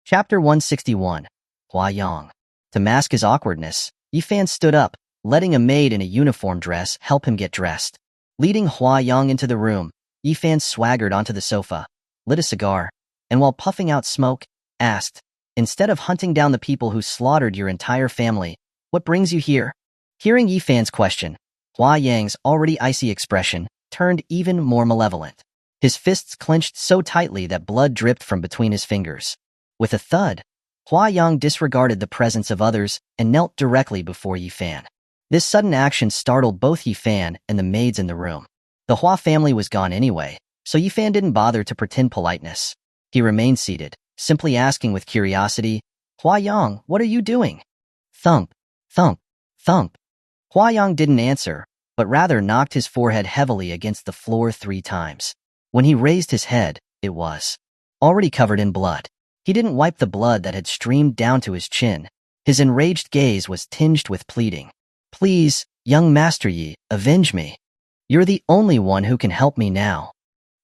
Chapter 161. Hua Yang. To mask his awkwardness, Yifan stood up, letting a maid in a uniform dress help him get dressed. Leading Hua Yang into the room, Yifan swaggered onto the sofa, lit a cigar, and while puffing out smoke, asked, "Instead of hunting down the people who slaughtered your entire family, what brings you here?" Hearing Yifan's question, Hua Yang's already icy expression turned even more malevolent. His fists clenched so tightly that blood dripped from between his fingers. With a thud, Hua Yang disregarded the presence of others and knelt directly before Yifan. This sudden action startled both Yifan and the maids in the room. The Hua family was gone anyway, so Yifan didn't bother to pretend politeness. He remained seated, simply asking with curiosity, "Hua Yang, what are you doing?" Thump, thump, thump. Hua Yang didn't answer, but rather knocked his forehead heavily against the floor 3 times. When he raised his head, it was already covered in blood. He didn't wipe the blood that had streamed down to his chin. His enraged gaze was tinged with pleading. "Please, young Master Yi, avenge me. You're the only one who can help me now."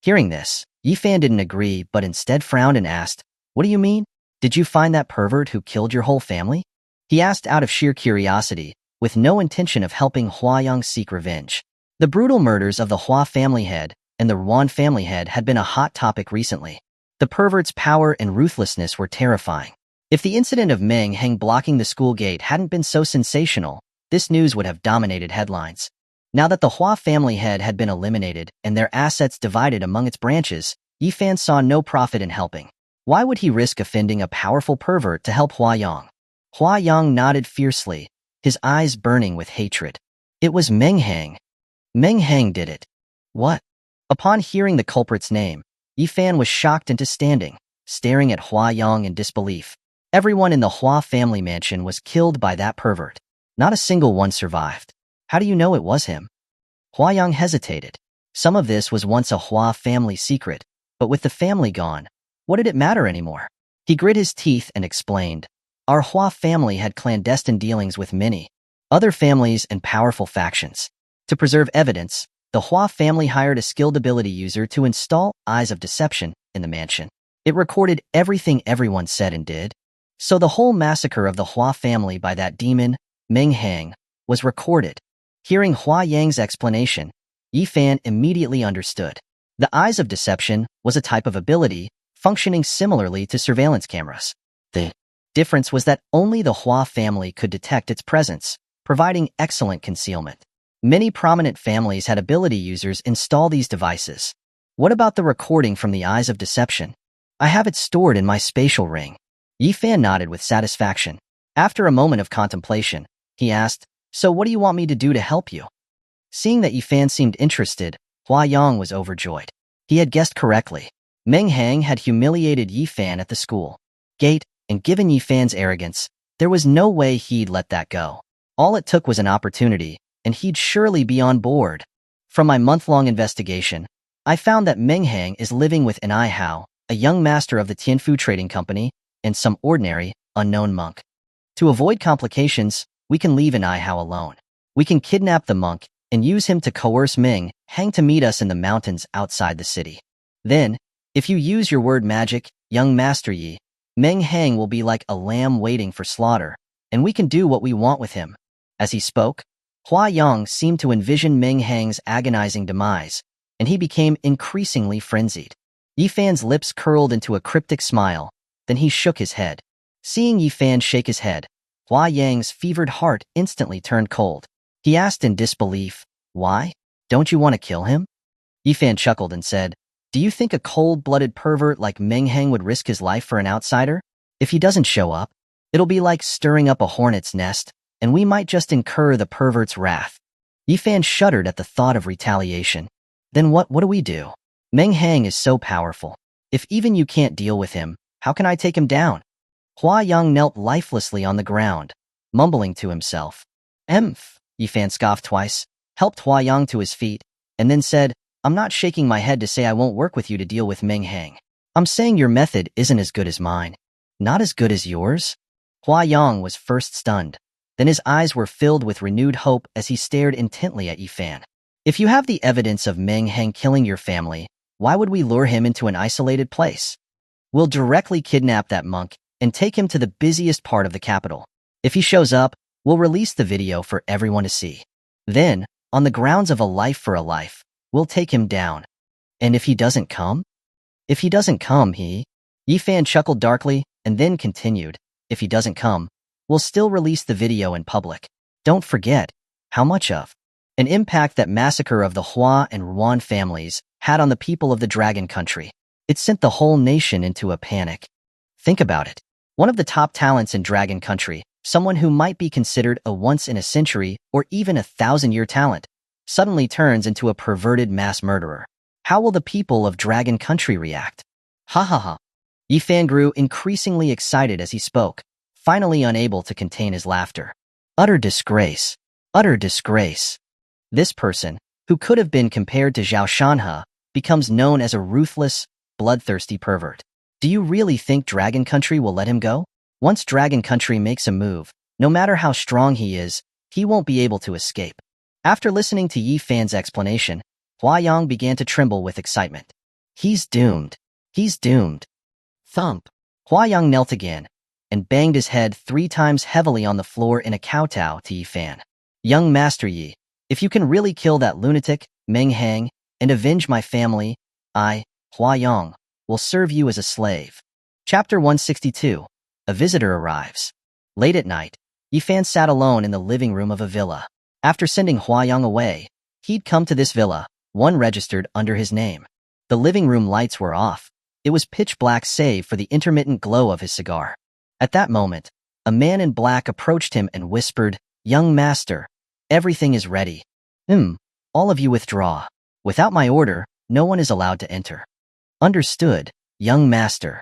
Hearing this, Yifan didn't agree but instead frowned and asked, "What do you mean? Did you find that pervert who killed your whole family?" He asked out of sheer curiosity, with no intention of helping Hua Yang seek revenge. The brutal murders of the Hua family head and the Ruan family head had been a hot topic recently. The pervert's power and ruthlessness were terrifying. If the incident of Meng Hang blocking the school gate hadn't been so sensational, this news would have dominated headlines. Now that the Hua family head had been eliminated and their assets divided among its branches, Yifan saw no profit in helping. Why would he risk offending a powerful pervert to help Hua Yang? Hua Yang nodded fiercely, his eyes burning with hatred. It was Meng Hang. Meng Hang did it. What? Upon hearing the culprit's name, Yifan was shocked into standing, staring at Hua Yang in disbelief. Everyone in the Hua family mansion was killed by that pervert. Not a single one survived. How do you know it was him? Hua Yang hesitated. Some of this was once a Hua family secret, but with the family gone, what did it matter anymore? He grit his teeth and explained. Our Hua family had clandestine dealings with many other families and powerful factions. To preserve evidence, the Hua family hired a skilled ability user to install Eyes of Deception in the mansion. It recorded everything everyone said and did. So the whole massacre of the Hua family by that demon, Meng Hang, was recorded. Hearing Hua Yang's explanation, Yifan immediately understood. The Eyes of Deception was a type of ability functioning similarly to surveillance cameras. The difference was that only the Hua family could detect its presence, providing excellent concealment. Many prominent families had ability users install these devices. What about the recording from the Eyes of Deception? I have it stored in my spatial ring. Yifan nodded with satisfaction. After a moment of contemplation, he asked, "So what do you want me to do to help you?" Seeing that Yifan seemed interested, Hua Yang was overjoyed. He had guessed correctly. Meng Hang had humiliated Yifan at the school gate, and given Yifan's arrogance, there was no way he'd let that go. All it took was an opportunity, and he'd surely be on board. From my month-long investigation, I found that Meng Hang is living with An Hao, a young master of the Tianfu Trading Company, and some ordinary, unknown monk. To avoid complications, we can leave An Hao alone. We can kidnap the monk and use him to coerce Meng Hang to meet us in the mountains outside the city. Then, if you use your word magic, young Master Yi, Meng Hang will be like a lamb waiting for slaughter, and we can do what we want with him." As he spoke, Hua Yang seemed to envision Meng Hang's agonizing demise, and he became increasingly frenzied. Yifan's lips curled into a cryptic smile, then he shook his head. Seeing Yifan shake his head, Hua Yang's fevered heart instantly turned cold. He asked in disbelief, "Why? Don't you want to kill him?" Yifan chuckled and said, "Do you think a cold-blooded pervert like Meng Hang would risk his life for an outsider? If he doesn't show up, it'll be like stirring up a hornet's nest, and we might just incur the pervert's wrath." Yifan shuddered at the thought of retaliation. "Then what do we do? Meng Hang is so powerful. If even you can't deal with him, how can I take him down?" Hua Yang knelt lifelessly on the ground, mumbling to himself. "Emph," Yifan scoffed twice, helped Hua Yang to his feet, and then said, "I'm not shaking my head to say I won't work with you to deal with Meng Hang. I'm saying your method isn't as good as mine." "Not as good as yours?" Hua Yang was first stunned. Then his eyes were filled with renewed hope as he stared intently at Yifan. "If you have the evidence of Meng Hang killing your family, why would we lure him into an isolated place? We'll directly kidnap that monk and take him to the busiest part of the capital. If he shows up, we'll release the video for everyone to see. Then, on the grounds of a life for a life, we'll take him down. And if he doesn't come? If he doesn't come, Yifan chuckled darkly and then continued, if he doesn't come, we'll still release the video in public. Don't forget how much of an impact that massacre of the Hua and Ruan families had on the people of the Dragon Country. It sent the whole nation into a panic. Think about it. One of the top talents in Dragon Country, someone who might be considered a once-in-a-century or even a 1,000-year talent, suddenly turns into a perverted mass murderer. How will the people of Dragon Country react? Ha ha ha. Yifan grew increasingly excited as he spoke, finally unable to contain his laughter. Utter disgrace. Utter disgrace. This person, who could have been compared to Zhao Shanhe, becomes known as a ruthless, bloodthirsty pervert. Do you really think Dragon Country will let him go? Once Dragon Country makes a move, no matter how strong he is, he won't be able to escape. After listening to Yifan's explanation, Huayang began to tremble with excitement. He's doomed. He's doomed. Thump. Huayang knelt again and banged his head 3 times heavily on the floor in a kowtow to Yifan. Young Master Yi, if you can really kill that lunatic, Meng Hang, and avenge my family, I, Huayang, will serve you as a slave. Chapter 162. A visitor arrives. Late at night, Yifan sat alone in the living room of a villa. After sending Huayang away, he'd come to this villa, one registered under his name. The living room lights were off. It was pitch black save for the intermittent glow of his cigar. At that moment, a man in black approached him and whispered, "Young master, everything is ready. All of you withdraw. Without my order, no one is allowed to enter." Understood, young master.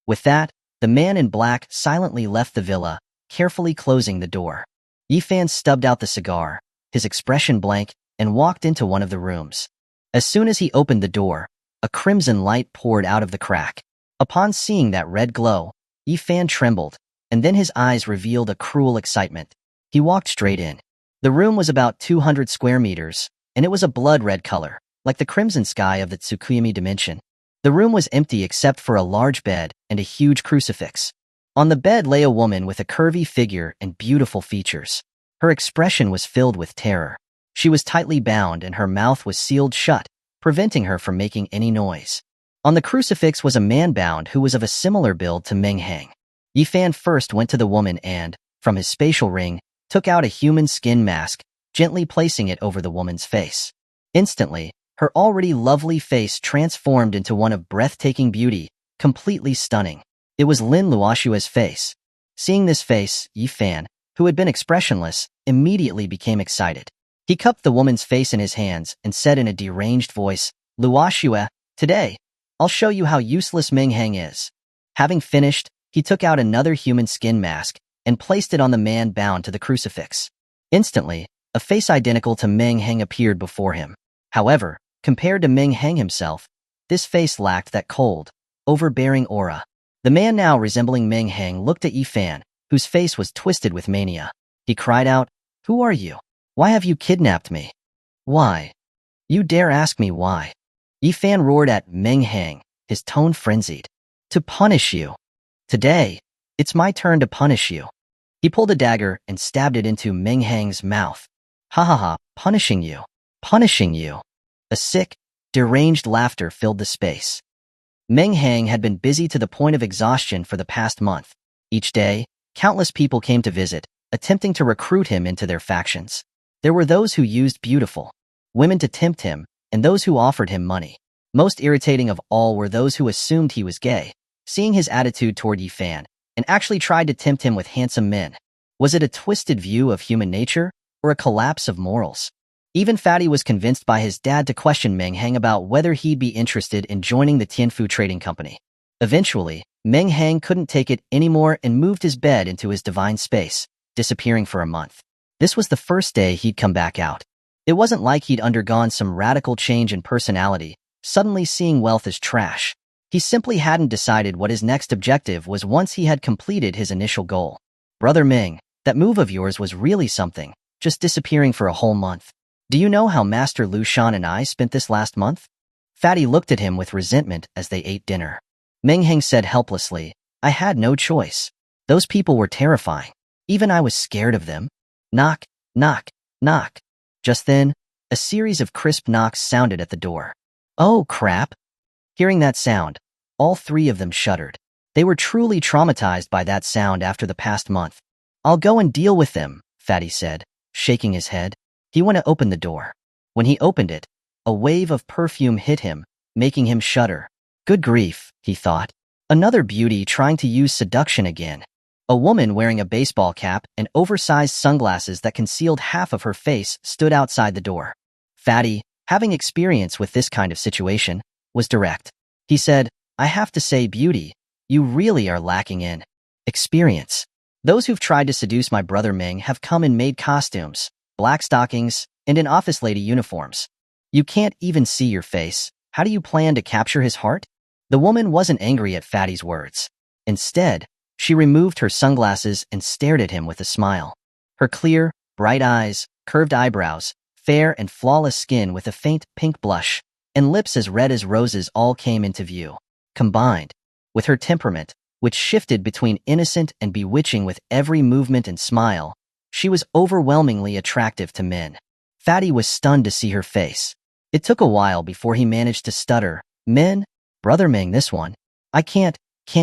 With that, the man in black silently left the villa, carefully closing the door. Yifan stubbed out the cigar, his expression blank, and walked into one of the rooms. As soon as he opened the door, a crimson light poured out of the crack. Upon seeing that red glow, Yifan trembled, and then his eyes revealed a cruel excitement. He walked straight in. The room was about 200 square meters, and it was a blood-red color, like the crimson sky of the Tsukuyami dimension. The room was empty except for a large bed and a huge crucifix. On the bed lay a woman with a curvy figure and beautiful features. Her expression was filled with terror. She was tightly bound and her mouth was sealed shut, preventing her from making any noise. On the crucifix was a man bound who was of a similar build to Meng Hang. Yifan first went to the woman and, from his spatial ring, took out a human skin mask, gently placing it over the woman's face. Instantly, her already lovely face transformed into one of breathtaking beauty, completely stunning. It was Lin Luoxue's face. Seeing this face, Yifan, who had been expressionless, immediately became excited. He cupped the woman's face in his hands and said in a deranged voice, "Luoxue, today, I'll show you how useless Meng Hang is." Having finished, he took out another human skin mask and placed it on the man bound to the crucifix. Instantly, a face identical to Meng Hang appeared before him. However, compared to Meng Hang himself, this face lacked that cold, overbearing aura. The man now resembling Meng Hang looked at Yifan, whose face was twisted with mania. He cried out, "Who are you? Why have you kidnapped me? Why? You dare ask me why?" Yifan roared at Meng Hang, his tone frenzied. "To punish you. Today, it's my turn to punish you." He pulled a dagger and stabbed it into Meng Hang's mouth. "Ha ha ha, punishing you. Punishing you." A sick, deranged laughter filled the space. Meng Hang had been busy to the point of exhaustion for the past month. Each day, countless people came to visit, attempting to recruit him into their factions. There were those who used beautiful women to tempt him, and those who offered him money. Most irritating of all were those who assumed he was gay, seeing his attitude toward Yifan, and actually tried to tempt him with handsome men. Was it a twisted view of human nature, or a collapse of morals? Even Fatty was convinced by his dad to question Meng Hang about whether he'd be interested in joining the Tianfu Trading Company. Eventually, Meng Hang couldn't take it anymore and moved his bed into his divine space, disappearing for a month. This was the first day he'd come back out. It wasn't like he'd undergone some radical change in personality, suddenly seeing wealth as trash. He simply hadn't decided what his next objective was once he had completed his initial goal. "Brother Ming, that move of yours was really something, just disappearing for a whole month. Do you know how Master Lu Shan and I spent this last month?" Fatty looked at him with resentment as they ate dinner. Meng Hang said helplessly, I had no choice. Those people were terrifying. Even I was scared of them. Knock, knock, knock. Just then, a series of crisp knocks sounded at the door. Oh, crap. Hearing that sound, all three of them shuddered. They were truly traumatized by that sound after the past month. I'll go and deal with them, Fatty said, shaking his head. He went to open the door. When he opened it, a wave of perfume hit him, making him shudder. Good grief, he thought. Another beauty trying to use seduction again. A woman wearing a baseball cap and oversized sunglasses that concealed half of her face stood outside the door. Fatty, having experience with this kind of situation, was direct. He said, I have to say, beauty, you really are lacking in experience. Those who've tried to seduce my brother Meng have come in maid costumes, black stockings, and in office lady uniforms. You can't even see your face. How do you plan to capture his heart? The woman wasn't angry at Fatty's words. Instead, she removed her sunglasses and stared at him with a smile. Her clear, bright eyes, curved eyebrows, fair and flawless skin with a faint pink blush, and lips as red as roses all came into view. Combined with her temperament, which shifted between innocent and bewitching with every movement and smile, she was overwhelmingly attractive to men. Fatty was stunned to see her face. It took a while before he managed to stutter, Men? Brother Meng, this one. I can't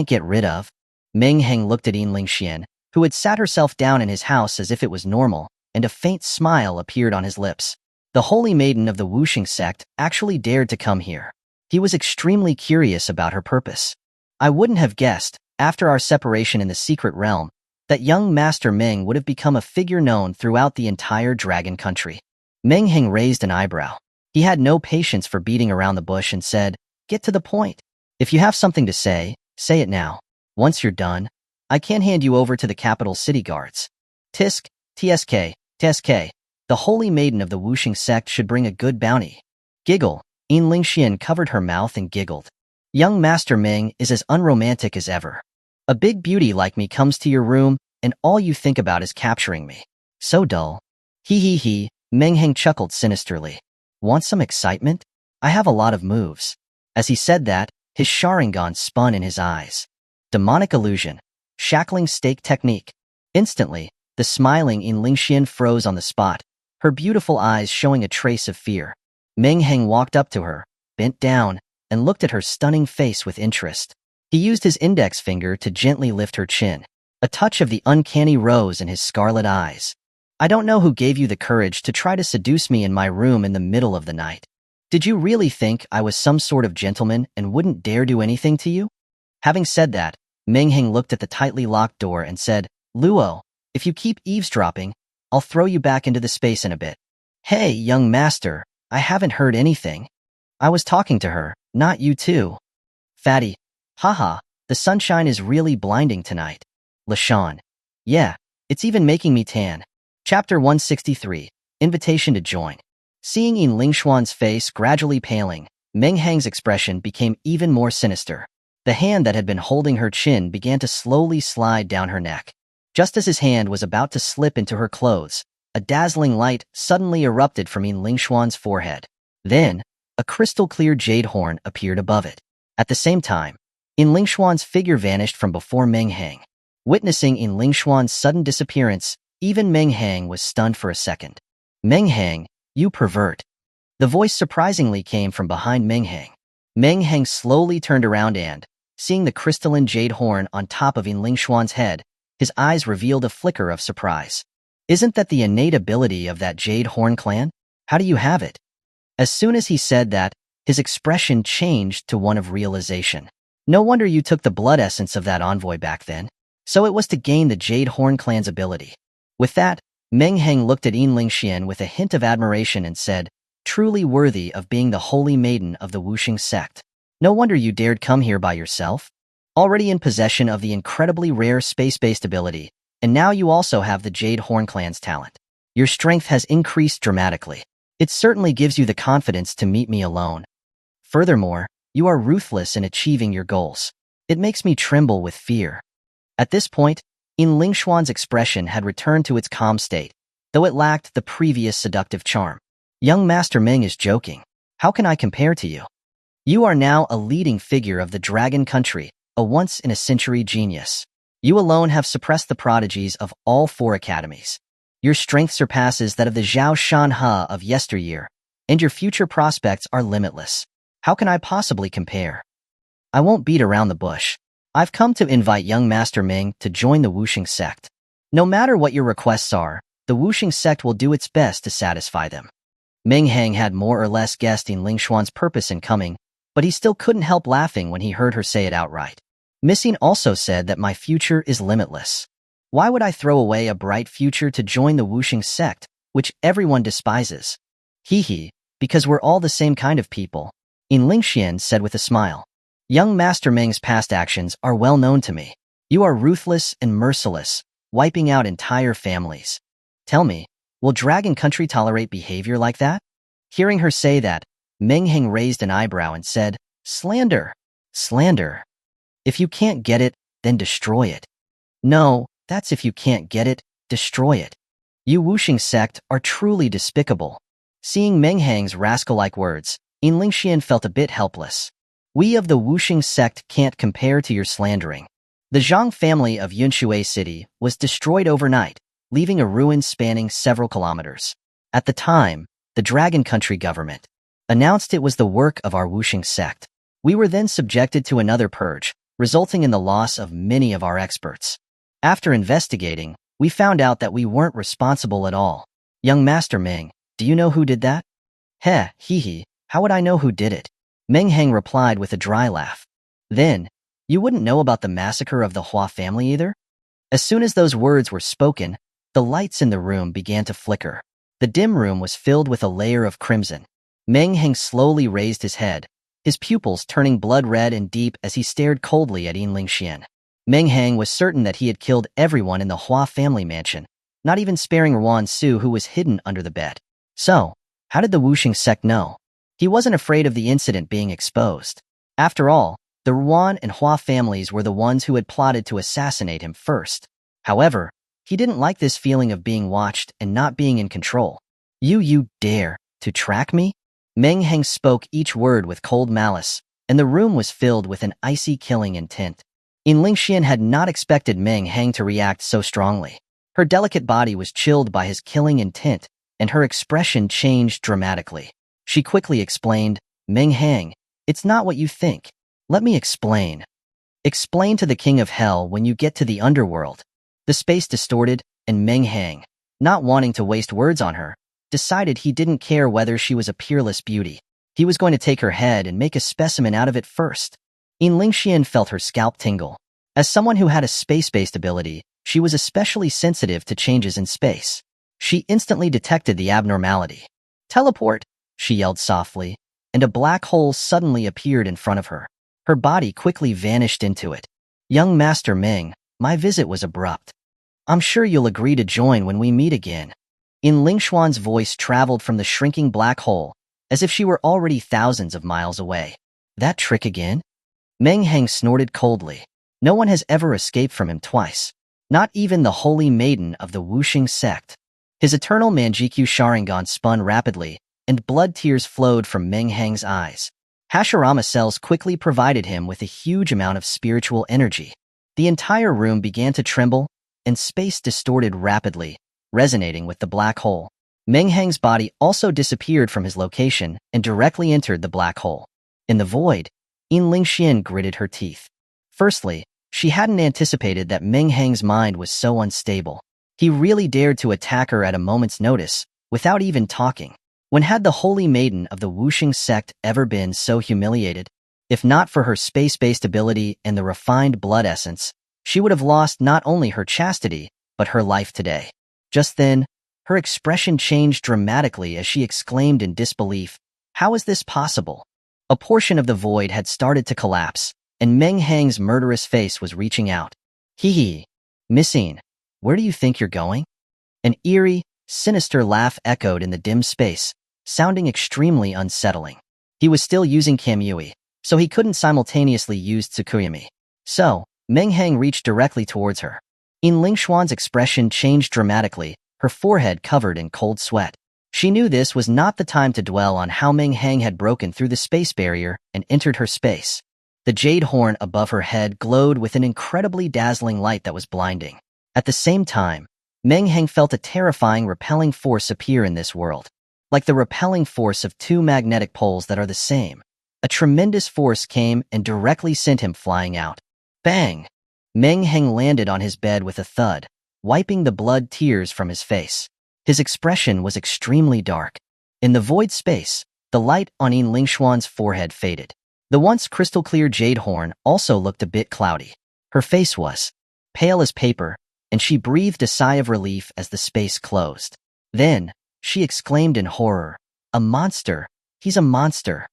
get rid of. Meng Hang looked at Lin Luoxue, who had sat herself down in his house as if it was normal, and a faint smile appeared on his lips. The holy maiden of the Wuxing sect actually dared to come here. He was extremely curious about her purpose. I wouldn't have guessed, after our separation in the secret realm, that young Master Meng would have become a figure known throughout the entire dragon country. Meng Hang raised an eyebrow. He had no patience for beating around the bush and said, Get to the point. If you have something to say, say it now. Once you're done, I can hand you over to the capital city guards. Tisk, TSK. The holy maiden of the Wuxing sect should bring a good bounty. Giggle. Lin Luoxue covered her mouth and giggled. Young Master Meng is as unromantic as ever. A big beauty like me comes to your room, and all you think about is capturing me. So dull. He. Meng Hang chuckled sinisterly. Want some excitement? I have a lot of moves. As he said that, his Sharingan spun in his eyes. Demonic illusion. Shackling stake technique. Instantly, the smiling Lin Luoxue froze on the spot, her beautiful eyes showing a trace of fear. Meng Hang walked up to her, bent down, and looked at her stunning face with interest. He used his index finger to gently lift her chin. A touch of the uncanny rose in his scarlet eyes. I don't know who gave you the courage to try to seduce me in my room in the middle of the night. Did you really think I was some sort of gentleman and wouldn't dare do anything to you? Having said that, Meng Hang looked at the tightly locked door and said, Luo, if you keep eavesdropping, I'll throw you back into the space in a bit. Hey, young master, I haven't heard anything. I was talking to her, not you too. Fatty, haha, the sunshine is really blinding tonight. LaShawn, yeah, it's even making me tan. Chapter 163, Invitation to Join. Seeing Lin Luoxue's face gradually paling, Meng Hang's expression became even more sinister. The hand that had been holding her chin began to slowly slide down her neck. Just as his hand was about to slip into her clothes, a dazzling light suddenly erupted from Lin Luoxue's forehead. Then, a crystal-clear jade horn appeared above it. At the same time, Lin Luoxue's figure vanished from before Meng Hang. Witnessing Lin Luoxue's sudden disappearance, even Meng Hang was stunned for a second. Meng Hang, you pervert. The voice surprisingly came from behind Meng Hang. Meng Hang slowly turned around and, seeing the crystalline jade horn on top of Lin Luoxue's head, his eyes revealed a flicker of surprise. Isn't that the innate ability of that jade horn clan? How do you have it? As soon as he said that, his expression changed to one of realization. No wonder you took the blood essence of that envoy back then. So it was to gain the Jade Horn clan's ability. With that, Meng Hang looked at Lin Luoxue with a hint of admiration and said, Truly worthy of being the holy maiden of the Wuxing sect. No wonder you dared come here by yourself. Already in possession of the incredibly rare space-based ability, and now you also have the Jade Horn clan's talent. Your strength has increased dramatically. It certainly gives you the confidence to meet me alone. Furthermore, you are ruthless in achieving your goals. It makes me tremble with fear. At this point, Lin Luoxue's expression had returned to its calm state, though it lacked the previous seductive charm. Young Master Meng is joking. How can I compare to you? You are now a leading figure of the dragon country, a once-in-a-century genius. You alone have suppressed the prodigies of all 4 academies. Your strength surpasses that of the Zhao Shanhe of yesteryear, and your future prospects are limitless. How can I possibly compare? I won't beat around the bush. I've come to invite young Master Meng to join the Wuxing sect. No matter what your requests are, the Wuxing sect will do its best to satisfy them. Meng Hang had more or less guessed Lin Luoxue's purpose in coming, but he still couldn't help laughing when he heard her say it outright. Missing also said that my future is limitless. Why would I throw away a bright future to join the Wuxing sect, which everyone despises? Hee, because we're all the same kind of people, Lin Luoxue said with a smile. Young Master Meng's past actions are well known to me. You are ruthless and merciless, wiping out entire families. Tell me, will Dragon Country tolerate behavior like that? Hearing her say that, Meng Hang raised an eyebrow and said, Slander. Slander. If you can't get it, then destroy it. No, that's if you can't get it, destroy it. You Wuxing sect are truly despicable. Seeing Meng Hang's rascal-like words, Lin Luoxue felt a bit helpless. We of the Wuxing sect can't compare to your slandering. The Zhang family of Yunshui City was destroyed overnight, leaving a ruin spanning several kilometers. At the time, the Dragon Country government announced it was the work of our Wuxing sect. We were then subjected to another purge, resulting in the loss of many of our experts. After investigating, we found out that we weren't responsible at all. Young Master Meng, do you know who did that? Hee, how would I know who did it? Meng Hang replied with a dry laugh. Then, you wouldn't know about the massacre of the Hua family either? As soon as those words were spoken, the lights in the room began to flicker. The dim room was filled with a layer of crimson. Meng Hang slowly raised his head, his pupils turning blood red and deep as he stared coldly at Lin Luoxue. Meng Hang was certain that he had killed everyone in the Hua family mansion, not even sparing Ruan Su, who was hidden under the bed. So, how did the Wuxing sect know? He wasn't afraid of the incident being exposed. After all, the Ruan and Hua families were the ones who had plotted to assassinate him first. However, he didn't like this feeling of being watched and not being in control. You dare to track me? Meng Hang spoke each word with cold malice, and the room was filled with an icy killing intent. Lin Luoxue had not expected Meng Hang to react so strongly. Her delicate body was chilled by his killing intent, and her expression changed dramatically. She quickly explained, Meng Hang, it's not what you think. Let me explain. Explain to the King of Hell when you get to the underworld. The space distorted, and Meng Hang, not wanting to waste words on her, decided he didn't care whether she was a peerless beauty. He was going to take her head and make a specimen out of it first. Lin Luoxue felt her scalp tingle. As someone who had a space-based ability, she was especially sensitive to changes in space. She instantly detected the abnormality. Teleport, she yelled softly, and a black hole suddenly appeared in front of her. Her body quickly vanished into it. Young Master Meng, my visit was abrupt. I'm sure you'll agree to join when we meet again. Lin Luoxue's voice traveled from the shrinking black hole, as if she were already thousands of miles away. That trick again? Meng Hang snorted coldly. No one has ever escaped from him twice. Not even the holy maiden of the Wuxing sect. His eternal Manjikyu Sharingan spun rapidly, and blood tears flowed from Meng Hang's eyes. Hashirama cells quickly provided him with a huge amount of spiritual energy. The entire room began to tremble, and space distorted rapidly, resonating with the black hole. Meng Hang's body also disappeared from his location and directly entered the black hole. In the void, Lin Luoxue gritted her teeth. Firstly, she hadn't anticipated that Meng Hang's mind was so unstable. He really dared to attack her at a moment's notice, without even talking. When had the holy maiden of the Wuxing sect ever been so humiliated? If not for her space-based ability and the refined blood essence, she would have lost not only her chastity, but her life today. Just then, her expression changed dramatically as she exclaimed in disbelief, how is this possible? A portion of the void had started to collapse, and Meng Hang's murderous face was reaching out. Hee. Missing, where do you think you're going? An eerie, sinister laugh echoed in the dim space, sounding extremely unsettling. He was still using Kamui, so he couldn't simultaneously use Tsukuyami. So, Meng Hang reached directly towards her. Lin Luoxue's expression changed dramatically, her forehead covered in cold sweat. She knew this was not the time to dwell on how Meng Hang had broken through the space barrier and entered her space. The jade horn above her head glowed with an incredibly dazzling light that was blinding. At the same time, Meng Hang felt a terrifying repelling force appear in this world. Like the repelling force of two magnetic poles that are the same. A tremendous force came and directly sent him flying out. Bang! Meng Hang landed on his bed with a thud, wiping the blood tears from his face. His expression was extremely dark. In the void space, the light on Lin Luoxue's forehead faded. The once crystal-clear jade horn also looked a bit cloudy. Her face was pale as paper, and she breathed a sigh of relief as the space closed. Then, she exclaimed in horror, "A monster! He's a monster!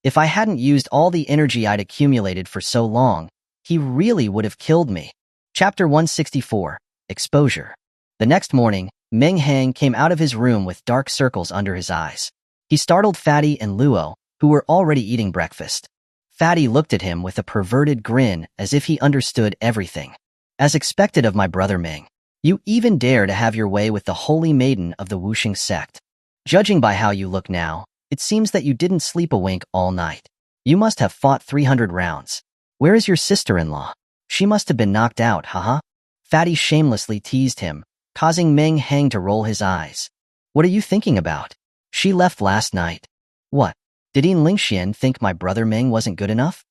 If I hadn't used all the energy I'd accumulated for so long, he really would have killed me." Chapter 164, Exposure. The next morning, Meng Hang came out of his room with dark circles under his eyes. He startled Fatty and Luo, who were already eating breakfast. Fatty looked at him with a perverted grin as if he understood everything. "As expected of my brother Meng, you even dare to have your way with the holy maiden of the Wuxing sect. Judging by how you look now, it seems that you didn't sleep a wink all night. You must have fought 300 rounds. Where is your sister-in-law? She must have been knocked out, haha." Fatty shamelessly teased him, causing Meng Hang to roll his eyes. "What are you thinking about? She left last night." "What? Did Lin Luoxue think my brother Meng wasn't good enough?"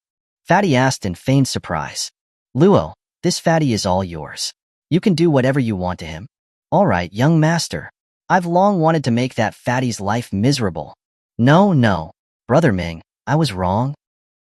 Fatty asked in feigned surprise. "Luo, this Fatty is all yours. You can do whatever you want to him." "All right, young master. I've long wanted to make that Fatty's life miserable." No, brother Meng, I was wrong."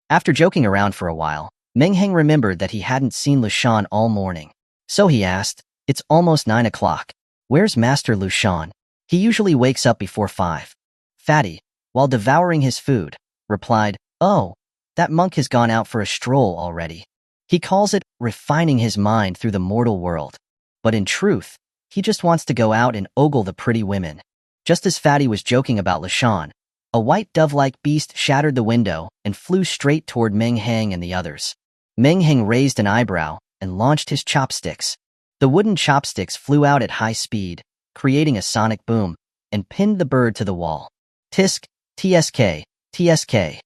After joking around for a while, Meng Hang remembered that he hadn't seen Lucian all morning. So he asked, "It's almost 9 o'clock. Where's Master Lucian? He usually wakes up before 5. Fatty, while devouring his food, replied, "Oh, that monk has gone out for a stroll already. He calls it refining his mind through the mortal world. But in truth, he just wants to go out and ogle the pretty women." Just as Fatty was joking about Lucian, a white dove-like beast shattered the window and flew straight toward Meng Hang and the others. Meng Hang raised an eyebrow and launched his chopsticks. The wooden chopsticks flew out at high speed, creating a sonic boom, and pinned the bird to the wall. "Tisk, TSK, TSK.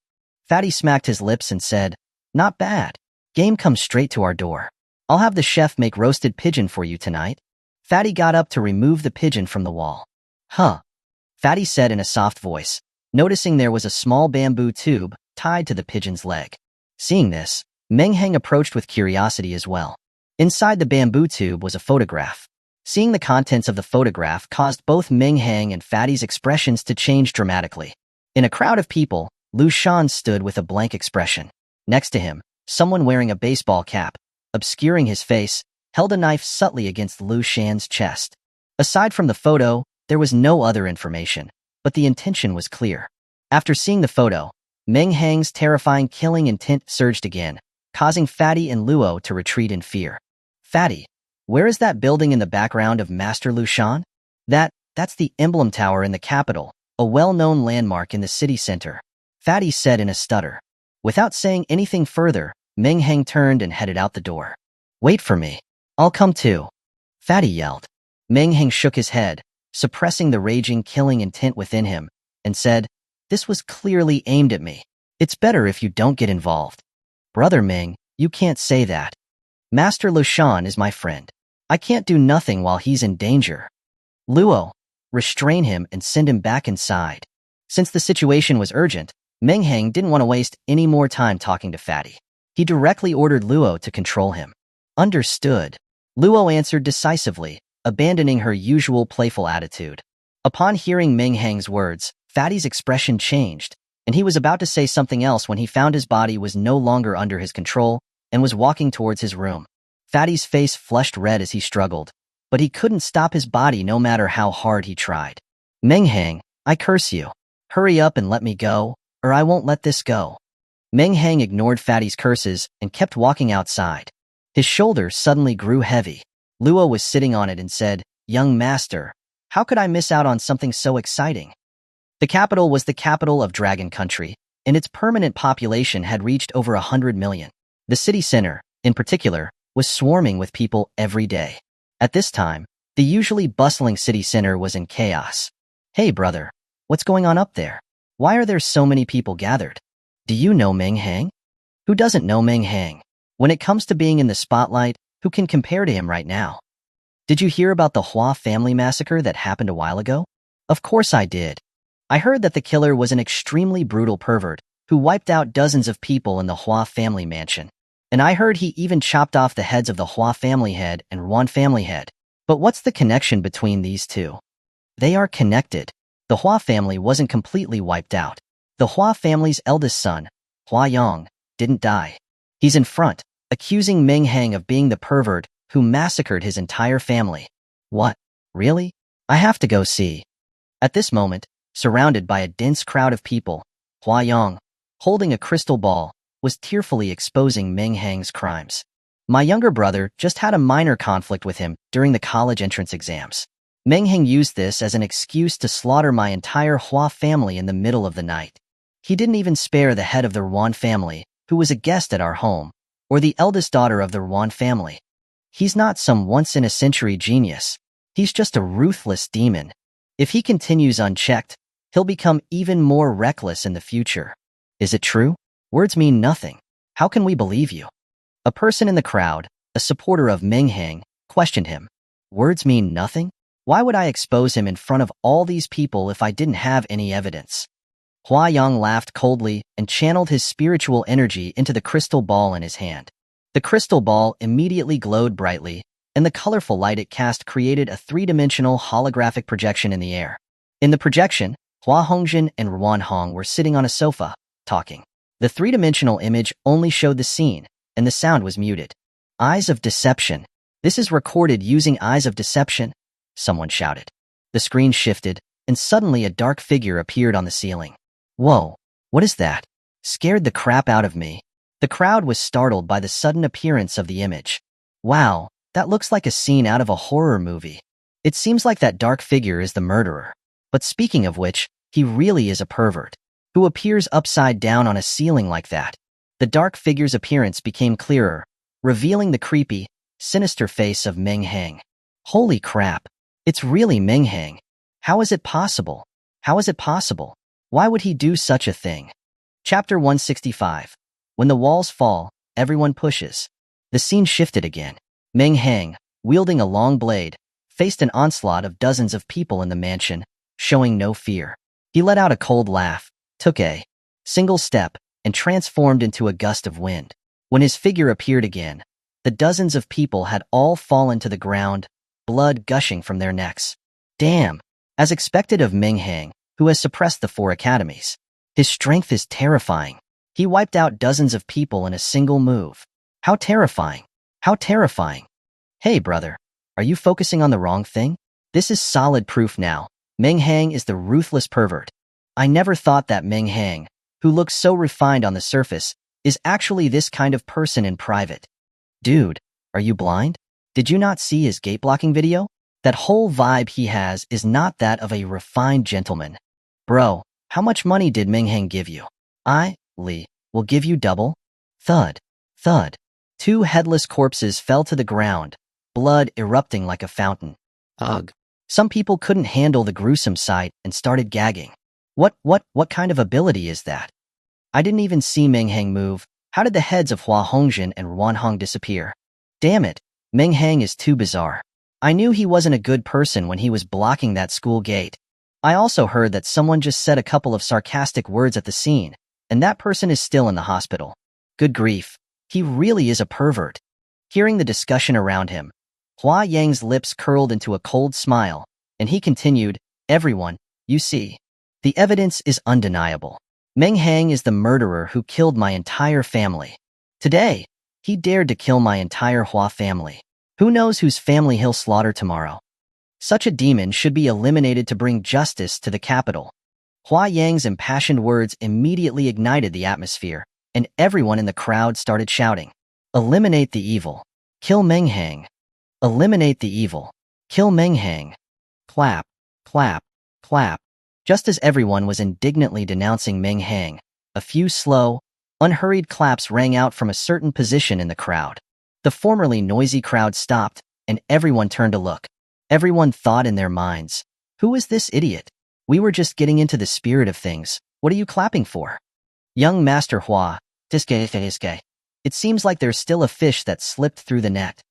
Fatty smacked his lips and said, "Not bad. Game comes straight to our door. I'll have the chef make roasted pigeon for you tonight." Fatty got up to remove the pigeon from the wall. "Huh," Fatty said in a soft voice, noticing there was a small bamboo tube tied to the pigeon's leg. Seeing this, Meng Hang approached with curiosity as well. Inside the bamboo tube was a photograph. Seeing the contents of the photograph caused both Meng Hang and Fatty's expressions to change dramatically. In a crowd of people, Lucian stood with a blank expression. Next to him, someone wearing a baseball cap, obscuring his face, held a knife subtly against Lucian's chest. Aside from the photo, there was no other information, but the intention was clear. After seeing the photo, Meng Hang's terrifying killing intent surged again, causing Fatty and Luo to retreat in fear. "Fatty, where is that building in the background of Master Lucian?" That's the emblem tower in the capital, a well-known landmark in the city center," Fatty said in a stutter. Without saying anything further, Meng Hang turned and headed out the door. "Wait for me. I'll come too," Fatty yelled. Meng Hang shook his head, suppressing the raging killing intent within him, and said, "This was clearly aimed at me. It's better if you don't get involved." "Brother Meng, you can't say that. Master Lucian is my friend. I can't do nothing while he's in danger." "Luo, restrain him and send him back inside." Since the situation was urgent, Meng Hang didn't want to waste any more time talking to Fatty. He directly ordered Luo to control him. "Understood." Luo answered decisively, abandoning her usual playful attitude. Upon hearing Meng Hang's words, Fatty's expression changed, and he was about to say something else when he found his body was no longer under his control and was walking towards his room. Fatty's face flushed red as he struggled, but he couldn't stop his body no matter how hard he tried. "Meng Hang, I curse you. Hurry up and let me go, or I won't let this go." Meng Hang ignored Fatty's curses and kept walking outside. His shoulder suddenly grew heavy. Luo was sitting on it and said, "Young master, how could I miss out on something so exciting?" The capital was the capital of Dragon Country, and its permanent population had reached over 100 million. The city center, in particular, was swarming with people every day. At this time, the usually bustling city center was in chaos. "Hey brother, what's going on up there? Why are there so many people gathered? Do you know Meng Hang?" Who doesn't know Meng Hang? When it comes to being in the spotlight, who can compare to him right now? Did you hear about the Hua family massacre that happened a while ago? Of course I did. I heard that the killer was an extremely brutal pervert who wiped out dozens of people in the Hua family mansion. And I heard he even chopped off the heads of the Hua family head and Ruan family head. But what's the connection between these two? They are connected. The Hua family wasn't completely wiped out. The Hua family's eldest son, Hua Yong, didn't die. He's in front, accusing Meng Hang of being the pervert who massacred his entire family. What? Really? I have to go see. At this moment, surrounded by a dense crowd of people, Hua Yong, holding a crystal ball, was tearfully exposing Meng Hang's crimes. My younger brother just had a minor conflict with him during the college entrance exams. Meng Hang used this as an excuse to slaughter my entire Hua family in the middle of the night. He didn't even spare the head of the Ruan family, who was a guest at our home, or the eldest daughter of the Ruan family. He's not some once-in-a-century genius. He's just a ruthless demon. If he continues unchecked, he'll become even more reckless in the future. Is it true? Words mean nothing. How can we believe you? A person in the crowd, a supporter of Meng Hang, questioned him. Words mean nothing? Why would I expose him in front of all these people if I didn't have any evidence? Hua Yang laughed coldly and channeled his spiritual energy into the crystal ball in his hand. The crystal ball immediately glowed brightly, and the colorful light it cast created a three-dimensional holographic projection in the air. In the projection, Hua Hongjin and Ruan Hong were sitting on a sofa, talking. The three-dimensional image only showed the scene, and the sound was muted. Eyes of Deception. This is recorded using Eyes of Deception, someone shouted. The screen shifted, and suddenly a dark figure appeared on the ceiling. Whoa, what is that? Scared the crap out of me. The crowd was startled by the sudden appearance of the image. Wow, that looks like a scene out of a horror movie. It seems like that dark figure is the murderer. But speaking of which, he really is a pervert. Who appears upside down on a ceiling like that? The dark figure's appearance became clearer, revealing the creepy, sinister face of Meng Hang. Holy crap! It's really Meng Hang. How is it possible? How is it possible? Why would he do such a thing? Chapter 165. When the walls fall, everyone pushes. The scene shifted again. Meng Hang, wielding a long blade, faced an onslaught of dozens of people in the mansion, showing no fear. He let out a cold laugh, took a single step, and transformed into a gust of wind. When his figure appeared again, the dozens of people had all fallen to the ground, blood gushing from their necks. Damn! As expected of Meng Hang, who has suppressed the 4 academies. His strength is terrifying. He wiped out dozens of people in a single move. How terrifying! How terrifying! Hey, brother, are you focusing on the wrong thing? This is solid proof now. Meng Hang is the ruthless pervert. I never thought that Meng Hang, who looks so refined on the surface, is actually this kind of person in private. Dude, are you blind? Did you not see his gate-blocking video? That whole vibe he has is not that of a refined gentleman. Bro, how much money did Meng Hang give you? Li, will give you double. Thud, thud. 2 headless corpses fell to the ground, blood erupting like a fountain. Ugh. Some people couldn't handle the gruesome sight and started gagging. What kind of ability is that? I didn't even see Meng Hang move. How did the heads of Hua Hongjin and Ruan Hong disappear? Damn it, Meng Hang is too bizarre. I knew he wasn't a good person when he was blocking that school gate. I also heard that someone just said a couple of sarcastic words at the scene, and that person is still in the hospital. Good grief, he really is a pervert. Hearing the discussion around him, Hua Yang's lips curled into a cold smile, and he continued, everyone, you see. The evidence is undeniable. Meng Hang is the murderer who killed my entire family. Today, he dared to kill my entire Hua family. Who knows whose family he'll slaughter tomorrow? Such a demon should be eliminated to bring justice to the capital. Hua Yang's impassioned words immediately ignited the atmosphere, and everyone in the crowd started shouting, eliminate the evil. Kill Meng Hang. Eliminate the evil. Kill Meng Hang. Clap, clap, clap. Just as everyone was indignantly denouncing Meng Hang, a few slow, unhurried claps rang out from a certain position in the crowd. The formerly noisy crowd stopped, and everyone turned to look. Everyone thought in their minds, who is this idiot? We were just getting into the spirit of things. What are you clapping for? Young Master Hua, Tiske. It seems like there's still a fish that slipped through the net.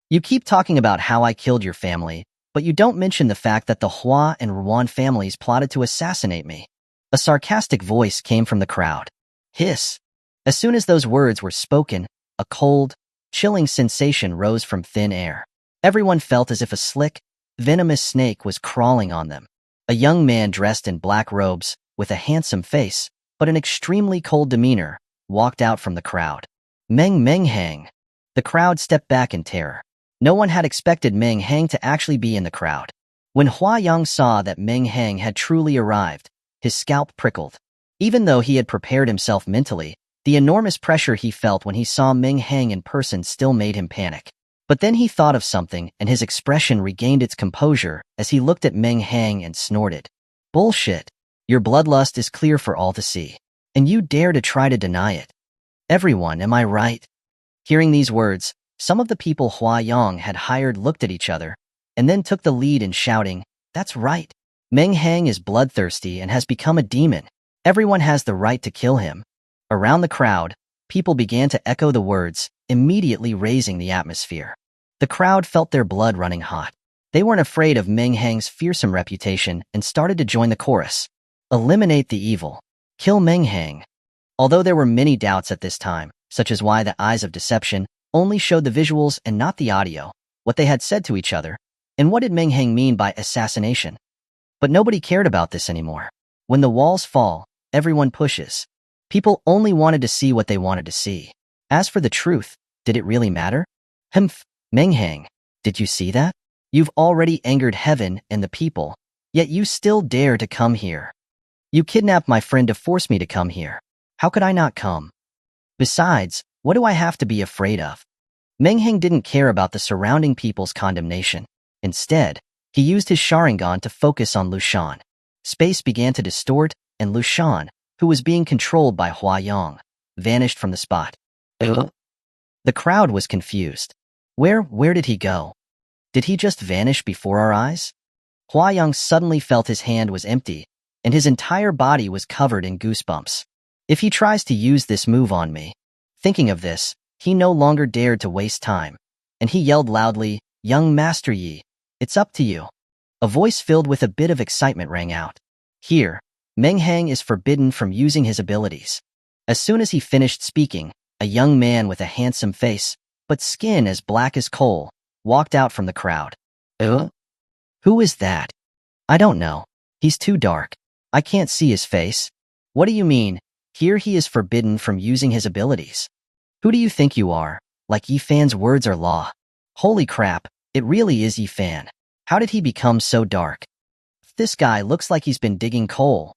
You keep talking about how I killed your family, but you don't mention the fact that the Hua and Ruan families plotted to assassinate me. A sarcastic voice came from the crowd. Hiss. As soon as those words were spoken, a cold, chilling sensation rose from thin air. Everyone felt as if a slick, venomous snake was crawling on them. A young man dressed in black robes, with a handsome face, but an extremely cold demeanor, walked out from the crowd. Meng Hang. The crowd stepped back in terror. No one had expected Meng Hang to actually be in the crowd. When Hua Yang saw that Meng Hang had truly arrived, his scalp prickled. Even though he had prepared himself mentally, the enormous pressure he felt when he saw Meng Hang in person still made him panic. But then he thought of something and his expression regained its composure as he looked at Meng Hang and snorted. Bullshit. Your bloodlust is clear for all to see. And you dare to try to deny it. Everyone, am I right? Hearing these words, some of the people Hua Yang had hired looked at each other, and then took the lead in shouting, "That's right. Meng Hang is bloodthirsty and has become a demon. Everyone has the right to kill him." Around the crowd, people began to echo the words, immediately raising the atmosphere. The crowd felt their blood running hot. They weren't afraid of Meng Hang's fearsome reputation and started to join the chorus. Eliminate the evil. Kill Meng Hang. Although there were many doubts at this time, such as why the eyes of deception only showed the visuals and not the audio, what they had said to each other, and what did Meng Hang mean by assassination. But nobody cared about this anymore. When the walls fall, everyone pushes. People only wanted to see what they wanted to see. As for the truth, did it really matter? Humph, Meng Hang, did you see that? You've already angered heaven and the people, yet you still dare to come here. You kidnapped my friend to force me to come here. How could I not come? Besides, what do I have to be afraid of? Meng Hang didn't care about the surrounding people's condemnation. Instead, he used his Sharingan to focus on Lushan. Space began to distort, and Lushan, who was being controlled by Hua Yang, vanished from the spot. The crowd was confused. Where did he go? Did he just vanish before our eyes? Hua Yang suddenly felt his hand was empty, and his entire body was covered in goosebumps. If he tries to use this move on me. Thinking of this, he no longer dared to waste time, and he yelled loudly, "Young Master Yi, it's up to you." A voice filled with a bit of excitement rang out. Here, Meng Hang is forbidden from using his abilities. As soon as he finished speaking, a young man with a handsome face, but skin as black as coal, walked out from the crowd. Who is that? I don't know. He's too dark. I can't see his face. What do you mean? Here he is forbidden from using his abilities. Who do you think you are? Like Yifan's words are law. Holy crap, it really is Yifan. How did he become so dark? This guy looks like he's been digging coal.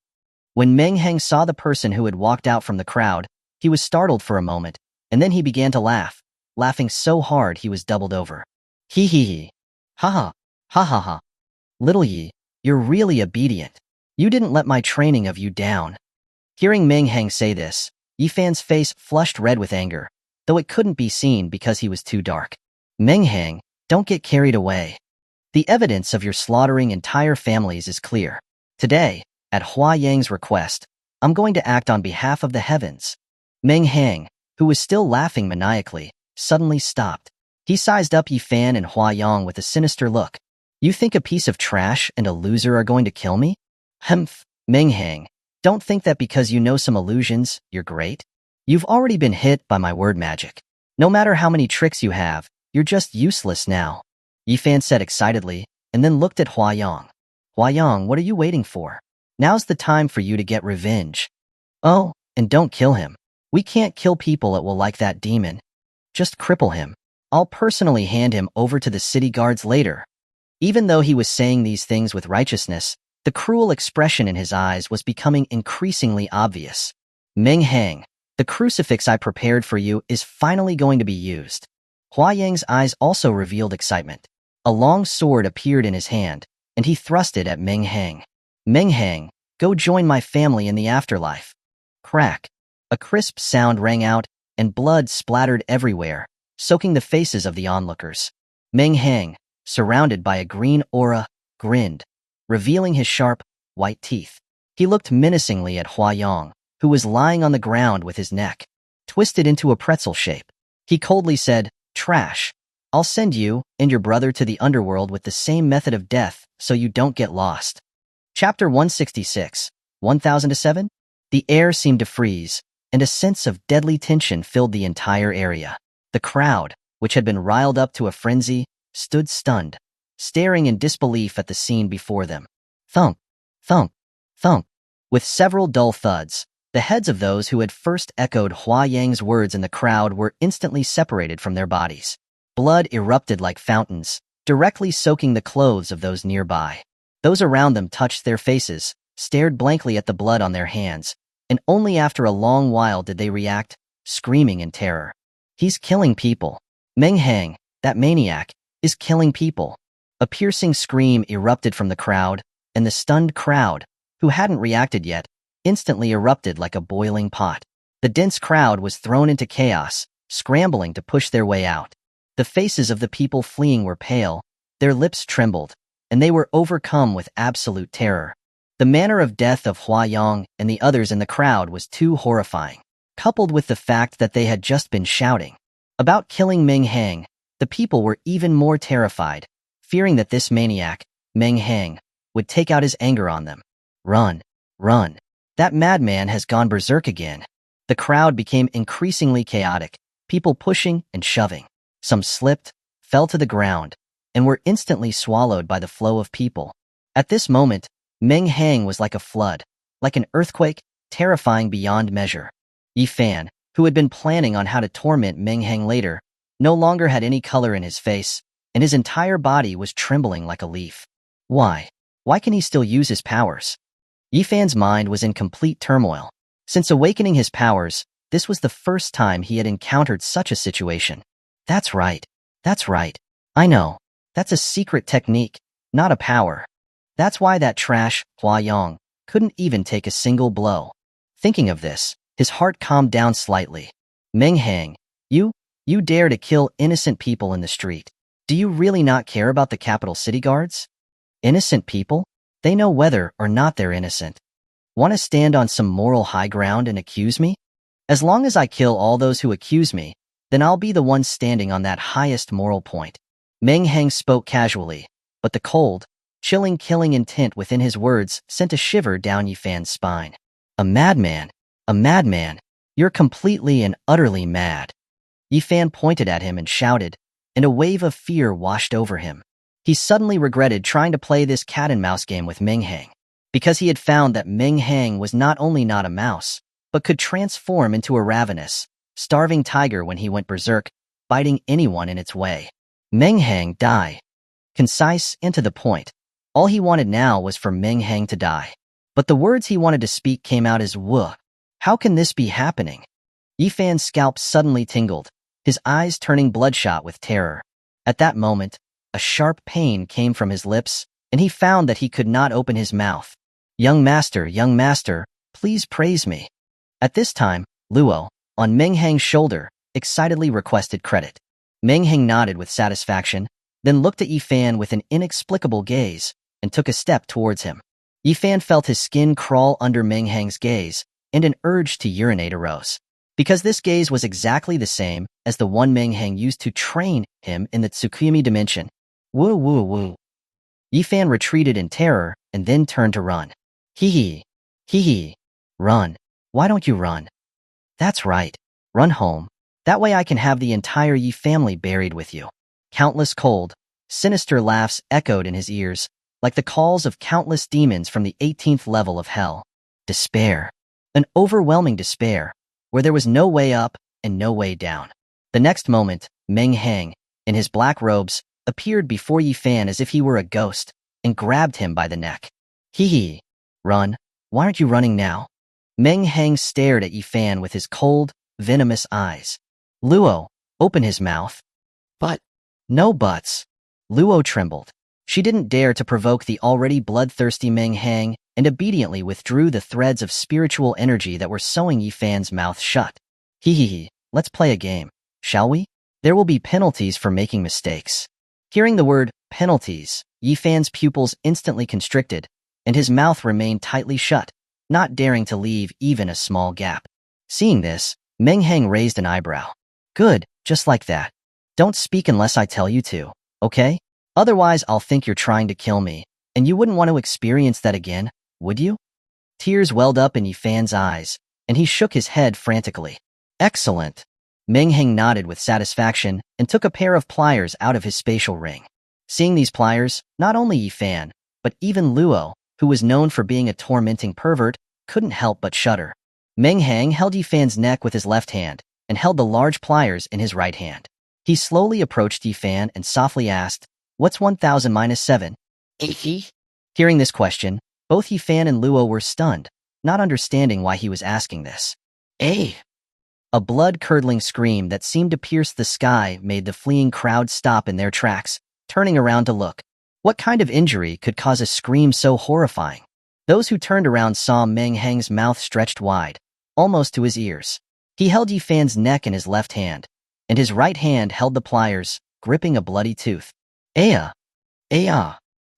When Meng Hang saw the person who had walked out from the crowd, he was startled for a moment, and then he began to laugh, laughing so hard he was doubled over. Hee hee hee. Ha ha. Ha ha ha. Little Yi, you're really obedient. You didn't let my training of you down. Hearing Meng Hang say this, Yifan's face flushed red with anger, though it couldn't be seen because he was too dark. Meng Hang, don't get carried away. The evidence of your slaughtering entire families is clear. Today, at Hua Yang's request, I'm going to act on behalf of the heavens. Meng Hang, who was still laughing maniacally, suddenly stopped. He sized up Yifan and Hua Yang with a sinister look. You think a piece of trash and a loser are going to kill me? Humph, Meng Hang. Don't think that because you know some illusions, you're great. You've already been hit by my word magic. No matter how many tricks you have, you're just useless now. Yifan said excitedly, and then looked at Hua Yang. Hua Yang, what are you waiting for? Now's the time for you to get revenge. Oh, and don't kill him. We can't kill people that will like that demon. Just cripple him. I'll personally hand him over to the city guards later. Even though he was saying these things with righteousness, the cruel expression in his eyes was becoming increasingly obvious. Meng Hang, the crucifix I prepared for you is finally going to be used. Hua Yang's eyes also revealed excitement. A long sword appeared in his hand, and he thrust it at Meng Hang. Meng Hang, go join my family in the afterlife. Crack. A crisp sound rang out, and blood splattered everywhere, soaking the faces of the onlookers. Meng Hang, surrounded by a green aura, grinned, revealing his sharp, white teeth. He looked menacingly at Hua Yang, who was lying on the ground with his neck twisted into a pretzel shape. He coldly said, "Trash. I'll send you and your brother to the underworld with the same method of death so you don't get lost." Chapter 166, 1007? The air seemed to freeze, and a sense of deadly tension filled the entire area. The crowd, which had been riled up to a frenzy, stood stunned, staring in disbelief at the scene before them. Thump, thump, thump. With several dull thuds, the heads of those who had first echoed Hua Yang's words in the crowd were instantly separated from their bodies. Blood erupted like fountains, directly soaking the clothes of those nearby. Those around them touched their faces, stared blankly at the blood on their hands, and only after a long while did they react, screaming in terror. "He's killing people. Meng Hang, that maniac, is killing people." A piercing scream erupted from the crowd, and the stunned crowd, who hadn't reacted yet, instantly erupted like a boiling pot. The dense crowd was thrown into chaos, scrambling to push their way out. The faces of the people fleeing were pale, their lips trembled, and they were overcome with absolute terror. The manner of death of Hua Yang and the others in the crowd was too horrifying. Coupled with the fact that they had just been shouting about killing Meng Hang, the people were even more terrified, fearing that this maniac, Meng Hang, would take out his anger on them. "Run, run. That madman has gone berserk again." The crowd became increasingly chaotic, people pushing and shoving. Some slipped, fell to the ground, and were instantly swallowed by the flow of people. At this moment, Meng Hang was like a flood, like an earthquake, terrifying beyond measure. Yi Fan, who had been planning on how to torment Meng Hang later, no longer had any color in his face, and his entire body was trembling like a leaf. Why? Why can he still use his powers? Yi Fan's mind was in complete turmoil. Since awakening his powers, this was the first time he had encountered such a situation. That's right. That's right. I know. That's a secret technique, not a power. That's why that trash, Hua Yang, couldn't even take a single blow. Thinking of this, his heart calmed down slightly. Meng Hang, you dare to kill innocent people in the street. Do you really not care about the capital city guards? Innocent people? They know whether or not they're innocent. Want to stand on some moral high ground and accuse me? As long as I kill all those who accuse me, then I'll be the one standing on that highest moral point. Meng Hang spoke casually, but the cold, chilling killing intent within his words sent a shiver down Yi Fan's spine. A madman. A madman. You're completely and utterly mad. Yi Fan pointed at him and shouted, and a wave of fear washed over him. He suddenly regretted trying to play this cat-and-mouse game with Meng Hang, because he had found that Meng Hang was not only not a mouse, but could transform into a ravenous, starving tiger when he went berserk, biting anyone in its way. Meng Hang, die. Concise and to the point. All he wanted now was for Meng Hang to die. But the words he wanted to speak came out as "wuh." How can this be happening? Yi Fan's scalp suddenly tingled, his eyes turning bloodshot with terror. At that moment, a sharp pain came from his lips, and he found that he could not open his mouth. Young master, please praise me." At this time, Luo, on Meng Hang's shoulder, excitedly requested credit. Meng Hang nodded with satisfaction, then looked at Yi Fan with an inexplicable gaze, and took a step towards him. Yi Fan felt his skin crawl under Meng Hang's gaze, and an urge to urinate arose. Because this gaze was exactly the same as the one Meng Hang used to train him in the Tsukumi dimension. Woo woo woo. Yi Fan retreated in terror and then turned to run. Hee hee. Run. Why don't you run? That's right. Run home. That way I can have the entire Yi family buried with you. Countless cold, sinister laughs echoed in his ears, like the calls of countless demons from the 18th level of hell. Despair. An overwhelming despair, where there was no way up and no way down. The next moment, Meng Hang, in his black robes, appeared before Yi Fan as if he were a ghost, and grabbed him by the neck. Hee. Run. Why aren't you running now? Meng Hang stared at Yi Fan with his cold, venomous eyes. Luo, open his mouth. But. No buts. Luo trembled. She didn't dare to provoke the already bloodthirsty Meng Hang, and obediently withdrew the threads of spiritual energy that were sewing Yi Fan's mouth shut. Hee. Let's play a game, shall we? There will be penalties for making mistakes. Hearing the word penalties, Yi Fan's pupils instantly constricted, and his mouth remained tightly shut, not daring to leave even a small gap. Seeing this, Meng Hang raised an eyebrow. Good, just like that. Don't speak unless I tell you to, okay? Otherwise, I'll think you're trying to kill me, and you wouldn't want to experience that again, would you? Tears welled up in Yifan's eyes, and he shook his head frantically. Excellent. Meng Hang nodded with satisfaction and took a pair of pliers out of his spatial ring. Seeing these pliers, not only Yifan, but even Luo, who was known for being a tormenting pervert, couldn't help but shudder. Meng Hang held Yifan's neck with his left hand and held the large pliers in his right hand. He slowly approached Yifan and softly asked, "What's 1000 minus 7? Hearing this question, both Yifan and Luo were stunned, not understanding why he was asking this. A blood-curdling scream that seemed to pierce the sky made the fleeing crowd stop in their tracks, turning around to look. What kind of injury could cause a scream so horrifying? Those who turned around saw Meng Hang's mouth stretched wide, almost to his ears. He held Yifan's neck in his left hand, and his right hand held the pliers, gripping a bloody tooth. Aya! Aya!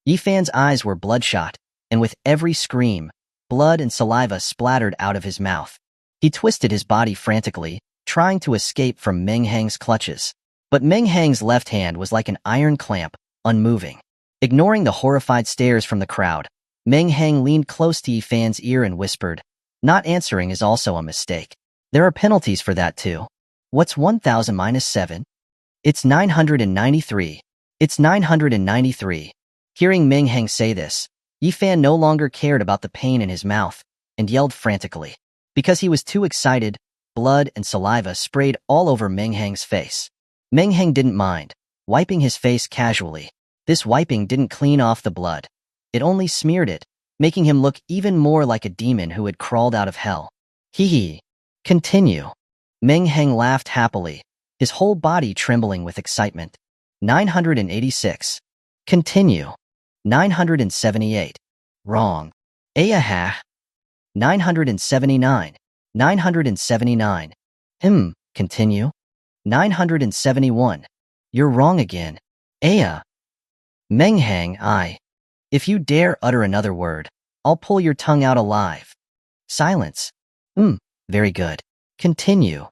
Yifan's eyes were bloodshot, and with every scream, blood and saliva splattered out of his mouth. He twisted his body frantically, trying to escape from Meng Hang's clutches. But Meng Hang's left hand was like an iron clamp, unmoving. Ignoring the horrified stares from the crowd, Meng Hang leaned close to Yifan's ear and whispered, "Not answering is also a mistake. There are penalties for that too. What's 1000 minus 7? It's 993. It's 993. Hearing Meng Hang say this, Yifan no longer cared about the pain in his mouth and yelled frantically. Because he was too excited, blood and saliva sprayed all over Meng Hang's face. Meng Hang didn't mind, wiping his face casually. This wiping didn't clean off the blood. It only smeared it, making him look even more like a demon who had crawled out of hell. Hee hee. Continue. Meng Hang laughed happily, his whole body trembling with excitement. 986. Continue. 978. Wrong. Ayaha. 979. 979. Continue. 971. You're wrong again. Aya. Meng Hang, if you dare utter another word, I'll pull your tongue out alive. Silence. Very good. Continue.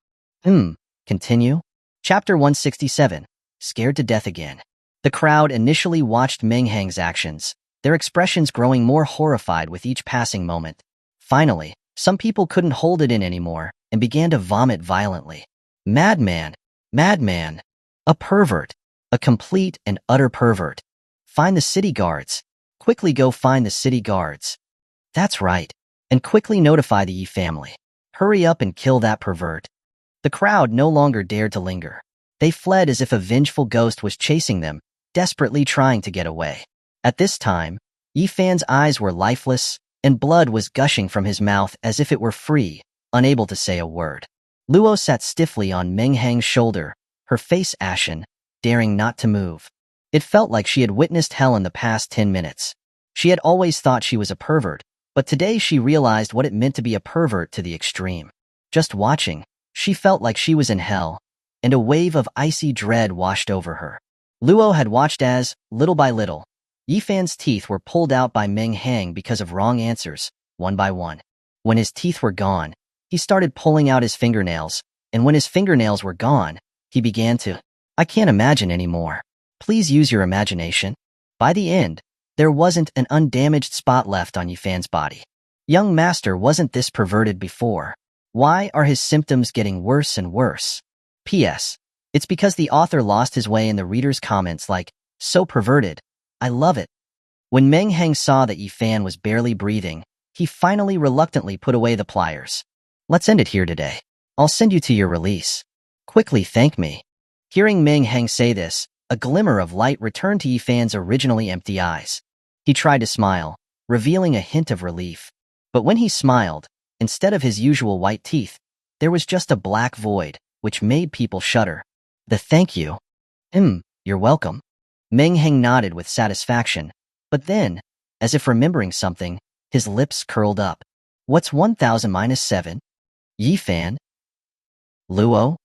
Continue. Chapter 167. Scared to death again. The crowd initially watched Meng Hang's actions, their expressions growing more horrified with each passing moment. Finally, some people couldn't hold it in anymore and began to vomit violently. Madman! Madman! A pervert! A complete and utter pervert! Find the city guards! Quickly go find the city guards! That's right, and quickly notify the Yi family. Hurry up and kill that pervert. The crowd no longer dared to linger. They fled as if a vengeful ghost was chasing them, desperately trying to get away. At this time, Yifan's eyes were lifeless, and blood was gushing from his mouth as if it were free, unable to say a word. Luo sat stiffly on Meng Hang's shoulder, her face ashen, daring not to move. It felt like she had witnessed hell in the past 10 minutes. She had always thought she was a pervert, but today she realized what it meant to be a pervert to the extreme. Just watching, she felt like she was in hell, and a wave of icy dread washed over her. Luo had watched as, little by little, Yifan's teeth were pulled out by Meng Hang because of wrong answers, one by one. When his teeth were gone, he started pulling out his fingernails, and when his fingernails were gone, he began to, I can't imagine anymore. Please use your imagination. By the end, there wasn't an undamaged spot left on Yifan's body. Young master wasn't this perverted before. Why are his symptoms getting worse and worse? P.S. It's because the author lost his way in the reader's comments like, so perverted. I love it. When Meng Hang saw that Yifan was barely breathing, he finally reluctantly put away the pliers. Let's end it here today. I'll send you to your release. Quickly thank me. Hearing Meng Hang say this, a glimmer of light returned to Yifan's originally empty eyes. He tried to smile, revealing a hint of relief. But when he smiled, instead of his usual white teeth, there was just a black void, which made people shudder. The thank you. You're welcome. Meng Hang nodded with satisfaction, but then, as if remembering something, his lips curled up. What's 1000 minus 7? Yifan? Luo?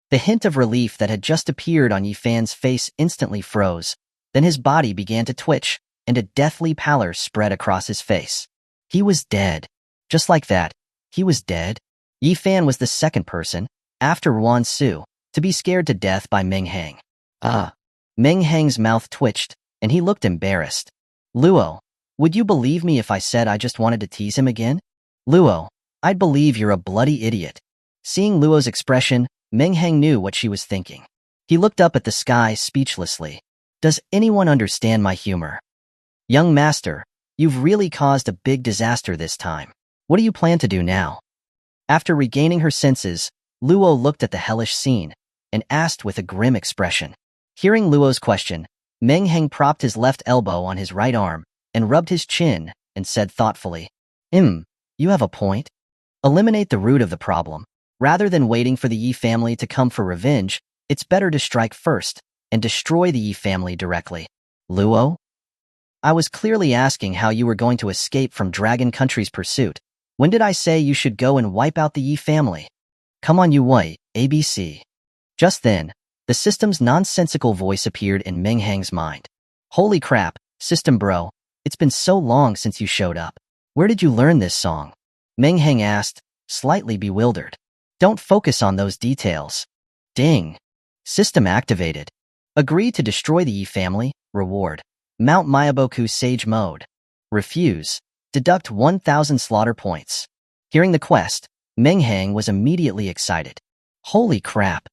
The hint of relief that had just appeared on Yifan's face instantly froze. Then his body began to twitch, and a deathly pallor spread across his face. He was dead. Just like that, he was dead. Yi Fan was the second person, after Wan Su, to be scared to death by Meng Hang. Meng Hang's mouth twitched, and he looked embarrassed. Luo, would you believe me if I said I just wanted to tease him again? Luo, I'd believe you're a bloody idiot. Seeing Luo's expression, Meng Hang knew what she was thinking. He looked up at the sky speechlessly. Does anyone understand my humor? Young master, you've really caused a big disaster this time. What do you plan to do now? After regaining her senses, Luo looked at the hellish scene and asked with a grim expression. Hearing Luo's question, Meng Hang propped his left elbow on his right arm and rubbed his chin and said thoughtfully, you have a point. Eliminate the root of the problem. Rather than waiting for the Yi family to come for revenge, it's better to strike first and destroy the Yi family directly. Luo? I was clearly asking how you were going to escape from Dragon Country's pursuit. When did I say you should go and wipe out the Yi family? Come on, you white, ABC. Just then, the system's nonsensical voice appeared in Meng Hang's mind. Holy crap, system bro, it's been so long since you showed up. Where did you learn this song? Meng Hang asked, slightly bewildered. Don't focus on those details. Ding. System activated. Agree to destroy the Yi family. Reward. Mount Miyaboku Sage Mode. Refuse. Deduct 1,000 slaughter points. Hearing the quest, Meng Hang was immediately excited. Holy crap.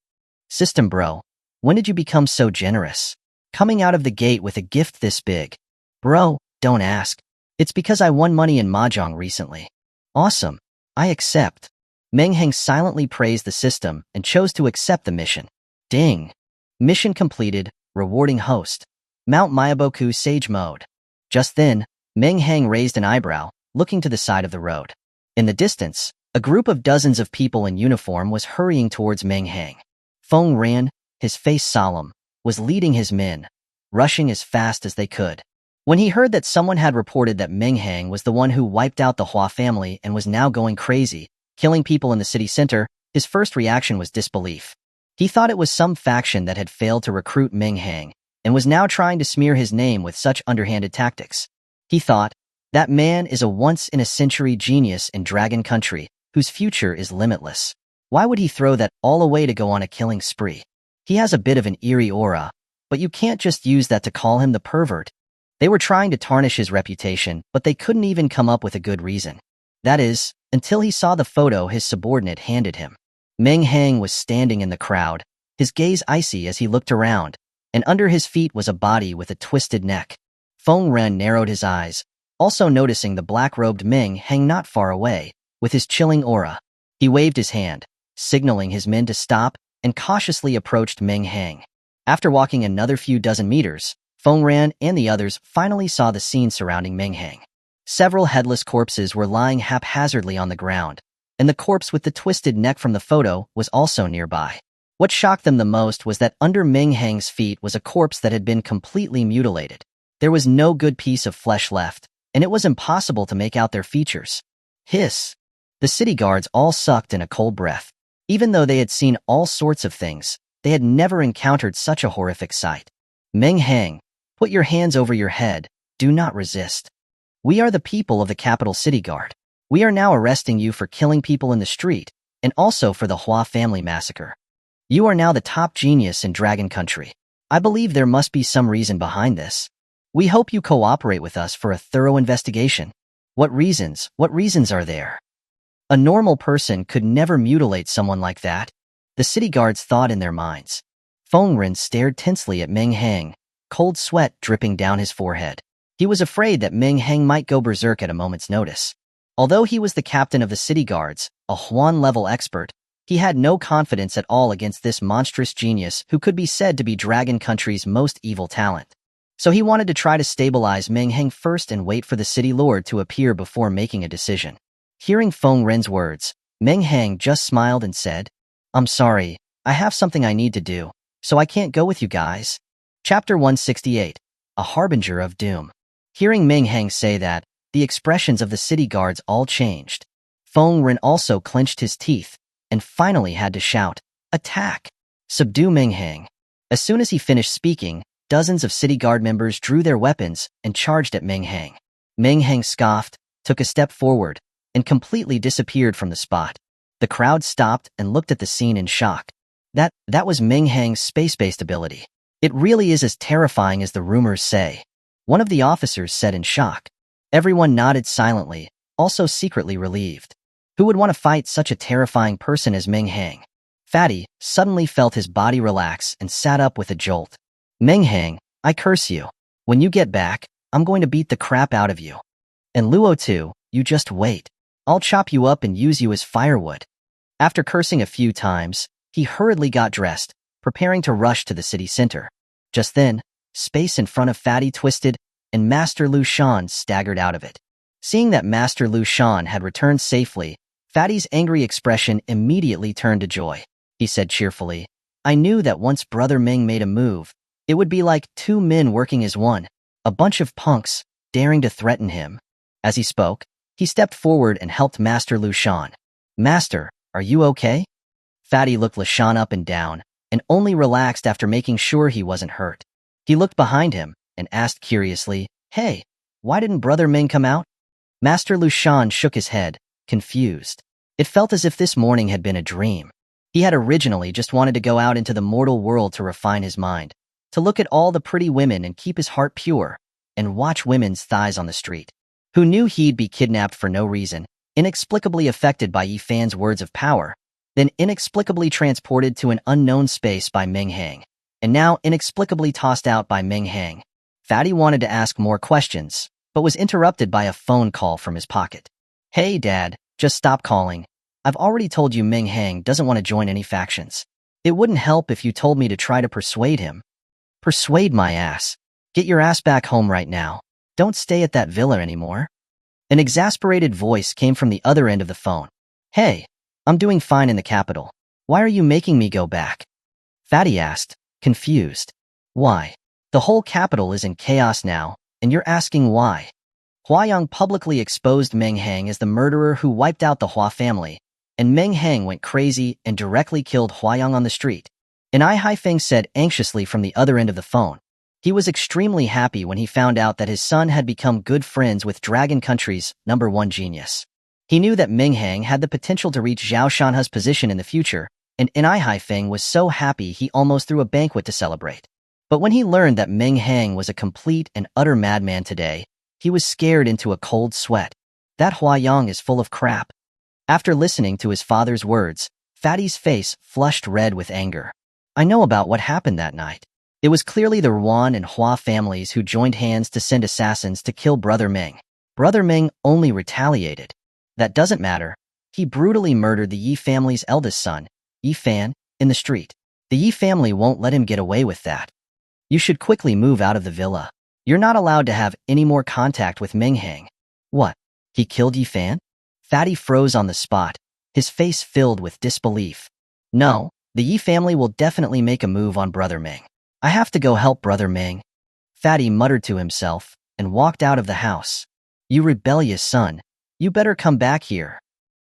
System bro, when did you become so generous? Coming out of the gate with a gift this big. Bro, don't ask. It's because I won money in Mahjong recently. Awesome. I accept. Meng Hang silently praised the system and chose to accept the mission. Ding. Mission completed. Rewarding host. Mount Miyaboku Sage Mode. Just then, Meng Hang raised an eyebrow, looking to the side of the road. In the distance, a group of dozens of people in uniform was hurrying towards Meng Hang. Feng Ran, his face solemn, was leading his men, rushing as fast as they could. When he heard that someone had reported that Meng Hang was the one who wiped out the Hua family and was now going crazy, killing people in the city center, his first reaction was disbelief. He thought it was some faction that had failed to recruit Meng Hang and was now trying to smear his name with such underhanded tactics. He thought, that man is a once-in-a-century genius in Dragon Country, whose future is limitless. Why would he throw that all away to go on a killing spree? He has a bit of an eerie aura, but you can't just use that to call him the pervert. They were trying to tarnish his reputation, but they couldn't even come up with a good reason. That is, until he saw the photo his subordinate handed him. Meng Hang was standing in the crowd, his gaze icy as he looked around, and under his feet was a body with a twisted neck. Feng Ren narrowed his eyes, also noticing the black-robed Meng Hang not far away, with his chilling aura. He waved his hand, signaling his men to stop, and cautiously approached Meng Hang. After walking another few dozen meters, Feng Ran and the others finally saw the scene surrounding Meng Hang. Several headless corpses were lying haphazardly on the ground, and the corpse with the twisted neck from the photo was also nearby. What shocked them the most was that under Meng Hang's feet was a corpse that had been completely mutilated. There was no good piece of flesh left, and it was impossible to make out their features. Hiss! The city guards all sucked in a cold breath. Even though they had seen all sorts of things, they had never encountered such a horrific sight. Meng Hang, put your hands over your head. Do not resist. We are the people of the capital city guard. We are now arresting you for killing people in the street, and also for the Hua family massacre. You are now the top genius in Dragon Country. I believe there must be some reason behind this. We hope you cooperate with us for a thorough investigation. What reasons are there? A normal person could never mutilate someone like that, the city guards thought in their minds. Feng Ren stared tensely at Meng Hang, cold sweat dripping down his forehead. He was afraid that Meng Hang might go berserk at a moment's notice. Although he was the captain of the city guards, a Huan-level expert, he had no confidence at all against this monstrous genius who could be said to be Dragon Country's most evil talent. So he wanted to try to stabilize Meng Hang first and wait for the city lord to appear before making a decision. Hearing Feng Ren's words, Meng Hang just smiled and said, I'm sorry, I have something I need to do, so I can't go with you guys. Chapter 168, A Harbinger of Doom. Hearing Meng Hang say that, the expressions of the city guards all changed. Feng Ren also clenched his teeth, and finally had to shout, Attack! Subdue Meng Hang. As soon as he finished speaking, dozens of city guard members drew their weapons and charged at Meng Hang. Meng Hang scoffed, took a step forward, and completely disappeared from the spot. The crowd stopped and looked at the scene in shock. That was Meng Hang's space-based ability. It really is as terrifying as the rumors say. One of the officers said in shock. Everyone nodded silently, also secretly relieved. Who would want to fight such a terrifying person as Meng Hang? Fatty suddenly felt his body relax and sat up with a jolt. Meng Hang, I curse you. When you get back, I'm going to beat the crap out of you. And Luoxue, you just wait. I'll chop you up and use you as firewood. After cursing a few times, he hurriedly got dressed, preparing to rush to the city center. Just then, space in front of Fatty twisted, and Master Lu Shan staggered out of it. Seeing that Master Lu Shan had returned safely, Fatty's angry expression immediately turned to joy. He said cheerfully, I knew that once Brother Meng made a move, it would be like two men working as one, a bunch of punks, daring to threaten him. As he spoke, he stepped forward and helped Master Lu Shan. Master, are you okay? Fatty looked Lu Shan up and down, and only relaxed after making sure he wasn't hurt. He looked behind him and asked curiously, Hey, why didn't Brother Meng come out? Master Lu Shan shook his head, confused. It felt as if this morning had been a dream. He had originally just wanted to go out into the mortal world to refine his mind, to look at all the pretty women and keep his heart pure, and watch women's thighs on the street. Who knew he'd be kidnapped for no reason, inexplicably affected by Yi Fan's words of power, then inexplicably transported to an unknown space by Meng Hang, and now inexplicably tossed out by Meng Hang. Fatty wanted to ask more questions, but was interrupted by a phone call from his pocket. Hey, Dad, just stop calling. I've already told you Meng Hang doesn't want to join any factions. It wouldn't help if you told me to try to persuade him. Persuade my ass. Get your ass back home right now. Don't stay at that villa anymore. An exasperated voice came from the other end of the phone. Hey, I'm doing fine in the capital. Why are you making me go back? Fatty asked, confused. Why? The whole capital is in chaos now, and you're asking why. Huayang publicly exposed Meng Hang as the murderer who wiped out the Hua family, and Meng Hang went crazy and directly killed Huayang on the street. And Ai Haifeng said anxiously from the other end of the phone. He was extremely happy when he found out that his son had become good friends with Dragon Country's #1 genius. He knew that Meng Hang had the potential to reach Zhao Shanhe's position in the future, and Ai Haifeng was so happy he almost threw a banquet to celebrate. But when he learned that Meng Hang was a complete and utter madman today, he was scared into a cold sweat. That Huayang is full of crap. After listening to his father's words, Fatty's face flushed red with anger. I know about what happened that night. It was clearly the Ruan and Hua families who joined hands to send assassins to kill Brother Meng. Brother Meng only retaliated. That doesn't matter. He brutally murdered the Yi family's eldest son, Yi Fan, in the street. The Yi family won't let him get away with that. You should quickly move out of the villa. You're not allowed to have any more contact with Meng Hang. What? He killed Yi Fan? Fatty froze on the spot, his face filled with disbelief. No, the Yi family will definitely make a move on Brother Meng. I have to go help Brother Meng. Fatty muttered to himself and walked out of the house. You rebellious son, you better come back here.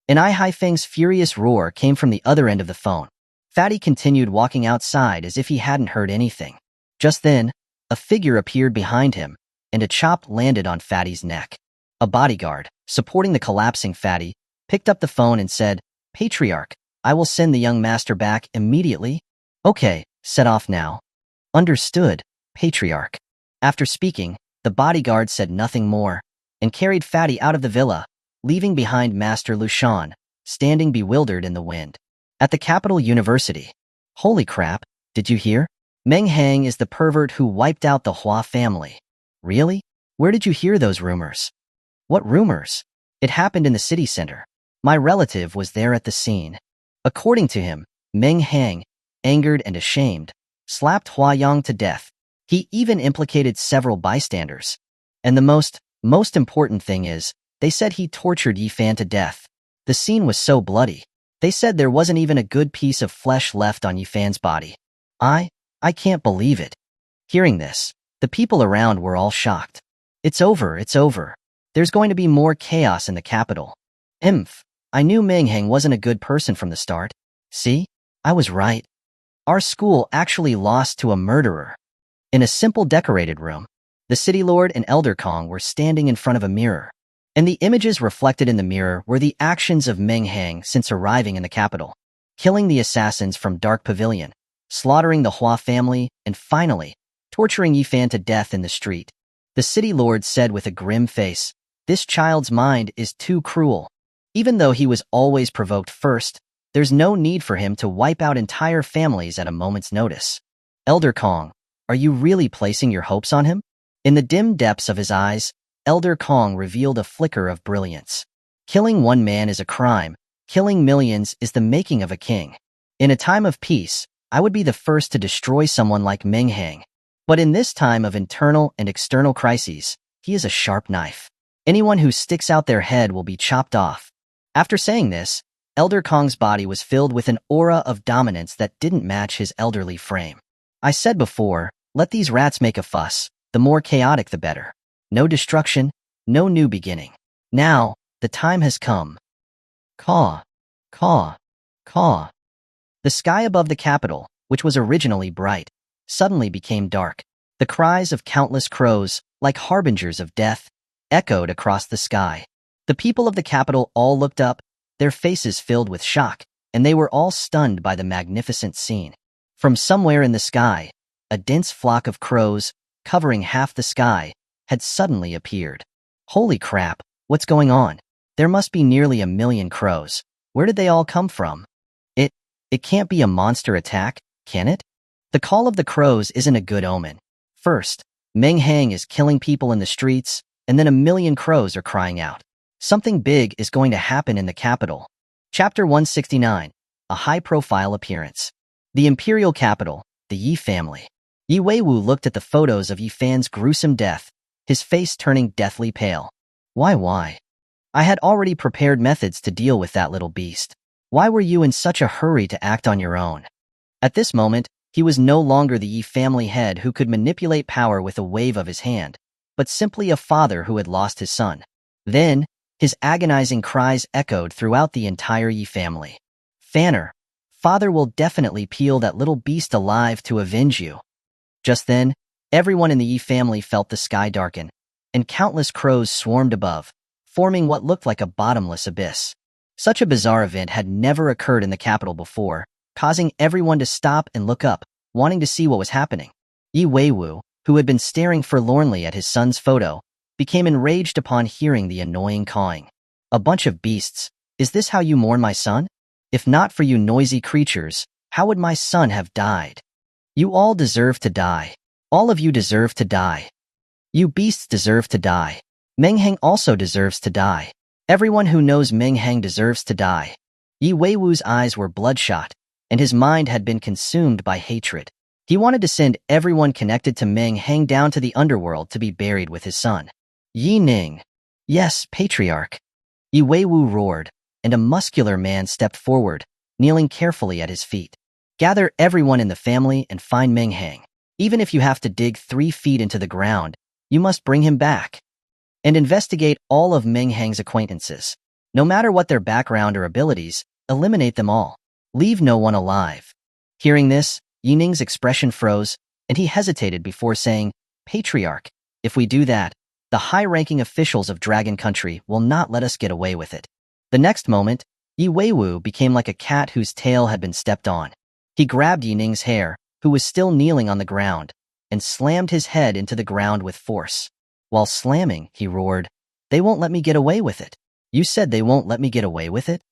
An Ai Haifeng's furious roar came from the other end of the phone. Fatty continued walking outside as if he hadn't heard anything. Just then, a figure appeared behind him, and a chop landed on Fatty's neck. A bodyguard, supporting the collapsing Fatty, picked up the phone and said, Patriarch, I will send the young master back immediately. Okay, set off now. Understood, Patriarch. After speaking, the bodyguard said nothing more, and carried Fatty out of the villa, leaving behind Master Lu Shan, standing bewildered in the wind. At the capital university. Holy crap, did you hear? Meng Hang is the pervert who wiped out the Hua family. Really? Where did you hear those rumors? What rumors? It happened in the city center. My relative was there at the scene. According to him, Meng Hang, angered and ashamed, slapped Huayang to death. He even implicated several bystanders. And the most important thing is, they said he tortured Yi Fan to death. The scene was so bloody. They said there wasn't even a good piece of flesh left on Yi Fan's body. I can't believe it. Hearing this, the people around were all shocked. It's over, it's over. There's going to be more chaos in the capital. I knew Meng Hang wasn't a good person from the start. See? I was right. Our school actually lost to a murderer. In a simple decorated room, the city lord and elder Kong were standing in front of a mirror. And the images reflected in the mirror were the actions of Meng Hang since arriving in the capital, killing the assassins from Dark Pavilion, slaughtering the Hua family, and finally, torturing Yifan to death in the street. The city lord said with a grim face, "This child's mind is too cruel. Even though he was always provoked first, there's no need for him to wipe out entire families at a moment's notice." Elder Kong, are you really placing your hopes on him? In the dim depths of his eyes, Elder Kong revealed a flicker of brilliance. Killing one man is a crime. Killing millions is the making of a king. In a time of peace, I would be the first to destroy someone like Meng Hang. But in this time of internal and external crises, he is a sharp knife. Anyone who sticks out their head will be chopped off. After saying this, Elder Kong's body was filled with an aura of dominance that didn't match his elderly frame. I said before, let these rats make a fuss, the more chaotic the better. No destruction, no new beginning. Now, the time has come. Caw, caw, caw. The sky above the capital, which was originally bright, suddenly became dark. The cries of countless crows, like harbingers of death, echoed across the sky. The people of the capital all looked up, their faces filled with shock, and they were all stunned by the magnificent scene. From somewhere in the sky, a dense flock of crows, covering half the sky, had suddenly appeared. Holy crap, what's going on? There must be nearly 1,000,000 crows. Where did they all come from? It can't be a monster attack, can it? The call of the crows isn't a good omen. First, Meng Hang is killing people in the streets, and then 1,000,000 crows are crying out. Something big is going to happen in the capital. Chapter 169, a high-profile appearance. The imperial capital, the Yi family. Yi Weiwu looked at the photos of Yifan's gruesome death, his face turning deathly pale. Why? I had already prepared methods to deal with that little beast. Why were you in such a hurry to act on your own? At this moment, he was no longer the Yi family head who could manipulate power with a wave of his hand, but simply a father who had lost his son. Then, his agonizing cries echoed throughout the entire Yi family. Fanner, father will definitely peel that little beast alive to avenge you. Just then, everyone in the Yi family felt the sky darken, and countless crows swarmed above, forming what looked like a bottomless abyss. Such a bizarre event had never occurred in the capital before, causing everyone to stop and look up, wanting to see what was happening. Yi Weiwu, who had been staring forlornly at his son's photo, became enraged upon hearing the annoying cawing. A bunch of beasts, is this how you mourn my son? If not for you noisy creatures, how would my son have died? You all deserve to die. All of you deserve to die. You beasts deserve to die. Meng Hang also deserves to die. Everyone who knows Meng Hang deserves to die. Yi Weiwu's eyes were bloodshot, and his mind had been consumed by hatred. He wanted to send everyone connected to Meng Hang down to the underworld to be buried with his son. Yi Ning. Yes, Patriarch. Yi Weiwu roared, and a muscular man stepped forward, kneeling carefully at his feet. Gather everyone in the family and find Meng Hang. Even if you have to dig 3 feet into the ground, you must bring him back. And investigate all of Meng Hang's acquaintances. No matter what their background or abilities, eliminate them all. Leave no one alive. Hearing this, Yi Ning's expression froze, and he hesitated before saying, Patriarch, if we do that, the high-ranking officials of Dragon Country will not let us get away with it. The next moment, Yi Weiwu became like a cat whose tail had been stepped on. He grabbed Yi Ning's hair, who was still kneeling on the ground, and slammed his head into the ground with force. While slamming, he roared, They won't let me get away with it. You said they won't let me get away with it?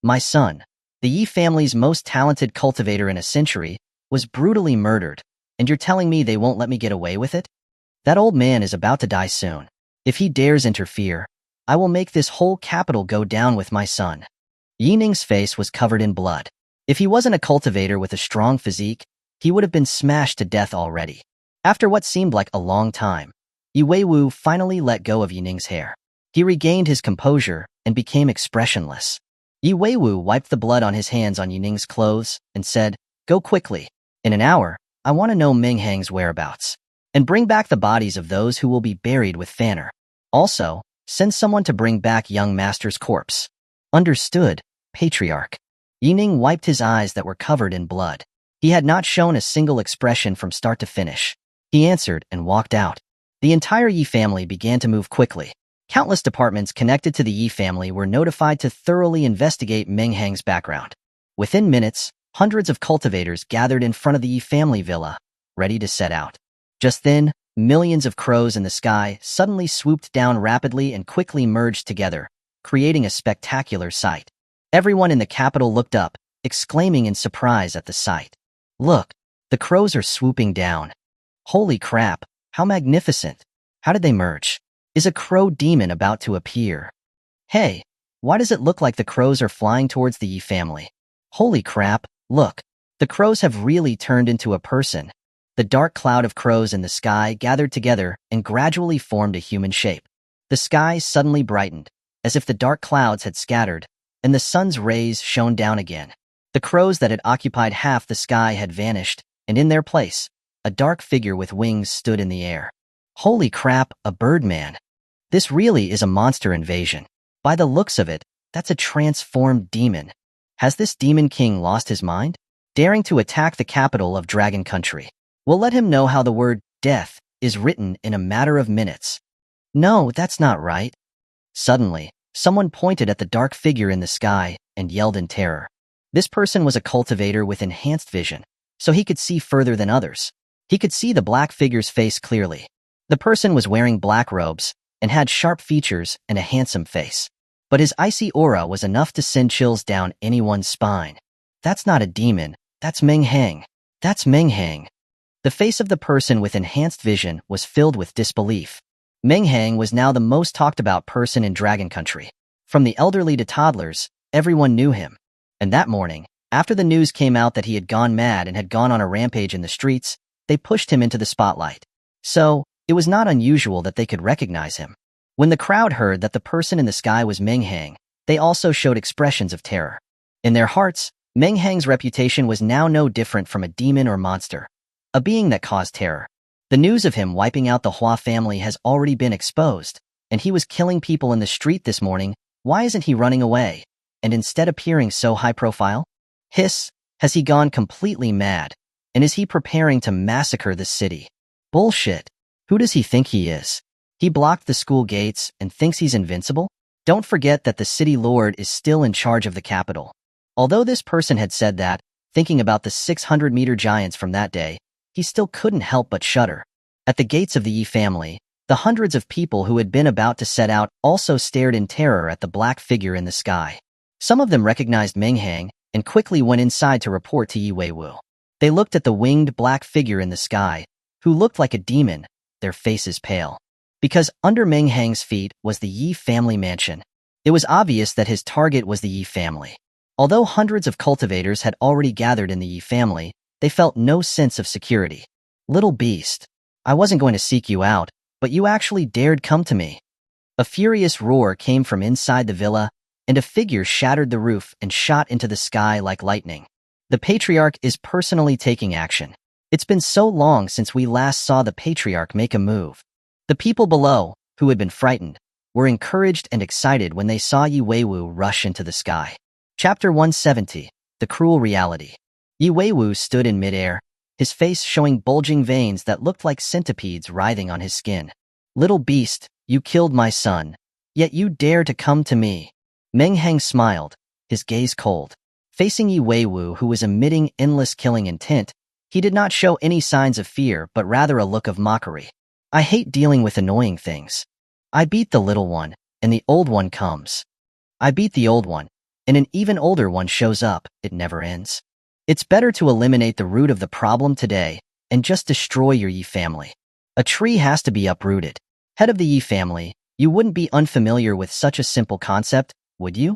My son, the Yi family's most talented cultivator in a century, was brutally murdered, and you're telling me they won't let me get away with it? That old man is about to die soon. If he dares interfere, I will make this whole capital go down with my son. Yi Ning's face was covered in blood. If he wasn't a cultivator with a strong physique, he would have been smashed to death already. After what seemed like a long time, Yi Weiwu finally let go of Yi Ning's hair. He regained his composure and became expressionless. Yi Weiwu wiped the blood on his hands on Yi Ning's clothes and said, Go quickly. In an hour, I want to know Meng Hang's whereabouts. And bring back the bodies of those who will be buried with Fanner. Also, send someone to bring back young master's corpse. Understood, Patriarch. Yi Ning wiped his eyes that were covered in blood. He had not shown a single expression from start to finish. He answered and walked out. The entire Yi family began to move quickly. Countless departments connected to the Yi family were notified to thoroughly investigate Meng Hang's background. Within minutes, hundreds of cultivators gathered in front of the Yi family villa, ready to set out. Just then, millions of crows in the sky suddenly swooped down rapidly and quickly merged together, creating a spectacular sight. Everyone in the capital looked up, exclaiming in surprise at the sight. Look, the crows are swooping down. Holy crap, how magnificent! How did they merge? Is a crow demon about to appear? Hey, why does it look like the crows are flying towards the Yi family? Holy crap, look, the crows have really turned into a person. The dark cloud of crows in the sky gathered together and gradually formed a human shape. The sky suddenly brightened, as if the dark clouds had scattered, and the sun's rays shone down again. The crows that had occupied half the sky had vanished, and in their place, a dark figure with wings stood in the air. Holy crap, a birdman. This really is a monster invasion. By the looks of it, that's a transformed demon. Has this demon king lost his mind? Daring to attack the capital of Dragon Country. We'll let him know how the word death is written in a matter of minutes. No, that's not right. Suddenly, someone pointed at the dark figure in the sky and yelled in terror. This person was a cultivator with enhanced vision, so he could see further than others. He could see the black figure's face clearly. The person was wearing black robes and had sharp features and a handsome face. But his icy aura was enough to send chills down anyone's spine. That's not a demon, that's Meng Hang. That's Meng Hang. The face of the person with enhanced vision was filled with disbelief. Meng Hang was now the most talked about person in Dragon Country. From the elderly to toddlers, everyone knew him. And that morning, after the news came out that he had gone mad and had gone on a rampage in the streets, they pushed him into the spotlight. So, it was not unusual that they could recognize him. When the crowd heard that the person in the sky was Meng Hang, they also showed expressions of terror. In their hearts, Meng Hang's reputation was now no different from a demon or monster, a being that caused terror. The news of him wiping out the Hua family has already been exposed, and he was killing people in the street this morning. Why isn't he running away, and instead appearing so high profile? Hiss, has he gone completely mad, and is he preparing to massacre the city? Bullshit. Who does he think he is? He blocked the school gates and thinks he's invincible? Don't forget that the city lord is still in charge of the capital. Although this person had said that, thinking about the 600-meter giants from that day, he still couldn't help but shudder. At the gates of the Yi family, the hundreds of people who had been about to set out also stared in terror at the black figure in the sky. Some of them recognized Meng Hang and quickly went inside to report to Yi Weiwu. They looked at the winged black figure in the sky, who looked like a demon, their faces pale. Because under Meng Hang's feet was the Yi family mansion. It was obvious that his target was the Yi family. Although hundreds of cultivators had already gathered in the Yi family, they felt no sense of security. Little beast, I wasn't going to seek you out, but you actually dared come to me. A furious roar came from inside the villa, and a figure shattered the roof and shot into the sky like lightning. The patriarch is personally taking action. It's been so long since we last saw the patriarch make a move. The people below, who had been frightened, were encouraged and excited when they saw Yi Weiwu rush into the sky. Chapter 170, The Cruel Reality. Yi Weiwu stood in midair, his face showing bulging veins that looked like centipedes writhing on his skin. Little beast, you killed my son, yet you dare to come to me. Meng Hang smiled, his gaze cold. Facing Yi Weiwu, who was emitting endless killing intent, he did not show any signs of fear but rather a look of mockery. I hate dealing with annoying things. I beat the little one, and the old one comes. I beat the old one, and an even older one shows up. It never ends. It's better to eliminate the root of the problem today and just destroy your Yi family. A tree has to be uprooted. Head of the Yi family, you wouldn't be unfamiliar with such a simple concept, would you?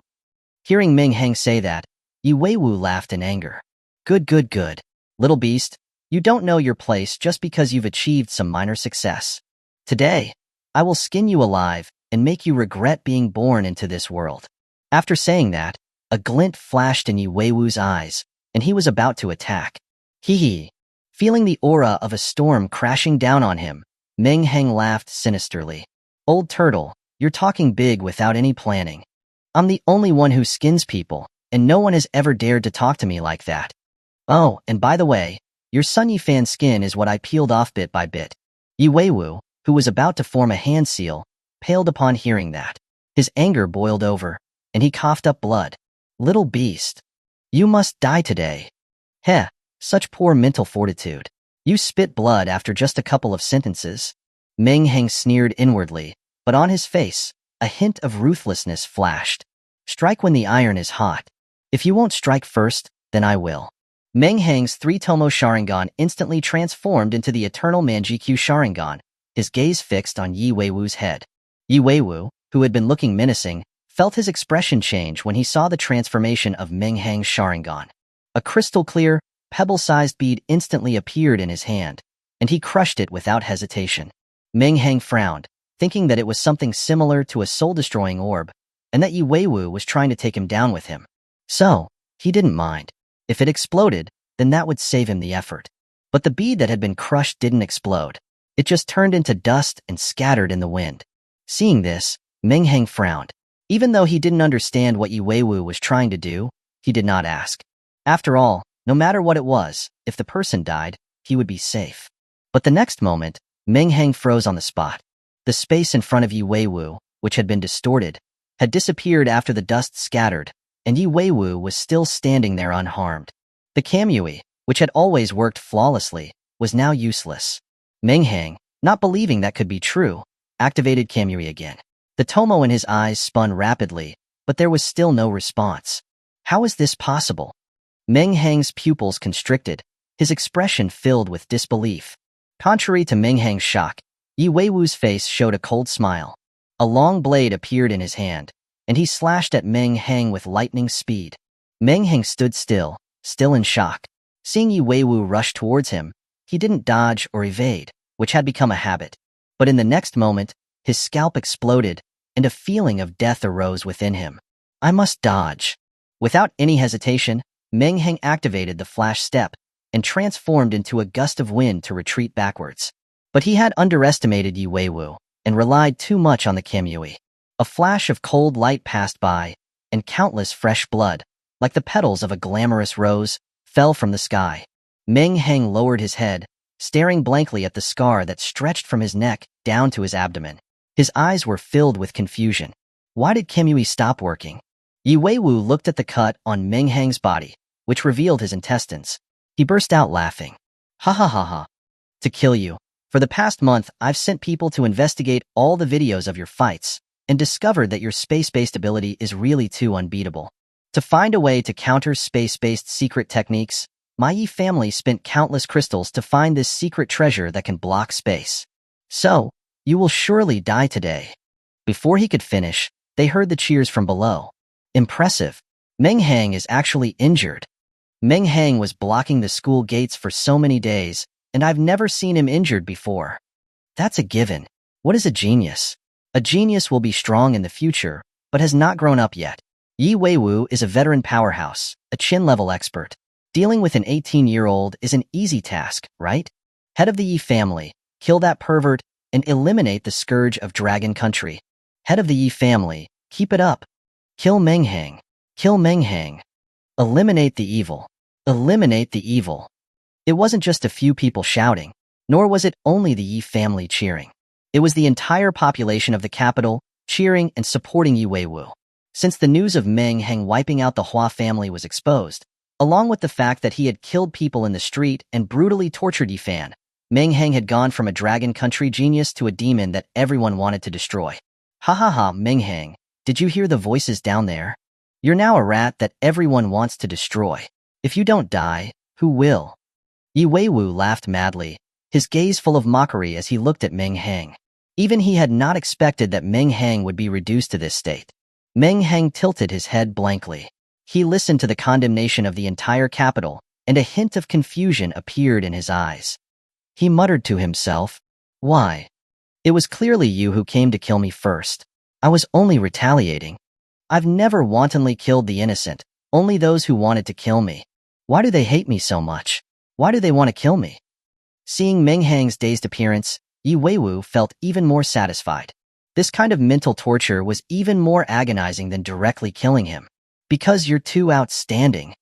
Hearing Meng Hang say that, Yi Weiwu laughed in anger. Good. Little beast, you don't know your place just because you've achieved some minor success. Today, I will skin you alive and make you regret being born into this world. After saying that, a glint flashed in Yi Weiwu's eyes, and he was about to attack. Hee. Feeling the aura of a storm crashing down on him, Meng Hang laughed sinisterly. Old turtle, you're talking big without any planning. I'm the only one who skins people, and no one has ever dared to talk to me like that. Oh, and by the way, your Sun Yi fan skin is what I peeled off bit by bit. Yi Weiwu, who was about to form a hand seal, paled upon hearing that. His anger boiled over, and he coughed up blood. Little beast. You must die today. Heh, such poor mental fortitude. You spit blood after just a couple of sentences. Meng Hang sneered inwardly, but on his face, a hint of ruthlessness flashed. Strike when the iron is hot. If you won't strike first, then I will. Meng Hang's 3 Tomoe Sharingan instantly transformed into the eternal Manjikyu Sharingan, his gaze fixed on Yi Weiwu's head. Yi Weiwu, who had been looking menacing, felt his expression change when he saw the transformation of Meng Hang's Sharingan. A crystal-clear, pebble-sized bead instantly appeared in his hand, and he crushed it without hesitation. Meng Hang frowned, thinking that it was something similar to a soul-destroying orb, and that Yi Weiwu was trying to take him down with him. So, he didn't mind. If it exploded, then that would save him the effort. But the bead that had been crushed didn't explode. It just turned into dust and scattered in the wind. Seeing this, Meng Hang frowned. Even though he didn't understand what Yi Weiwu was trying to do, he did not ask. After all, no matter what it was, if the person died, he would be safe. But the next moment, Meng Hang froze on the spot. The space in front of Yi Weiwu, which had been distorted, had disappeared after the dust scattered, and Yi Weiwu was still standing there unharmed. The Kamui, which had always worked flawlessly, was now useless. Meng Hang, not believing that could be true, activated Kamui again. The Tomoe in his eyes spun rapidly, but there was still no response. How is this possible? Meng Hang's pupils constricted, his expression filled with disbelief. Contrary to Meng Hang's shock, Yi Weiwu's face showed a cold smile. A long blade appeared in his hand, and he slashed at Meng Hang with lightning speed. Meng Hang stood still in shock. Seeing Yi Weiwu rush towards him, he didn't dodge or evade, which had become a habit. But in the next moment, his scalp exploded, and a feeling of death arose within him. I must dodge. Without any hesitation, Meng Hang activated the flash step and transformed into a gust of wind to retreat backwards. But he had underestimated Yi Weiwu and relied too much on the Kamui. A flash of cold light passed by, and countless fresh blood, like the petals of a glamorous rose, fell from the sky. Meng Hang lowered his head, staring blankly at the scar that stretched from his neck down to his abdomen. His eyes were filled with confusion. Why did Kamui stop working? Yi Weiwu looked at the cut on Meng Hang's body, which revealed his intestines. He burst out laughing. Ha ha ha ha. To kill you. For the past month, I've sent people to investigate all the videos of your fights, and discovered that your space-based ability is really too unbeatable. To find a way to counter space-based secret techniques, my Yi family spent countless crystals to find this secret treasure that can block space. So, you will surely die today. Before he could finish, they heard the cheers from below. Impressive. Meng Hang is actually injured. Meng Hang was blocking the school gates for so many days, and I've never seen him injured before. That's a given. What is a genius? A genius will be strong in the future, but has not grown up yet. Yi Weiwu is a veteran powerhouse, a Qin-level expert. Dealing with an 18-year-old is an easy task, right? Head of the Yi family, kill that pervert, and eliminate the scourge of Dragon Country. Head of the Yi family, keep it up. Kill Meng Hang. Kill Meng Hang. Eliminate the evil. Eliminate the evil. It wasn't just a few people shouting, nor was it only the Yi family cheering. It was the entire population of the capital, cheering and supporting Yi Weiwu. Since the news of Meng Hang wiping out the Hua family was exposed, along with the fact that he had killed people in the street and brutally tortured Yi Fan, Meng Hang had gone from a Dragon Country genius to a demon that everyone wanted to destroy. Ha ha ha, Meng Hang, did you hear the voices down there? You're now a rat that everyone wants to destroy. If you don't die, who will? Yi Weiwu laughed madly, his gaze full of mockery as he looked at Meng Hang. Even he had not expected that Meng Hang would be reduced to this state. Meng Hang tilted his head blankly. He listened to the condemnation of the entire capital, and a hint of confusion appeared in his eyes. He muttered to himself, "Why? It was clearly you who came to kill me first. I was only retaliating. I've never wantonly killed the innocent, only those who wanted to kill me. Why do they hate me so much? Why do they want to kill me?" Seeing Meng Hang's dazed appearance, Yi Weiwu felt even more satisfied. This kind of mental torture was even more agonizing than directly killing him. Because you're too outstanding.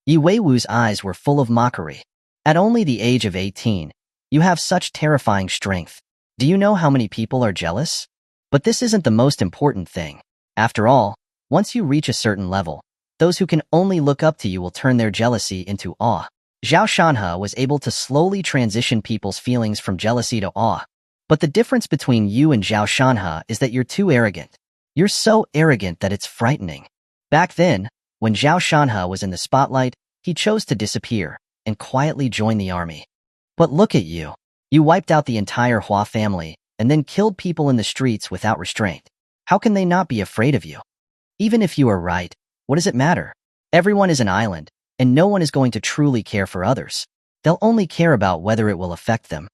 Yi Weiwu's eyes were full of mockery. At only the age of 18, you have such terrifying strength. Do you know how many people are jealous? But this isn't the most important thing. After all, once you reach a certain level, those who can only look up to you will turn their jealousy into awe. Zhao Shanhe was able to slowly transition people's feelings from jealousy to awe. But the difference between you and Zhao Shanhe is that you're too arrogant. You're so arrogant that it's frightening. Back then, when Zhao Shanhe was in the spotlight, he chose to disappear and quietly join the army. But look at you. You wiped out the entire Hua family and then killed people in the streets without restraint. How can they not be afraid of you? Even if you are right, what does it matter? Everyone is an island, and no one is going to truly care for others. They'll only care about whether it will affect them.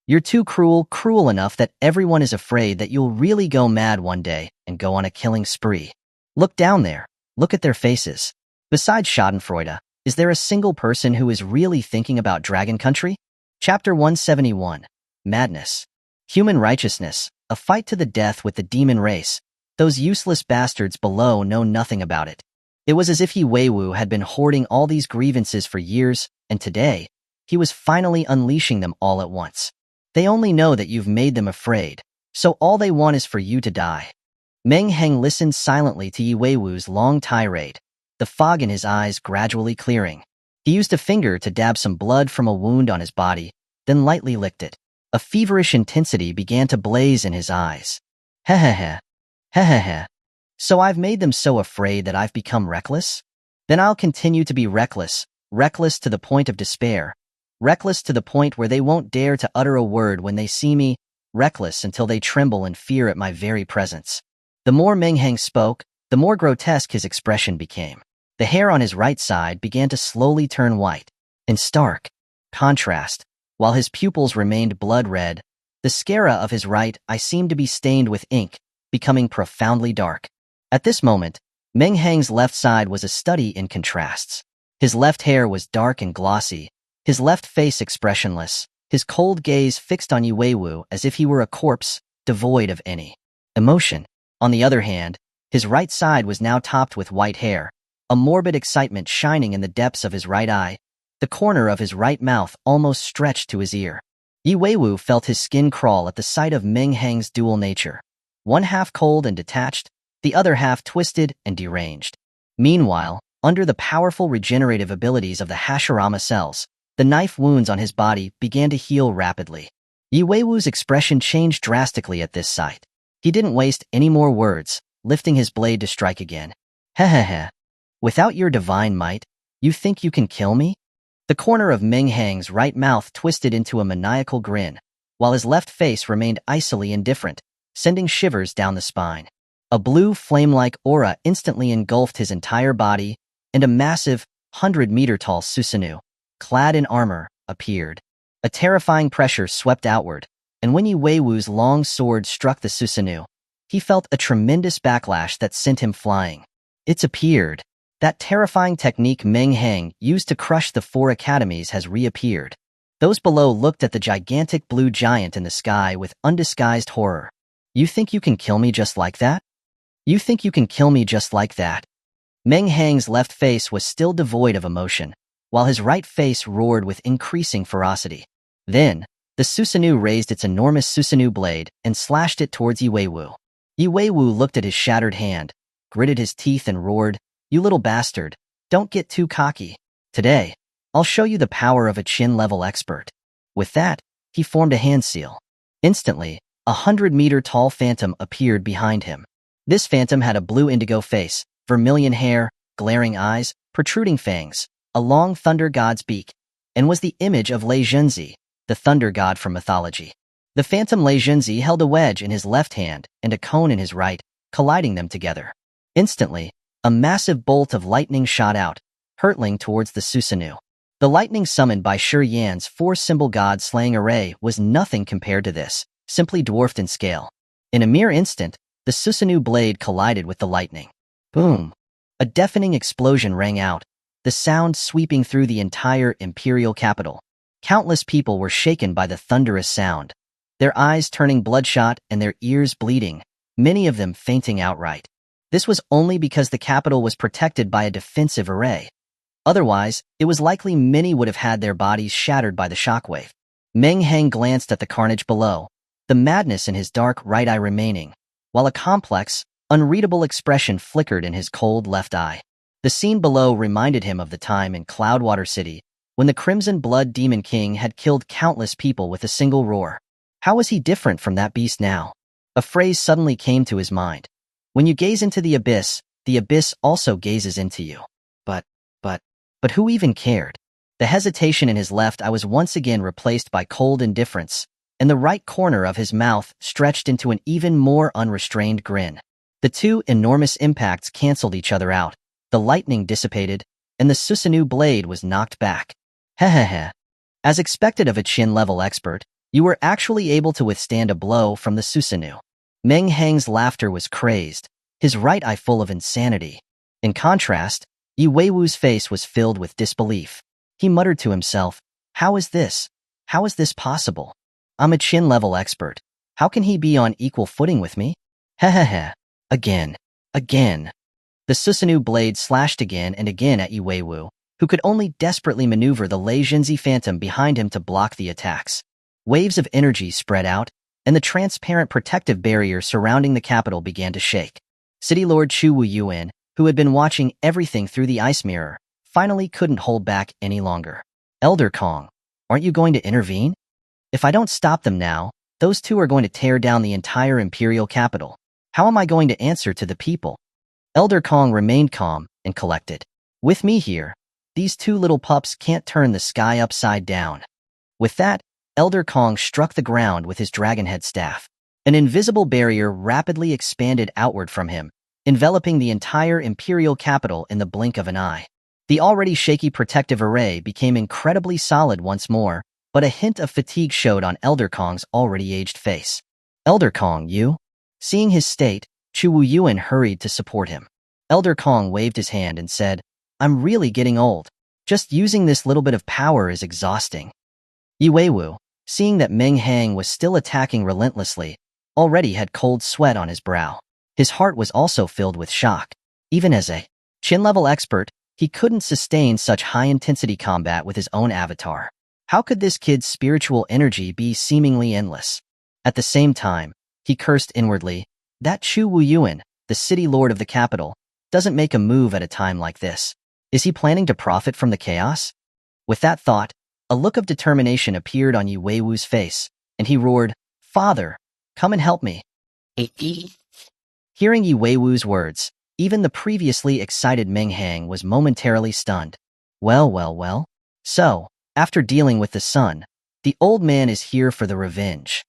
You're too cruel enough that everyone is afraid that you'll really go mad one day and go on a killing spree. Look down there. Look at their faces. Besides Schadenfreude, is there a single person who is really thinking about Dragon Country? Chapter 171. Madness. Human righteousness, a fight to the death with the demon race. Those useless bastards below know nothing about it. It was as if Yi Weiwu had been hoarding all these grievances for years, and today, he was finally unleashing them all at once. They only know that you've made them afraid, so all they want is for you to die. Meng Hang listened silently to Yi Weiwu's long tirade, the fog in his eyes gradually clearing. He used a finger to dab some blood from a wound on his body, then lightly licked it. A feverish intensity began to blaze in his eyes. Hehehe. Hehehe. So I've made them so afraid that I've become reckless? Then I'll continue to be reckless, reckless to the point of despair, reckless to the point where they won't dare to utter a word when they see me, reckless until they tremble in fear at my very presence. The more Meng Hang spoke, the more grotesque his expression became. The hair on his right side began to slowly turn white. In stark contrast, while his pupils remained blood red, the sclera of his right eye seemed to be stained with ink, becoming profoundly dark. At this moment, Meng Hang's left side was a study in contrasts. His left hair was dark and glossy, his left face expressionless, his cold gaze fixed on Yi Weiwu as if he were a corpse, devoid of any emotion. On the other hand, his right side was now topped with white hair, a morbid excitement shining in the depths of his right eye. The corner of his right mouth almost stretched to his ear. Yi Weiwu felt his skin crawl at the sight of Meng Hang's dual nature. One half cold and detached, the other half twisted and deranged. Meanwhile, under the powerful regenerative abilities of the Hashirama cells, the knife wounds on his body began to heal rapidly. Yi Weiwu's expression changed drastically at this sight. He didn't waste any more words, lifting his blade to strike again. Hehehe. Without your divine might, you think you can kill me? The corner of Meng Hang's right mouth twisted into a maniacal grin, while his left face remained icily indifferent, sending shivers down the spine. A blue flame-like aura instantly engulfed his entire body, and a massive, 100-meter-tall Susanoo, clad in armor, appeared. A terrifying pressure swept outward, and when Yi Weiwu's long sword struck the Susanoo, he felt a tremendous backlash that sent him flying. It's appeared. That terrifying technique Meng Hang used to crush the 4 academies has reappeared. Those below looked at the gigantic blue giant in the sky with undisguised horror. You think you can kill me just like that? You think you can kill me just like that? Meng Hang's left face was still devoid of emotion, while his right face roared with increasing ferocity. Then, the Susanoo raised its enormous Susanoo blade and slashed it towards Yi Weiwu. Yi Weiwu looked at his shattered hand, gritted his teeth and roared, "You little bastard, don't get too cocky. Today, I'll show you the power of a Qin-level expert." With that, he formed a hand seal. Instantly, a 100-meter-tall phantom appeared behind him. This phantom had a blue indigo face, vermilion hair, glaring eyes, protruding fangs, a long thunder god's beak, and was the image of Lei Zhenzi, the thunder god from mythology. The phantom Lei Zhenzi held a wedge in his left hand and a cone in his right, colliding them together. Instantly, a massive bolt of lightning shot out, hurtling towards the Susanoo. The lightning summoned by Shi Yan's 4-symbol god-slaying array was nothing compared to this, simply dwarfed in scale. In a mere instant, the Susanoo blade collided with the lightning. Boom! A deafening explosion rang out, the sound sweeping through the entire imperial capital. Countless people were shaken by the thunderous sound, their eyes turning bloodshot and their ears bleeding, many of them fainting outright. This was only because the capital was protected by a defensive array. Otherwise, it was likely many would have had their bodies shattered by the shockwave. Meng Hang glanced at the carnage below, the madness in his dark right eye remaining. while a complex, unreadable expression flickered in his cold left eye. The scene below reminded him of the time in Cloudwater City, when the Crimson Blood Demon King had killed countless people with a single roar. How was he different from that beast now? A phrase suddenly came to his mind. When you gaze into the abyss also gazes into you. But who even cared? The hesitation in his left eye was once again replaced by cold indifference, and the right corner of his mouth stretched into an even more unrestrained grin. The two enormous impacts canceled each other out, the lightning dissipated, and the Susanoo blade was knocked back. Hehehe. As expected of a chin-level expert, you were actually able to withstand a blow from the Susanoo. Meng Hang's laughter was crazed, his right eye full of insanity. In contrast, Yi Weiwu's face was filled with disbelief. He muttered to himself, How is this? How is this possible? I'm a chin-level expert. How can he be on equal footing with me? Hehehe. Again. The Susanoo blade slashed again and again at Yi Weiwu, who could only desperately maneuver the Lei Jinzi Phantom behind him to block the attacks. Waves of energy spread out, and the transparent protective barrier surrounding the capital began to shake. City Lord Chu Wuyuan, who had been watching everything through the ice mirror, finally couldn't hold back any longer. Elder Kong, aren't you going to intervene? If I don't stop them now, those two are going to tear down the entire imperial capital. How am I going to answer to the people? Elder Kong remained calm and collected. With me here, these two little pups can't turn the sky upside down. With that, Elder Kong struck the ground with his dragonhead staff. An invisible barrier rapidly expanded outward from him, enveloping the entire imperial capital in the blink of an eye. The already shaky protective array became incredibly solid once more, but a hint of fatigue showed on Elder Kong's already aged face. Elder Kong, you? Seeing his state, Chu Wuyuan hurried to support him. Elder Kong waved his hand and said, I'm really getting old. Just using this little bit of power is exhausting. Yi Weiwu, seeing that Meng Hang was still attacking relentlessly, already had cold sweat on his brow. His heart was also filled with shock. Even as a chin-level expert, he couldn't sustain such high-intensity combat with his own avatar. How could this kid's spiritual energy be seemingly endless? At the same time, he cursed inwardly, that Chu Wuyuan, the city lord of the capital, doesn't make a move at a time like this. Is he planning to profit from the chaos? With that thought, a look of determination appeared on Yi Weiwu's face, and he roared, Father, come and help me. Hearing Yi Weiwu's words, even the previously excited Meng Hang was momentarily stunned. Well. So, after dealing with the son, the old man is here for the revenge.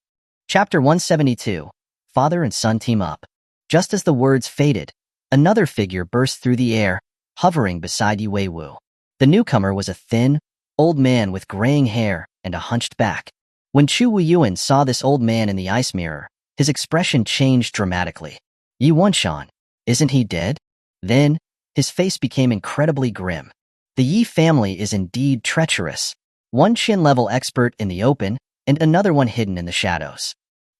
Chapter 172. Father and son team up. Just as the words faded, another figure burst through the air, hovering beside Yi Weiwu. The newcomer was a thin, old man with graying hair and a hunched back. When Chu Wuyuan saw this old man in the ice mirror, his expression changed dramatically. Yi Wanshan, isn't he dead? Then, his face became incredibly grim. The Yi family is indeed treacherous. One chin-level expert in the open, and another one hidden in the shadows.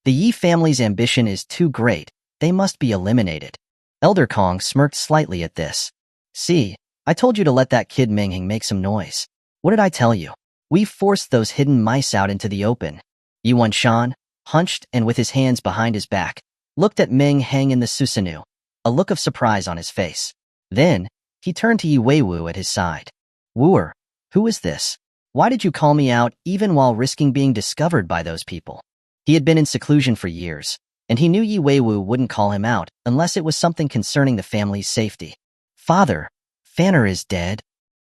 The Yi family's ambition is too great, they must be eliminated. Elder Kong smirked slightly at this. See, I told you to let that kid Meng Hang make some noise. What did I tell you? We've forced those hidden mice out into the open. Yi Wanshan, hunched and with his hands behind his back, looked at Meng Hang in the Susanoo, a look of surprise on his face. Then, he turned to Yi Weiwu at his side. Wooer, who is this? Why did you call me out even while risking being discovered by those people? He had been in seclusion for years, and he knew Yi Weiwu wouldn't call him out unless it was something concerning the family's safety. Father, Fanner is dead.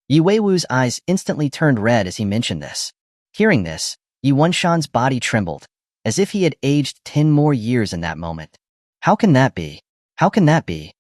Yi Weiwu's eyes instantly turned red as he mentioned this. Hearing this, Yi Wanshan's body trembled, as if he had aged 10 more years in that moment. How can that be? How can that be?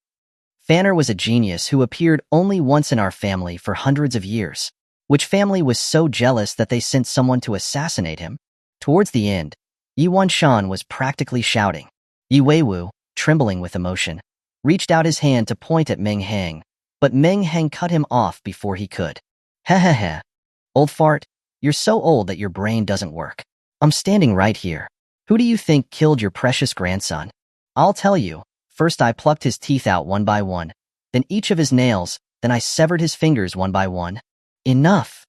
Fanner was a genius who appeared only once in our family for hundreds of years. Which family was so jealous that they sent someone to assassinate him? Towards the end, Yi Wanshan was practically shouting. Yi Weiwu, trembling with emotion, reached out his hand to point at Meng Hang, but Meng Hang cut him off before he could. Hehehe. Old fart, you're so old that your brain doesn't work. I'm standing right here. Who do you think killed your precious grandson? I'll tell you. First I plucked his teeth out one by one, then each of his nails, then I severed his fingers one by one. Enough!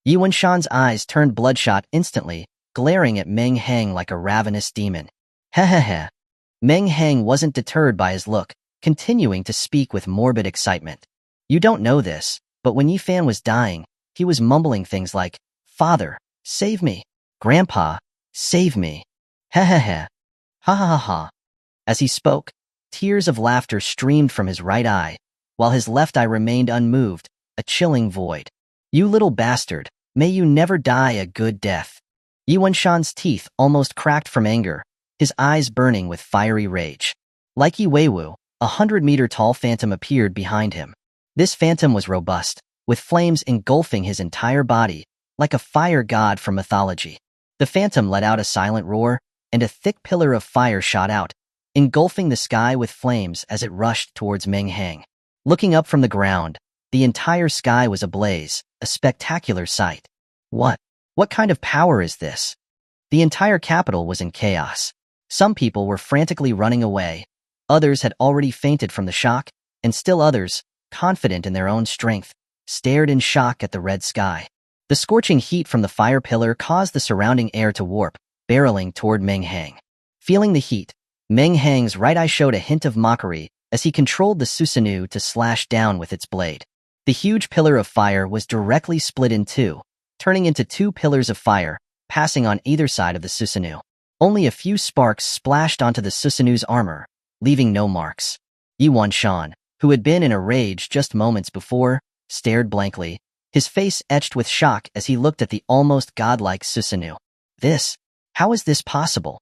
Yi Wanshan's eyes turned bloodshot instantly, glaring at Meng Hang like a ravenous demon. Hehehe. Meng Hang wasn't deterred by his look, continuing to speak with morbid excitement. You don't know this, but when Yifan was dying, he was mumbling things like, "Father, save me. Grandpa, save me. Heh. Ha ha ha ha." As he spoke, tears of laughter streamed from his right eye, while his left eye remained unmoved, a chilling void. "You little bastard, may you never die a good death." Yuanshan's teeth almost cracked from anger, his eyes burning with fiery rage. Like Yi Weiwu, 100-meter-tall phantom appeared behind him. This phantom was robust, with flames engulfing his entire body, like a fire god from mythology. The phantom let out a silent roar, and a thick pillar of fire shot out, engulfing the sky with flames as it rushed towards Meng Hang. Looking up from the ground, the entire sky was ablaze, a spectacular sight. What kind of power is this? The entire capital was in chaos. Some people were frantically running away, others had already fainted from the shock, and still others, confident in their own strength, stared in shock at the red sky. The scorching heat from the fire pillar caused the surrounding air to warp, barreling toward Meng Hang. Feeling the heat, Meng Hang's right eye showed a hint of mockery as he controlled the Susanoo to slash down with its blade. The huge pillar of fire was directly split in two, turning into two pillars of fire, passing on either side of the Susanoo. Only a few sparks splashed onto the Susanoo's armor, leaving no marks. Yuanshan, who had been in a rage just moments before, stared blankly, his face etched with shock as he looked at the almost godlike Susanoo. How is this possible?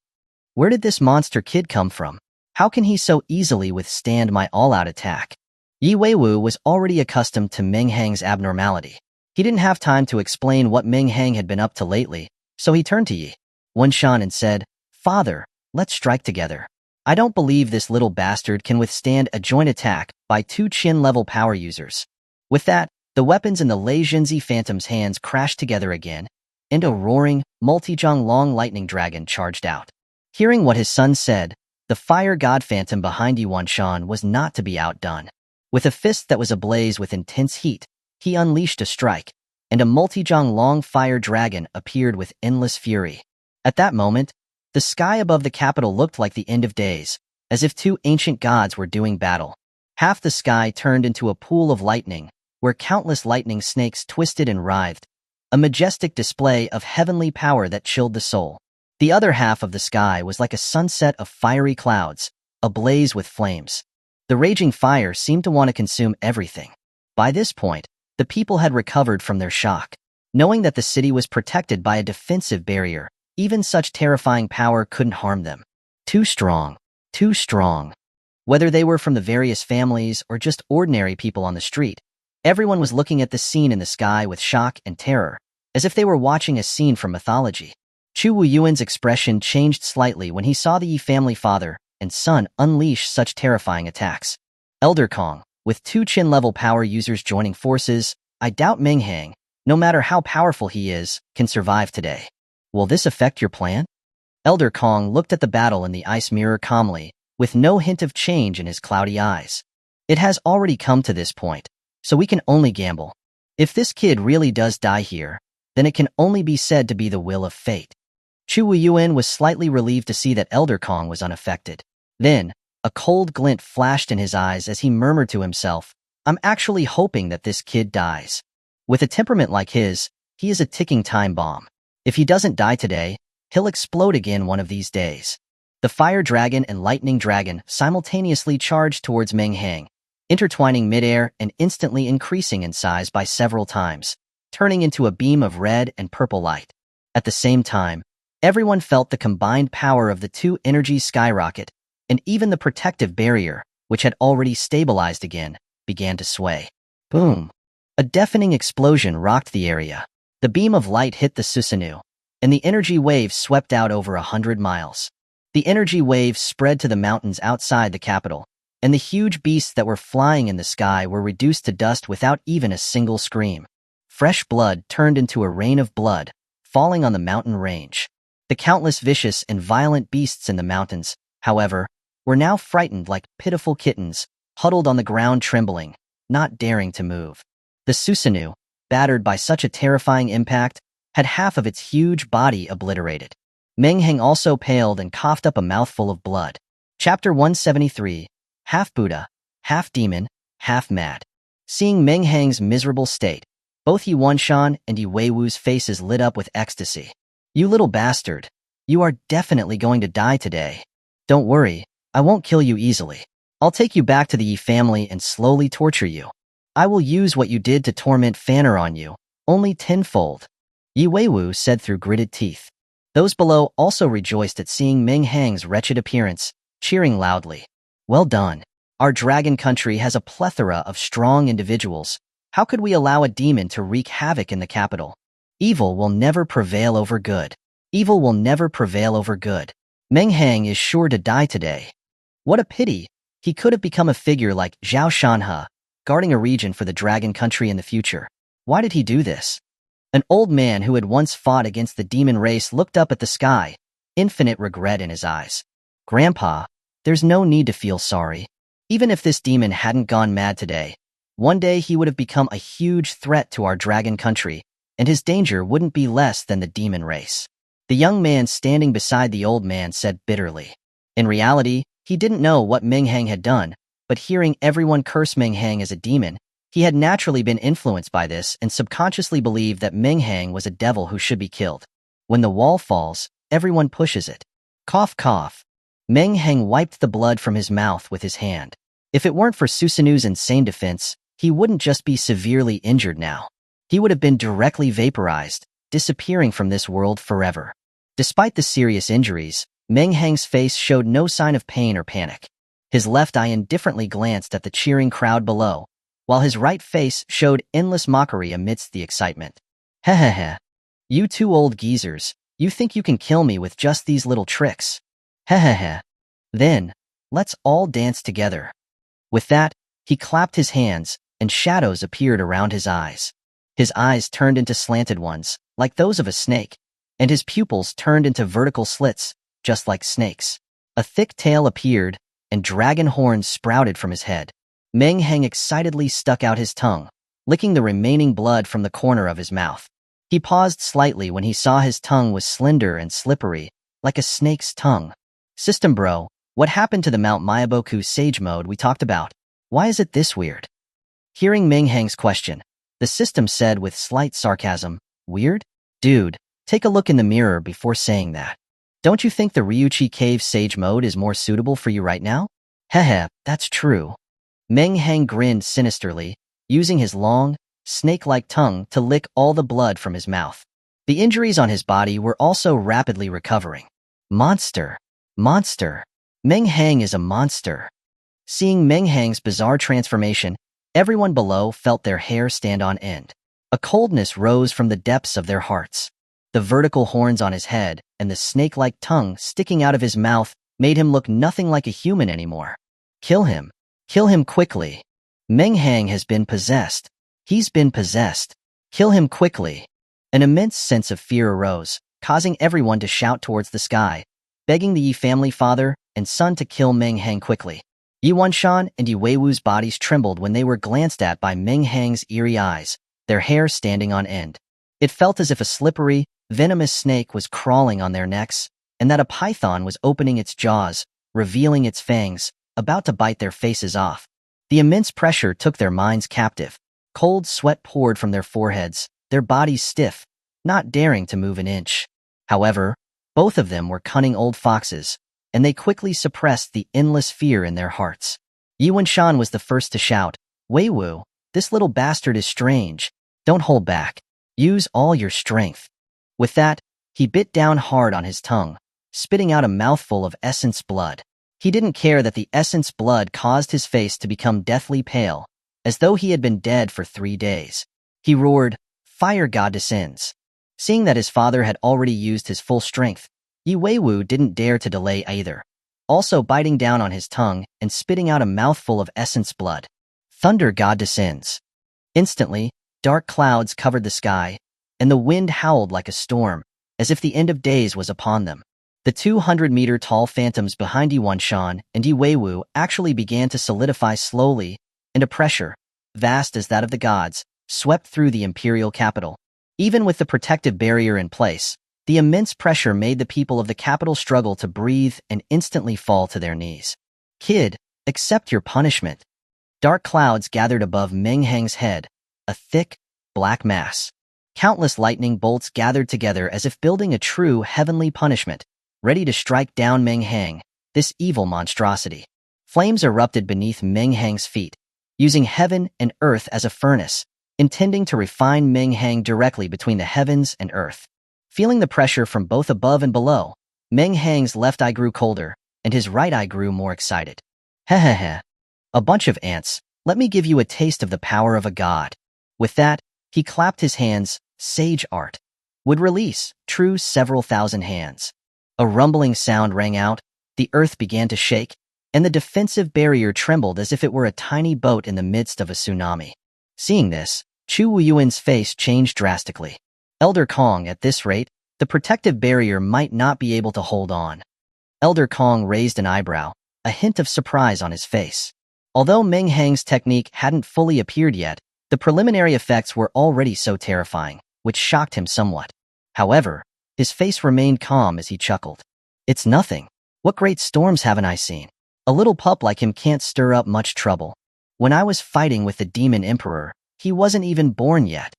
Where did this monster kid come from? How can he so easily withstand my all-out attack? Yi Weiwu was already accustomed to Meng Hang's abnormality. He didn't have time to explain what Meng Hang had been up to lately, so he turned to Yi Wanshan and said, "Father, let's strike together. I don't believe this little bastard can withstand a joint attack by two Qin-level power users." With that, the weapons in the Lei Jinzi Phantom's hands crashed together again, and a roaring, multi-zhang long lightning dragon charged out. Hearing what his son said, the fire god phantom behind Yuanshan was not to be outdone. With a fist that was ablaze with intense heat, he unleashed a strike, and a multi-zhang long fire dragon appeared with endless fury. At that moment, the sky above the capital looked like the end of days, as if two ancient gods were doing battle. Half the sky turned into a pool of lightning, where countless lightning snakes twisted and writhed, a majestic display of heavenly power that chilled the soul. The other half of the sky was like a sunset of fiery clouds, ablaze with flames. The raging fire seemed to want to consume everything. By this point, the people had recovered from their shock. Knowing that the city was protected by a defensive barrier, even such terrifying power couldn't harm them. Too strong. Too strong. Whether they were from the various families or just ordinary people on the street, everyone was looking at the scene in the sky with shock and terror, as if they were watching a scene from mythology. Chu Wuyuan's expression changed slightly when he saw the Yi family father and son unleash such terrifying attacks. Elder Kong, with two Qin-level power users joining forces, I doubt Meng Hang, no matter how powerful he is, can survive today. Will this affect your plan? Elder Kong looked at the battle in the ice mirror calmly, with no hint of change in his cloudy eyes. It has already come to this point, so we can only gamble. If this kid really does die here, then it can only be said to be the will of fate. Chu Wuyuan was slightly relieved to see that Elder Kong was unaffected. Then, a cold glint flashed in his eyes as he murmured to himself, "I'm actually hoping that this kid dies." With a temperament like his, he is a ticking time bomb. If he doesn't die today, he'll explode again one of these days. The fire dragon and lightning dragon simultaneously charged towards Meng Hang, intertwining midair and instantly increasing in size by several times, turning into a beam of red and purple light. At the same time, everyone felt the combined power of the two energies skyrocket, and even the protective barrier, which had already stabilized again, began to sway. Boom! A deafening explosion rocked the area. The beam of light hit the Susanoo, and the energy wave swept out over 100 miles. The energy wave spread to the mountains outside the capital, and the huge beasts that were flying in the sky were reduced to dust without even a single scream. Fresh blood turned into a rain of blood, falling on the mountain range. The countless vicious and violent beasts in the mountains, however, were now frightened like pitiful kittens, huddled on the ground trembling, not daring to move. The Susanoo, battered by such a terrifying impact, had half of its huge body obliterated. Meng Hang also paled and coughed up a mouthful of blood. Chapter 173, Half Buddha, Half Demon, Half Mad. Seeing Meng Hang's miserable state, both Yi Wanshan and Yi Weiwu's faces lit up with ecstasy. You little bastard. You are definitely going to die today. Don't worry, I won't kill you easily. I'll take you back to the Yi family and slowly torture you. I will use what you did to torment Fanner on you, only tenfold. Yi Weiwu said through gritted teeth. Those below also rejoiced at seeing Meng Hang's wretched appearance, cheering loudly. Well done. Our dragon country has a plethora of strong individuals. How could we allow a demon to wreak havoc in the capital? Evil will never prevail over good. Evil will never prevail over good. Meng Hang is sure to die today. What a pity. He could have become a figure like Zhao Shanhe, guarding a region for the dragon country in the future. Why did he do this? An old man who had once fought against the demon race looked up at the sky, infinite regret in his eyes. Grandpa, there's no need to feel sorry. Even if this demon hadn't gone mad today, one day he would have become a huge threat to our dragon country, and his danger wouldn't be less than the demon race. The young man standing beside the old man said bitterly. In reality, he didn't know what Meng Hang had done, but hearing everyone curse Meng Hang as a demon, he had naturally been influenced by this and subconsciously believed that Meng Hang was a devil who should be killed. When the wall falls, everyone pushes it. Cough, cough. Meng Hang wiped the blood from his mouth with his hand. If it weren't for Susanu's insane defense, he wouldn't just be severely injured now. He would have been directly vaporized, disappearing from this world forever. Despite the serious injuries, Meng Hang's face showed no sign of pain or panic. His left eye indifferently glanced at the cheering crowd below, while his right face showed endless mockery amidst the excitement. Hehehe. You two old geezers, you think you can kill me with just these little tricks? Hehehe. Then, let's all dance together. With that, he clapped his hands, and shadows appeared around his eyes. His eyes turned into slanted ones, like those of a snake, and his pupils turned into vertical slits, just like snakes. A thick tail appeared, and dragon horns sprouted from his head. Meng Hang excitedly stuck out his tongue, licking the remaining blood from the corner of his mouth. He paused slightly when he saw his tongue was slender and slippery, like a snake's tongue. System bro, what happened to the Mount Myaboku Sage mode we talked about? Why is it this weird? Hearing Meng Hang's question, the system said with slight sarcasm, Weird? Dude, take a look in the mirror before saying that. Don't you think the Ryuchi Cave Sage mode is more suitable for you right now? Hehe, that's true. Meng Hang grinned sinisterly, using his long, snake-like tongue to lick all the blood from his mouth. The injuries on his body were also rapidly recovering. Monster. Monster. Meng Hang is a monster. Seeing Meng Hang's bizarre transformation, everyone below felt their hair stand on end. A coldness rose from the depths of their hearts. The vertical horns on his head and the snake-like tongue sticking out of his mouth made him look nothing like a human anymore. Kill him. Kill him quickly. Meng Hang has been possessed. He's been possessed. Kill him quickly. An immense sense of fear arose, causing everyone to shout towards the sky, begging the Yi family father and son to kill Meng Hang quickly. Yi Wanshan and Yi Weiwu's bodies trembled when they were glanced at by Meng Hang's eerie eyes, their hair standing on end. It felt as if a slippery, venomous snake was crawling on their necks, and that a python was opening its jaws, revealing its fangs, about to bite their faces off. The immense pressure took their minds captive. Cold sweat poured from their foreheads, their bodies stiff, not daring to move an inch. However, both of them were cunning old foxes, and they quickly suppressed the endless fear in their hearts. Yi Wanshan was the first to shout, Weiwu, this little bastard is strange. Don't hold back. Use all your strength. With that, he bit down hard on his tongue, spitting out a mouthful of essence blood. He didn't care that the essence blood caused his face to become deathly pale, as though he had been dead for 3 days. He roared, Fire God descends. Seeing that his father had already used his full strength, Yi Weiwu didn't dare to delay either, also biting down on his tongue and spitting out a mouthful of essence blood. Thunder God descends. Instantly, dark clouds covered the sky, and the wind howled like a storm, as if the end of days was upon them. The 200-meter-tall phantoms behind Yi Wanshan and Yi Weiwu actually began to solidify slowly, and a pressure, vast as that of the gods, swept through the imperial capital. Even with the protective barrier in place, The immense pressure made the people of the capital struggle to breathe and instantly fall to their knees. Kid, accept your punishment. Dark clouds gathered above Meng Hang's head, a thick, black mass. Countless lightning bolts gathered together as if building a true heavenly punishment, ready to strike down Meng Hang, this evil monstrosity. Flames erupted beneath Meng Hang's feet, using heaven and earth as a furnace, intending to refine Meng Hang directly between the heavens and earth. Feeling the pressure from both above and below, Meng Hang's left eye grew colder, and his right eye grew more excited. Heh. A bunch of ants, let me give you a taste of the power of a god. With that, he clapped his hands, sage art. Would release, true several thousand hands. A rumbling sound rang out, the earth began to shake, and the defensive barrier trembled as if it were a tiny boat in the midst of a tsunami. Seeing this, Chu Wuyuan's face changed drastically. Elder Kong, at this rate, the protective barrier might not be able to hold on. Elder Kong raised an eyebrow, a hint of surprise on his face. Although Meng Hang's technique hadn't fully appeared yet, the preliminary effects were already so terrifying, which shocked him somewhat. However, his face remained calm as he chuckled. It's nothing. What great storms haven't I seen? A little pup like him can't stir up much trouble. When I was fighting with the Demon Emperor, he wasn't even born yet.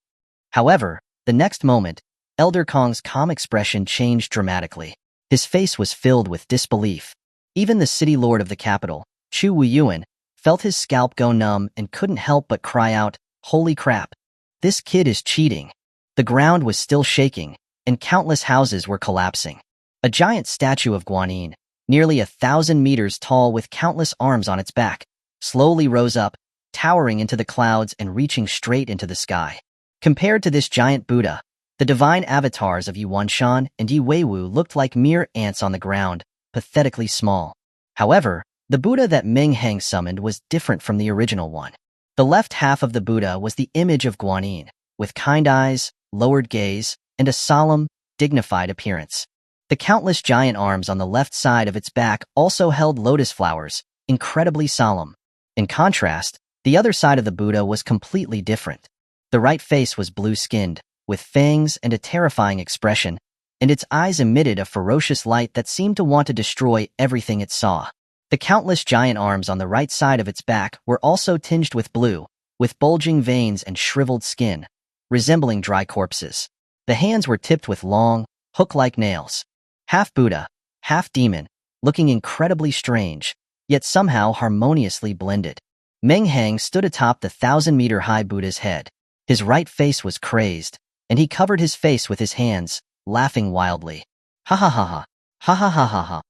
However, the next moment, Elder Kong's calm expression changed dramatically. His face was filled with disbelief. Even the city lord of the capital, Chu Wuyuan, felt his scalp go numb and couldn't help but cry out, "Holy crap! This kid is cheating." The ground was still shaking, and countless houses were collapsing. A giant statue of Guanyin, nearly 1,000 meters tall with countless arms on its back, slowly rose up, towering into the clouds and reaching straight into the sky. Compared to this giant Buddha, the divine avatars of Yuanshan and Yi Weiwu looked like mere ants on the ground, pathetically small. However, the Buddha that Meng Hang summoned was different from the original one. The left half of the Buddha was the image of Guanyin, with kind eyes, lowered gaze, and a solemn, dignified appearance. The countless giant arms on the left side of its back also held lotus flowers, incredibly solemn. In contrast, the other side of the Buddha was completely different. The right face was blue-skinned, with fangs and a terrifying expression, and its eyes emitted a ferocious light that seemed to want to destroy everything it saw. The countless giant arms on the right side of its back were also tinged with blue, with bulging veins and shriveled skin, resembling dry corpses. The hands were tipped with long, hook-like nails. Half Buddha, half demon, looking incredibly strange, yet somehow harmoniously blended. Meng Hang stood atop the 1,000-meter-high Buddha's head. His right face was crazed, and he covered his face with his hands, laughing wildly. Ha ha ha ha, ha ha ha ha ha.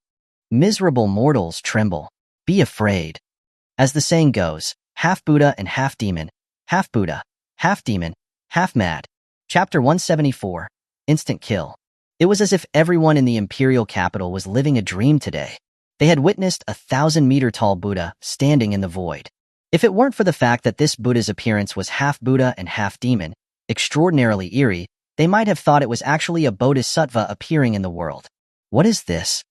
Miserable mortals tremble. Be afraid. As the saying goes, half Buddha and half demon, half Buddha, half demon, half mad. Chapter 174, Instant Kill. It was as if everyone in the imperial capital was living a dream today. They had witnessed a 1,000-meter-tall Buddha standing in the void. If it weren't for the fact that this Buddha's appearance was half Buddha and half demon, extraordinarily eerie, they might have thought it was actually a bodhisattva appearing in the world. What is this?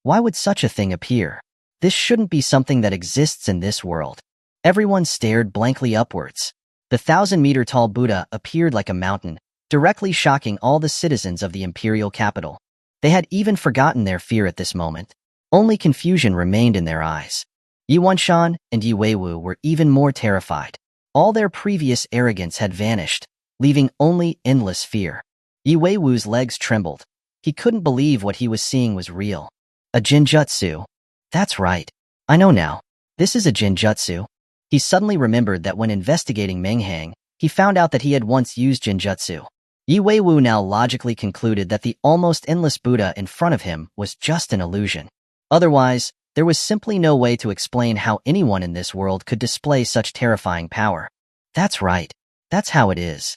Why would such a thing appear? This shouldn't be something that exists in this world. Everyone stared blankly upwards. The 1,000-meter-tall Buddha appeared like a mountain, directly shocking all the citizens of the imperial capital. They had even forgotten their fear at this moment. Only confusion remained in their eyes. Yuanshan and Yi Weiwu were even more terrified. All their previous arrogance had vanished, leaving only endless fear. Yi Weiwu's legs trembled. He couldn't believe what he was seeing was real. A jinjutsu. That's right. I know now. This is a jinjutsu. He suddenly remembered that when investigating Meng Hang, he found out that he had once used jinjutsu. Yi Weiwu now logically concluded that the almost endless Buddha in front of him was just an illusion. Otherwise, there was simply no way to explain how anyone in this world could display such terrifying power. That's right. That's how it is.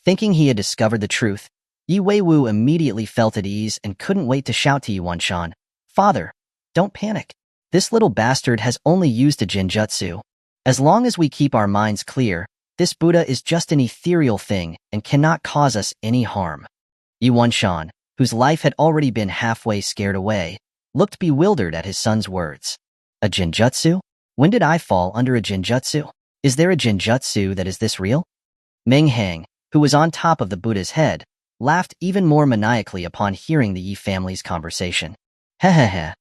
Thinking he had discovered the truth, Yi Weiwu immediately felt at ease and couldn't wait to shout to Yuanshan, "Father, don't panic. This little bastard has only used a jinjutsu. As long as we keep our minds clear, this Buddha is just an ethereal thing and cannot cause us any harm." Yuanshan, whose life had already been halfway scared away, looked bewildered at his son's words. A jinjutsu? When did I fall under a jinjutsu? Is there a jinjutsu that is this real? Meng Hang, who was on top of the Buddha's head, laughed even more maniacally upon hearing the Yi family's conversation. Hehehe.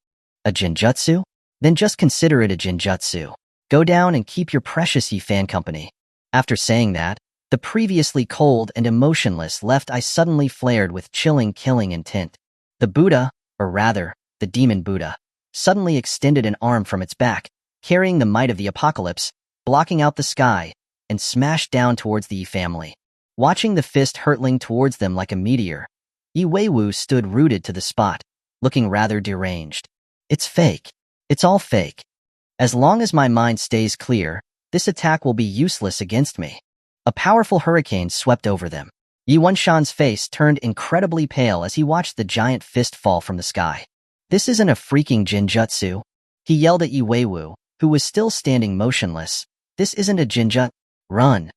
A jinjutsu? Then just consider it a jinjutsu. Go down and keep your precious Yi fan company. After saying that, the previously cold and emotionless left eye suddenly flared with chilling killing intent. The Buddha, or rather, the demon Buddha, suddenly extended an arm from its back, carrying the might of the apocalypse, blocking out the sky, and smashed down towards the Yi family. Watching the fist hurtling towards them like a meteor, Yi Weiwu stood rooted to the spot, looking rather deranged. It's fake. It's all fake. As long as my mind stays clear, this attack will be useless against me. A powerful hurricane swept over them. Yi Wenshan's face turned incredibly pale as he watched the giant fist fall from the sky. This isn't a freaking jinjutsu. He yelled at Yi Weiwu, who was still standing motionless. This isn't a jinjutsu. Run.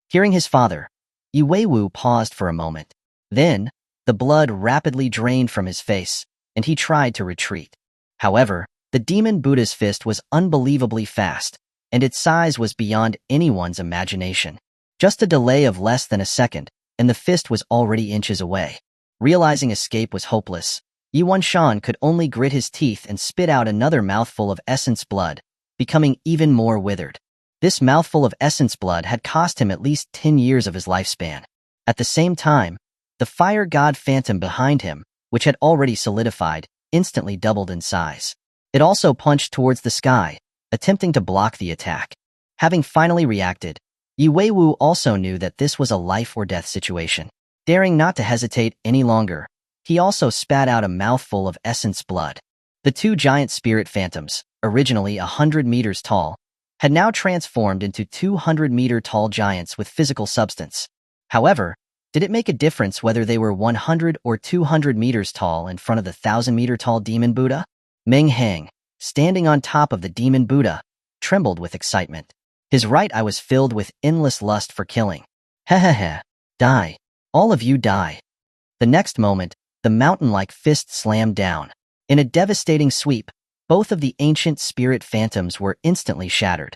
Hearing his father, Yi Weiwu paused for a moment. Then, the blood rapidly drained from his face, and he tried to retreat. However, the demon Buddha's fist was unbelievably fast, and its size was beyond anyone's imagination. Just a delay of less than a second, and the fist was already inches away. Realizing escape was hopeless, Yi Wenshan could only grit his teeth and spit out another mouthful of essence blood, becoming even more withered. This mouthful of essence blood had cost him at least 10 years of his lifespan. At the same time, the fire god phantom behind him, which had already solidified, instantly doubled in size. It also punched towards the sky, attempting to block the attack. Having finally reacted, Yi Weiwu also knew that this was a life-or-death situation. Daring not to hesitate any longer, he also spat out a mouthful of essence blood. The two giant spirit phantoms, originally 100 meters tall, had now transformed into 200-meter-tall giants with physical substance. However, did it make a difference whether they were 100 or 200 meters tall in front of the 1,000-meter-tall demon Buddha? Meng Hang, standing on top of the demon Buddha, trembled with excitement. His right eye was filled with endless lust for killing. Hehehe. Die. All of you die. The next moment, the mountain-like fist slammed down. In a devastating sweep, both of the ancient spirit phantoms were instantly shattered.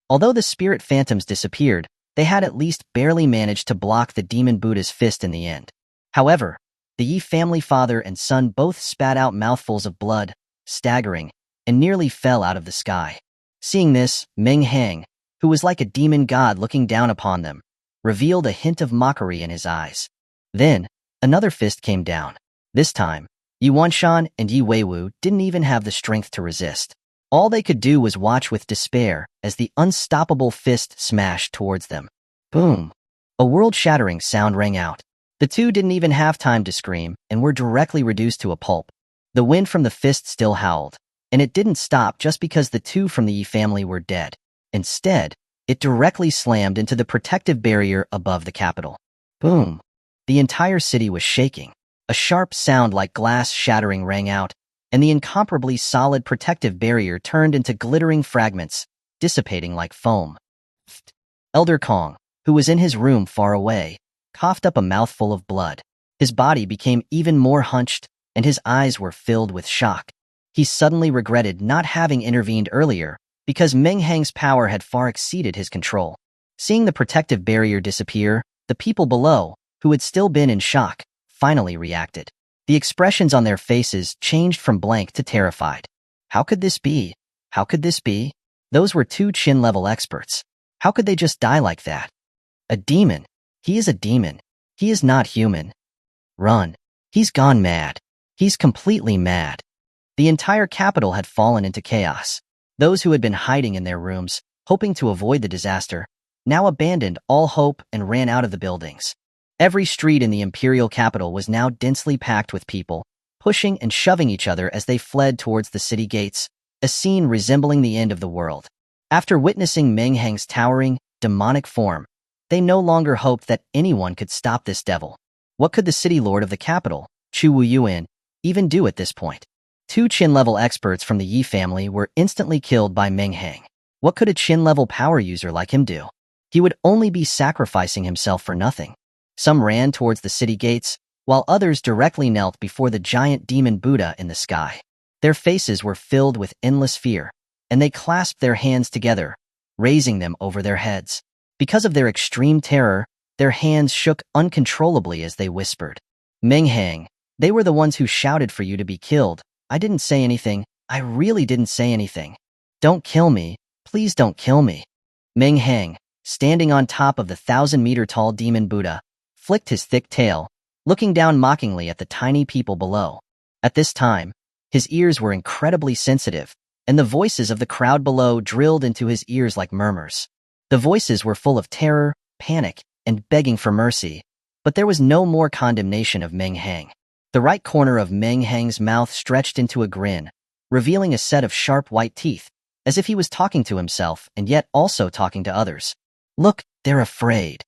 Although the spirit phantoms disappeared, they had at least barely managed to block the demon Buddha's fist in the end. However, the Yi family father and son both spat out mouthfuls of blood, staggering, and nearly fell out of the sky. Seeing this, Meng Hang, who was like a demon god looking down upon them, revealed a hint of mockery in his eyes. Then, another fist came down. This time, Yi Wenshan and Yi Weiwu didn't even have the strength to resist. All they could do was watch with despair as the unstoppable fist smashed towards them. Boom! A world-shattering sound rang out. The two didn't even have time to scream and were directly reduced to a pulp. The wind from the fist still howled, and it didn't stop just because the two from the Yi family were dead. Instead, it directly slammed into the protective barrier above the capital. Boom! The entire city was shaking. A sharp sound like glass shattering rang out, and the incomparably solid protective barrier turned into glittering fragments, dissipating like foam. Elder Kong, who was in his room far away, coughed up a mouthful of blood. His body became even more hunched, and his eyes were filled with shock. He suddenly regretted not having intervened earlier, because Meng Hang's power had far exceeded his control. Seeing the protective barrier disappear, the people below, who had still been in shock, finally reacted. The expressions on their faces changed from blank to terrified. How could this be? How could this be? Those were two Chin-level experts. How could they just die like that? A demon. He is a demon. He is not human. Run. He's gone mad. He's completely mad. The entire capital had fallen into chaos. Those who had been hiding in their rooms, hoping to avoid the disaster, now abandoned all hope and ran out of the buildings. Every street in the imperial capital was now densely packed with people, pushing and shoving each other as they fled towards the city gates, a scene resembling the end of the world. After witnessing Meng Hang's towering, demonic form, they no longer hoped that anyone could stop this devil. What could the city lord of the capital, Chu Wuyuan, even do at this point? Two Chin-level experts from the Yi family were instantly killed by Meng Hang. What could a Chin-level power user like him do? He would only be sacrificing himself for nothing. Some ran towards the city gates, while others directly knelt before the giant demon Buddha in the sky. Their faces were filled with endless fear, and they clasped their hands together, raising them over their heads. Because of their extreme terror, Their hands shook uncontrollably as they whispered. Meng Hang, they were the ones who shouted for you to be killed. I didn't say anything. I really didn't say anything. Don't kill me. Please don't kill me. Meng Hang, standing on top of the 1,000-meter-tall demon Buddha, flicked his thick tail, looking down mockingly at the tiny people below. At this time, his ears were incredibly sensitive, and the voices of the crowd below drilled into his ears like murmurs. The voices were full of terror, panic, and begging for mercy, but there was no more condemnation of Meng Hang. The right corner of Meng Hang's mouth stretched into a grin, revealing a set of sharp white teeth, as if he was talking to himself and yet also talking to others. Look, they're afraid.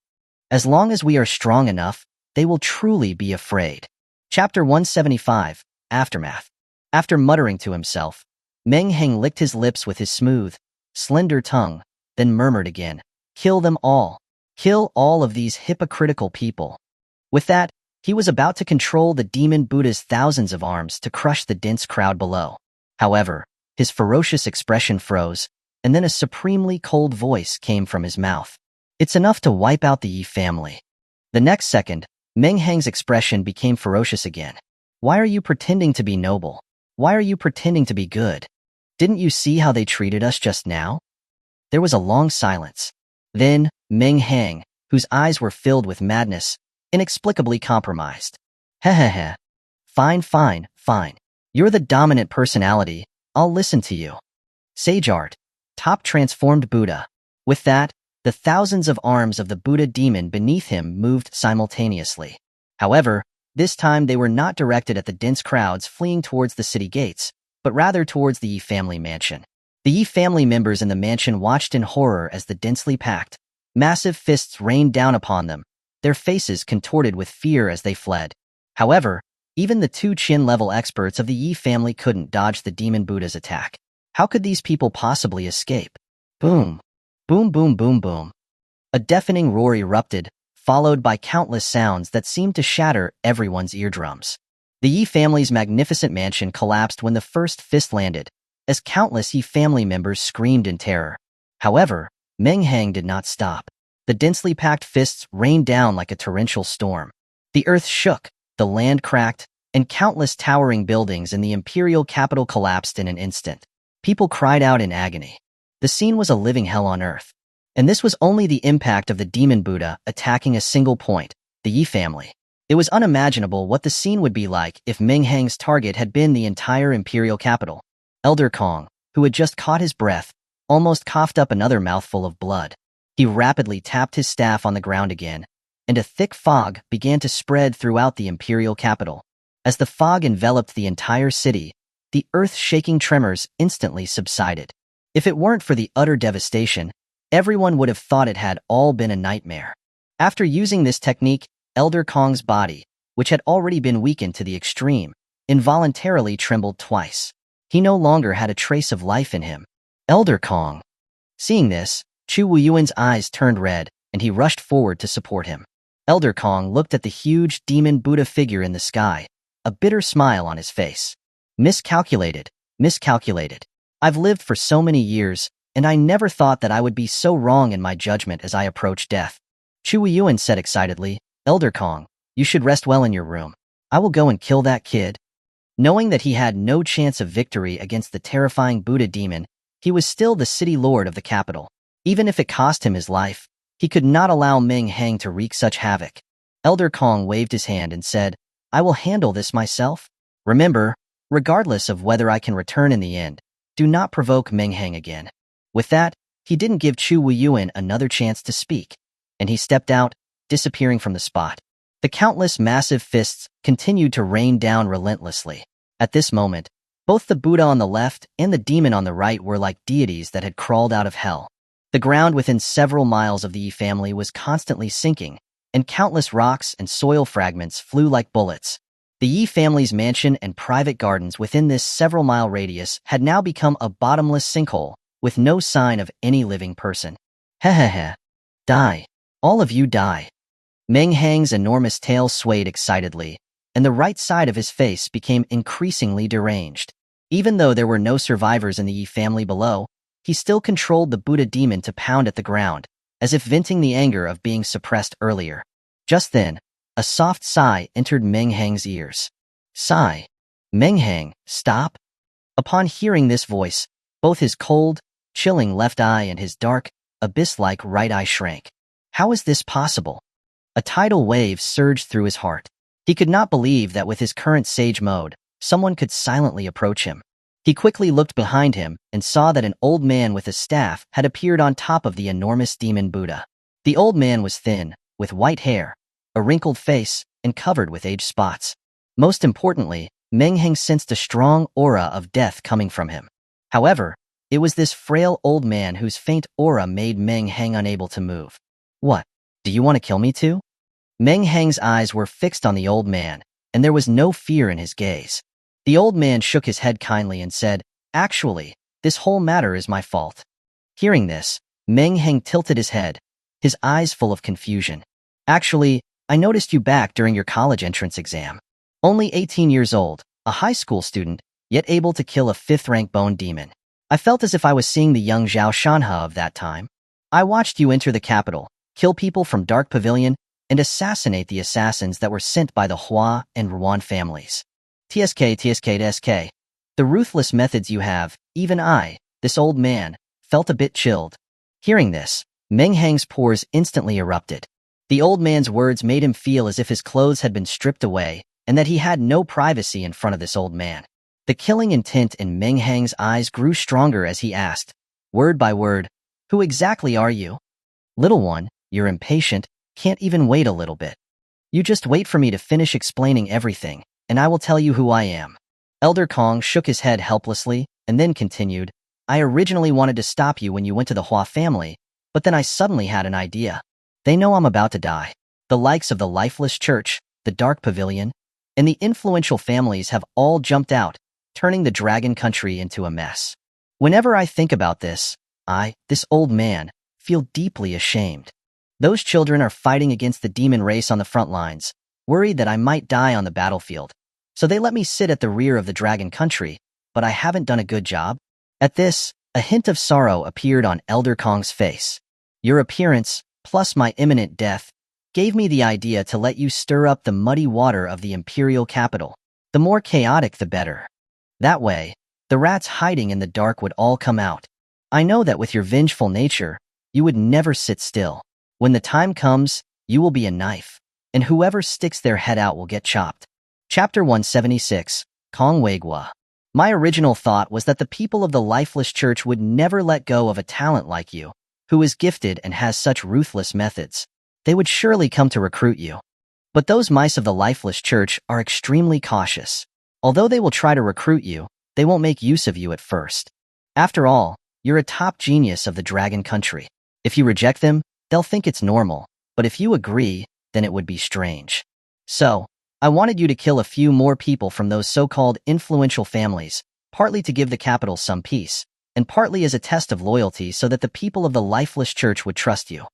As long as we are strong enough, they will truly be afraid. Chapter 175, Aftermath. After muttering to himself, Meng Hang licked his lips with his smooth, slender tongue, then murmured again, "Kill them all. Kill all of these hypocritical people." With that, he was about to control the demon Buddha's thousands of arms to crush the dense crowd below. However, his ferocious expression froze, and then a supremely cold voice came from his mouth. "It's enough to wipe out the Yi family." The next second, Meng Hang's expression became ferocious again. "Why are you pretending to be noble? Why are you pretending to be good? Didn't you see how they treated us just now?" There was a long silence. Then, Meng Hang, whose eyes were filled with madness, inexplicably compromised. "Hehehe. Fine, fine, fine. You're the dominant personality. I'll listen to you." Sage Art. Top transformed Buddha. With that, the thousands of arms of the Buddha demon beneath him moved simultaneously. However, this time they were not directed at the dense crowds fleeing towards the city gates, but rather towards the Yi family mansion. The Yi family members in the mansion watched in horror as the densely packed, massive fists rained down upon them, their faces contorted with fear as they fled. However, even the two Qin-level experts of the Yi family couldn't dodge the demon Buddha's attack. How could these people possibly escape? Boom. Boom, boom, boom, boom. A deafening roar erupted, followed by countless sounds that seemed to shatter everyone's eardrums. The Yi family's magnificent mansion collapsed when the first fist landed, as countless Yi family members screamed in terror. However, Meng Hang did not stop. The densely packed fists rained down like a torrential storm. The earth shook, the land cracked, and countless towering buildings in the imperial capital collapsed in an instant. People cried out in agony. The scene was a living hell on earth. And this was only the impact of the demon Buddha attacking a single point, the Yi family. It was unimaginable what the scene would be like if Meng Hang's target had been the entire imperial capital. Elder Kong, who had just caught his breath, almost coughed up another mouthful of blood. He rapidly tapped his staff on the ground again, and a thick fog began to spread throughout the imperial capital. As the fog enveloped the entire city, the earth-shaking tremors instantly subsided. If it weren't for the utter devastation, everyone would have thought it had all been a nightmare. After using this technique, Elder Kong's body, which had already been weakened to the extreme, involuntarily trembled twice. He no longer had a trace of life in him. Elder Kong. Seeing this, Chu Wuyuan's eyes turned red, and he rushed forward to support him. Elder Kong looked at the huge demon Buddha figure in the sky, a bitter smile on his face. Miscalculated, miscalculated. I've lived for so many years, and I never thought that I would be so wrong in my judgment as I approach death. Chu Wuyuan said excitedly, Elder Kong, you should rest well in your room. I will go and kill that kid. Knowing that he had no chance of victory against the terrifying Buddha demon, he was still the city lord of the capital. Even if it cost him his life, he could not allow Meng Hang to wreak such havoc. Elder Kong waved his hand and said, I will handle this myself. Remember, regardless of whether I can return in the end, do not provoke Meng Hang again. With that, he didn't give Chu Wuyuan another chance to speak, and he stepped out, disappearing from the spot. The countless massive fists continued to rain down relentlessly. At this moment, both the Buddha on the left and the demon on the right were like deities that had crawled out of hell. The ground within several miles of the Yi family was constantly sinking, and countless rocks and soil fragments flew like bullets. The Yi family's mansion and private gardens within this several-mile radius had now become a bottomless sinkhole, with no sign of any living person. Hehehe. Die. All of you die. Meng Hang's enormous tail swayed excitedly, and the right side of his face became increasingly deranged. Even though there were no survivors in the Yi family below, he still controlled the Buddha demon to pound at the ground, as if venting the anger of being suppressed earlier. Just then, a soft sigh entered Meng Hang's ears. Sigh. Meng Hang, stop. Upon hearing this voice, both his cold, chilling left eye and his dark, abyss-like right eye shrank. How is this possible? A tidal wave surged through his heart. He could not believe that with his current sage mode, someone could silently approach him. He quickly looked behind him and saw that an old man with a staff had appeared on top of the enormous demon Buddha. The old man was thin, with white hair, a wrinkled face, and covered with age spots. Most importantly, Meng Hang sensed a strong aura of death coming from him. However, it was this frail old man whose faint aura made Meng Hang unable to move. What? Do you want to kill me too? Meng Hang's eyes were fixed on the old man, and there was no fear in his gaze. The old man shook his head kindly and said, Actually, this whole matter is my fault. Hearing this, Meng Hang tilted his head, his eyes full of confusion. Actually, I noticed you back during your college entrance exam. Only 18 years old, a high school student, yet able to kill a 5th-rank bone demon. I felt as if I was seeing the young Zhao Shanhe of that time. I watched you enter the capital, kill people from Dark Pavilion, and assassinate the assassins that were sent by the Hua and Ruan families. TSK. The ruthless methods you have, even I, this old man, felt a bit chilled. Hearing this, Meng Hang's pores instantly erupted. The old man's words made him feel as if his clothes had been stripped away, and that he had no privacy in front of this old man. The killing intent in Meng Hang's eyes grew stronger as he asked, word by word, Who exactly are you? Little one, you're impatient, can't even wait a little bit. You just wait for me to finish explaining everything, and I will tell you who I am. Elder Kong shook his head helplessly, and then continued, I originally wanted to stop you when you went to the Hua family, but then I suddenly had an idea. They know I'm about to die. The likes of the Lifeless Church, the Dark Pavilion, and the influential families have all jumped out, turning the Dragon Country into a mess. Whenever I think about this, this old man, feel deeply ashamed. Those children are fighting against the demon race on the front lines, worried that I might die on the battlefield. So they let me sit at the rear of the Dragon Country, but I haven't done a good job. At this, a hint of sorrow appeared on Elder Kong's face. Your appearance, plus my imminent death, gave me the idea to let you stir up the muddy water of the imperial capital. The more chaotic, the better. That way, the rats hiding in the dark would all come out. I know that with your vengeful nature, you would never sit still. When the time comes, you will be a knife, and whoever sticks their head out will get chopped. Chapter 176, Kong Weigua. My original thought was that the people of the Lifeless Church would never let go of a talent like you, who is gifted and has such ruthless methods. They would surely come to recruit you. But those mice of the Lifeless Church are extremely cautious. Although they will try to recruit you, they won't make use of you at first. After all, you're a top genius of the Dragon Country. If you reject them, they'll think it's normal, but if you agree, then it would be strange. So, I wanted you to kill a few more people from those so-called influential families, partly to give the capital some peace, and partly as a test of loyalty so that the people of the Lifeless Church would trust you.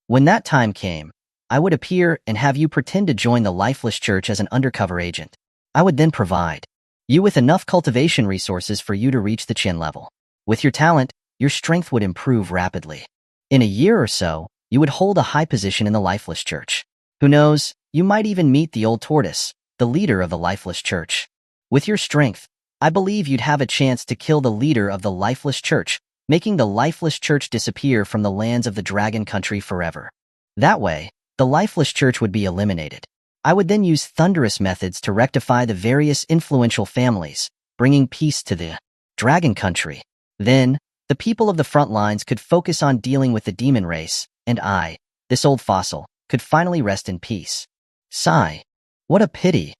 When that time came, I would appear and have you pretend to join the Lifeless Church as an undercover agent. I would then provide you with enough cultivation resources for you to reach the Qin level. With your talent, your strength would improve rapidly. In a year or so, you would hold a high position in the Lifeless Church. Who knows, you might even meet the old tortoise, the leader of the Lifeless Church. With your strength, I believe you'd have a chance to kill the leader of the Lifeless Church, making the Lifeless Church disappear from the lands of the Dragon Country forever. That way, the Lifeless Church would be eliminated. I would then use thunderous methods to rectify the various influential families, bringing peace to the Dragon Country. Then, the people of the front lines could focus on dealing with the demon race, and I, this old fossil, could finally rest in peace. Sigh. What a pity.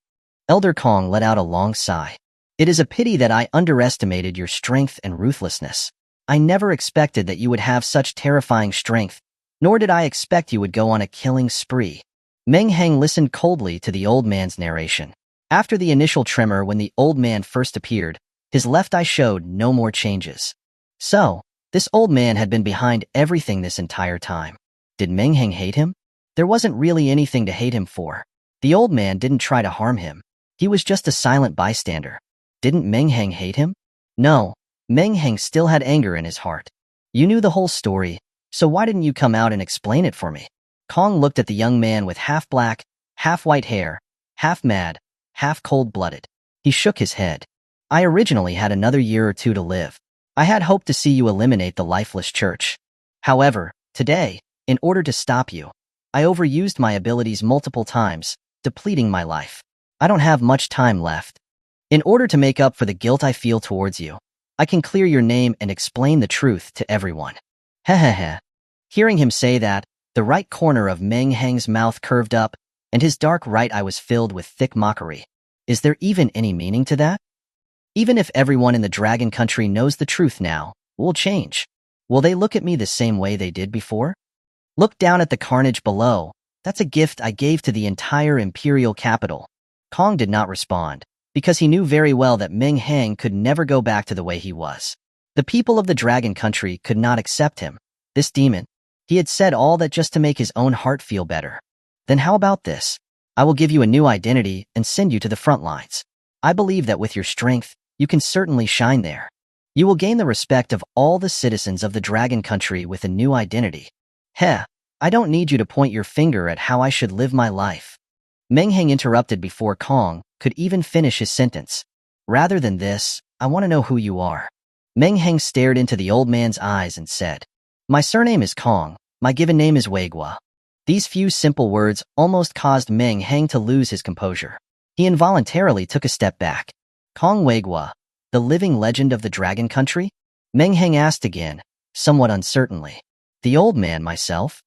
Elder Kong let out a long sigh. It is a pity that I underestimated your strength and ruthlessness. I never expected that you would have such terrifying strength, nor did I expect you would go on a killing spree. Meng Hang listened coldly to the old man's narration. After the initial tremor when the old man first appeared, his left eye showed no more changes. So, this old man had been behind everything this entire time. Did Meng Hang hate him? There wasn't really anything to hate him for. The old man didn't try to harm him. He was just a silent bystander. Didn't Meng Hang hate him? No, Meng Hang still had anger in his heart. You knew the whole story, So why didn't you come out and explain it for me? Kong looked at the young man with half-black, half-white hair, half-mad, half-cold-blooded. He shook his head. I originally had another year or two to live. I had hoped to see you eliminate the lifeless church. However, today, in order to stop you, I overused my abilities multiple times, depleting my life. I don't have much time left. In order to make up for the guilt I feel towards you, I can clear your name and explain the truth to everyone. Hehehe. Hearing him say that, the right corner of Meng Hang's mouth curved up, and his dark right eye was filled with thick mockery. Is there even any meaning to that? Even if everyone in the Dragon Country knows the truth now, will change. Will they look at me the same way they did before? Look down at the carnage below. That's a gift I gave to the entire imperial capital. Kong did not respond, because he knew very well that Meng Hang could never go back to the way he was. The people of the Dragon Country could not accept him. This demon. He had said all that just to make his own heart feel better. Then how about this? I will give you a new identity and send you to the front lines. I believe that with your strength, you can certainly shine there. You will gain the respect of all the citizens of the Dragon Country with a new identity. Heh, I don't need you to point your finger at how I should live my life. Meng Hang interrupted before Kong could even finish his sentence. Rather than this, I want to know who you are. Meng Hang stared into the old man's eyes and said, My surname is Kong, my given name is Weigua. These few simple words almost caused Meng Hang to lose his composure. He involuntarily took a step back. Kong Weigua, the living legend of the Dragon Country? Meng Hang asked again, somewhat uncertainly. The old man myself?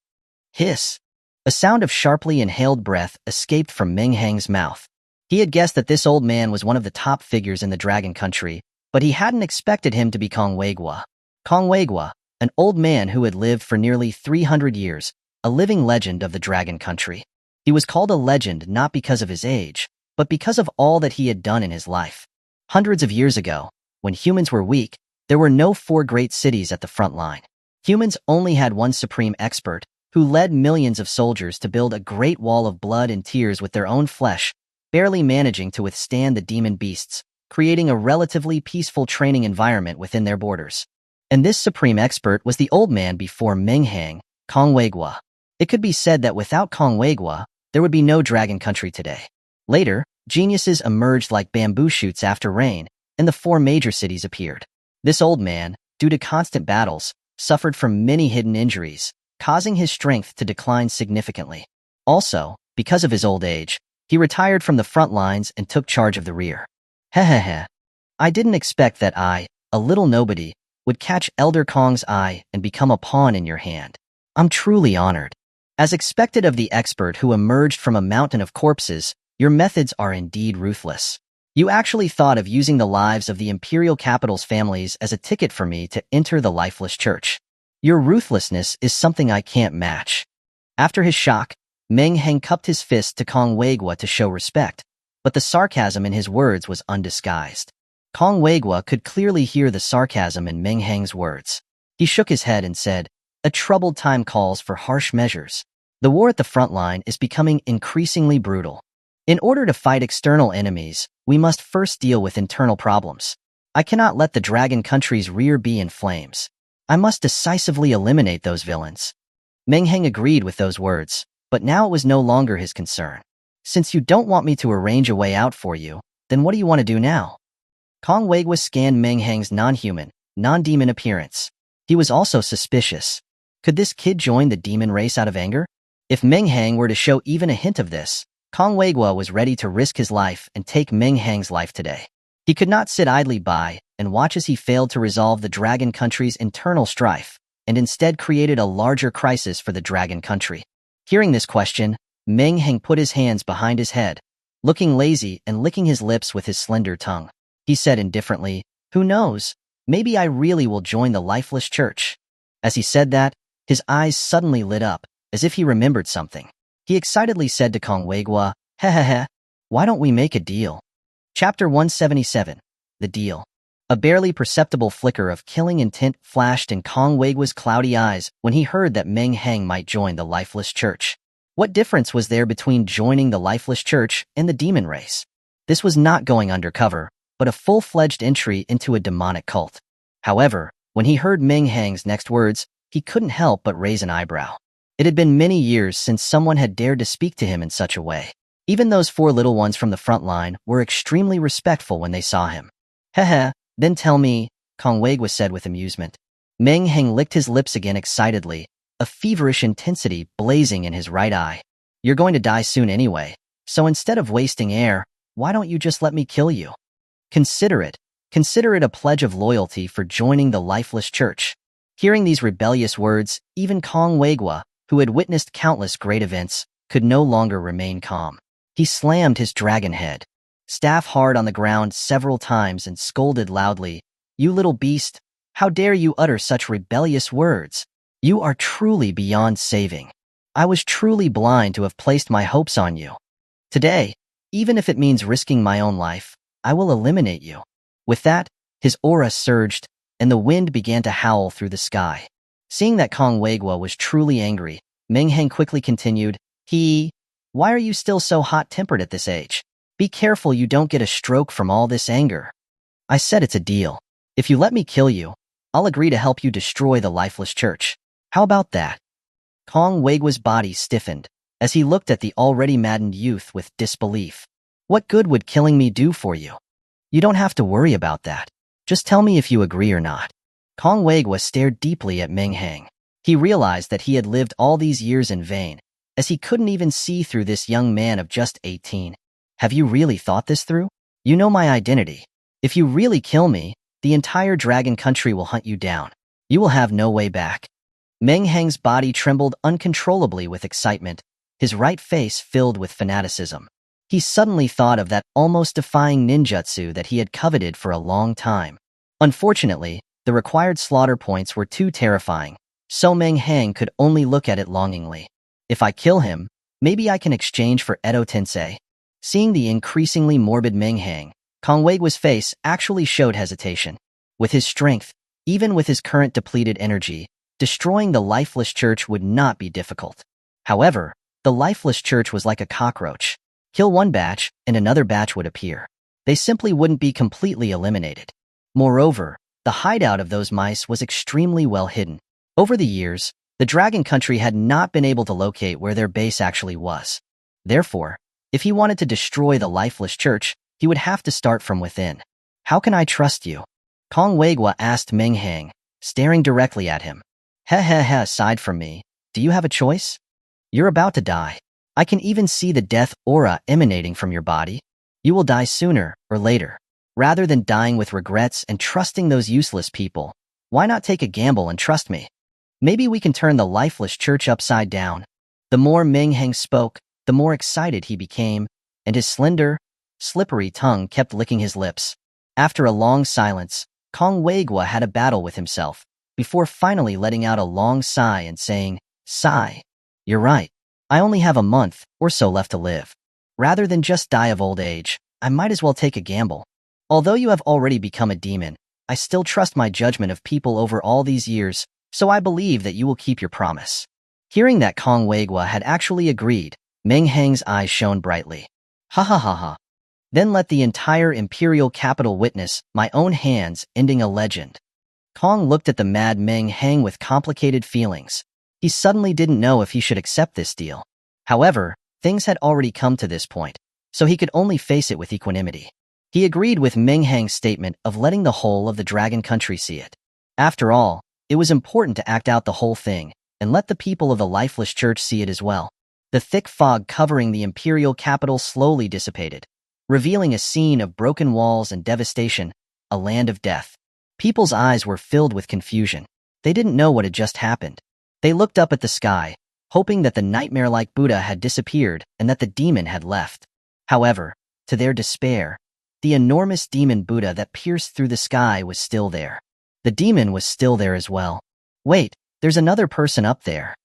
Hiss. A sound of sharply inhaled breath escaped from Meng Hang's mouth. He had guessed that this old man was one of the top figures in the Dragon Country, but he hadn't expected him to be Kong Weigua. Kong Weigua, an old man who had lived for nearly 300 years, a living legend of the Dragon Country. He was called a legend not because of his age, but because of all that he had done in his life. Hundreds of years ago, when humans were weak, there were no 4 great cities at the front line. Humans only had one supreme expert, who led millions of soldiers to build a great wall of blood and tears with their own flesh, barely managing to withstand the demon beasts, creating a relatively peaceful training environment within their borders. And this supreme expert was the old man before Meng Hang, Kong Weigua. It could be said that without Kong Weigua, there would be no Dragon Country today. Later, geniuses emerged like bamboo shoots after rain, and the 4 major cities appeared. This old man, due to constant battles, suffered from many hidden injuries, causing his strength to decline significantly. Also, because of his old age, he retired from the front lines and took charge of the rear. Hehehe. I didn't expect that I, a little nobody, would catch Elder Kong's eye and become a pawn in your hand. I'm truly honored. As expected of the expert who emerged from a mountain of corpses, your methods are indeed ruthless. You actually thought of using the lives of the imperial capital's families as a ticket for me to enter the lifeless church. Your ruthlessness is something I can't match. After his shock, Meng Hang cupped his fist to Kong Weigua to show respect, but the sarcasm in his words was undisguised. Kong Weigua could clearly hear the sarcasm in Meng Hang's words. He shook his head and said, A troubled time calls for harsh measures. The war at the front line is becoming increasingly brutal. In order to fight external enemies, we must first deal with internal problems. I cannot let the Dragon Country's rear be in flames. I must decisively eliminate those villains. Meng Hang agreed with those words, but now it was no longer his concern. Since you don't want me to arrange a way out for you, then what do you want to do now? Kong Weigua scanned Meng Hang's non-human, non-demon appearance. He was also suspicious. Could this kid join the demon race out of anger? If Meng Hang were to show even a hint of this, Kong Weigua was ready to risk his life and take Meng Hang's life today. He could not sit idly by and watch as he failed to resolve the Dragon Country's internal strife, and instead created a larger crisis for the Dragon Country. Hearing this question, Meng Hang put his hands behind his head, looking lazy and licking his lips with his slender tongue. He said indifferently, Who knows? Maybe I really will join the lifeless church. As he said that, his eyes suddenly lit up, as if he remembered something. He excitedly said to Kong Weigua, Hehehe, why don't we make a deal? Chapter 177. The Deal. A barely perceptible flicker of killing intent flashed in Kong Weigua's cloudy eyes when he heard that Meng Hang might join the lifeless church. What difference was there between joining the lifeless church and the demon race? This was not going undercover, but a full-fledged entry into a demonic cult. However, when he heard Meng Hang's next words, he couldn't help but raise an eyebrow. It had been many years since someone had dared to speak to him in such a way. Even those 4 little ones from the front line were extremely respectful when they saw him. Heh, then tell me, Kong Weigwa said with amusement. Meng Hang licked his lips again excitedly, a feverish intensity blazing in his right eye. You're going to die soon anyway, so instead of wasting air, why don't you just let me kill you? Consider it a pledge of loyalty for joining the lifeless church. Hearing these rebellious words, even Kong Weigwa, who had witnessed countless great events, could no longer remain calm. He slammed his dragon head, staff hard on the ground several times and scolded loudly, "You little beast, how dare you utter such rebellious words? You are truly beyond saving. I was truly blind to have placed my hopes on you. Today, even if it means risking my own life, I will eliminate you." With that, his aura surged, and the wind began to howl through the sky. Seeing that Kong Weigwa was truly angry, Meng Hang quickly continued, Why are you still so hot-tempered at this age? Be careful you don't get a stroke from all this anger. I said it's a deal. If you let me kill you, I'll agree to help you destroy the lifeless church. How about that?" Kong Weigwa's body stiffened as he looked at the already maddened youth with disbelief. "What good would killing me do for you? You don't have to worry about that. Just tell me if you agree or not." Kong Weigwa stared deeply at Meng Hang. He realized that he had lived all these years in vain, as he couldn't even see through this young man of just 18. "Have you really thought this through? You know my identity. If you really kill me, the entire dragon country will hunt you down. You will have no way back." Meng Hang's body trembled uncontrollably with excitement, his right face filled with fanaticism. He suddenly thought of that almost defying ninjutsu that he had coveted for a long time. Unfortunately, the required slaughter points were too terrifying, so Meng Hang could only look at it longingly. If I kill him, maybe I can exchange for Edo Tensei. Seeing the increasingly morbid Meng Hang, Kong Weigwa's face actually showed hesitation. With his strength, even with his current depleted energy, destroying the lifeless church would not be difficult. However, the lifeless church was like a cockroach. Kill one batch, and another batch would appear. They simply wouldn't be completely eliminated. Moreover, the hideout of those mice was extremely well hidden. Over the years, the Dragon Country had not been able to locate where their base actually was. Therefore, if he wanted to destroy the lifeless church, he would have to start from within. "How can I trust you?" Kong Weigwa asked Meng Hang, staring directly at him. Aside from me, do you have a choice? You're about to die. I can even see the death aura emanating from your body. You will die sooner or later. Rather than dying with regrets and trusting those useless people, why not take a gamble and trust me? Maybe we can turn the lifeless church upside down. The more Meng Hang spoke, the more excited he became, and his slender, slippery tongue kept licking his lips. After a long silence, Kong Weigwa had a battle with himself, before finally letting out a long sigh and saying, "Sigh. You're right. I only have a month or so left to live. Rather than just die of old age, I might as well take a gamble. Although you have already become a demon, I still trust my judgment of people over all these years, so I believe that you will keep your promise." Hearing that Kong Weigwa had actually agreed, Meng Hang's eyes shone brightly. Ha. Then let the entire imperial capital witness my own hands ending a legend. Kong looked at the mad Meng Hang with complicated feelings. He suddenly didn't know if he should accept this deal. However, things had already come to this point, so he could only face it with equanimity. He agreed with Meng Hang's statement of letting the whole of the Dragon Country see it. After all, it was important to act out the whole thing, and let the people of the lifeless church see it as well. The thick fog covering the imperial capital slowly dissipated, revealing a scene of broken walls and devastation, a land of death. People's eyes were filled with confusion. They didn't know what had just happened. They looked up at the sky, hoping that the nightmare-like Buddha had disappeared and that the demon had left. However, to their despair, the enormous demon Buddha that pierced through the sky was still there. The demon was still there as well. Wait, there's another person up there.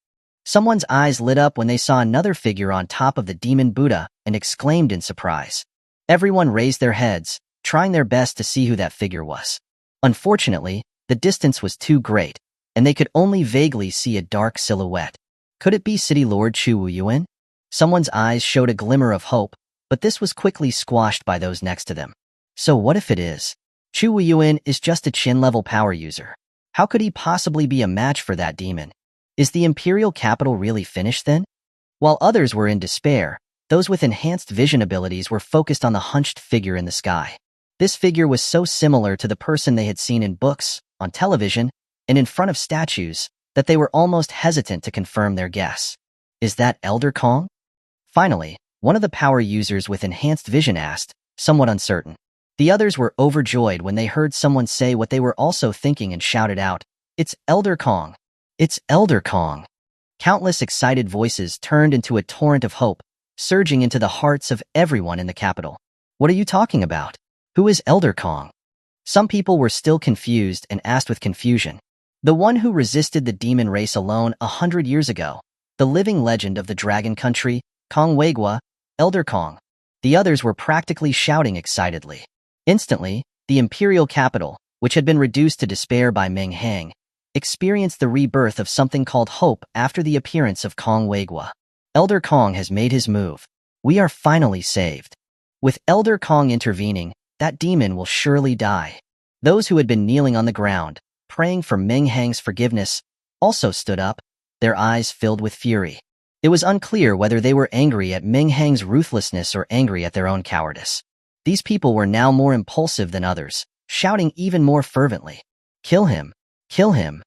Someone's eyes lit up when they saw another figure on top of the demon Buddha and exclaimed in surprise. Everyone raised their heads, trying their best to see who that figure was. Unfortunately, the distance was too great, and they could only vaguely see a dark silhouette. Could it be City Lord Chu Wuyuan? Someone's eyes showed a glimmer of hope, but this was quickly squashed by those next to them. So what if it is? Chu Wuyuan is just a Qin-level power user. How could he possibly be a match for that demon? Is the imperial capital really finished then? While others were in despair, those with enhanced vision abilities were focused on the hunched figure in the sky. This figure was so similar to the person they had seen in books, on television, and in front of statues, that they were almost hesitant to confirm their guess. Is that Elder Kong? Finally, one of the power users with enhanced vision asked, somewhat uncertain. The others were overjoyed when they heard someone say what they were also thinking and shouted out, "It's Elder Kong! It's Elder Kong!" Countless excited voices turned into a torrent of hope, surging into the hearts of everyone in the capital. What are you talking about? Who is Elder Kong? Some people were still confused and asked with confusion. The one who resisted the demon race alone 100 years ago, the living legend of the Dragon Country, Kong Weigua, Elder Kong. The others were practically shouting excitedly. Instantly, the imperial capital, which had been reduced to despair by Meng Hang, experienced the rebirth of something called hope after the appearance of Kong Weigua. Elder Kong has made his move. We are finally saved. With Elder Kong intervening, that demon will surely die. Those who had been kneeling on the ground, praying for Meng Hang's forgiveness, also stood up, their eyes filled with fury. It was unclear whether they were angry at Meng Hang's ruthlessness or angry at their own cowardice. These people were now more impulsive than others, shouting even more fervently, "Kill him! Kill him!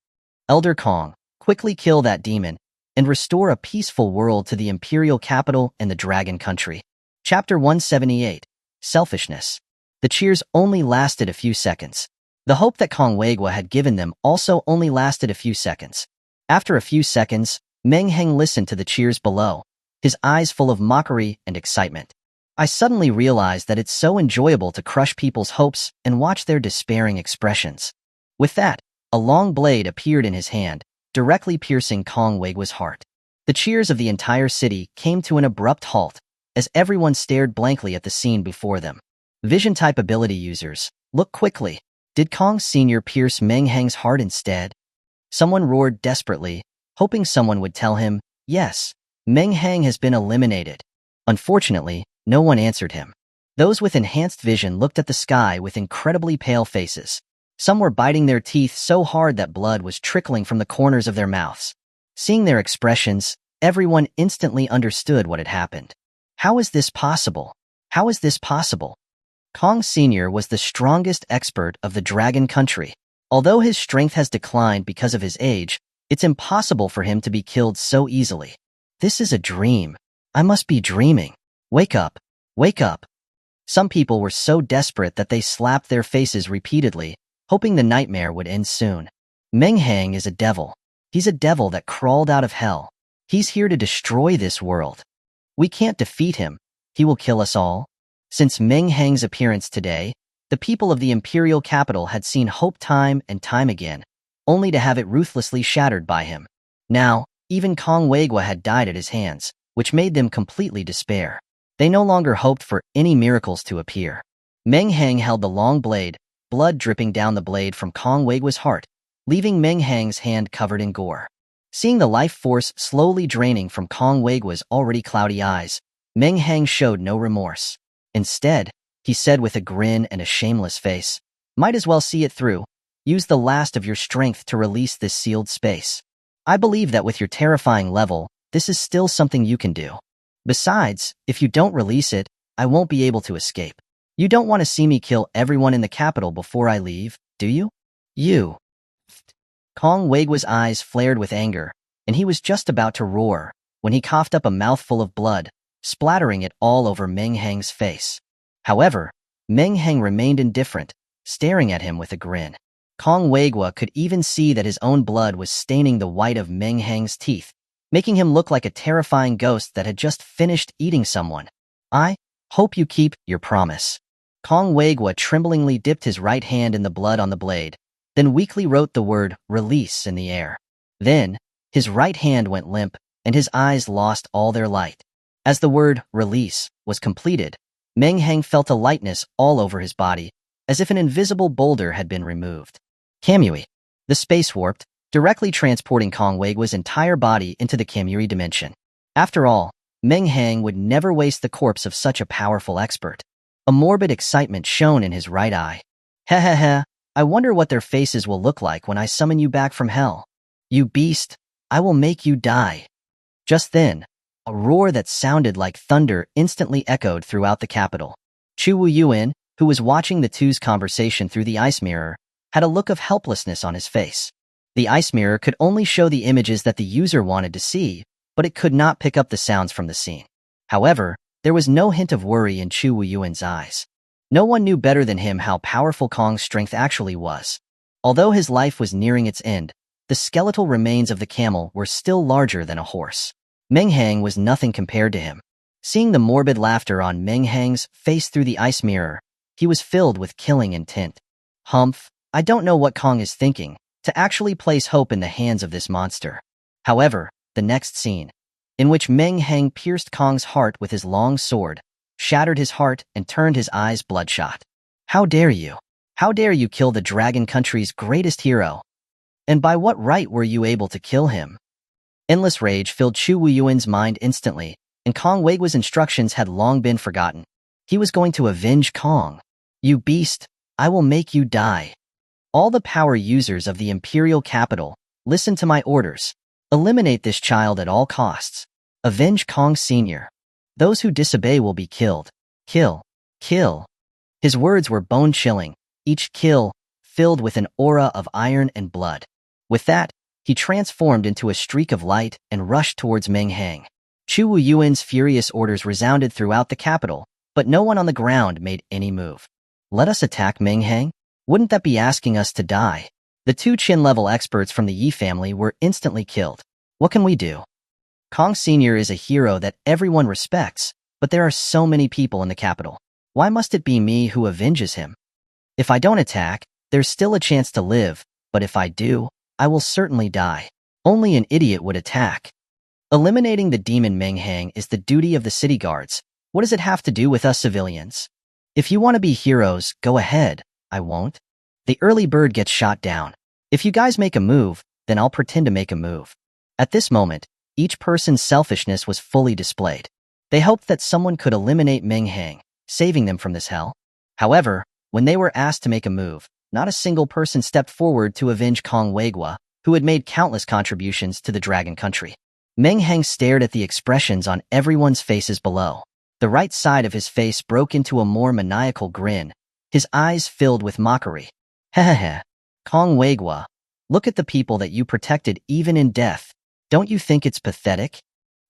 Elder Kong, quickly kill that demon, and restore a peaceful world to the imperial capital and the Dragon Country." Chapter 178. Selfishness. The cheers only lasted a few seconds. The hope that Kong Weigua had given them also only lasted a few seconds. After a few seconds, Meng Hang listened to the cheers below, his eyes full of mockery and excitement. I suddenly realized that it's so enjoyable to crush people's hopes and watch their despairing expressions. With that, a long blade appeared in his hand, directly piercing Kong Weigua's heart. The cheers of the entire city came to an abrupt halt, as everyone stared blankly at the scene before them. Vision-type ability users, look quickly. Did Kong Sr. pierce Meng Hang's heart instead? Someone roared desperately, hoping someone would tell him, yes, Meng Hang has been eliminated. Unfortunately, no one answered him. Those with enhanced vision looked at the sky with incredibly pale faces. Some were biting their teeth so hard that blood was trickling from the corners of their mouths. Seeing their expressions, everyone instantly understood what had happened. How is this possible? How is this possible? Kong Sr. was the strongest expert of the Dragon Country. Although his strength has declined because of his age, it's impossible for him to be killed so easily. This is a dream. I must be dreaming. Wake up. Wake up. Some people were so desperate that they slapped their faces repeatedly, hoping the nightmare would end soon. Meng Hang is a devil. He's a devil that crawled out of hell. He's here to destroy this world. We can't defeat him. He will kill us all. Since Meng Hang's appearance today, the people of the imperial capital had seen hope time and time again, only to have it ruthlessly shattered by him. Now, even Kong Weigua had died at his hands, which made them completely despair. They no longer hoped for any miracles to appear. Meng Hang held the long blade, blood dripping down the blade from Kong Weigua's heart, leaving Meng Hang's hand covered in gore. Seeing the life force slowly draining from Kong Weigua's already cloudy eyes, Meng Hang showed no remorse. Instead, he said with a grin and a shameless face, "Might as well see it through. Use the last of your strength to release this sealed space. I believe that with your terrifying level, this is still something you can do. Besides, if you don't release it, I won't be able to escape. You don't want to see me kill everyone in the capital before I leave, do you? You." Kong Weigua's eyes flared with anger, and he was just about to roar when he coughed up a mouthful of blood, splattering it all over Meng Hang's face. However, Meng Hang remained indifferent, staring at him with a grin. Kong Weigua could even see that his own blood was staining the white of Meng Hang's teeth, making him look like a terrifying ghost that had just finished eating someone. "I hope you keep your promise." Kong Weigua tremblingly dipped his right hand in the blood on the blade, then weakly wrote the word "release" in the air. Then, his right hand went limp, and his eyes lost all their light. As the word "release" was completed, Meng Hang felt a lightness all over his body, as if an invisible boulder had been removed. Kamui. The space warped, directly transporting Kong Weigua's entire body into the Kamui dimension. After all, Meng Hang would never waste the corpse of such a powerful expert. A morbid excitement shone in his right eye. "Heh heh heh, I wonder what their faces will look like when I summon you back from hell. You beast, I will make you die. Just then, a roar that sounded like thunder instantly echoed throughout the capital. Chu Wuyuan, who was watching the two's conversation through the ice mirror, had a look of helplessness on his face. The ice mirror could only show the images that the user wanted to see, but it could not pick up the sounds from the scene. However, there was no hint of worry in Chu Wuyuan's eyes. No one knew better than him how powerful Kong's strength actually was. Although his life was nearing its end, the skeletal remains of the camel were still larger than a horse. Meng Hang was nothing compared to him. Seeing the morbid laughter on Meng Hang's face through the ice mirror, he was filled with killing intent. Humph, I don't know what Kong is thinking, to actually place hope in the hands of this monster. However, the next scene, in which Meng Hang pierced Kong's heart with his long sword, shattered his heart and turned his eyes bloodshot. How dare you? How dare you kill the Dragon Country's greatest hero? And by what right were you able to kill him? Endless rage filled Chu Wuyuan's mind instantly, and Kong Weigua's instructions had long been forgotten. He was going to avenge Kong. You beast, I will make you die. All the power users of the imperial capital, listen to my orders. Eliminate this child at all costs. Avenge Kong Sr. Those who disobey will be killed. Kill. Kill. His words were bone-chilling, each kill filled with an aura of iron and blood. With that, he transformed into a streak of light and rushed towards Meng Hang. Chu Wuyuan's furious orders resounded throughout the capital, but no one on the ground made any move. Let us attack Meng Hang? Wouldn't that be asking us to die? The two Qin-level experts from the Yi family were instantly killed. What can we do? Kong Sr. is a hero that everyone respects, but there are so many people in the capital. Why must it be me who avenges him? If I don't attack, there's still a chance to live, but if I do, I will certainly die. Only an idiot would attack. Eliminating the demon Meng Hang is the duty of the city guards. What does it have to do with us civilians? If you want to be heroes, go ahead. I won't. The early bird gets shot down. If you guys make a move, then I'll pretend to make a move. At this moment, each person's selfishness was fully displayed. They hoped that someone could eliminate Meng Hang, saving them from this hell. However, when they were asked to make a move, not a single person stepped forward to avenge Kong Weigua, who had made countless contributions to the Dragon Country. Meng Hang stared at the expressions on everyone's faces below. The right side of his face broke into a more maniacal grin, his eyes filled with mockery. Hehehe. Kong Weigua, look at the people that you protected even in death. Don't you think it's pathetic?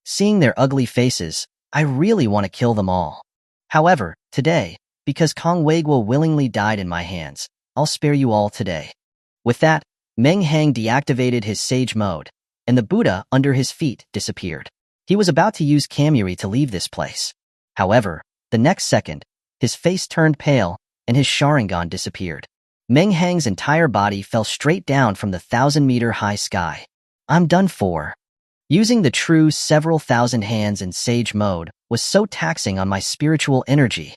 Seeing their ugly faces, I really want to kill them all. However, today, because Kong Weigua willingly died in my hands, I'll spare you all today. With that, Meng Hang deactivated his sage mode, and the Buddha under his feet disappeared. He was about to use Kamuri to leave this place. However, the next second, his face turned pale, and his Sharingan disappeared. Meng Hang's entire body fell straight down from the 1,000-meter-high sky. I'm done for. Using the true several thousand hands in Sage mode was so taxing on my spiritual energy.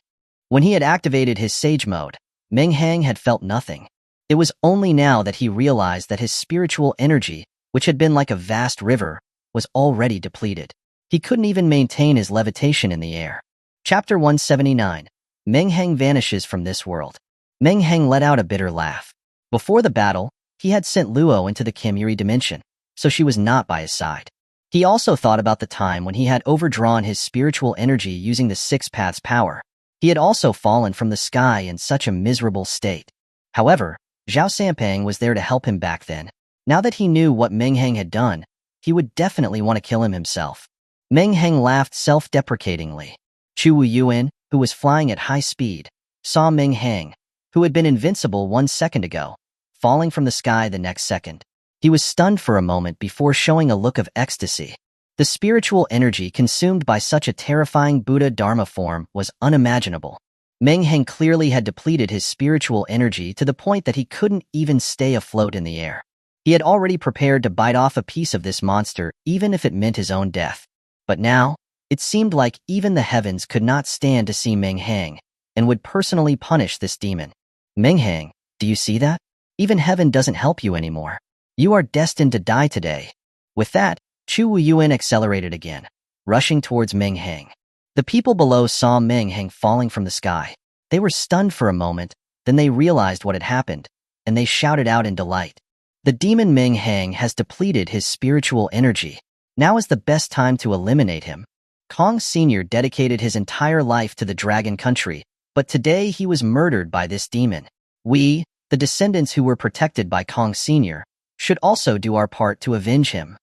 When he had activated his Sage mode, Meng Hang had felt nothing. It was only now that he realized that his spiritual energy, which had been like a vast river, was already depleted. He couldn't even maintain his levitation in the air. Chapter 179. Meng Hang vanishes from this world. Meng Hang let out a bitter laugh. Before the battle, he had sent Luo into the Kamuri dimension, so she was not by his side. He also thought about the time when he had overdrawn his spiritual energy using the Six Paths power. He had also fallen from the sky in such a miserable state. However, Zhao Sampang was there to help him back then. Now that he knew what Meng Hang had done, he would definitely want to kill him himself. Meng Hang laughed self-deprecatingly. Chu Wuyuan, who was flying at high speed, saw Meng Hang, who had been invincible 1 second ago, falling from the sky the next second. He was stunned for a moment before showing a look of ecstasy. The spiritual energy consumed by such a terrifying Buddha Dharma form was unimaginable. Meng Hang clearly had depleted his spiritual energy to the point that he couldn't even stay afloat in the air. He had already prepared to bite off a piece of this monster even if it meant his own death. But now, it seemed like even the heavens could not stand to see Meng Hang, and would personally punish this demon. Meng Hang, do you see that? Even heaven doesn't help you anymore. You are destined to die today. With that, Chu Wuyuan accelerated again, rushing towards Meng Hang. The people below saw Meng Hang falling from the sky. They were stunned for a moment, then they realized what had happened. and they shouted out in delight. The demon Meng Hang has depleted his spiritual energy. Now is the best time to eliminate him. Kong Sr. dedicated his entire life to the Dragon Country, but today he was murdered by this demon. We, the descendants who were protected by Kong Sr., should also do our part to avenge him.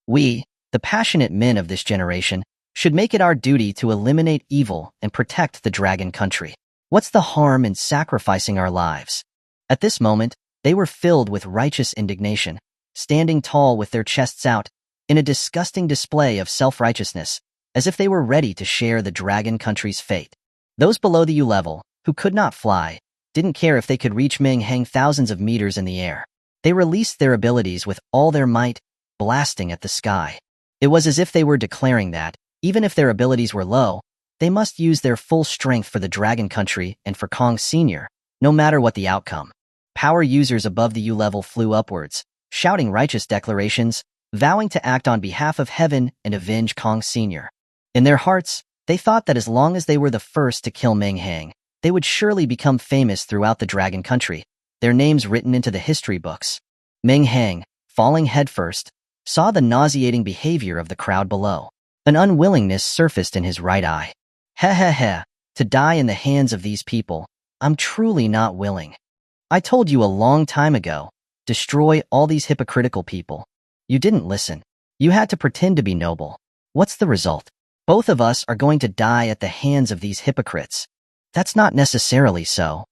We, the passionate men of this generation, should make it our duty to eliminate evil and protect the Dragon Country. What's the harm in sacrificing our lives? At this moment, they were filled with righteous indignation, standing tall with their chests out, in a disgusting display of self-righteousness, as if they were ready to share the Dragon Country's fate. Those below the U level, who could not fly, didn't care if they could reach Meng Hang thousands of meters in the air. They released their abilities with all their might, blasting at the sky. It was as if they were declaring that, even if their abilities were low, they must use their full strength for the Dragon Country and for Kong Sr., no matter what the outcome. Power users above the U level flew upwards, shouting righteous declarations, vowing to act on behalf of heaven and avenge Kong Sr. In their hearts, they thought that as long as they were the first to kill Meng Hang, they would surely become famous throughout the Dragon Country, their names written into the history books. Meng Hang, falling headfirst, saw the nauseating behavior of the crowd below. An unwillingness surfaced in his right eye. Heh, to die in the hands of these people, I'm truly not willing. I told you a long time ago, destroy all these hypocritical people. You didn't listen. You had to pretend to be noble. What's the result? Both of us are going to die at the hands of these hypocrites. That's not necessarily so.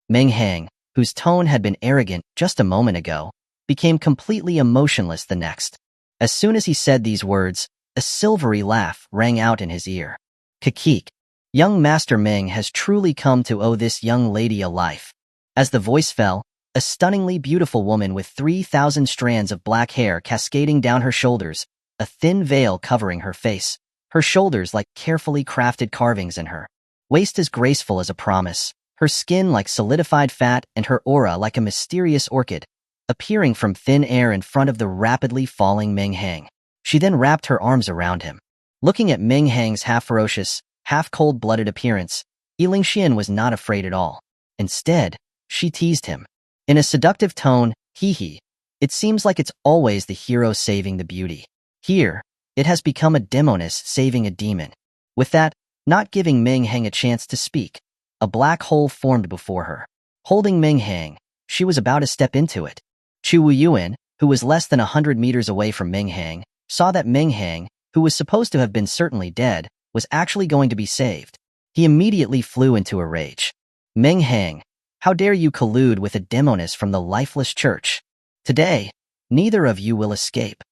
Meng Hang, whose tone had been arrogant just a moment ago, became completely emotionless the next. As soon as he said these words, a silvery laugh rang out in his ear. Kikik. Young Master Meng has truly come to owe this young lady a life. As the voice fell, a stunningly beautiful woman with 3,000 strands of black hair cascading down her shoulders, a thin veil covering her face, her shoulders like carefully crafted carvings in her waist as graceful as a promise, her skin like solidified fat and her aura like a mysterious orchid, appearing from thin air in front of the rapidly falling Meng Hang. She then wrapped her arms around him. Looking at Meng Hang's half-ferocious, half-cold-blooded appearance, Yilingxian was not afraid at all. Instead, she teased him. In a seductive tone, hee, it seems like it's always the hero saving the beauty. Here, it has become a demoness saving a demon. With that, not giving Meng Hang a chance to speak, a black hole formed before her. Holding Meng Hang, she was about to step into it. Chu Wuyuan, who was less than 100 meters away from Meng Hang, saw that Meng Hang, who was supposed to have been certainly dead, was actually going to be saved. He immediately flew into a rage. Meng Hang, how dare you collude with a demoness from the lifeless church? Today, neither of you will escape.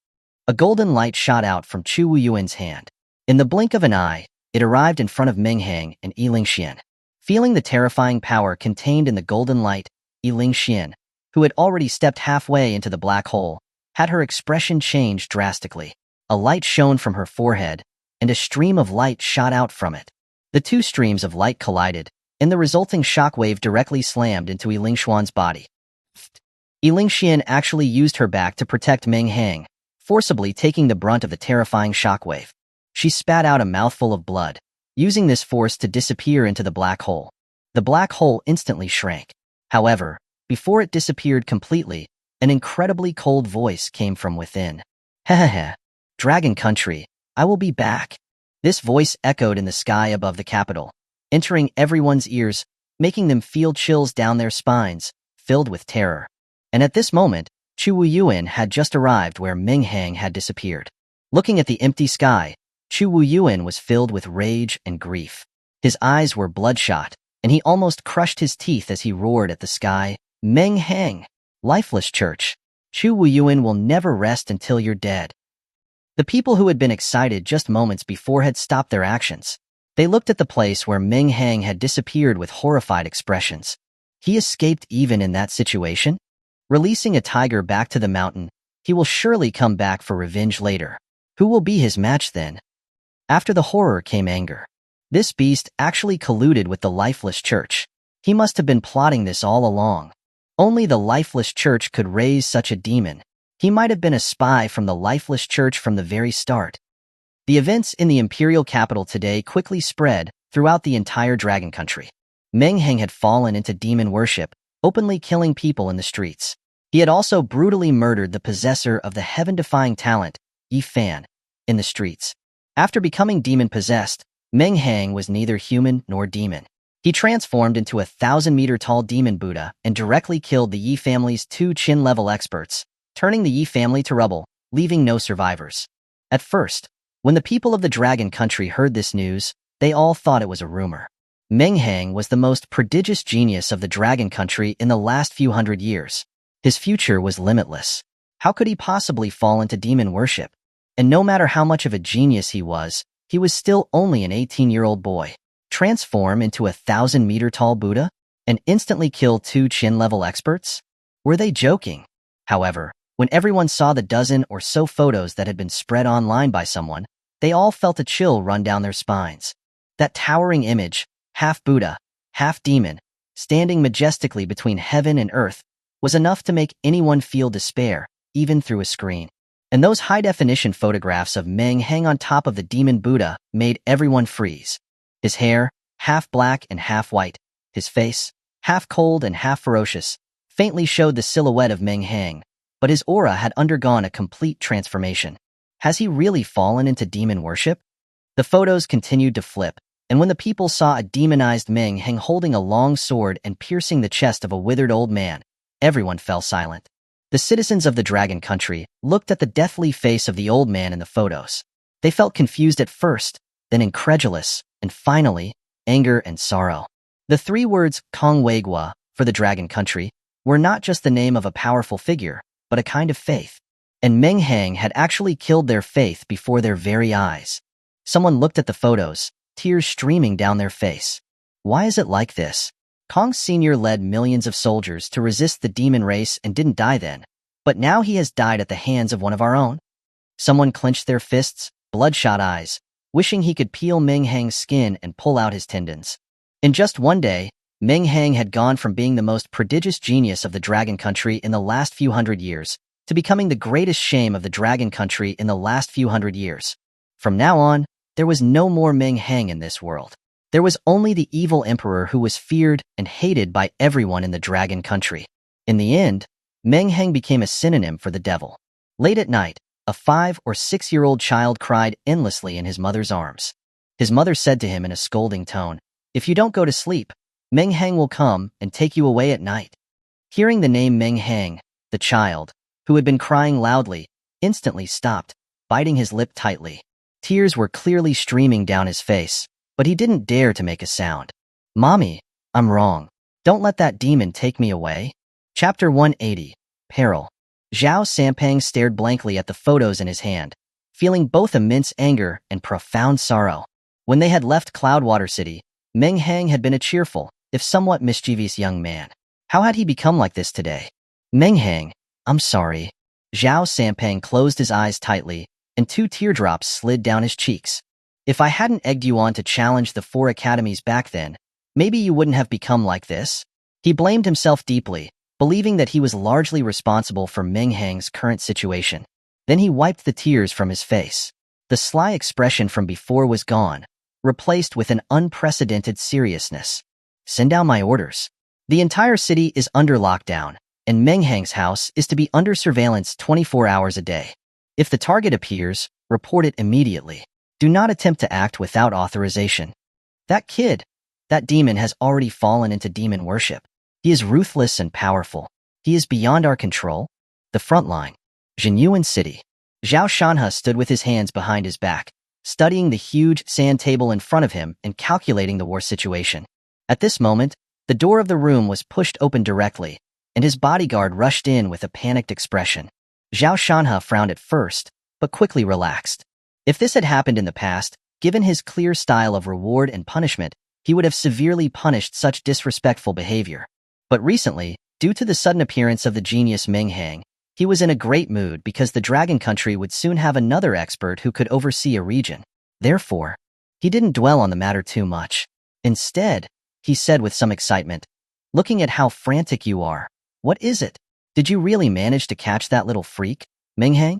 A golden light shot out from Chu Wuyuan's hand. In the blink of an eye, it arrived in front of Meng Hang and Yilingxian. Feeling the terrifying power contained in the golden light, Yilingxian, who had already stepped halfway into the black hole, had her expression change drastically. A light shone from her forehead, and a stream of light shot out from it. The two streams of light collided, and the resulting shockwave directly slammed into Yilingxian's body. Yilingxian actually used her back to protect Meng Hang, forcibly taking the brunt of the terrifying shockwave. She spat out a mouthful of blood, using this force to disappear into the black hole. The black hole instantly shrank. However, before it disappeared completely, an incredibly cold voice came from within. Hehehe, Dragon Country, I will be back. This voice echoed in the sky above the capital, entering everyone's ears, making them feel chills down their spines, filled with terror. And at this moment, Chu Wuyuan had just arrived where Meng Hang had disappeared. Looking at the empty sky, Chu Wuyuan was filled with rage and grief. His eyes were bloodshot, and he almost crushed his teeth as he roared at the sky. Meng Hang, lifeless church. Chu Wuyuan will never rest until you're dead. The people who had been excited just moments before had stopped their actions. They looked at the place where Meng Hang had disappeared with horrified expressions. He escaped even in that situation? Releasing a tiger back to the mountain, he will surely come back for revenge later. Who will be his match then? After the horror came anger. This beast actually colluded with the lifeless church. He must have been plotting this all along. Only the lifeless church could raise such a demon. He might have been a spy from the lifeless church from the very start. The events in the imperial capital today quickly spread throughout the entire Dragon Country. Meng Hang had fallen into demon worship, openly killing people in the streets. He had also brutally murdered the possessor of the heaven-defying talent, Yi Fan, in the streets. After becoming demon-possessed, Meng Hang was neither human nor demon. He transformed into a 1,000-meter-tall demon Buddha and directly killed the Yi family's 2 Qin-level experts, turning the Yi family to rubble, leaving no survivors. At first, when the people of the Dragon Country heard this news, they all thought it was a rumor. Meng Hang was the most prodigious genius of the Dragon Country in the last few hundred years. His future was limitless. How could he possibly fall into demon worship? And no matter how much of a genius he was still only an 18-year-old boy. Transform into a 1,000-meter-tall Buddha and instantly kill 2 Qin-level experts? Were they joking? However, when everyone saw the dozen or so photos that had been spread online by someone, they all felt a chill run down their spines. That towering image, half Buddha, half demon, standing majestically between heaven and earth, was enough to make anyone feel despair, even through a screen. And those high-definition photographs of Meng Hang on top of the demon Buddha made everyone freeze. His hair, half black and half white, his face, half cold and half ferocious, faintly showed the silhouette of Meng Hang, but his aura had undergone a complete transformation. Has he really fallen into demon worship? The photos continued to flip, and when the people saw a demonized Meng Hang holding a long sword and piercing the chest of a withered old man, everyone fell silent. The citizens of the Dragon Country looked at the deathly face of the old man in the photos. They felt confused at first, then incredulous, and finally, anger and sorrow. The 3 words Kong Weigua for the Dragon Country were not just the name of a powerful figure, but a kind of faith. And Meng Hang had actually killed their faith before their very eyes. Someone looked at the photos, tears streaming down their face. Why is it like this? Kong Sr. led millions of soldiers to resist the demon race and didn't die then. But now he has died at the hands of one of our own? Someone clenched their fists, bloodshot eyes, wishing he could peel Meng Hang's skin and pull out his tendons. In just one day, Meng Hang had gone from being the most prodigious genius of the Dragon Country in the last few hundred years to becoming the greatest shame of the Dragon Country in the last few hundred years. From now on, there was no more Meng Hang in this world. There was only the evil emperor who was feared and hated by everyone in the Dragon Country. In the end, Meng Hang became a synonym for the devil. Late at night, a 5- or 6-year-old child cried endlessly in his mother's arms. His mother said to him in a scolding tone, "If you don't go to sleep, Meng Hang will come and take you away at night." Hearing the name Meng Hang, the child, who had been crying loudly, instantly stopped, biting his lip tightly. Tears were clearly streaming down his face, but he didn't dare to make a sound. "Mommy, I'm wrong. Don't let that demon take me away." Chapter 180, Peril. Zhao Sampang stared blankly at the photos in his hand, feeling both immense anger and profound sorrow. When they had left Cloudwater City, Meng Hang had been a cheerful, if somewhat mischievous young man. How had he become like this today? "Meng Hang, I'm sorry." Zhao Sampang closed his eyes tightly, and 2 teardrops slid down his cheeks. "If I hadn't egged you on to challenge the 4 academies back then, maybe you wouldn't have become like this." He blamed himself deeply, believing that he was largely responsible for Meng Hang's current situation. Then he wiped the tears from his face. The sly expression from before was gone, replaced with an unprecedented seriousness. "Send down my orders. The entire city is under lockdown, and Meng Hang's house is to be under surveillance 24 hours a day. If the target appears, report it immediately. Do not attempt to act without authorization. That kid, that demon has already fallen into demon worship. He is ruthless and powerful. He is beyond our control." The front line. Jinyuan City. Zhao Shanhe stood with his hands behind his back, studying the huge sand table in front of him and calculating the war situation. At this moment, the door of the room was pushed open directly, and his bodyguard rushed in with a panicked expression. Zhao Shanhe frowned at first, but quickly relaxed. If this had happened in the past, given his clear style of reward and punishment, he would have severely punished such disrespectful behavior. But recently, due to the sudden appearance of the genius Meng Hang, he was in a great mood because the Dragon Country would soon have another expert who could oversee a region. Therefore, he didn't dwell on the matter too much. Instead, he said with some excitement, "Looking at how frantic you are, what is it? Did you really manage to catch that little freak, Meng Hang?"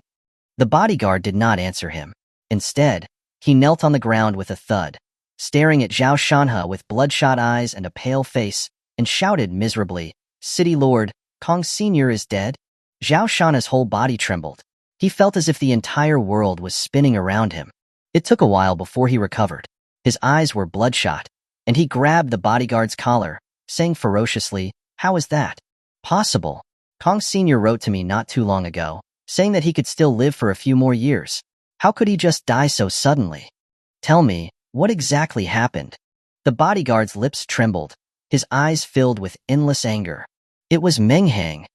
The bodyguard did not answer him. Instead, he knelt on the ground with a thud, staring at Zhao Shanhe with bloodshot eyes and a pale face, and shouted miserably, City Lord, Kong Sr. is dead? Zhao Shanha's whole body trembled. He felt as if the entire world was spinning around him. It took a while before he recovered. His eyes were bloodshot, and he grabbed the bodyguard's collar, saying ferociously, "How is that possible? Kong Sr. wrote to me not too long ago, saying that he could still live for a few more years. How could he just die so suddenly? Tell me, what exactly happened?" The bodyguard's lips trembled, his eyes filled with endless anger. It was Meng Hang.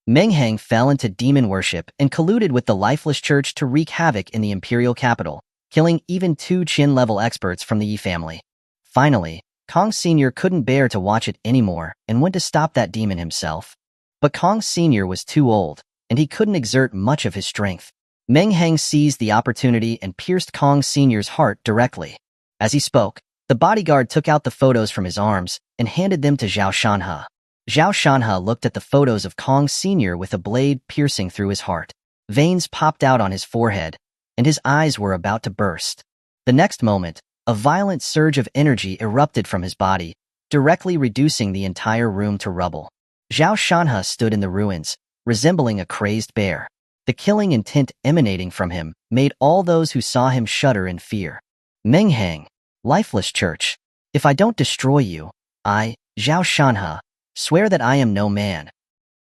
Meng Hang fell into demon worship and colluded with the lifeless church to wreak havoc in the imperial capital, killing even 2 Qin-level experts from the Yi family. Finally, Kong Sr. couldn't bear to watch it anymore and went to stop that demon himself. But Kong Sr. was too old, and he couldn't exert much of his strength. Meng Hang seized the opportunity and pierced Kong Sr.'s heart directly. As he spoke, the bodyguard took out the photos from his arms and handed them to Zhao Shanha. Zhao Shanha looked at the photos of Kong Sr. with a blade piercing through his heart. Veins popped out on his forehead, and his eyes were about to burst. The next moment, a violent surge of energy erupted from his body, directly reducing the entire room to rubble. Zhao Shanha stood in the ruins, resembling a crazed bear. The killing intent emanating from him made all those who saw him shudder in fear. Meng Hang, lifeless church, if I don't destroy you, I, Zhao Shanha, swear that I am no man.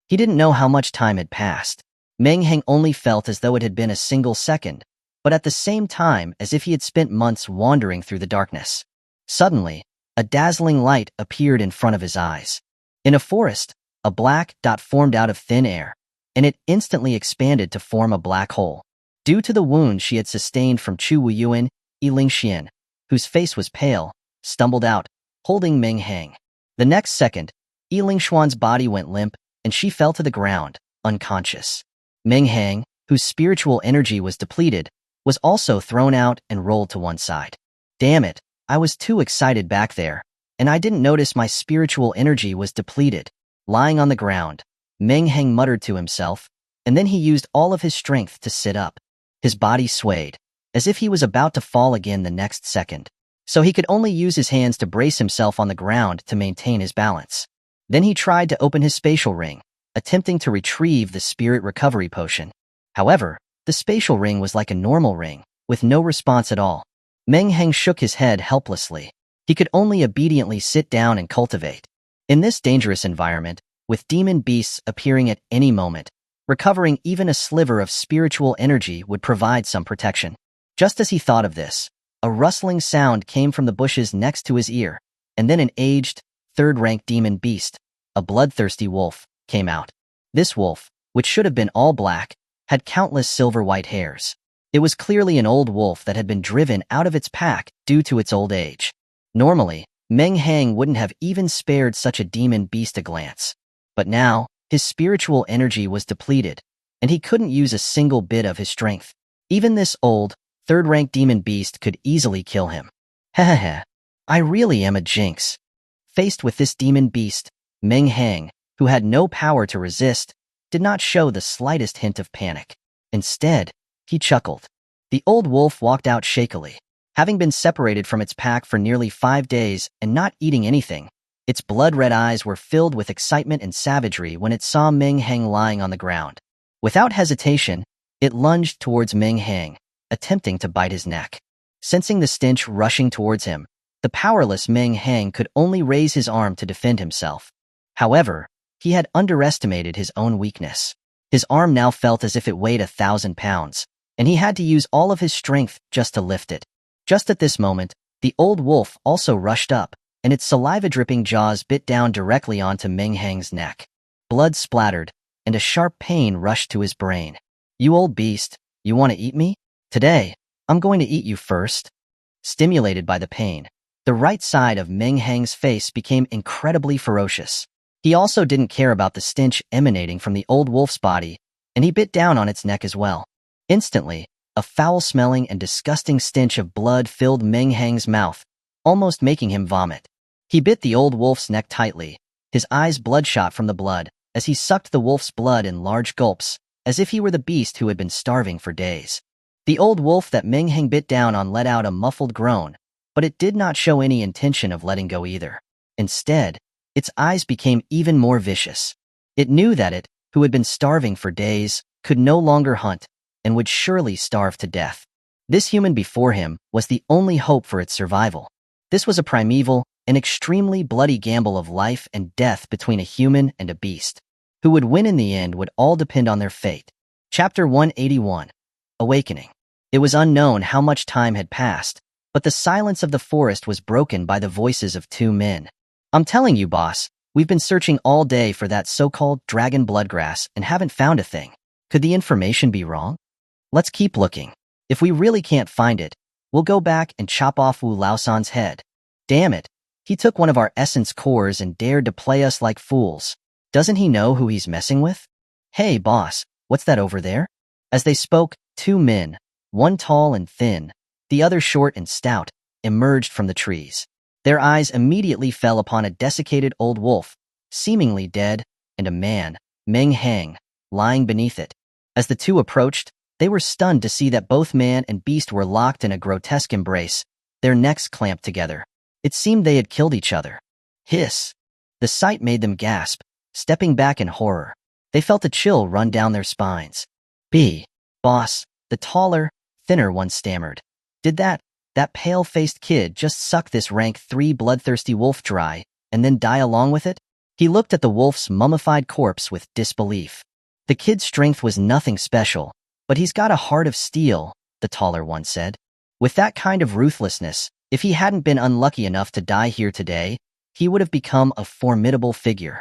He didn't know how much time had passed. Meng Hang only felt as though it had been a single second, but at the same time as if he had spent months wandering through the darkness. Suddenly, a dazzling light appeared in front of his eyes. In a forest, a black dot formed out of thin air, and it instantly expanded to form a black hole. Due to the wound she had sustained from Chu Wuyuan, Yi Lingxian, whose face was pale, stumbled out, holding Meng Hang. The next second, Yi Lingxuan's body went limp, and she fell to the ground, unconscious. Meng Hang, whose spiritual energy was depleted, was also thrown out and rolled to one side. Damn it, I was too excited back there, and I didn't notice my spiritual energy was depleted. Lying on the ground, Meng Hang muttered to himself, and then he used all of his strength to sit up. His body swayed, as if he was about to fall again the next second. So he could only use his hands to brace himself on the ground to maintain his balance. Then he tried to open his spatial ring, attempting to retrieve the spirit recovery potion. However, the spatial ring was like a normal ring, with no response at all. Meng Hang shook his head helplessly. He could only obediently sit down and cultivate. In this dangerous environment, with demon beasts appearing at any moment, recovering even a sliver of spiritual energy would provide some protection. Just as he thought of this, a rustling sound came from the bushes next to his ear, and then an aged, third-rank demon beast, a bloodthirsty wolf, came out. This wolf, which should have been all black, had countless silver-white hairs. It was clearly an old wolf that had been driven out of its pack due to its old age. Normally, Meng Hang wouldn't have even spared such a demon beast a glance. But now, his spiritual energy was depleted, and he couldn't use a single bit of his strength. Even this old, third-rank demon beast could easily kill him. Heh, I really am a jinx. Faced with this demon beast, Meng Hang, who had no power to resist, did not show the slightest hint of panic. Instead, he chuckled. The old wolf walked out shakily. Having been separated from its pack for nearly 5 days and not eating anything, its blood-red eyes were filled with excitement and savagery when it saw Meng Hang lying on the ground. Without hesitation, it lunged towards Meng Hang, attempting to bite his neck. Sensing the stench rushing towards him, the powerless Meng Hang could only raise his arm to defend himself. However, he had underestimated his own weakness. His arm now felt as if it weighed 1,000 pounds, and he had to use all of his strength just to lift it. Just at this moment, the old wolf also rushed up, and its saliva-dripping jaws bit down directly onto Meng Hang's neck. Blood splattered, and a sharp pain rushed to his brain. "You old beast, you want to eat me? Today, I'm going to eat you first." Stimulated by the pain, the right side of Meng Hang's face became incredibly ferocious. He also didn't care about the stench emanating from the old wolf's body, and he bit down on its neck as well. Instantly, a foul-smelling and disgusting stench of blood filled Meng Hang's mouth, almost making him vomit. He bit the old wolf's neck tightly, his eyes bloodshot from the blood, as he sucked the wolf's blood in large gulps, as if he were the beast who had been starving for days. The old wolf that Meng Hang bit down on let out a muffled groan, but it did not show any intention of letting go either. Instead, Its eyes became even more vicious. It knew that it, who had been starving for days, could no longer hunt, and would surely starve to death. This human before him was the only hope for its survival. This was a primeval, an extremely bloody gamble of life and death between a human and a beast. Who would win in the end would all depend on their fate. Chapter 181. Awakening. It was unknown how much time had passed, but the silence of the forest was broken by the voices of two men. "I'm telling you, boss, we've been searching all day for that so-called dragon bloodgrass and haven't found a thing. Could the information be wrong? Let's keep looking. If we really can't find it, we'll go back and chop off Wu Laosan's head. Damn it, he took one of our essence cores and dared to play us like fools. Doesn't he know who he's messing with? Hey, boss, what's that over there?" As they spoke, two men, one tall and thin, the other short and stout, emerged from the trees. Their eyes immediately fell upon a desiccated old wolf, seemingly dead, and a man, Meng Hang, lying beneath it. As the two approached, they were stunned to see that both man and beast were locked in a grotesque embrace, their necks clamped together. It seemed they had killed each other. Hiss! The sight made them gasp, stepping back in horror. They felt a chill run down their spines. Boss, the taller, thinner one stammered. Did that pale-faced kid just suck this rank 3 bloodthirsty wolf dry, and then die along with it? He looked at the wolf's mummified corpse with disbelief. The kid's strength was nothing special, but he's got a heart of steel, the taller one said. With that kind of ruthlessness, if he hadn't been unlucky enough to die here today, he would have become a formidable figure.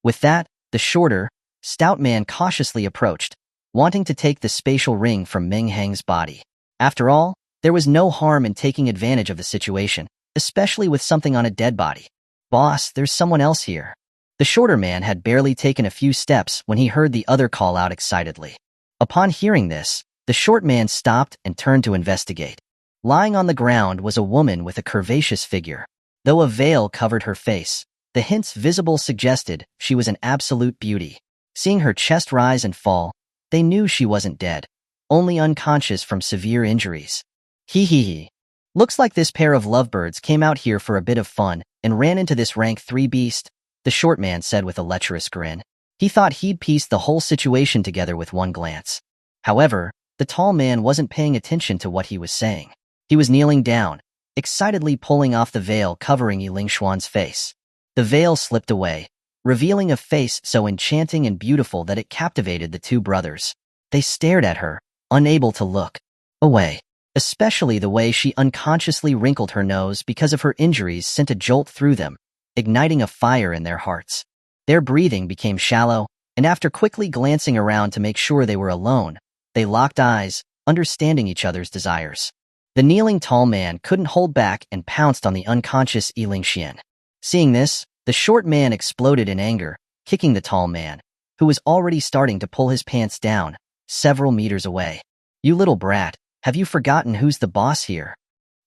With that, the shorter, stout man cautiously approached, wanting to take the spatial ring from Meng Hang's body. After all, there was no harm in taking advantage of the situation, especially with something on a dead body. "Boss, there's someone else here." The shorter man had barely taken a few steps when he heard the other call out excitedly. Upon hearing this, the short man stopped and turned to investigate. Lying on the ground was a woman with a curvaceous figure. Though a veil covered her face, the hints visible suggested she was an absolute beauty. Seeing her chest rise and fall, they knew she wasn't dead, only unconscious from severe injuries. Hee. Looks like this pair of lovebirds came out here for a bit of fun and ran into this rank 3 beast, the short man said with a lecherous grin. He thought he'd pieced the whole situation together with one glance. However, the tall man wasn't paying attention to what he was saying. He was kneeling down, excitedly pulling off the veil covering Ling Xuan's face. The veil slipped away, revealing a face so enchanting and beautiful that it captivated the two brothers. They stared at her, unable to look away. Especially the way she unconsciously wrinkled her nose because of her injuries sent a jolt through them, igniting a fire in their hearts. Their breathing became shallow, and after quickly glancing around to make sure they were alone, they locked eyes, understanding each other's desires. The kneeling tall man couldn't hold back and pounced on the unconscious Ling Xian. Seeing this, the short man exploded in anger, kicking the tall man, who was already starting to pull his pants down, several meters away. "You little brat, have you forgotten who's the boss here?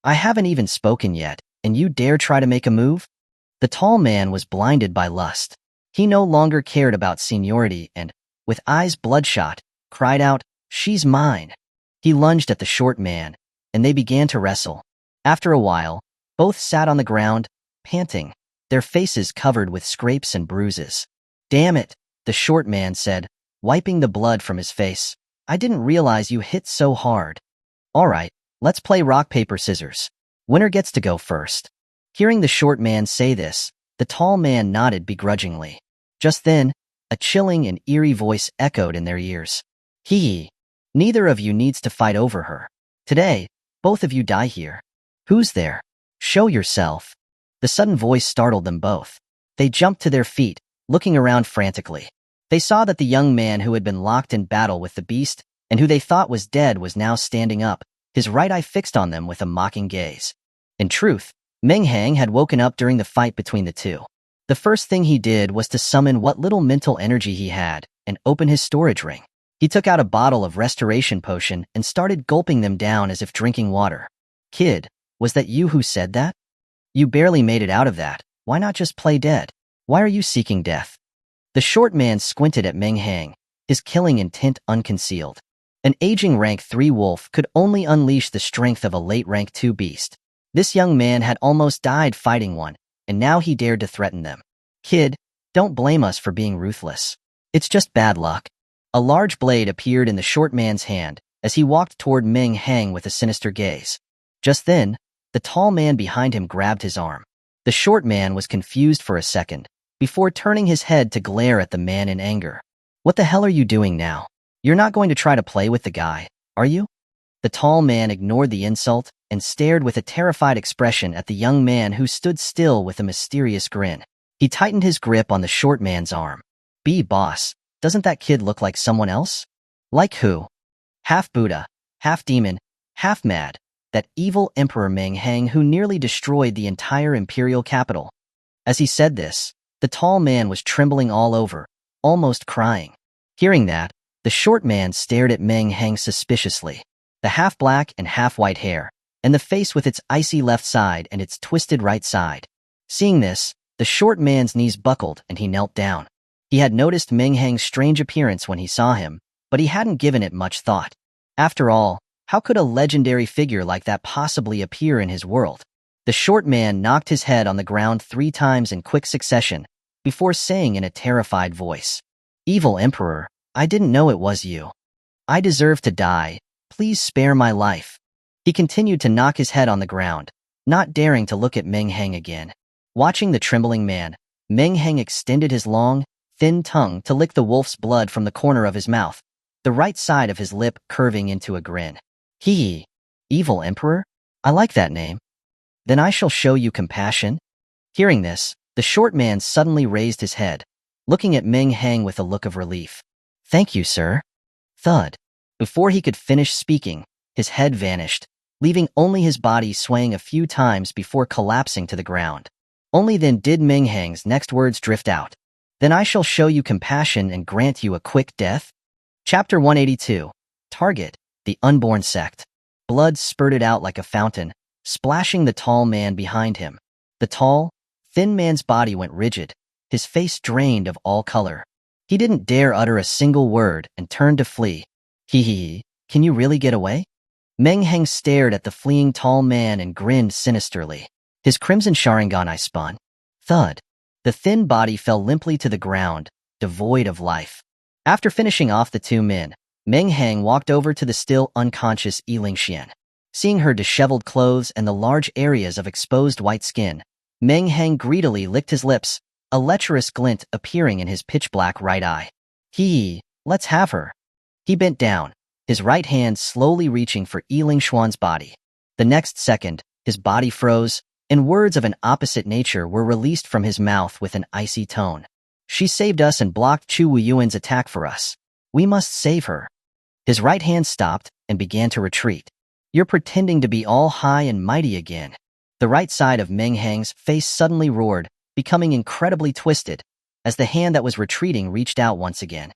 I haven't even spoken yet, and you dare try to make a move?" The tall man was blinded by lust. He no longer cared about seniority and, with eyes bloodshot, cried out, "She's mine!" He lunged at the short man, and they began to wrestle. After a while, both sat on the ground, panting, their faces covered with scrapes and bruises. "Damn it," the short man said, wiping the blood from his face. "I didn't realize you hit so hard. All right, let's play rock, paper, scissors. Winner gets to go first." Hearing the short man say this, the tall man nodded begrudgingly. Just then, a chilling and eerie voice echoed in their ears. Neither of you needs to fight over her. Today, both of you die here. Who's there? Show yourself." The sudden voice startled them both. They jumped to their feet, looking around frantically. They saw that the young man who had been locked in battle with the beast and who they thought was dead was now standing up, his right eye fixed on them with a mocking gaze. In truth, Meng Hang had woken up during the fight between the two. The first thing he did was to summon what little mental energy he had and open his storage ring. He took out a bottle of restoration potion and started gulping them down as if drinking water. "Kid, was that you who said that? You barely made it out of that. Why not just play dead? Why are you seeking death?" The short man squinted at Meng Hang, his killing intent unconcealed. An aging rank 3 wolf could only unleash the strength of a late rank 2 beast. This young man had almost died fighting one, and now he dared to threaten them. Kid, don't blame us for being ruthless. It's just bad luck. A large blade appeared in the short man's hand as he walked toward Meng Hang with a sinister gaze. Just then, the tall man behind him grabbed his arm. The short man was confused for a second, before turning his head to glare at the man in anger. What the hell are you doing now? You're not going to try to play with the guy, are you? The tall man ignored the insult and stared with a terrified expression at the young man who stood still with a mysterious grin. He tightened his grip on the short man's arm. Boss, doesn't that kid look like someone else? Like who? Half Buddha, half demon, half mad. That evil Emperor Meng Hang who nearly destroyed the entire imperial capital. As he said this, the tall man was trembling all over, almost crying. Hearing that, the short man stared at Meng Hang suspiciously. The half-black and half-white hair, and the face with its icy left side and its twisted right side. Seeing this, the short man's knees buckled and he knelt down. He had noticed Meng Hang's strange appearance when he saw him, but he hadn't given it much thought. After all, how could a legendary figure like that possibly appear in his world? The short man knocked his head on the ground 3 times in quick succession, before saying in a terrified voice, "Evil Emperor, I didn't know it was you. I deserve to die. Please spare my life." He continued to knock his head on the ground, not daring to look at Meng Hang again. Watching the trembling man, Meng Hang extended his long, thin tongue to lick the wolf's blood from the corner of his mouth, the right side of his lip curving into a grin. Hee, Evil Emperor? I like that name. Then I shall show you compassion. Hearing this, the short man suddenly raised his head, looking at Meng Hang with a look of relief. Thank you, sir. Thud. Before he could finish speaking, his head vanished, leaving only his body swaying a few times before collapsing to the ground. Only then did Meng Hang's next words drift out. Then I shall show you compassion and grant you a quick death. Chapter 182. Target, the Unborn Sect. Blood spurted out like a fountain, splashing the tall man behind him. The tall, thin man's body went rigid, his face drained of all color. He didn't dare utter a single word and turned to flee. Can you really get away? Meng Hang stared at the fleeing tall man and grinned sinisterly. His crimson Sharingan eye spun. Thud. The thin body fell limply to the ground, devoid of life. After finishing off the 2 men, Meng Hang walked over to the still unconscious Lingxian. Seeing her disheveled clothes and the large areas of exposed white skin, Meng Hang greedily licked his lips, a lecherous glint appearing in his pitch-black right eye. Let's have her. He bent down, his right hand slowly reaching for Lingxian's body. The next second, his body froze, and words of an opposite nature were released from his mouth with an icy tone. She saved us and blocked Chu Wuyuan's attack for us. We must save her. His right hand stopped and began to retreat. You're pretending to be all high and mighty again. The right side of Meng Hang's face suddenly roared, becoming incredibly twisted, as the hand that was retreating reached out once again.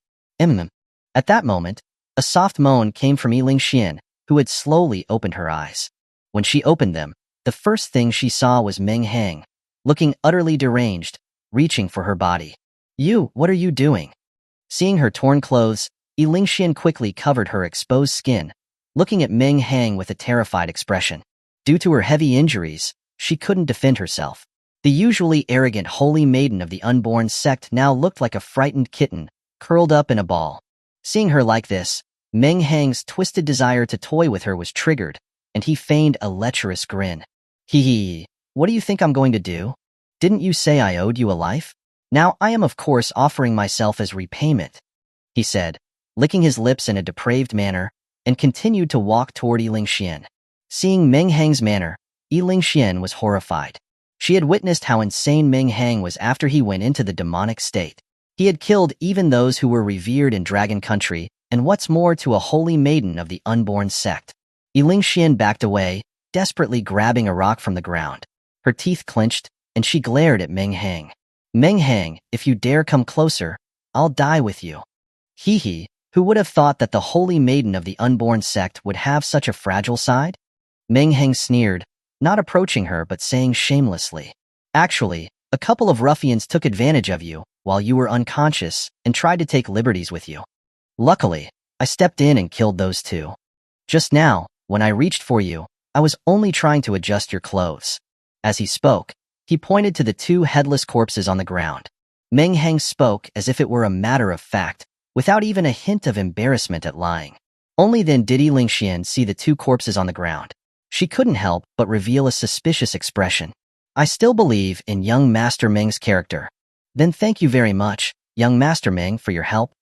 At that moment, a soft moan came from Lingxian, who had slowly opened her eyes. When she opened them, the first thing she saw was Meng Hang, looking utterly deranged, reaching for her body. What are you doing? Seeing her torn clothes, Lingxian quickly covered her exposed skin, looking at Meng Hang with a terrified expression. Due to her heavy injuries, she couldn't defend herself. The usually arrogant holy maiden of the unborn sect now looked like a frightened kitten, curled up in a ball. Seeing her like this, Meng Hang's twisted desire to toy with her was triggered, and he feigned a lecherous grin. What do you think I'm going to do? Didn't you say I owed you a life? Now I am of course offering myself as repayment, he said, licking his lips in a depraved manner, and continued to walk toward Lingxian. Seeing Meng Hang's manner, Lingxian was horrified. She had witnessed how insane Meng Hang was after he went into the demonic state. He had killed even those who were revered in Dragon Country, and what's more to a holy maiden of the unborn sect. Lingxian backed away, desperately grabbing a rock from the ground. Her teeth clenched, and she glared at Meng Hang. Meng Hang, if you dare come closer, I'll die with you. Who would have thought that the holy maiden of the unborn sect would have such a fragile side? Meng Hang sneered, not approaching her but saying shamelessly, actually, a couple of ruffians took advantage of you while you were unconscious and tried to take liberties with you. Luckily, I stepped in and killed those 2. Just now, when I reached for you, I was only trying to adjust your clothes. As he spoke, he pointed to the 2 headless corpses on the ground. Meng Hang spoke as if it were a matter of fact, without even a hint of embarrassment at lying. Only then did Yi Lingxian see the two corpses on the ground. She couldn't help but reveal a suspicious expression. I still believe in young Master Meng's character. Then thank you very much, young Master Meng, for your help.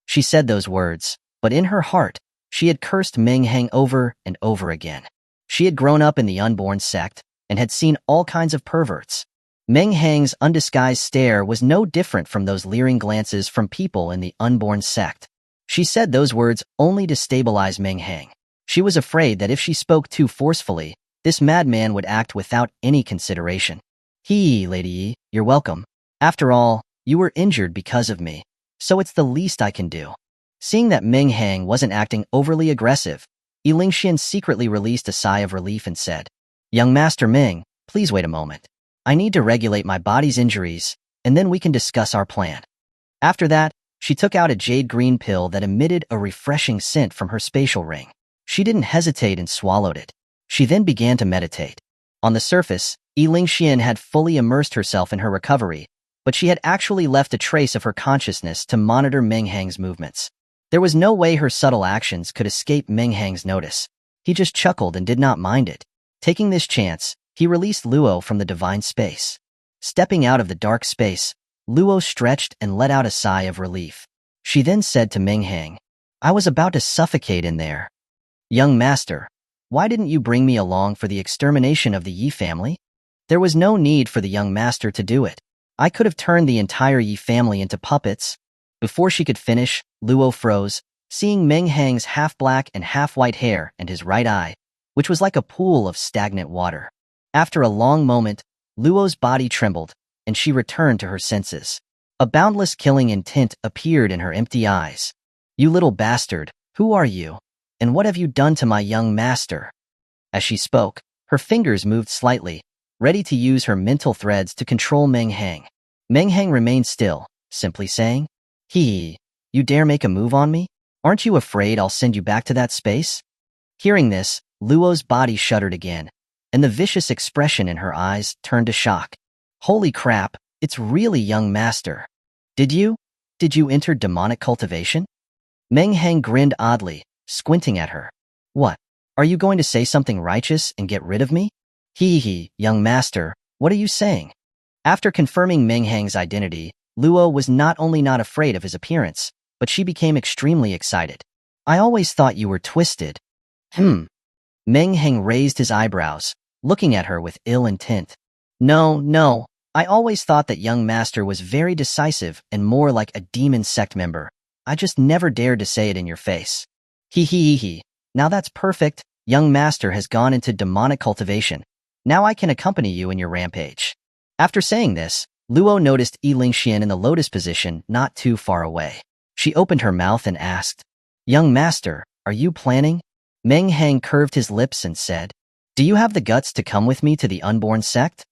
She said those words, but in her heart, she had cursed Meng Hang over and over again. She had grown up in the unborn sect and had seen all kinds of perverts. Meng Hang's undisguised stare was no different from those leering glances from people in the unborn sect. She said those words only to stabilize Meng Hang. She was afraid that if she spoke too forcefully, this madman would act without any consideration. Lady Yi, you're welcome. After all, you were injured because of me, so it's the least I can do. Seeing that Meng Hang wasn't acting overly aggressive, Yi Lingxian secretly released a sigh of relief and said, Young Master Meng, please wait a moment. I need to regulate my body's injuries, and then we can discuss our plan. After that, she took out a jade green pill that emitted a refreshing scent from her spatial ring. She didn't hesitate and swallowed it. She then began to meditate. On the surface, Yi Lingxian had fully immersed herself in her recovery, but she had actually left a trace of her consciousness to monitor Meng Hang's movements. There was no way her subtle actions could escape Meng Hang's notice. He just chuckled and did not mind it. Taking this chance, he released Luo from the divine space. Stepping out of the dark space, Luo stretched and let out a sigh of relief. She then said to Meng Hang, I was about to suffocate in there. Young master, why didn't you bring me along for the extermination of the Yi family? There was no need for the young master to do it. I could have turned the entire Yi family into puppets. Before she could finish, Luo froze, seeing Meng Hang's half-black and half-white hair and his right eye, which was like a pool of stagnant water. After a long moment, Luo's body trembled, and she returned to her senses. A boundless killing intent appeared in her empty eyes. You little bastard, who are you? And what have you done to my young master? As she spoke, her fingers moved slightly, ready to use her mental threads to control Meng Hang. Meng Hang remained still, simply saying, you dare make a move on me? Aren't you afraid I'll send you back to that space? Hearing this, Luo's body shuddered again, and the vicious expression in her eyes turned to shock. Holy crap, it's really young master. Did you enter demonic cultivation? Meng Hang grinned oddly, squinting at her. What? Are you going to say something righteous and get rid of me? Young master, what are you saying? After confirming Meng Hang's identity, Luo was not only not afraid of his appearance, but she became extremely excited. I always thought you were twisted. Meng Hang raised his eyebrows, looking at her with ill intent. No, I always thought that young master was very decisive and more like a demon sect member. I just never dared to say it in your face. Now that's perfect. Young master has gone into demonic cultivation. Now I can accompany you in your rampage. After saying this, Luo noticed Yi Lingxian in the lotus position not too far away. She opened her mouth and asked, Young master, are you planning? Meng Hang curved his lips and said, Do you have the guts to come with me to the unborn sect?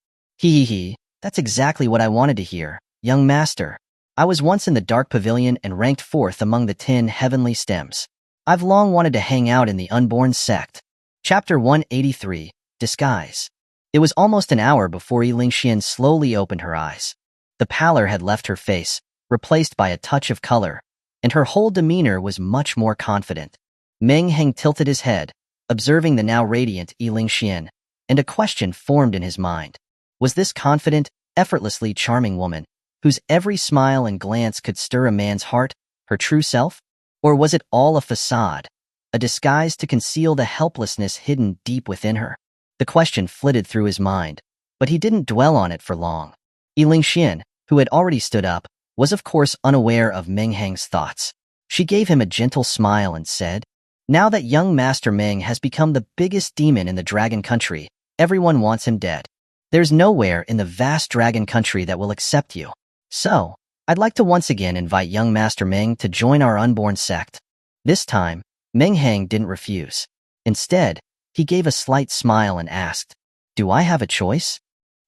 That's exactly what I wanted to hear, young master. I was once in the dark pavilion and ranked 4th among the 10 heavenly stems. I've long wanted to hang out in the unborn sect. Chapter 183, Disguise. It was almost an hour before Yi Lingxian slowly opened her eyes. The pallor had left her face, replaced by a touch of color, and her whole demeanor was much more confident. Meng Hang tilted his head, observing the now radiant Yi Lingxian, and a question formed in his mind. Was this confident, effortlessly charming woman, whose every smile and glance could stir a man's heart, her true self? Or was it all a facade, a disguise to conceal the helplessness hidden deep within her? The question flitted through his mind, but he didn't dwell on it for long. Yi Lingxian, who had already stood up, was of course unaware of Meng Hang's thoughts. She gave him a gentle smile and said, Now that young Master Meng has become the biggest demon in the Dragon Country, everyone wants him dead. There's nowhere in the vast Dragon Country that will accept you. So, I'd like to once again invite young Master Meng to join our unborn sect. This time, Meng Hang didn't refuse. Instead, he gave a slight smile and asked, Do I have a choice?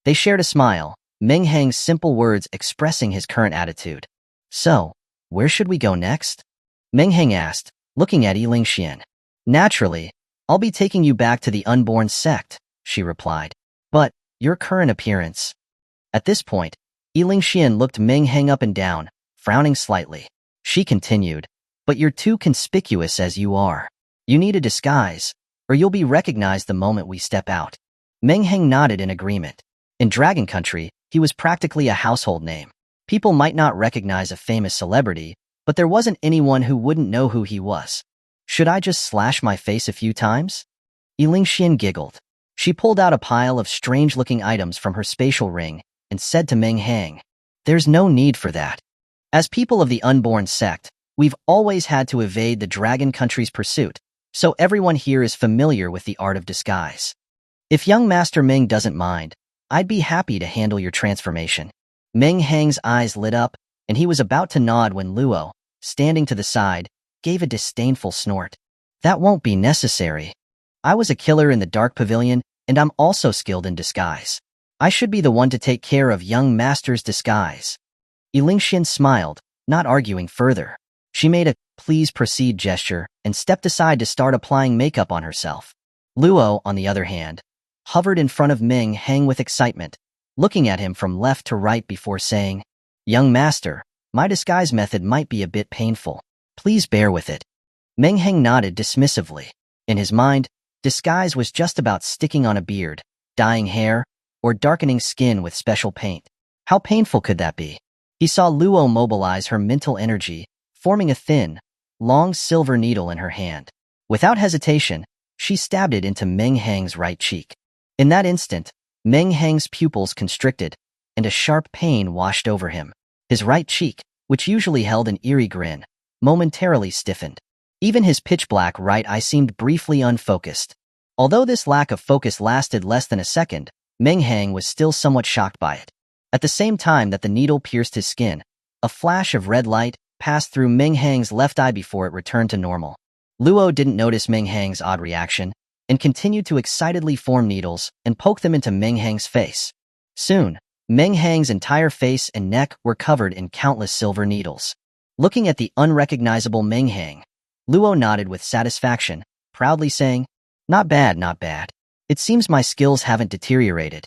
They shared a smile, Meng Hang's simple words expressing his current attitude. So, where should we go next? Meng Hang asked, looking at Yi Lingxian. Naturally, I'll be taking you back to the unborn sect, she replied. But, your current appearance. At this point, Lingxian looked Meng Hang up and down, frowning slightly. She continued, "But you're too conspicuous as you are. You need a disguise, or you'll be recognized the moment we step out." Meng Hang nodded in agreement. In Dragon Country, he was practically a household name. People might not recognize a famous celebrity, but there wasn't anyone who wouldn't know who he was. "Should I just slash my face a few times?" Lingxian giggled. She pulled out a pile of strange-looking items from her spatial ring and said to Meng Hang, "There's no need for that. As people of the unborn sect, we've always had to evade the Dragon Country's pursuit, so everyone here is familiar with the art of disguise. If young Master Meng doesn't mind, I'd be happy to handle your transformation." Meng Hang's eyes lit up, and he was about to nod when Luo, standing to the side, gave a disdainful snort. "That won't be necessary. I was a killer in the Dark Pavilion, and I'm also skilled in disguise. I should be the one to take care of young Master's disguise." Lingxian smiled, not arguing further. She made a "please proceed" gesture and stepped aside to start applying makeup on herself. Luo, on the other hand, hovered in front of Meng Hang with excitement, looking at him from left to right before saying, "Young Master, my disguise method might be a bit painful. Please bear with it." Meng Hang nodded dismissively. In his mind, disguise was just about sticking on a beard, dyeing hair, or darkening skin with special paint. How painful could that be? He saw Luo mobilize her mental energy, forming a thin, long silver needle in her hand. Without hesitation, she stabbed it into Meng Hang's right cheek. In that instant, Meng Hang's pupils constricted, and a sharp pain washed over him. His right cheek, which usually held an eerie grin, momentarily stiffened. Even his pitch-black right eye seemed briefly unfocused. Although this lack of focus lasted less than a second, Meng Hang was still somewhat shocked by it. At the same time that the needle pierced his skin, a flash of red light passed through Meng Hang's left eye before it returned to normal. Luo didn't notice Meng Hang's odd reaction and continued to excitedly form needles and poke them into Meng Hang's face. Soon, Meng Hang's entire face and neck were covered in countless silver needles. Looking at the unrecognizable Meng Hang, Luo nodded with satisfaction, proudly saying, "Not bad, not bad. It seems my skills haven't deteriorated."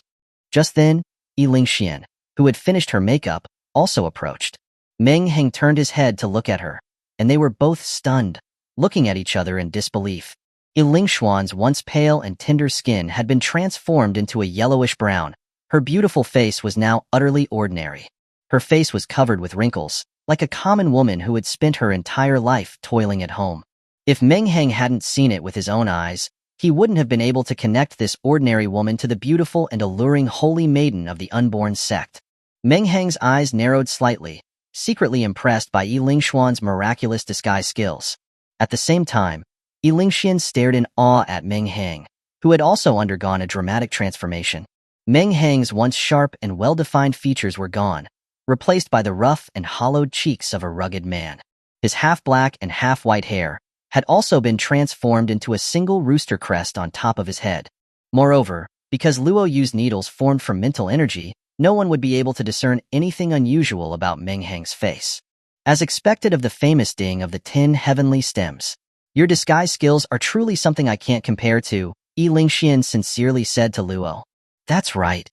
Just then, Lingxian, who had finished her makeup, also approached. Meng Hang turned his head to look at her, and they were both stunned, looking at each other in disbelief. Lingxian's once pale and tender skin had been transformed into a yellowish-brown. Her beautiful face was now utterly ordinary. Her face was covered with wrinkles, like a common woman who had spent her entire life toiling at home. If Meng Hang hadn't seen it with his own eyes, he wouldn't have been able to connect this ordinary woman to the beautiful and alluring holy maiden of the unborn sect. Meng Hang's eyes narrowed slightly, secretly impressed by Lingxian's miraculous disguise skills. At the same time, Lingxian stared in awe at Meng Hang, who had also undergone a dramatic transformation. Meng Hang's once sharp and well-defined features were gone, replaced by the rough and hollowed cheeks of a rugged man. His half-black and half-white hair had also been transformed into a single rooster crest on top of his head. Moreover, because Luo used needles formed from mental energy, no one would be able to discern anything unusual about Meng Hang's face. As expected of the famous Ding of the 10 heavenly stems, "Your disguise skills are truly something I can't compare to," Lingxian sincerely said to Luo. "That's right."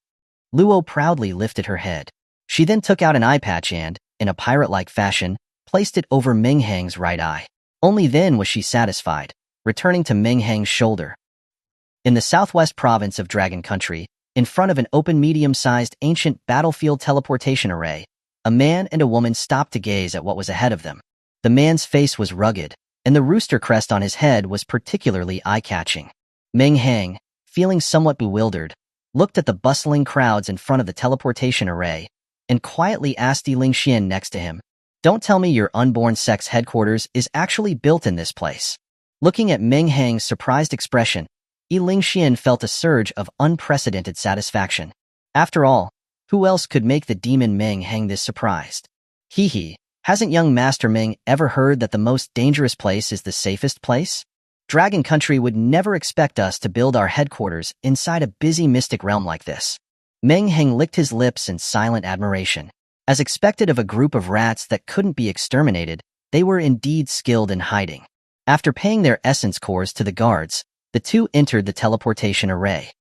Luo proudly lifted her head. She then took out an eye patch and, in a pirate-like fashion, placed it over Meng Hang's right eye. Only then was she satisfied, returning to Meng Hang's shoulder. In the southwest province of Dragon Country, in front of an open medium-sized ancient battlefield teleportation array, a man and a woman stopped to gaze at what was ahead of them. The man's face was rugged, and the rooster crest on his head was particularly eye-catching. Meng Hang, feeling somewhat bewildered, looked at the bustling crowds in front of the teleportation array, and quietly asked Lingxian next to him, "Don't tell me your unborn sect's headquarters is actually built in this place." Looking at Meng Hang's surprised expression, Lingxian felt a surge of unprecedented satisfaction. After all, who else could make the demon Meng Hang this surprised? Hee, hasn't young Master Meng ever heard that the most dangerous place is the safest place? Dragon Country would never expect us to build our headquarters inside a busy mystic realm like this. Meng Hang licked his lips in silent admiration. As expected of a group of rats that couldn't be exterminated, they were indeed skilled in hiding. After paying their essence cores to the guards, the two entered the teleportation array.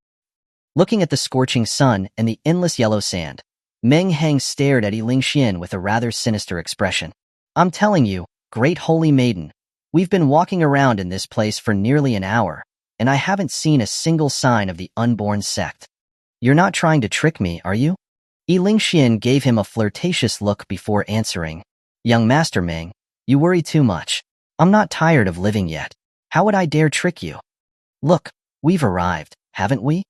Looking at the scorching sun and the endless yellow sand, Meng Hang stared at Yi Lingxian with a rather sinister expression. I'm telling you, great holy maiden, we've been walking around in this place for nearly an hour, and I haven't seen a single sign of the unborn sect. You're not trying to trick me, are you? Yi Lingxian gave him a flirtatious look before answering. Young Master Meng, you worry too much. I'm not tired of living yet. How would I dare trick you? Look, we've arrived, haven't we?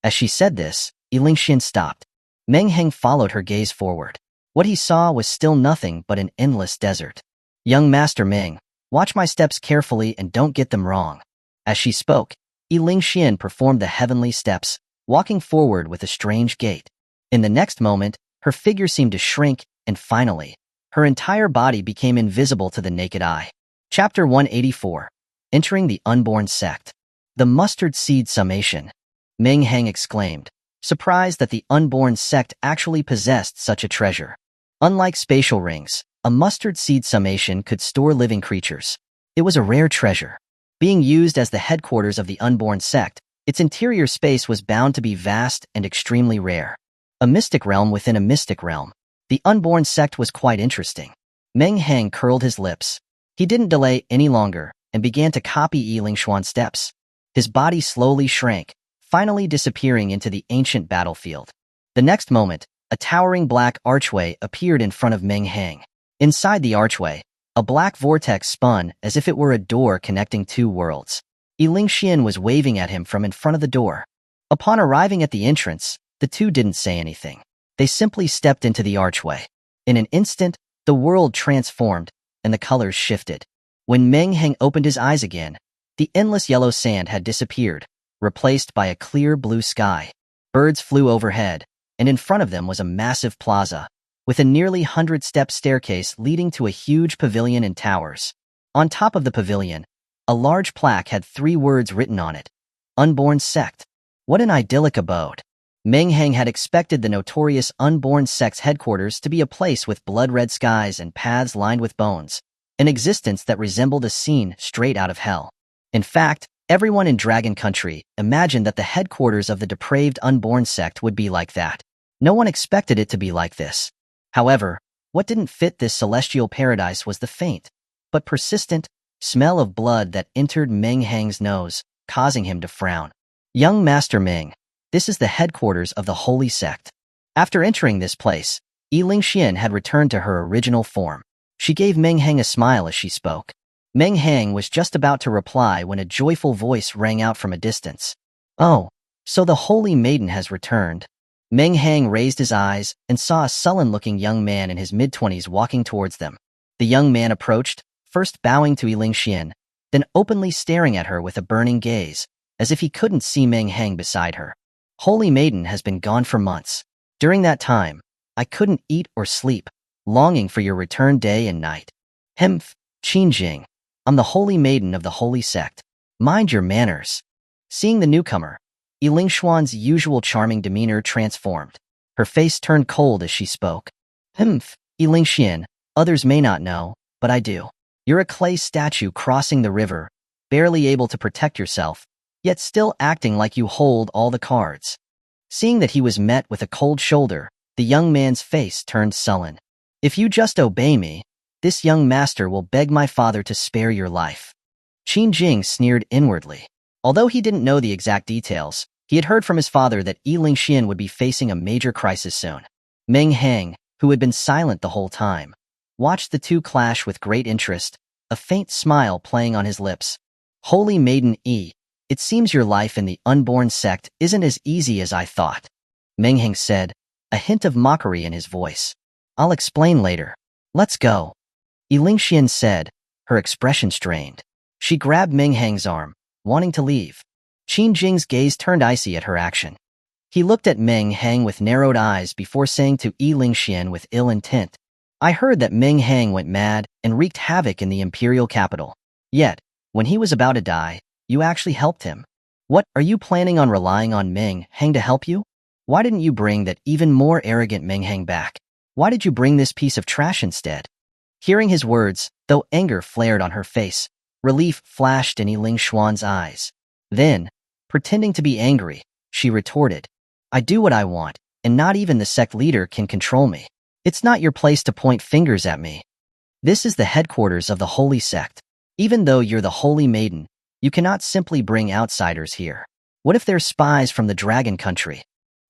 As she said this, Yi Lingxian stopped. Meng Hang followed her gaze forward. What he saw was still nothing but an endless desert. Young Master Meng, watch my steps carefully and don't get them wrong. As she spoke, Yi Lingxian performed the heavenly steps, walking forward with a strange gait. In the next moment, her figure seemed to shrink, and finally, her entire body became invisible to the naked eye. Chapter 184. Entering the Unborn Sect. The Mustard Seed Summation. Meng Hang exclaimed, surprised that the unborn sect actually possessed such a treasure. Unlike spatial rings, a mustard seed summation could store living creatures. It was a rare treasure. Being used as the headquarters of the unborn sect, its interior space was bound to be vast and extremely rare. A mystic realm within a mystic realm. The unborn sect was quite interesting. Meng Hang curled his lips. He didn't delay any longer and began to copy Yi Lingxian's steps. His body slowly shrank, finally disappearing into the ancient battlefield. The next moment, a towering black archway appeared in front of Meng Hang. Inside the archway, a black vortex spun as if it were a door connecting two worlds. Yi Lingxian was waving at him from in front of the door. Upon arriving at the entrance, the two didn't say anything. They simply stepped into the archway. In an instant, the world transformed, and the colors shifted. When Meng Hang opened his eyes again, the endless yellow sand had disappeared, replaced by a clear blue sky. Birds flew overhead, and in front of them was a massive plaza, with a nearly 100-step staircase leading to a huge pavilion and towers. On top of the pavilion, a large plaque had 3 words written on it. Unborn Sect. What an idyllic abode. Meng Hang had expected the notorious Unborn Sect's headquarters to be a place with blood-red skies and paths lined with bones, an existence that resembled a scene straight out of hell. In fact, everyone in Dragon Country imagined that the headquarters of the depraved Unborn Sect would be like that. No one expected it to be like this. However, what didn't fit this celestial paradise was the faint, but persistent, smell of blood that entered Meng Hang's nose, causing him to frown. Young Master Meng, this is the headquarters of the Holy Sect. After entering this place, Yi Lingxian had returned to her original form. She gave Meng Hang a smile as she spoke. Meng Hang was just about to reply when a joyful voice rang out from a distance. Oh, so the Holy Maiden has returned. Meng Hang raised his eyes and saw a sullen-looking young man in his mid-20s walking towards them. The young man approached, first bowing to Yi Lingxian, then openly staring at her with a burning gaze, as if he couldn't see Meng Hang beside her. Holy Maiden has been gone for months. During that time, I couldn't eat or sleep, longing for your return day and night. Hemph, Qinjing, I'm the Holy Maiden of the Holy Sect. Mind your manners. Seeing the newcomer, Yi Lingxian's usual charming demeanor transformed. Her face turned cold as she spoke. Hemph, Yi Lingxian, others may not know, but I do. You're a clay statue crossing the river, barely able to protect yourself, yet still acting like you hold all the cards. Seeing that he was met with a cold shoulder, the young man's face turned sullen. If you just obey me, this young master will beg my father to spare your life. Qin Jing sneered inwardly. Although he didn't know the exact details, he had heard from his father that Yi Lingxian would be facing a major crisis soon. Meng Hang, who had been silent the whole time, watched the two clash with great interest, a faint smile playing on his lips. Holy Maiden Yi, it seems your life in the Unborn Sect isn't as easy as I thought. Meng Hang said, a hint of mockery in his voice. I'll explain later. Let's go. Yi Lingxian said, her expression strained. She grabbed Meng Hang's arm, wanting to leave. Qin Jing's gaze turned icy at her action. He looked at Meng Hang with narrowed eyes before saying to Yi Lingxian with ill intent, I heard that Meng Hang went mad and wreaked havoc in the imperial capital. Yet, when he was about to die, you actually helped him. What, are you planning on relying on Meng Hang to help you? Why didn't you bring that even more arrogant Meng Hang back? Why did you bring this piece of trash instead? Hearing his words, though anger flared on her face, relief flashed in Yi Lingxian's eyes. Then, pretending to be angry, she retorted, I do what I want, and not even the sect leader can control me. It's not your place to point fingers at me. This is the headquarters of the holy sect. Even though you're the holy maiden, you cannot simply bring outsiders here. What if they're spies from the dragon country?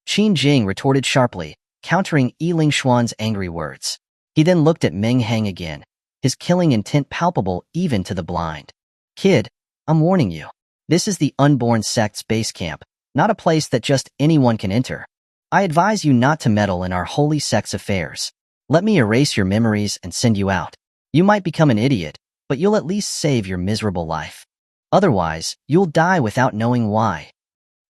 Qin Jing retorted sharply, countering Yi Lingxuan's angry words. He then looked at Meng Hang again, his killing intent palpable even to the blind. Kid, I'm warning you. This is the unborn sect's base camp, not a place that just anyone can enter. I advise you not to meddle in our holy sect's affairs. Let me erase your memories and send you out. You might become an idiot, but you'll at least save your miserable life. Otherwise, you'll die without knowing why.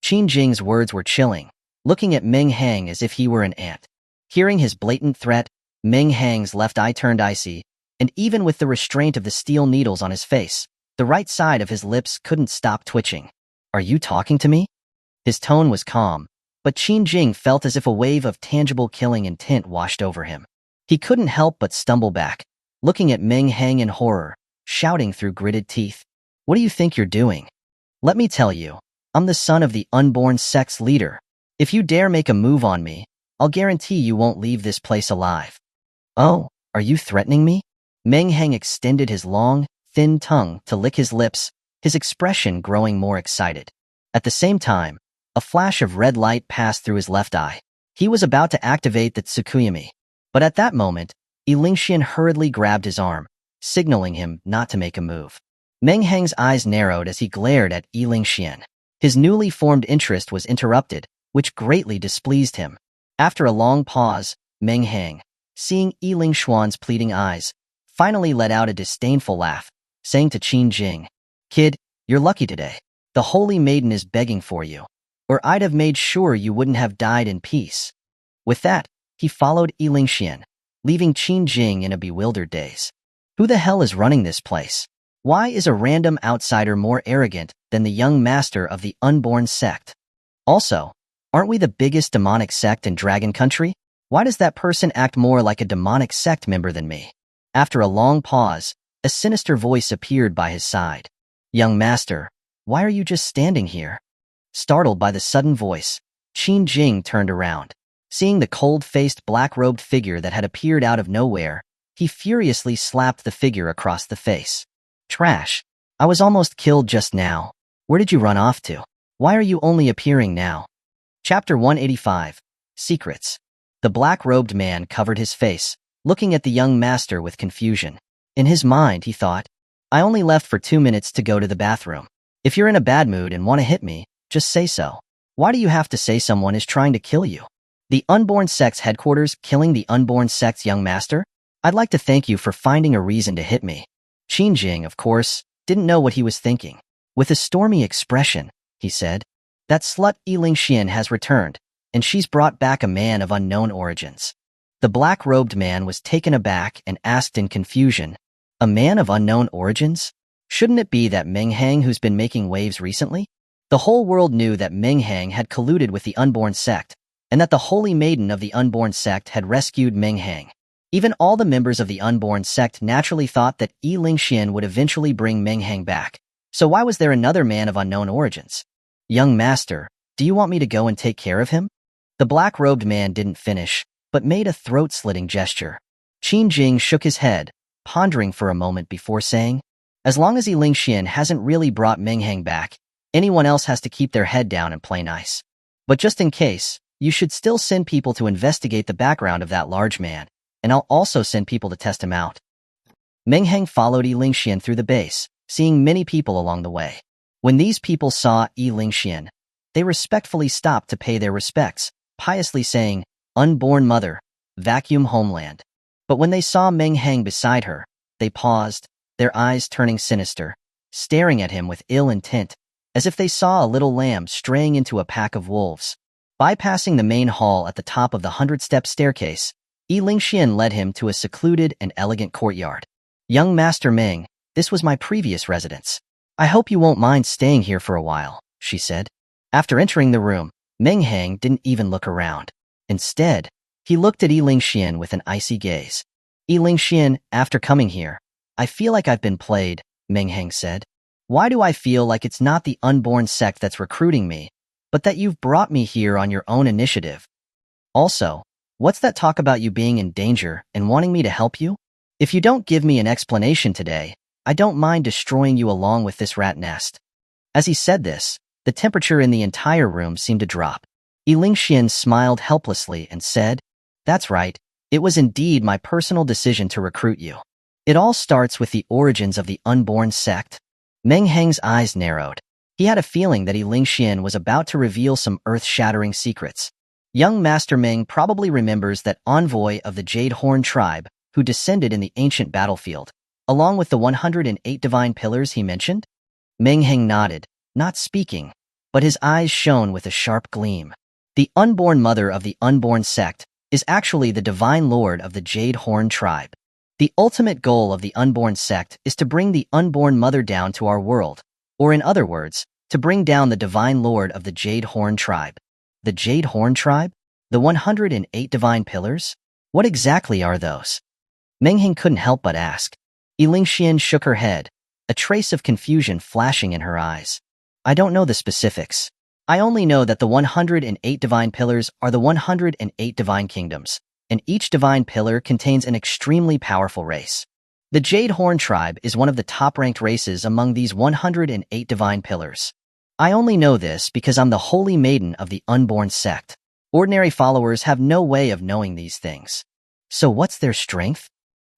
Qin Jing's words were chilling, looking at Meng Hang as if he were an ant. Hearing his blatant threat, Meng Hang's left eye turned icy, and even with the restraint of the steel needles on his face, the right side of his lips couldn't stop twitching. Are you talking to me? His tone was calm, but Qin Jing felt as if a wave of tangible killing intent washed over him. He couldn't help but stumble back, looking at Meng Hang in horror, shouting through gritted teeth. What do you think you're doing? Let me tell you, I'm the son of the unborn sect's leader. If you dare make a move on me, I'll guarantee you won't leave this place alive. Oh, are you threatening me? Meng Hang extended his long, thin tongue to lick his lips, his expression growing more excited. At the same time, a flash of red light passed through his left eye. He was about to activate the Tsukuyami. But at that moment, Yi Lingxian hurriedly grabbed his arm, signaling him not to make a move. Meng Hang's eyes narrowed as he glared at Yi Lingxian. His newly formed interest was interrupted, which greatly displeased him. After a long pause, Meng Hang, seeing Yi Lingxuan's pleading eyes, finally let out a disdainful laugh, saying to Qin Jing, Kid, you're lucky today. The holy maiden is begging for you, or I'd have made sure you wouldn't have died in peace. With that, he followed Yi Lingxian, leaving Qin Jing in a bewildered daze. Who the hell is running this place? Why is a random outsider more arrogant than the young master of the unborn sect? Also, aren't we the biggest demonic sect in Dragon Country? Why does that person act more like a demonic sect member than me? After a long pause, a sinister voice appeared by his side. Young master, why are you just standing here? Startled by the sudden voice, Qin Jing turned around. Seeing the cold-faced black-robed figure that had appeared out of nowhere, he furiously slapped the figure across the face. Trash. I was almost killed just now. Where did you run off to? Why are you only appearing now? Chapter 185. Secrets. The black-robed man covered his face, looking at the young master with confusion. In his mind, he thought, I only left for 2 minutes to go to the bathroom. If you're in a bad mood and want to hit me, just say so. Why do you have to say someone is trying to kill you? The unborn sect's headquarters killing the unborn sect's young master? I'd like to thank you for finding a reason to hit me. Qin Jing, of course, didn't know what he was thinking. With a stormy expression, he said, That slut Yi Lingxian has returned, and she's brought back a man of unknown origins. The black-robed man was taken aback and asked in confusion, A man of unknown origins? Shouldn't it be that Meng Hang who's been making waves recently? The whole world knew that Meng Hang had colluded with the unborn sect, and that the holy maiden of the unborn sect had rescued Meng Hang. Even all the members of the unborn sect naturally thought that Yi Lingxian would eventually bring Meng Hang back. So why was there another man of unknown origins? Young master, do you want me to go and take care of him? The black-robed man didn't finish, but made a throat-slitting gesture. Qin Jing shook his head, pondering for a moment before saying, As long as Yi Lingxian hasn't really brought Meng Hang back, anyone else has to keep their head down and play nice. But just in case, you should still send people to investigate the background of that large man, and I'll also send people to test him out. Meng Hang followed Yi Lingxian through the base, seeing many people along the way. When these people saw Yi Lingxian, they respectfully stopped to pay their respects, piously saying, Unborn mother, vacuum homeland. But when they saw Meng Hang beside her, they paused, their eyes turning sinister, staring at him with ill intent, as if they saw a little lamb straying into a pack of wolves. Bypassing the main hall at the top of the 100-step staircase, Yi Lingxian led him to a secluded and elegant courtyard. Young Master Meng, this was my previous residence. I hope you won't mind staying here for a while, she said. After entering the room, Meng Hang didn't even look around. Instead, he looked at Yi Lingxian with an icy gaze. Yi Lingxian, after coming here, I feel like I've been played, Meng Hang said. Why do I feel like it's not the unborn sect that's recruiting me, but that you've brought me here on your own initiative? Also, what's that talk about you being in danger and wanting me to help you? If you don't give me an explanation today, I don't mind destroying you along with this rat nest. As he said this, the temperature in the entire room seemed to drop. Lingxian smiled helplessly and said, "That's right, it was indeed my personal decision to recruit you. It all starts with the origins of the unborn sect." Meng Hang's eyes narrowed. He had a feeling that Lingxian was about to reveal some earth-shattering secrets. Young Master Meng probably remembers that envoy of the Jade Horn tribe who descended in the ancient battlefield, along with the 108 divine pillars he mentioned? Meng Hang nodded, not speaking, but his eyes shone with a sharp gleam. The unborn mother of the unborn sect is actually the divine lord of the Jade Horn tribe. The ultimate goal of the unborn sect is to bring the unborn mother down to our world, or in other words, to bring down the divine lord of the Jade Horn tribe. The Jade Horn tribe? The 108 divine pillars? What exactly are those? Meng Hang couldn't help but ask. Lingxian shook her head, a trace of confusion flashing in her eyes. I don't know the specifics. I only know that the 108 divine pillars are the 108 divine kingdoms, and each divine pillar contains an extremely powerful race. The Jade Horn tribe is one of the top-ranked races among these 108 divine pillars. I only know this because I'm the holy maiden of the unborn sect. Ordinary followers have no way of knowing these things. So what's their strength?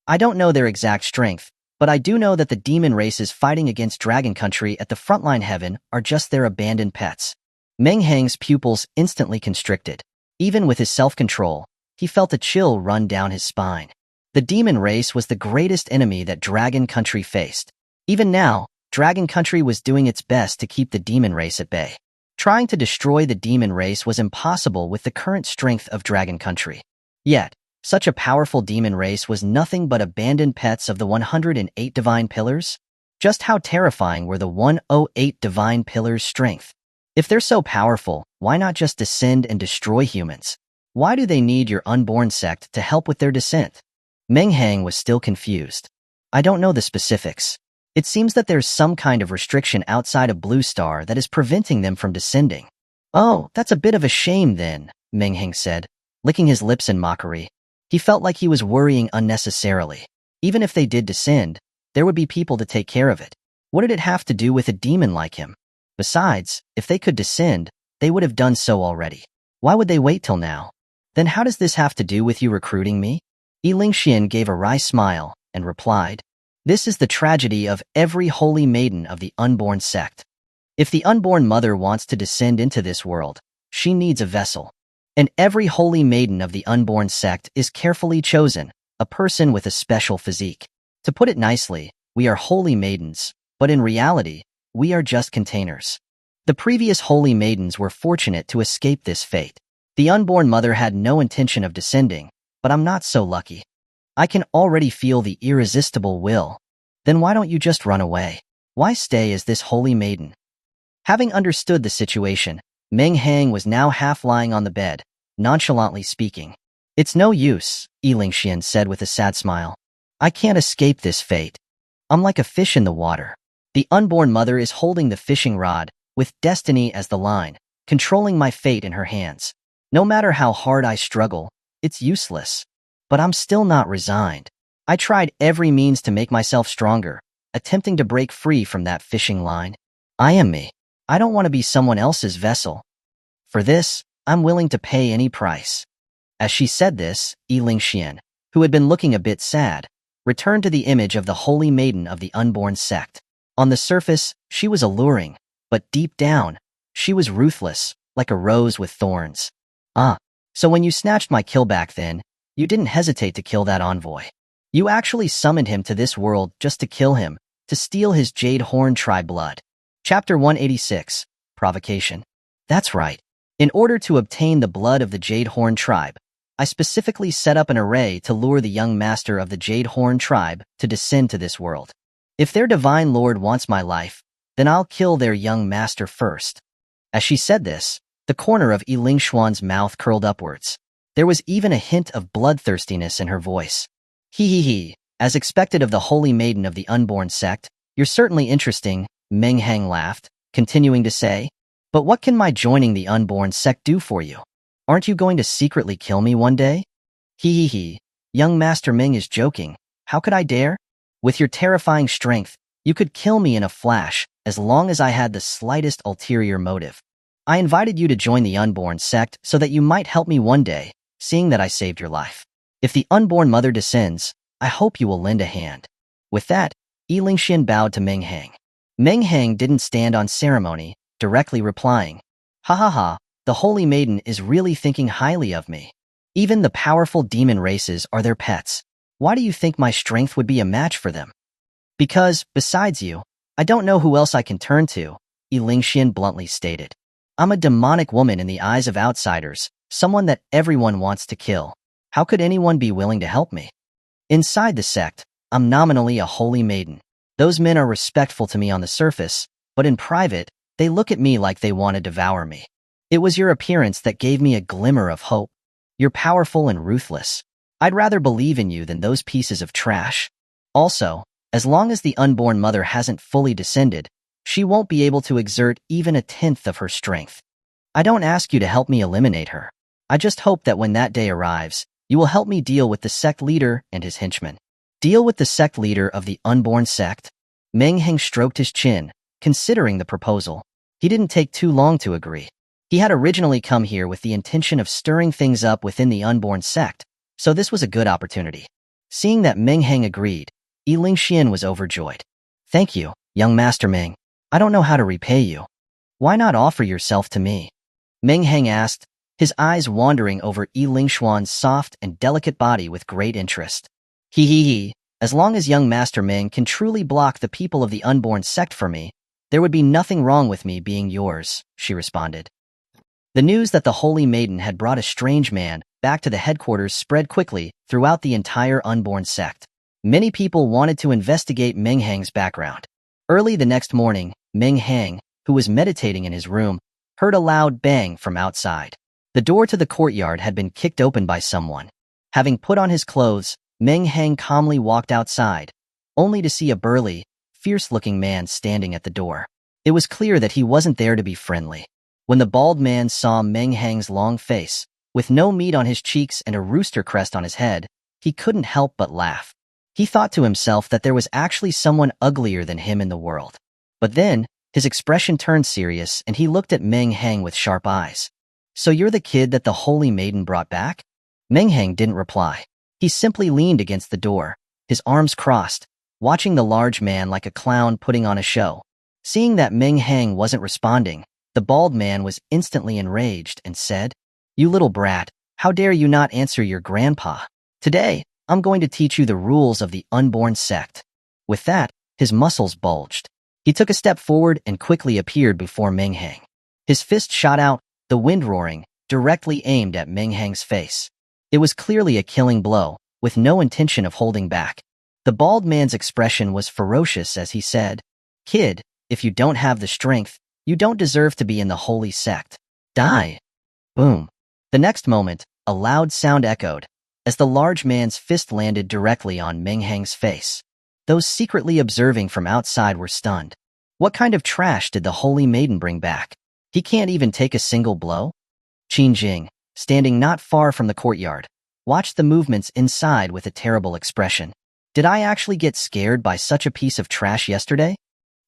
I don't know their exact strength, but I do know that the demon races fighting against Dragon Country at the frontline heaven are just their abandoned pets. Meng Hang's pupils instantly constricted. Even with his self-control, he felt a chill run down his spine. The demon race was the greatest enemy that Dragon Country faced. Even now, Dragon Country was doing its best to keep the demon race at bay. Trying to destroy the demon race was impossible with the current strength of Dragon Country. Yet, such a powerful demon race was nothing but abandoned pets of the 108 divine pillars? Just how terrifying were the 108 divine pillars' strength? If they're so powerful, why not just descend and destroy humans? Why do they need your unborn sect to help with their descent? Meng Hang was still confused. I don't know the specifics. It seems that there's some kind of restriction outside of Blue Star that is preventing them from descending. Oh, that's a bit of a shame then, Meng Hang said, licking his lips in mockery. He felt like he was worrying unnecessarily. Even if they did descend, there would be people to take care of it. What did it have to do with a demon like him? Besides, if they could descend, they would have done so already. Why would they wait till now? Then how does this have to do with you recruiting me? Lingxian gave a wry smile and replied, "This is the tragedy of every holy maiden of the unborn sect. If the unborn mother wants to descend into this world, she needs a vessel. And every holy maiden of the unborn sect is carefully chosen, a person with a special physique. To put it nicely, we are holy maidens, but in reality, we are just containers. The previous holy maidens were fortunate to escape this fate. The unborn mother had no intention of descending, but I'm not so lucky. I can already feel the irresistible will. Then why don't you just run away? Why stay as this holy maiden?" Having understood the situation, Meng Hang was now half lying on the bed, nonchalantly speaking. "It's no use," Lingxian said with a sad smile. "I can't escape this fate. I'm like a fish in the water. The unborn mother is holding the fishing rod, with destiny as the line, controlling my fate in her hands. No matter how hard I struggle, it's useless. But I'm still not resigned. I tried every means to make myself stronger, attempting to break free from that fishing line. I am me. I don't want to be someone else's vessel. For this, I'm willing to pay any price." As she said this, Lingxian, who had been looking a bit sad, returned to the image of the holy maiden of the unborn sect. On the surface, she was alluring, but deep down, she was ruthless, like a rose with thorns. "Ah, so when you snatched my kill back then, you didn't hesitate to kill that envoy. You actually summoned him to this world just to kill him, to steal his Jade Horn tribe blood." Chapter 186, Provocation. That's right. In order to obtain the blood of the Jade Horn tribe, I specifically set up an array to lure the young master of the Jade Horn tribe to descend to this world. If their divine lord wants my life, then I'll kill their young master first. As she said this, the corner of Lingxuan's mouth curled upwards. There was even a hint of bloodthirstiness in her voice. He, as expected of the holy maiden of the unborn sect, you're certainly interesting, Meng Hang laughed, continuing to say, "But what can my joining the unborn sect do for you? Aren't you going to secretly kill me one day? Hee hee hee. Young Master Ming is joking. How could I dare? With your terrifying strength, you could kill me in a flash, as long as I had the slightest ulterior motive. I invited you to join the unborn sect so that you might help me one day, seeing that I saved your life. If the unborn mother descends, I hope you will lend a hand. With that, Yi Lingxian bowed to Meng Hang. Meng Hang didn't stand on ceremony, directly replying, "Ha ha ha, the Holy Maiden is really thinking highly of me. Even the powerful demon races are their pets. Why do you think my strength would be a match for them? Because, besides you, I don't know who else I can turn to," Yi Lingxian bluntly stated. "I'm a demonic woman in the eyes of outsiders, someone that everyone wants to kill. How could anyone be willing to help me? Inside the sect, I'm nominally a holy maiden. Those men are respectful to me on the surface, but in private, they look at me like they want to devour me. It was your appearance that gave me a glimmer of hope. You're powerful and ruthless. I'd rather believe in you than those pieces of trash. Also, as long as the unborn mother hasn't fully descended, she won't be able to exert even a tenth of her strength. I don't ask you to help me eliminate her. I just hope that when that day arrives, you will help me deal with the sect leader and his henchmen." Deal with the sect leader of the unborn sect? Meng Hang stroked his chin, considering the proposal. He didn't take too long to agree. He had originally come here with the intention of stirring things up within the unborn sect, so this was a good opportunity. Seeing that Meng Hang agreed, Yi Lingxian was overjoyed. "Thank you, young Master Meng. I don't know how to repay you. Why not offer yourself to me?" Meng Hang asked, his eyes wandering over Yi Lingxuan's soft and delicate body with great interest. Hee hee hee, as long as young Master Ming can truly block the people of the unborn sect for me, there would be nothing wrong with me being yours, she responded. The news that the Holy Maiden had brought a strange man back to the headquarters spread quickly throughout the entire unborn sect. Many people wanted to investigate Meng Hang's background. Early the next morning, Meng Hang, who was meditating in his room, heard a loud bang from outside. The door to the courtyard had been kicked open by someone. Having put on his clothes, Meng Hang calmly walked outside, only to see a burly, fierce-looking man standing at the door. It was clear that he wasn't there to be friendly. When the bald man saw Meng Hang's long face, with no meat on his cheeks and a rooster crest on his head, he couldn't help but laugh. He thought to himself that there was actually someone uglier than him in the world. But then, his expression turned serious and he looked at Meng Hang with sharp eyes. "So you're the kid that the Holy Maiden brought back?" Meng Hang didn't reply. He simply leaned against the door, his arms crossed, watching the large man like a clown putting on a show. Seeing that Meng Hang wasn't responding, the bald man was instantly enraged and said, "You little brat, how dare you not answer your grandpa? Today, I'm going to teach you the rules of the unborn sect." With that, his muscles bulged. He took a step forward and quickly appeared before Meng Hang. His fist shot out, the wind roaring, directly aimed at Meng Hang's face. It was clearly a killing blow, with no intention of holding back. The bald man's expression was ferocious as he said, "Kid, if you don't have the strength, you don't deserve to be in the holy sect. Die!" Boom. The next moment, a loud sound echoed, as the large man's fist landed directly on Meng Hang's face. Those secretly observing from outside were stunned. What kind of trash did the Holy Maiden bring back? He can't even take a single blow? Qin Jing, standing not far from the courtyard, watched the movements inside with a terrible expression. Did I actually get scared by such a piece of trash yesterday?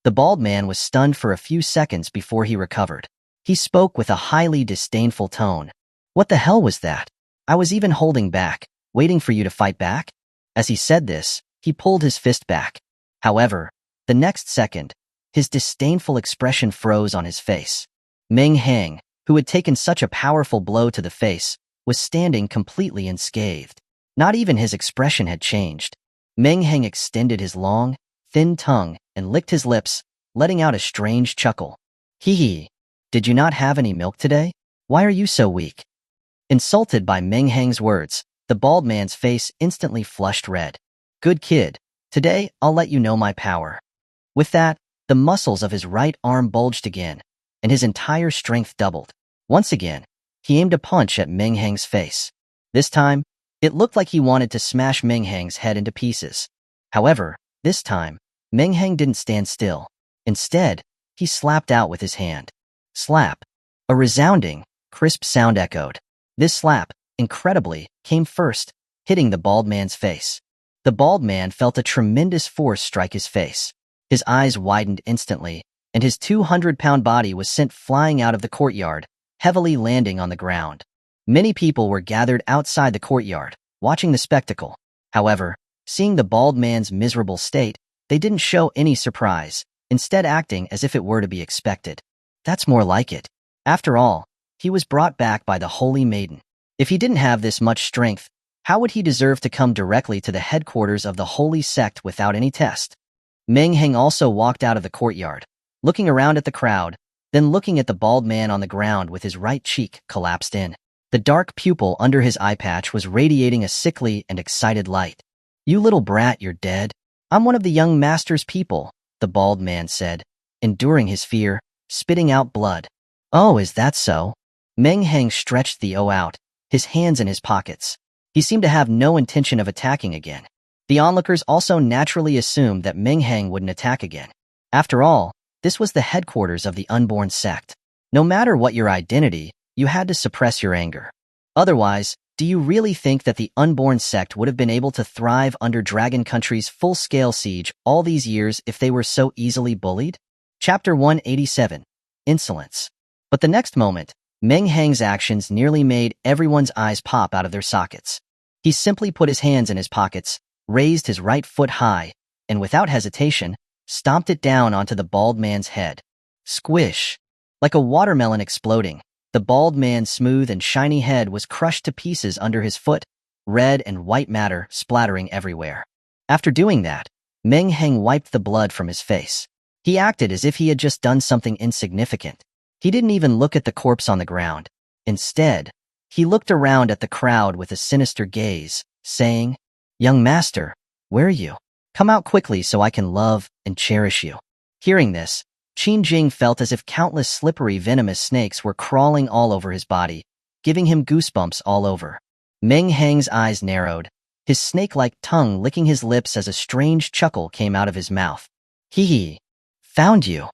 The bald man was stunned for a few seconds before he recovered. He spoke with a highly disdainful tone. "What the hell was that? I was even holding back, waiting for you to fight back?" As he said this, he pulled his fist back. However, the next second, his disdainful expression froze on his face. Meng Hang, who had taken such a powerful blow to the face, was standing completely unscathed. Not even his expression had changed. Meng Hang extended his long, thin tongue and licked his lips, letting out a strange chuckle. "Hee hee. Did you not have any milk today? Why are you so weak?" Insulted by Meng Hang's words, the bald man's face instantly flushed red. "Good kid. Today, I'll let you know my power." With that, the muscles of his right arm bulged again, and his entire strength doubled. Once again, he aimed a punch at Meng Hang's face. This time, it looked like he wanted to smash Meng Hang's head into pieces. However, this time, Meng Hang didn't stand still. Instead, he slapped out with his hand. Slap. A resounding, crisp sound echoed. This slap, incredibly, came first, hitting the bald man's face. The bald man felt a tremendous force strike his face. His eyes widened instantly, and his 200-pound body was sent flying out of the courtyard, heavily landing on the ground. Many people were gathered outside the courtyard, watching the spectacle. However, seeing the bald man's miserable state, they didn't show any surprise, instead acting as if it were to be expected. That's more like it. After all, he was brought back by the Holy Maiden. If he didn't have this much strength, how would he deserve to come directly to the headquarters of the Holy Sect without any test? Meng Hang also walked out of the courtyard, looking around at the crowd, then looking at the bald man on the ground with his right cheek collapsed in. The dark pupil under his eye patch was radiating a sickly and excited light. "You little brat, you're dead. I'm one of the young master's people," the bald man said, enduring his fear, spitting out blood. "Oh, is that so?" Meng Hang stretched the O out, his hands in his pockets. He seemed to have no intention of attacking again. The onlookers also naturally assumed that Meng Hang wouldn't attack again. After all, this was the headquarters of the unborn sect. No matter what your identity, you had to suppress your anger. Otherwise, do you really think that the unborn sect would have been able to thrive under Dragon Country's full-scale siege all these years if they were so easily bullied? Chapter 187. Insolence. But the next moment, Meng Hang's actions nearly made everyone's eyes pop out of their sockets. He simply put his hands in his pockets, raised his right foot high, and without hesitation, stomped it down onto the bald man's head. Squish! Like a watermelon exploding, the bald man's smooth and shiny head was crushed to pieces under his foot, red and white matter splattering everywhere. After doing that, Meng Hang wiped the blood from his face. He acted as if he had just done something insignificant. He didn't even look at the corpse on the ground. Instead, he looked around at the crowd with a sinister gaze, saying, "Young master, where are you? Come out quickly so I can love and cherish you." Hearing this, Qin Jing felt as if countless slippery venomous snakes were crawling all over his body, giving him goosebumps all over. Meng Hang's eyes narrowed, his snake-like tongue licking his lips as a strange chuckle came out of his mouth. Hee hee. Found you.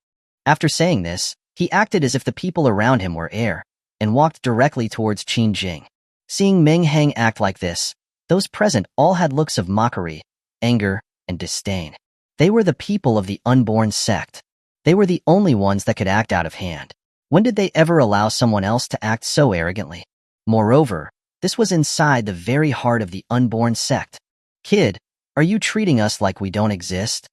After saying this, he acted as if the people around him were air, and walked directly towards Qin Jing. Seeing Meng Hang act like this, those present all had looks of mockery, anger, and disdain. They were the people of the unborn sect. They were the only ones that could act out of hand. When did they ever allow someone else to act so arrogantly? Moreover, this was inside the very heart of the unborn sect. "Kid, are you treating us like we don't exist?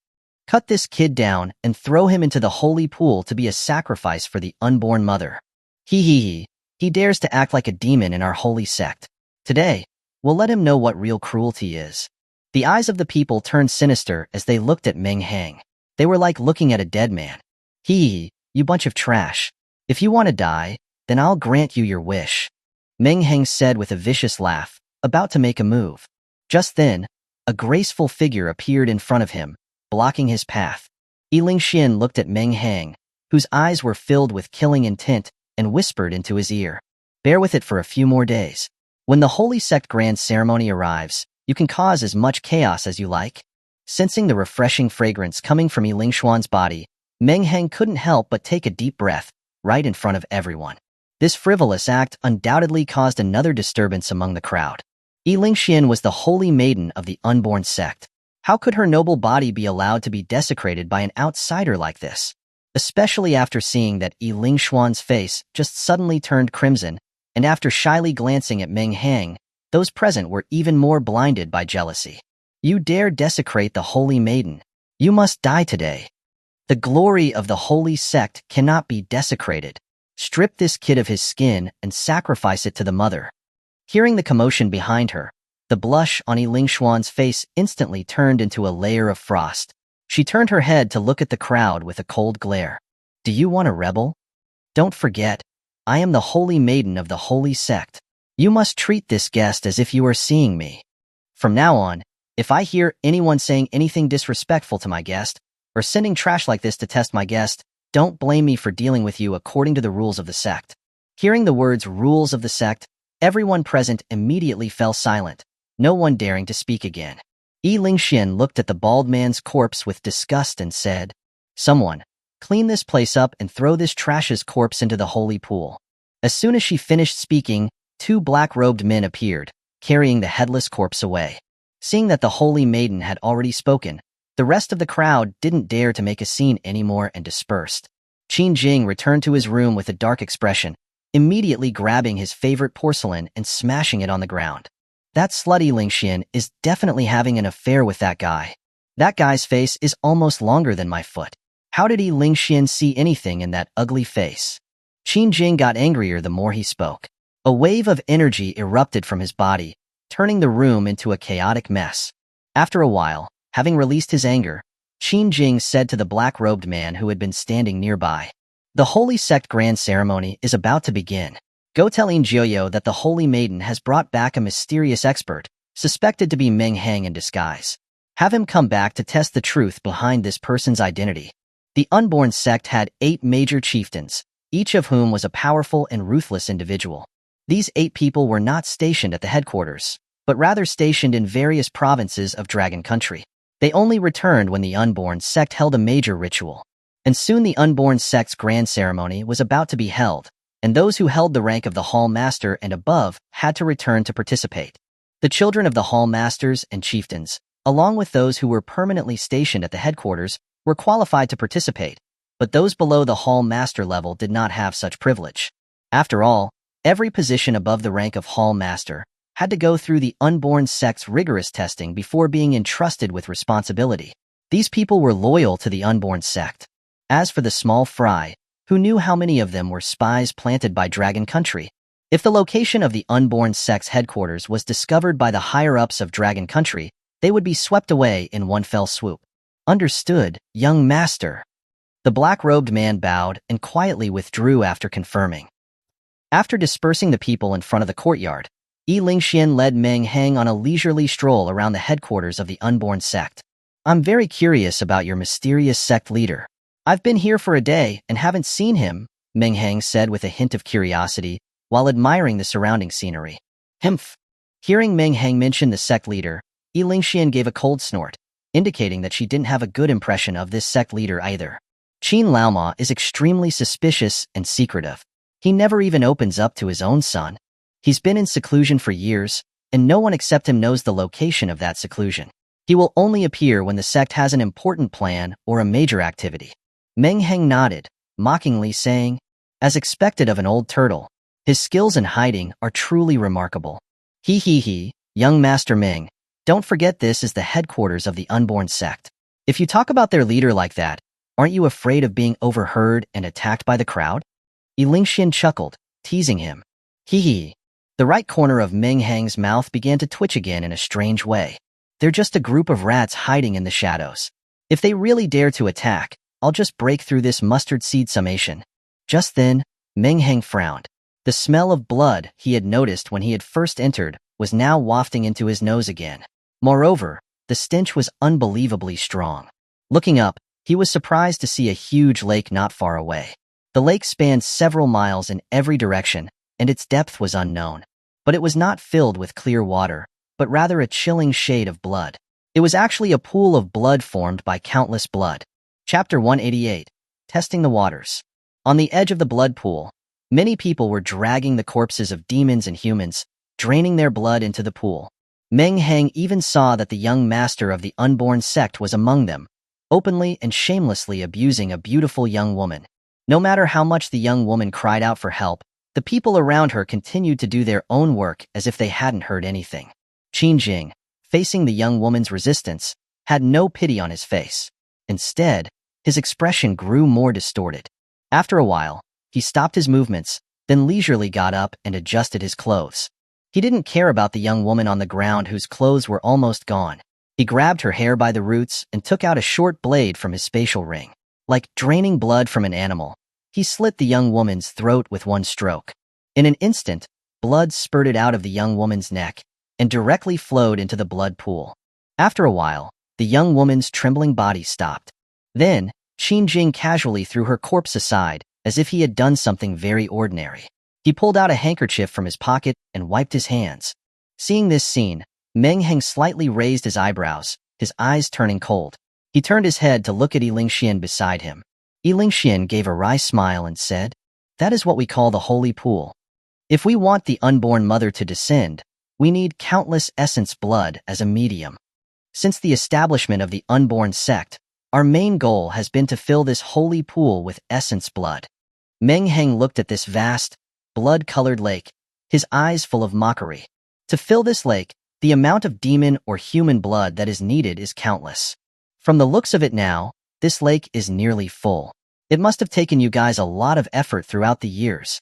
Cut this kid down and throw him into the holy pool to be a sacrifice for the unborn mother. He dares to act like a demon in our holy sect. Today, we'll let him know what real cruelty is." The eyes of the people turned sinister as they looked at Meng Hang. They were like looking at a dead man. You bunch of trash. If you want to die, then I'll grant you your wish," Meng Hang said with a vicious laugh, about to make a move. Just then, a graceful figure appeared in front of him, blocking his path. Lingxian looked at Meng Hang, whose eyes were filled with killing intent, and whispered into his ear, "Bear with it for a few more days. When the Holy Sect Grand Ceremony arrives, you can cause as much chaos as you like." Sensing the refreshing fragrance coming from Lingxian's body, Meng Hang couldn't help but take a deep breath, right in front of everyone. This frivolous act undoubtedly caused another disturbance among the crowd. Lingxian was the holy maiden of the unborn sect. How could her noble body be allowed to be desecrated by an outsider like this? Especially after seeing that Lingxian's face just suddenly turned crimson, and after shyly glancing at Meng Hang, those present were even more blinded by jealousy. "You dare desecrate the holy maiden. You must die today. The glory of the holy sect cannot be desecrated. Strip this kid of his skin and sacrifice it to the mother." Hearing the commotion behind her, the blush on Lingxian's face instantly turned into a layer of frost. She turned her head to look at the crowd with a cold glare. "Do you want to rebel? Don't forget, I am the holy maiden of the holy sect. You must treat this guest as if you are seeing me. From now on, if I hear anyone saying anything disrespectful to my guest, or sending trash like this to test my guest, don't blame me for dealing with you according to the rules of the sect." Hearing the words "rules of the sect," everyone present immediately fell silent, no one daring to speak again. Lingxian looked at the bald man's corpse with disgust and said, "Someone, clean this place up and throw this trash's corpse into the holy pool." As soon as she finished speaking, 2 black-robed men appeared, carrying the headless corpse away. Seeing that the holy maiden had already spoken, the rest of the crowd didn't dare to make a scene anymore and dispersed. Qin Jing returned to his room with a dark expression, immediately grabbing his favorite porcelain and smashing it on the ground. That slutty Lingxian is definitely having an affair with that guy. That guy's face is almost longer than my foot. How did Lingxian see anything in that ugly face? Qin Jing got angrier the more he spoke. A wave of energy erupted from his body, turning the room into a chaotic mess. After a while, having released his anger, Qin Jing said to the black-robed man who had been standing nearby, "The Holy Sect Grand Ceremony is about to begin. Go tell Jioyo that the Holy Maiden has brought back a mysterious expert, suspected to be Meng Hang in disguise. Have him come back to test the truth behind this person's identity." The Unborn Sect had 8 major chieftains, each of whom was a powerful and ruthless individual. These 8 people were not stationed at the headquarters, but rather stationed in various provinces of Dragon Country. They only returned when the Unborn Sect held a major ritual. And soon the Unborn Sect's grand ceremony was about to be held, and those who held the rank of the Hall Master and above had to return to participate. The children of the Hall Masters and chieftains, along with those who were permanently stationed at the headquarters, were qualified to participate, but those below the Hall Master level did not have such privilege. After all, every position above the rank of Hall Master had to go through the Unborn Sect's rigorous testing before being entrusted with responsibility. These people were loyal to the Unborn Sect. As for the small fry, who knew how many of them were spies planted by Dragon Country? If the location of the Unborn Sect's headquarters was discovered by the higher-ups of Dragon Country, they would be swept away in one fell swoop. Understood, young master. The black-robed man bowed and quietly withdrew after confirming. After dispersing the people in front of the courtyard, Lingxian led Meng Hang on a leisurely stroll around the headquarters of the Unborn Sect. "I'm very curious about your mysterious sect leader. I've been here for a day and haven't seen him," Meng Hang said with a hint of curiosity, while admiring the surrounding scenery. "Humph." Hearing Meng Hang mention the sect leader, Lingxian gave a cold snort, indicating that she didn't have a good impression of this sect leader either. Qin Laoma is extremely suspicious and secretive. He never even opens up to his own son. He's been in seclusion for years, and no one except him knows the location of that seclusion. He will only appear when the sect has an important plan or a major activity. Meng Hang nodded, mockingly saying, "As expected of an old turtle, his skills in hiding are truly remarkable. He, young Master Meng, don't forget this is the headquarters of the Unborn Sect. If you talk about their leader like that, aren't you afraid of being overheard and attacked by the crowd?" Lingxian chuckled, teasing him. He. The right corner of Meng Hang's mouth began to twitch again in a strange way. "They're just a group of rats hiding in the shadows. If they really dare to attack, I'll just break through this mustard seed summation." Just then, Meng Hang frowned. The smell of blood he had noticed when he had first entered was now wafting into his nose again. Moreover, the stench was unbelievably strong. Looking up, he was surprised to see a huge lake not far away. The lake spanned several miles in every direction, and its depth was unknown. But it was not filled with clear water, but rather a chilling shade of blood. It was actually a pool of blood formed by countless blood. Chapter 188, Testing the Waters. On the edge of the blood pool, many people were dragging the corpses of demons and humans, draining their blood into the pool. Meng Hang even saw that the young master of the Unborn Sect was among them, openly and shamelessly abusing a beautiful young woman. No matter how much the young woman cried out for help, the people around her continued to do their own work as if they hadn't heard anything. Qin Jing, facing the young woman's resistance, had no pity on his face. Instead, his expression grew more distorted. After a while, he stopped his movements, then leisurely got up and adjusted his clothes. He didn't care about the young woman on the ground whose clothes were almost gone. He grabbed her hair by the roots and took out a short blade from his spatial ring. Like draining blood from an animal, he slit the young woman's throat with one stroke. In an instant, blood spurted out of the young woman's neck and directly flowed into the blood pool. After a while, the young woman's trembling body stopped. Then, Qin Jing casually threw her corpse aside, as if he had done something very ordinary. He pulled out a handkerchief from his pocket and wiped his hands. Seeing this scene, Meng Hang slightly raised his eyebrows, his eyes turning cold. He turned his head to look at Lingxian beside him. Lingxian gave a wry smile and said, "That is what we call the holy pool." If we want the unborn mother to descend, we need countless essence blood as a medium. Since the establishment of the unborn sect, our main goal has been to fill this holy pool with essence blood. Meng Hang looked at this vast, blood-colored lake, his eyes full of mockery. To fill this lake, the amount of demon or human blood that is needed is countless. From the looks of it now, this lake is nearly full. It must have taken you guys a lot of effort throughout the years.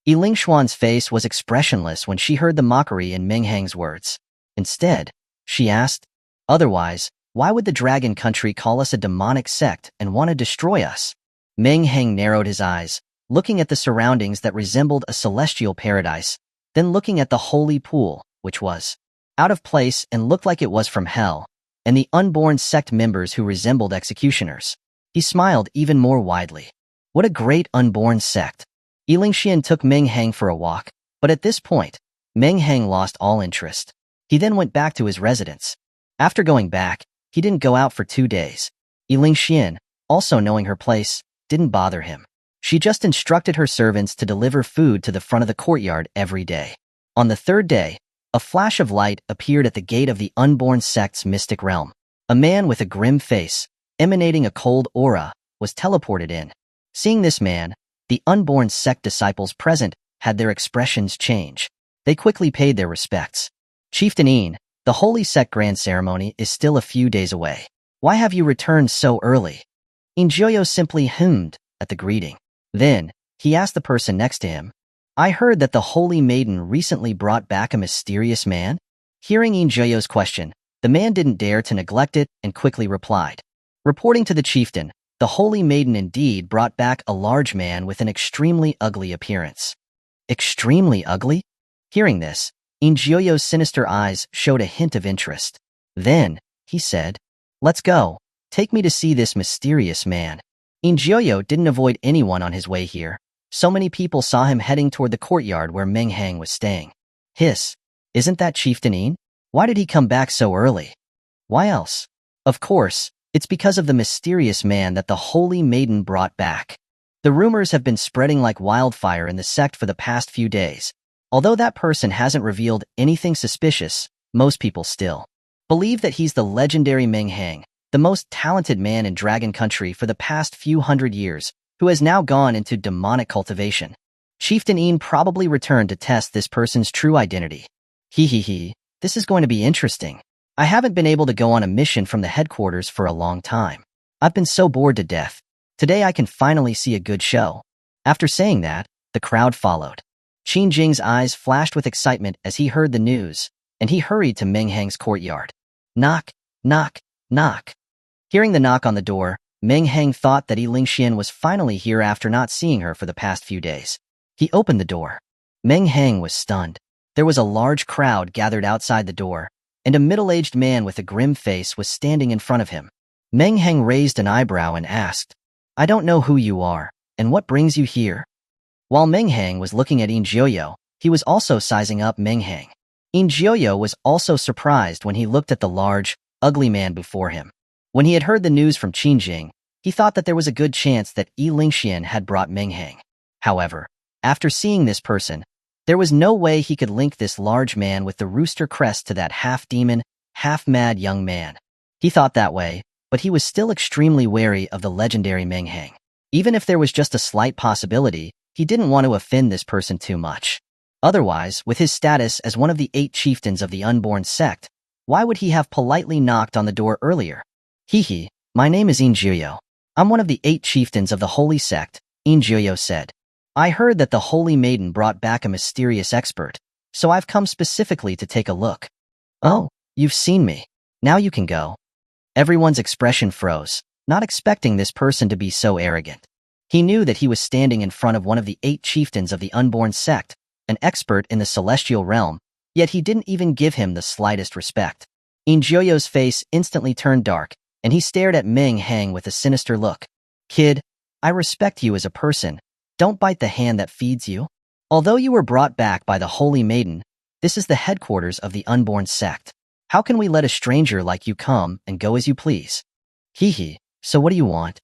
Yi Lingshuan's face was expressionless when she heard the mockery in Meng Hang's words. Instead, she asked, "Otherwise, why would the dragon country call us a demonic sect and want to destroy us?" Meng Hang narrowed his eyes, looking at the surroundings that resembled a celestial paradise, then looking at the holy pool, which was out of place and looked like it was from hell, and the unborn sect members who resembled executioners. He smiled even more widely. What a great unborn sect. Yi Lingxian took Meng Hang for a walk, but at this point, Meng Hang lost all interest. He then went back to his residence. After going back, he didn't go out for 2 days. Yi Lingxian, also knowing her place, didn't bother him. She just instructed her servants to deliver food to the front of the courtyard every day. On the 3rd day, a flash of light appeared at the gate of the unborn sect's mystic realm. A man with a grim face, emanating a cold aura, was teleported in. Seeing this man, the unborn sect disciples present had their expressions change. They quickly paid their respects. "Chieftain Yin, the holy sect grand ceremony is still a few days away. Why have you returned so early?" Injoyo simply hummed at the greeting. Then, he asked the person next to him, "I heard that the holy maiden recently brought back a mysterious man?" Hearing Injoyo's question, the man didn't dare to neglect it and quickly replied. Reporting to the chieftain, the holy maiden indeed brought back a large man with an extremely ugly appearance. Extremely ugly? Hearing this, Injoyo's sinister eyes showed a hint of interest. Then, he said, "Let's go. Take me to see this mysterious man." Injoyo didn't avoid anyone on his way here. So many people saw him heading toward the courtyard where Meng Hang was staying. Hiss, isn't that Chieftain Yin? Why did he come back so early? Why else? Of course, it's because of the mysterious man that the holy maiden brought back. The rumors have been spreading like wildfire in the sect for the past few days. Although that person hasn't revealed anything suspicious, most people still believe that he's the legendary Meng Hang, the most talented man in Dragon Country for the past few hundred years, who has now gone into demonic cultivation. Chieftain Yin probably returned to test this person's true identity. He, this is going to be interesting. I haven't been able to go on a mission from the headquarters for a long time. I've been so bored to death. Today I can finally see a good show. After saying that, the crowd followed. Qin Jing's eyes flashed with excitement as he heard the news, and he hurried to Meng Hang's courtyard. Knock, knock, knock. Hearing the knock on the door, Meng Hang thought that Yi Lingxian was finally here after not seeing her for the past few days. He opened the door. Meng Hang was stunned. There was a large crowd gathered outside the door, and a middle-aged man with a grim face was standing in front of him. Meng Hang raised an eyebrow and asked, "I don't know who you are, and what brings you here?" While Meng Hang was looking at Injoyo, he was also sizing up Meng Hang. Injoyo was also surprised when he looked at the large, ugly man before him. When he had heard the news from Qin Jing, he thought that there was a good chance that Yi Lingxian had brought Meng Hang. However, after seeing this person, there was no way he could link this large man with the rooster crest to that half-demon, half-mad young man. He thought that way, but he was still extremely wary of the legendary Meng Hang. Even if there was just a slight possibility, he didn't want to offend this person too much. Otherwise, with his status as one of the 8 chieftains of the unborn sect, why would he have politely knocked on the door earlier? My name is Injoyo. I'm one of the 8 chieftains of the holy sect, Injoyo said. I heard that the holy maiden brought back a mysterious expert, so I've come specifically to take a look. Oh, you've seen me. Now you can go. Everyone's expression froze, not expecting this person to be so arrogant. He knew that he was standing in front of one of the 8 chieftains of the unborn sect, an expert in the celestial realm, yet he didn't even give him the slightest respect. Injoyo's face instantly turned dark, and he stared at Meng Hang with a sinister look. Kid, I respect you as a person. Don't bite the hand that feeds you. Although you were brought back by the holy maiden, this is the headquarters of the unborn sect. How can we let a stranger like you come and go as you please? So what do you want?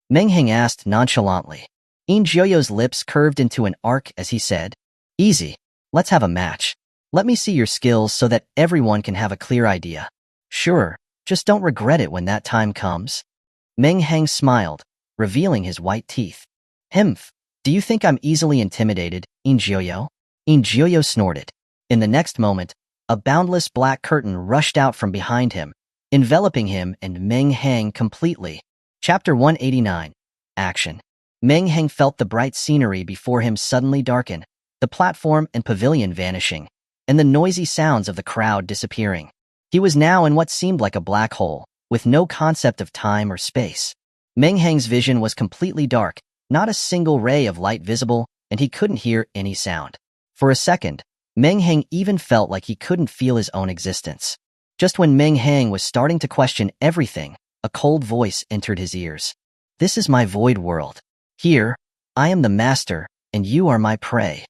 Meng Hang asked nonchalantly. Injoyo's lips curved into an arc as he said, Easy. Let's have a match. Let me see your skills so that everyone can have a clear idea. Sure, just don't regret it when that time comes. Meng Hang smiled, revealing his white teeth. Himph, do you think I'm easily intimidated, Injioyo? Injioyo snorted. In the next moment, a boundless black curtain rushed out from behind him, enveloping him and Meng Hang completely. Chapter 189. Action. Meng Hang felt the bright scenery before him suddenly darken, the platform and pavilion vanishing, and the noisy sounds of the crowd disappearing. He was now in what seemed like a black hole, with no concept of time or space. Meng Hang's vision was completely dark, not a single ray of light visible, and he couldn't hear any sound. For a second, Meng Hang even felt like he couldn't feel his own existence. Just when Meng Hang was starting to question everything, a cold voice entered his ears. This is my void world. Here, I am the master, and you are my prey.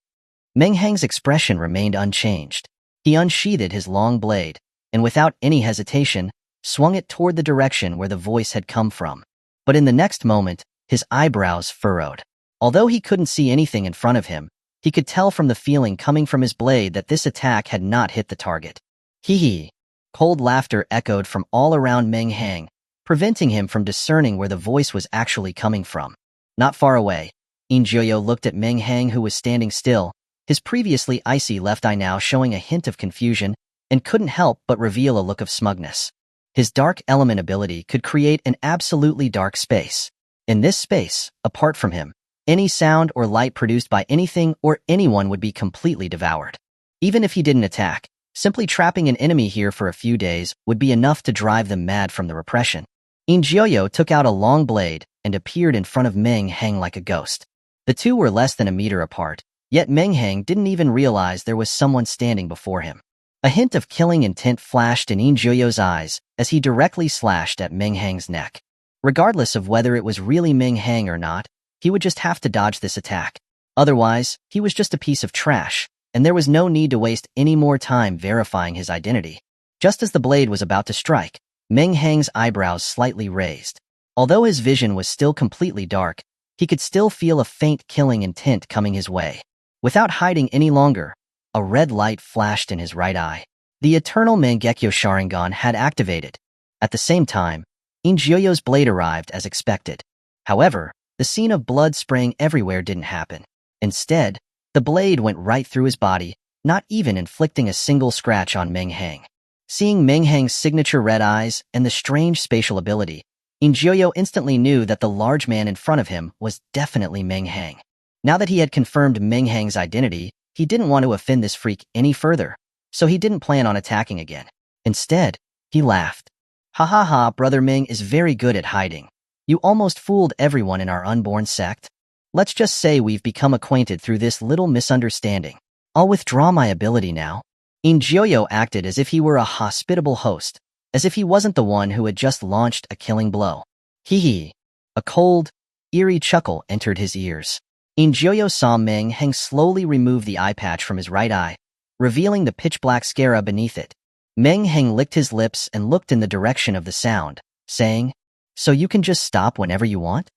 Meng Hang's expression remained unchanged. He unsheathed his long blade, and without any hesitation, swung it toward the direction where the voice had come from. But in the next moment, his eyebrows furrowed. Although he couldn't see anything in front of him, he could tell from the feeling coming from his blade that this attack had not hit the target. Hee hee. Cold laughter echoed from all around Meng Hang, preventing him from discerning where the voice was actually coming from. Not far away, Injioyo looked at Meng Hang, who was standing still, his previously icy left eye now showing a hint of confusion, and couldn't help but reveal a look of smugness. His dark element ability could create an absolutely dark space. In this space, apart from him, any sound or light produced by anything or anyone would be completely devoured. Even if he didn't attack, simply trapping an enemy here for a few days would be enough to drive them mad from the repression. Injioyo took out a long blade and appeared in front of Meng Hang like a ghost. The two were less than a meter apart, yet Meng Hang didn't even realize there was someone standing before him. A hint of killing intent flashed in Injioyo's eyes as he directly slashed at Meng Hang's neck. Regardless of whether it was really Meng Hang or not, he would just have to dodge this attack. Otherwise, he was just a piece of trash, and there was no need to waste any more time verifying his identity. Just as the blade was about to strike, Meng Hang's eyebrows slightly raised. Although his vision was still completely dark, he could still feel a faint killing intent coming his way. Without hiding any longer, a red light flashed in his right eye. The eternal Mangekyo Sharingan had activated. At the same time, Injioyo's blade arrived as expected. However, the scene of blood spraying everywhere didn't happen. Instead, the blade went right through his body, not even inflicting a single scratch on Meng Hang. Seeing Meng Hang's signature red eyes and the strange spatial ability, Injioyo instantly knew that the large man in front of him was definitely Meng Hang. Now that he had confirmed Meng Hang's identity, he didn't want to offend this freak any further, so he didn't plan on attacking again. Instead, he laughed. Ha ha ha, Brother Meng is very good at hiding. You almost fooled everyone in our unborn sect. Let's just say we've become acquainted through this little misunderstanding. I'll withdraw my ability now. Injioyo acted as if he were a hospitable host, as if he wasn't the one who had just launched a killing blow. Hee hee. A cold, eerie chuckle entered his ears. Injioyo saw Meng Hang slowly remove the eye patch from his right eye, revealing the pitch-black scara beneath it. Meng Hang licked his lips and looked in the direction of the sound, saying, "So you can just stop whenever you want?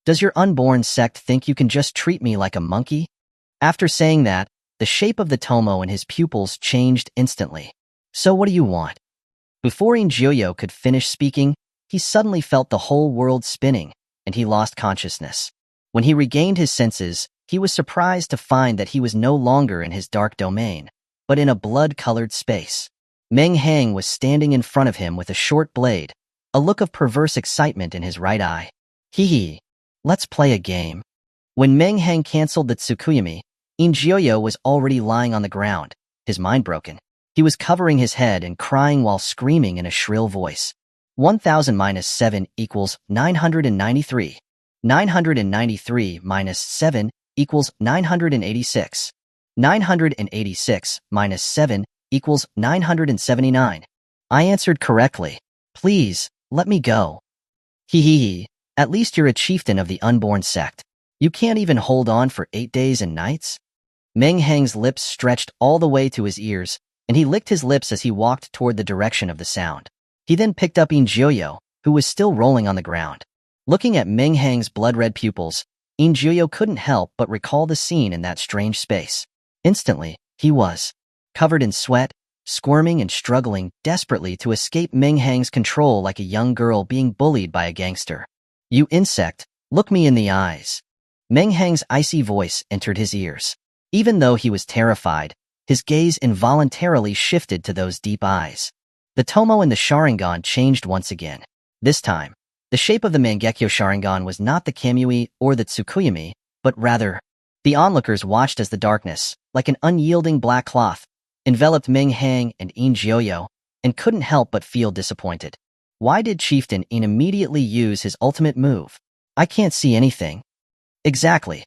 Does your unborn sect think you can just treat me like a monkey?" After saying that, the shape of the Tomoe in his pupils changed instantly. "So what do you want?" Before Injioyo could finish speaking, he suddenly felt the whole world spinning, and he lost consciousness. When he regained his senses, he was surprised to find that he was no longer in his dark domain, but in a blood-colored space. Meng Hang was standing in front of him with a short blade, a look of perverse excitement in his right eye. Hee hee. Let's play a game. When Meng Hang canceled the Tsukuyami, Injioyo was already lying on the ground, his mind broken. He was covering his head and crying while screaming in a shrill voice. 1000 minus 7 equals 993. 993 minus 7 equals 986. 986 minus 7 equals 979. I answered correctly. Please, let me go. Hee hee hee. At least you're a chieftain of the unborn sect. You can't even hold on for 8 days and nights? Meng Hang's lips stretched all the way to his ears, and he licked his lips as he walked toward the direction of the sound. He then picked up Injioyo, who was still rolling on the ground. Looking at Meng Hang's blood-red pupils, Injioyo couldn't help but recall the scene in that strange space. Instantly, he was covered in sweat, squirming and struggling desperately to escape Meng Hang's control like a young girl being bullied by a gangster. "You insect, look me in the eyes." Meng Hang's icy voice entered his ears. Even though he was terrified, his gaze involuntarily shifted to those deep eyes. The Tomoe and the Sharingan changed once again. This time, the shape of the Mangekyo Sharingan was not the Kamui or the Tsukuyami, but rather, the onlookers watched as the darkness, like an unyielding black cloth, enveloped Meng Hang and In Jioyo, and couldn't help but feel disappointed. Why did Chieftain In immediately use his ultimate move? "I can't see anything." Exactly.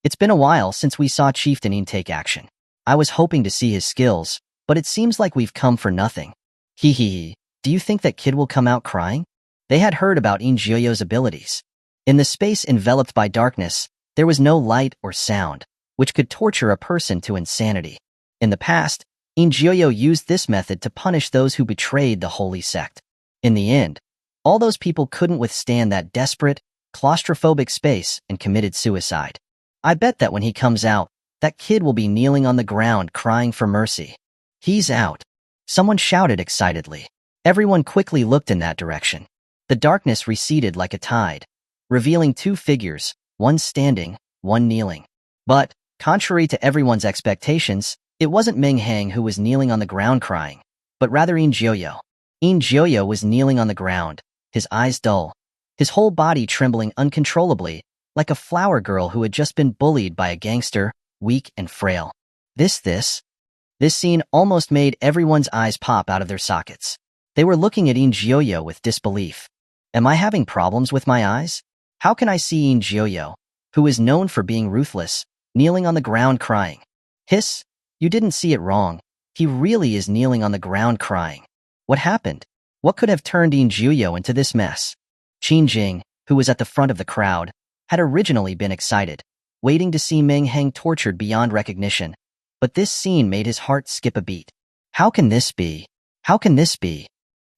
It's been a while since we saw Chieftain In take action. I was hoping to see his skills, but it seems like we've come for nothing. Hee. Do you think that kid will come out crying? They had heard about In Jioyo's abilities. In the space enveloped by darkness, there was no light or sound, which could torture a person to insanity. In the past, In Jioyo used this method to punish those who betrayed the holy sect. In the end, all those people couldn't withstand that desperate, claustrophobic space and committed suicide. I bet that when he comes out, that kid will be kneeling on the ground crying for mercy. "He's out," someone shouted excitedly. Everyone quickly looked in that direction. The darkness receded like a tide, revealing two figures, one standing, one kneeling. But, contrary to everyone's expectations, it wasn't Meng Hang who was kneeling on the ground crying, but rather In Jioyo. In Jioyo was kneeling on the ground, his eyes dull, his whole body trembling uncontrollably, like a flower girl who had just been bullied by a gangster, weak and frail. This scene almost made everyone's eyes pop out of their sockets. They were looking at In Jioyo with disbelief. Am I having problems with my eyes? How can I see In Jioyo, who is known for being ruthless, kneeling on the ground crying? Hiss, you didn't see it wrong. He really is kneeling on the ground crying. What happened? What could have turned In Jioyo into this mess? Qin Jing, who was at the front of the crowd, had originally been excited, waiting to see Meng Hang tortured beyond recognition. But this scene made his heart skip a beat. How can this be?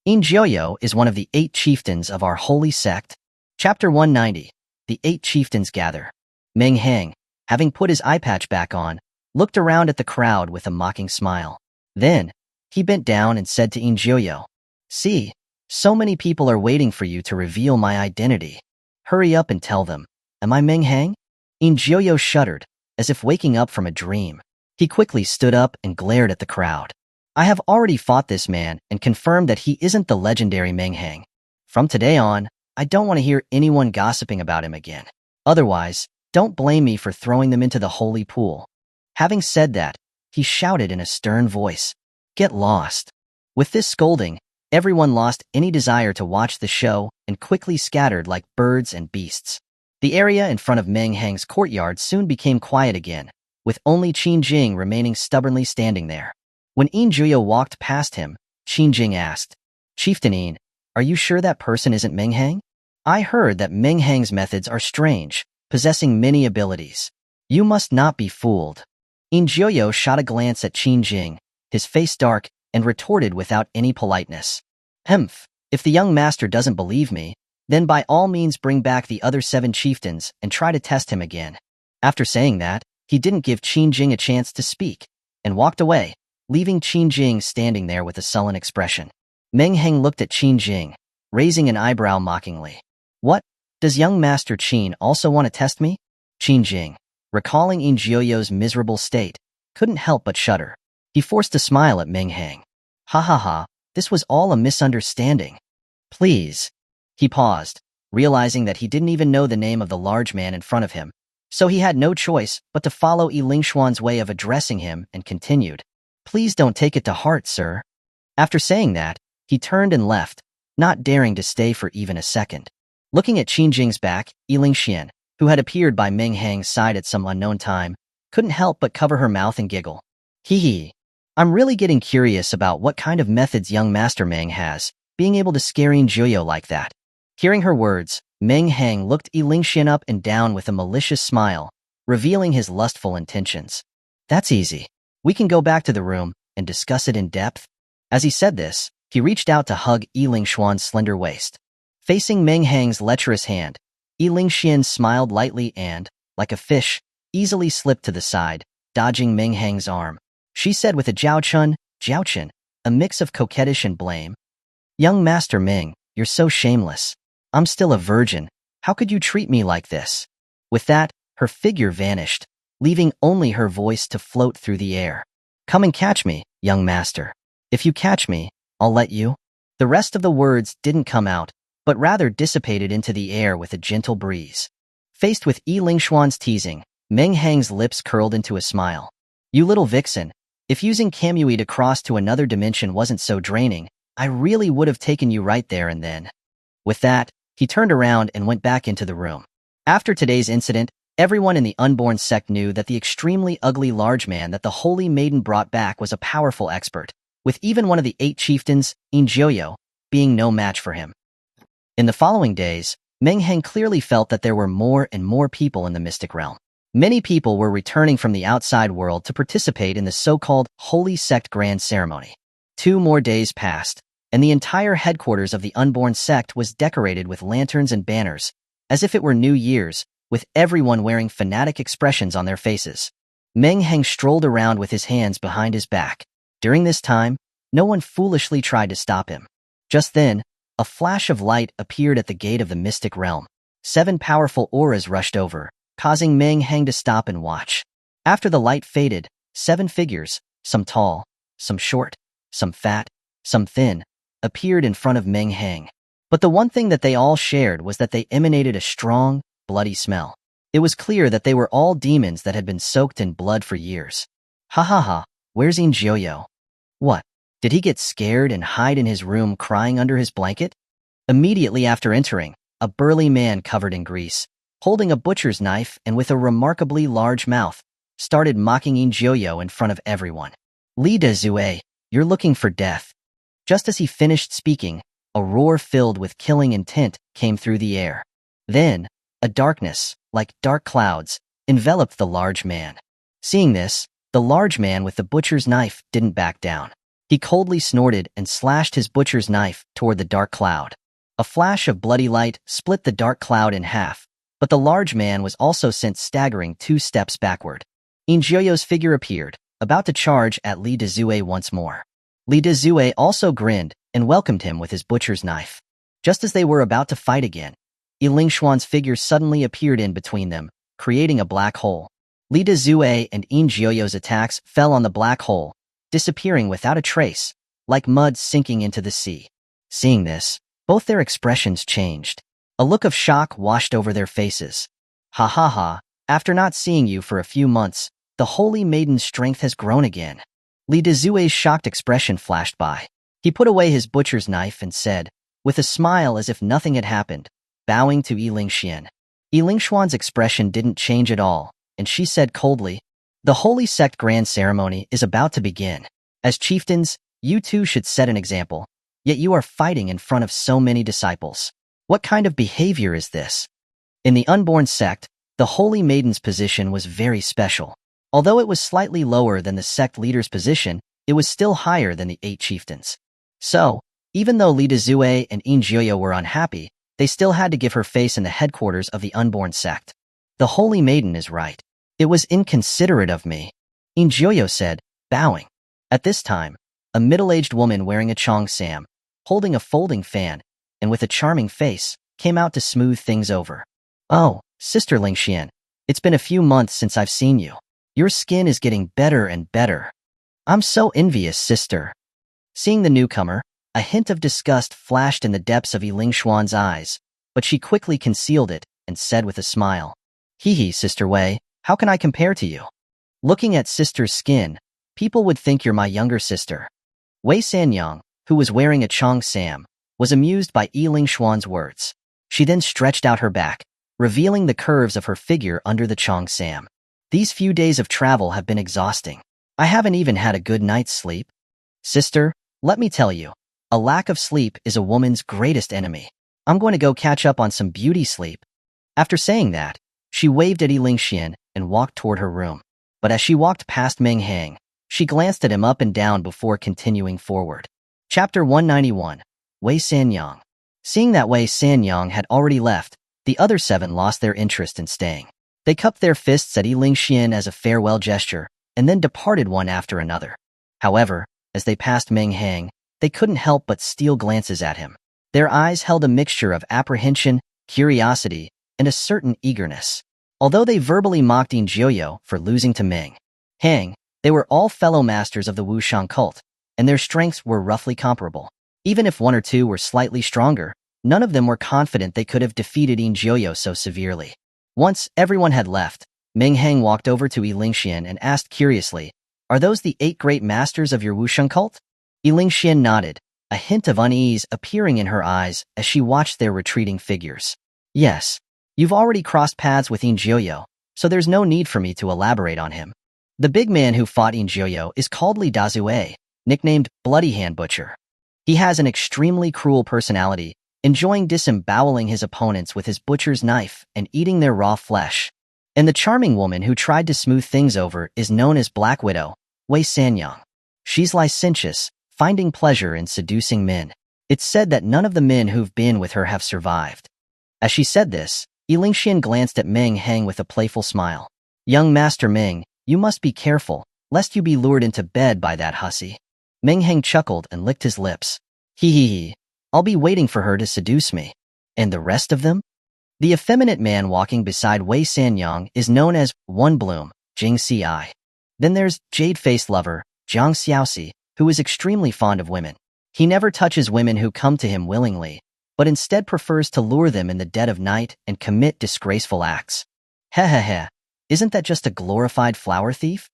In Jioyo is one of the 8 chieftains of our holy sect. Chapter 190. The 8 chieftains gather. Meng Hang, having put his eye patch back on, looked around at the crowd with a mocking smile. Then, he bent down and said to In Jioyo, "See, so many people are waiting for you to reveal my identity. Hurry up and tell them. Am I Meng Hang?" In Jioyo shuddered, as if waking up from a dream. He quickly stood up and glared at the crowd. "I have already fought this man and confirmed that he isn't the legendary Meng Hang. From today on, I don't want to hear anyone gossiping about him again. Otherwise, don't blame me for throwing them into the holy pool." Having said that, he shouted in a stern voice, "Get lost." With this scolding, everyone lost any desire to watch the show and quickly scattered like birds and beasts. The area in front of Meng Hang's courtyard soon became quiet again, with only Qin Jing remaining stubbornly standing there. When In Jioyo walked past him, Qin Jing asked, "Chieftain In, are you sure that person isn't Meng Hang? I heard that Meng Hang's methods are strange, possessing many abilities. You must not be fooled." In Jioyo shot a glance at Qin Jing, his face dark, and retorted without any politeness. "Hmph, if the young master doesn't believe me, then by all means bring back the other 7 chieftains and try to test him again." After saying that, he didn't give Qin Jing a chance to speak, and walked away, leaving Qin Jing standing there with a sullen expression. Meng Hang looked at Qin Jing, raising an eyebrow mockingly. "What? Does young Master Qin also want to test me?" Qin Jing, recalling In Jioyo's miserable state, couldn't help but shudder. He forced a smile at Meng Hang. Ha, this was all a misunderstanding. Please. He paused, realizing that he didn't even know the name of the large man in front of him, so he had no choice but to follow Yi Lingshuan's way of addressing him and continued. "Please don't take it to heart, sir." After saying that, he turned and left, not daring to stay for even a second. Looking at Qin Jing's back, Yi Lingxian, who had appeared by Meng Hang's side at some unknown time, couldn't help but cover her mouth and giggle. Hee. I'm really getting curious about what kind of methods young Master Meng has, being able to scare In Jioyo like that. Hearing her words, Meng Hang looked Yi Lingxian up and down with a malicious smile, revealing his lustful intentions. "That's easy. We can go back to the room and discuss it in depth." As he said this, he reached out to hug Yi Lingshuan's slender waist. Facing Meng Hang's lecherous hand, Yi Lingxian smiled lightly and, like a fish, easily slipped to the side, dodging Meng Hang's arm. She said with a Jiaochun, a mix of coquettish and blame. "Young Master Ming, you're so shameless. I'm still a virgin. How could you treat me like this?" With that, her figure vanished, leaving only her voice to float through the air. "Come and catch me, young master. If you catch me, I'll let you." The rest of the words didn't come out, but rather dissipated into the air with a gentle breeze. Faced with Yi Lingshuan's teasing, Meng Hang's lips curled into a smile. "You little vixen, if using Kamui to cross to another dimension wasn't so draining, I really would have taken you right there and then." With that, he turned around and went back into the room. After today's incident, everyone in the unborn sect knew that the extremely ugly large man that the Holy Maiden brought back was a powerful expert, with even one of the 8 chieftains, Injoyo, being no match for him. In the following days, Meng Hang clearly felt that there were more and more people in the mystic realm. Many people were returning from the outside world to participate in the so-called Holy Sect Grand Ceremony. 2 more days passed, and the entire headquarters of the unborn sect was decorated with lanterns and banners, as if it were New Year's, with everyone wearing fanatic expressions on their faces. Meng Hang strolled around with his hands behind his back. During this time, no one foolishly tried to stop him. Just then, a flash of light appeared at the gate of the mystic realm. 7 powerful auras rushed over, causing Meng Hang to stop and watch. After the light faded, 7 figures, some tall, some short, some fat, some thin, appeared in front of Meng Hang. But the one thing that they all shared was that they emanated a strong, bloody smell. It was clear that they were all demons that had been soaked in blood for years. "Ha ha ha, where's Injoyo? What? Did he get scared and hide in his room crying under his blanket?" Immediately after entering, a burly man covered in grease, holding a butcher's knife and with a remarkably large mouth, started mocking Injoyo in front of everyone. "Li Dezue, you're looking for death." Just as he finished speaking, a roar filled with killing intent came through the air. Then, a darkness, like dark clouds, enveloped the large man. Seeing this, the large man with the butcher's knife didn't back down. He coldly snorted and slashed his butcher's knife toward the dark cloud. A flash of bloody light split the dark cloud in half, but the large man was also sent staggering 2 steps backward. Injoyo's figure appeared, about to charge at Li Dezue once more. Li Dezue also grinned and welcomed him with his butcher's knife. Just as they were about to fight again, Yi Lingshuan's figure suddenly appeared in between them, creating a black hole. Li Dezue and Injoyo's attacks fell on the black hole, disappearing without a trace, like mud sinking into the sea. Seeing this, both their expressions changed. A look of shock washed over their faces. "Ha ha ha, after not seeing you for a few months, the Holy Maiden's strength has grown again." Li Dezue's shocked expression flashed by. He put away his butcher's knife and said, with a smile as if nothing had happened, bowing to Yi Lingshuan. Yi Lingshuan's expression didn't change at all, and she said coldly, "The Holy Sect Grand Ceremony is about to begin. As chieftains, you too should set an example, yet you are fighting in front of so many disciples. What kind of behavior is this?" In the unborn sect, the Holy Maiden's position was very special. Although it was slightly lower than the sect leader's position, it was still higher than the 8 chieftains. So, even though Li Dezue and Injoyo were unhappy, they still had to give her face in the headquarters of the unborn sect. "The Holy Maiden is right. It was inconsiderate of me," Injoyo said, bowing. At this time, a middle-aged woman wearing a cheongsam, holding a folding fan, and with a charming face, came out to smooth things over. "Oh, Sister Lingshuan, it's been a few months since I've seen you. Your skin is getting better and better. I'm so envious, sister." Seeing the newcomer, a hint of disgust flashed in the depths of Yi Lingshuan's eyes, but she quickly concealed it and said with a smile, "Hee hee, Sister Wei, how can I compare to you? Looking at sister's skin, people would think you're my younger sister." Wei Sanyang, who was wearing a cheongsam, was amused by Yi Lingshuan's words. She then stretched out her back, revealing the curves of her figure under the cheongsam. "These few days of travel have been exhausting. I haven't even had a good night's sleep. Sister, let me tell you, a lack of sleep is a woman's greatest enemy. I'm going to go catch up on some beauty sleep." After saying that, she waved at Yi Lingshuan and walked toward her room. But as she walked past Meng Hang, she glanced at him up and down before continuing forward. Chapter 191. Wei Sanyang. Seeing that Wei Sanyang had already left, the other 7 lost their interest in staying. They cupped their fists at Yi Lingshuan as a farewell gesture, and then departed one after another. However, as they passed Meng Hang, they couldn't help but steal glances at him. Their eyes held a mixture of apprehension, curiosity, and a certain eagerness. Although they verbally mocked In Jioyo for losing to Meng Hang, they were all fellow masters of the Wushang cult, and their strengths were roughly comparable. Even if one or two were slightly stronger, none of them were confident they could have defeated In Jioyo so severely. Once everyone had left, Meng Hang walked over to Yilingxian and asked curiously, "Are those the 8 great masters of your Wushang cult?" Yilingxian nodded, a hint of unease appearing in her eyes as she watched their retreating figures. "Yes. You've already crossed paths with In Jioyo, so there's no need for me to elaborate on him. The big man who fought In Jioyo is called Li Dazue, nicknamed Bloody Hand Butcher. He has an extremely cruel personality, enjoying disemboweling his opponents with his butcher's knife and eating their raw flesh. And the charming woman who tried to smooth things over is known as Black Widow, Wei Sanyang. She's licentious, finding pleasure in seducing men. It's said that none of the men who've been with her have survived." As she said this, Yilingxian glanced at Meng Hang with a playful smile. "Young Master Meng, you must be careful, lest you be lured into bed by that hussy." Meng Hang chuckled and licked his lips. "Hee. I'll be waiting for her to seduce me. And the rest of them?" The effeminate man walking beside Wei Sanyang is known as One Bloom, Jing Ci. Then there's Jade-Faced Lover, Jiang Xiaoxi, who is extremely fond of women. He never touches women who come to him willingly, but instead prefers to lure them in the dead of night and commit disgraceful acts. Heh. Isn't that just a glorified flower thief?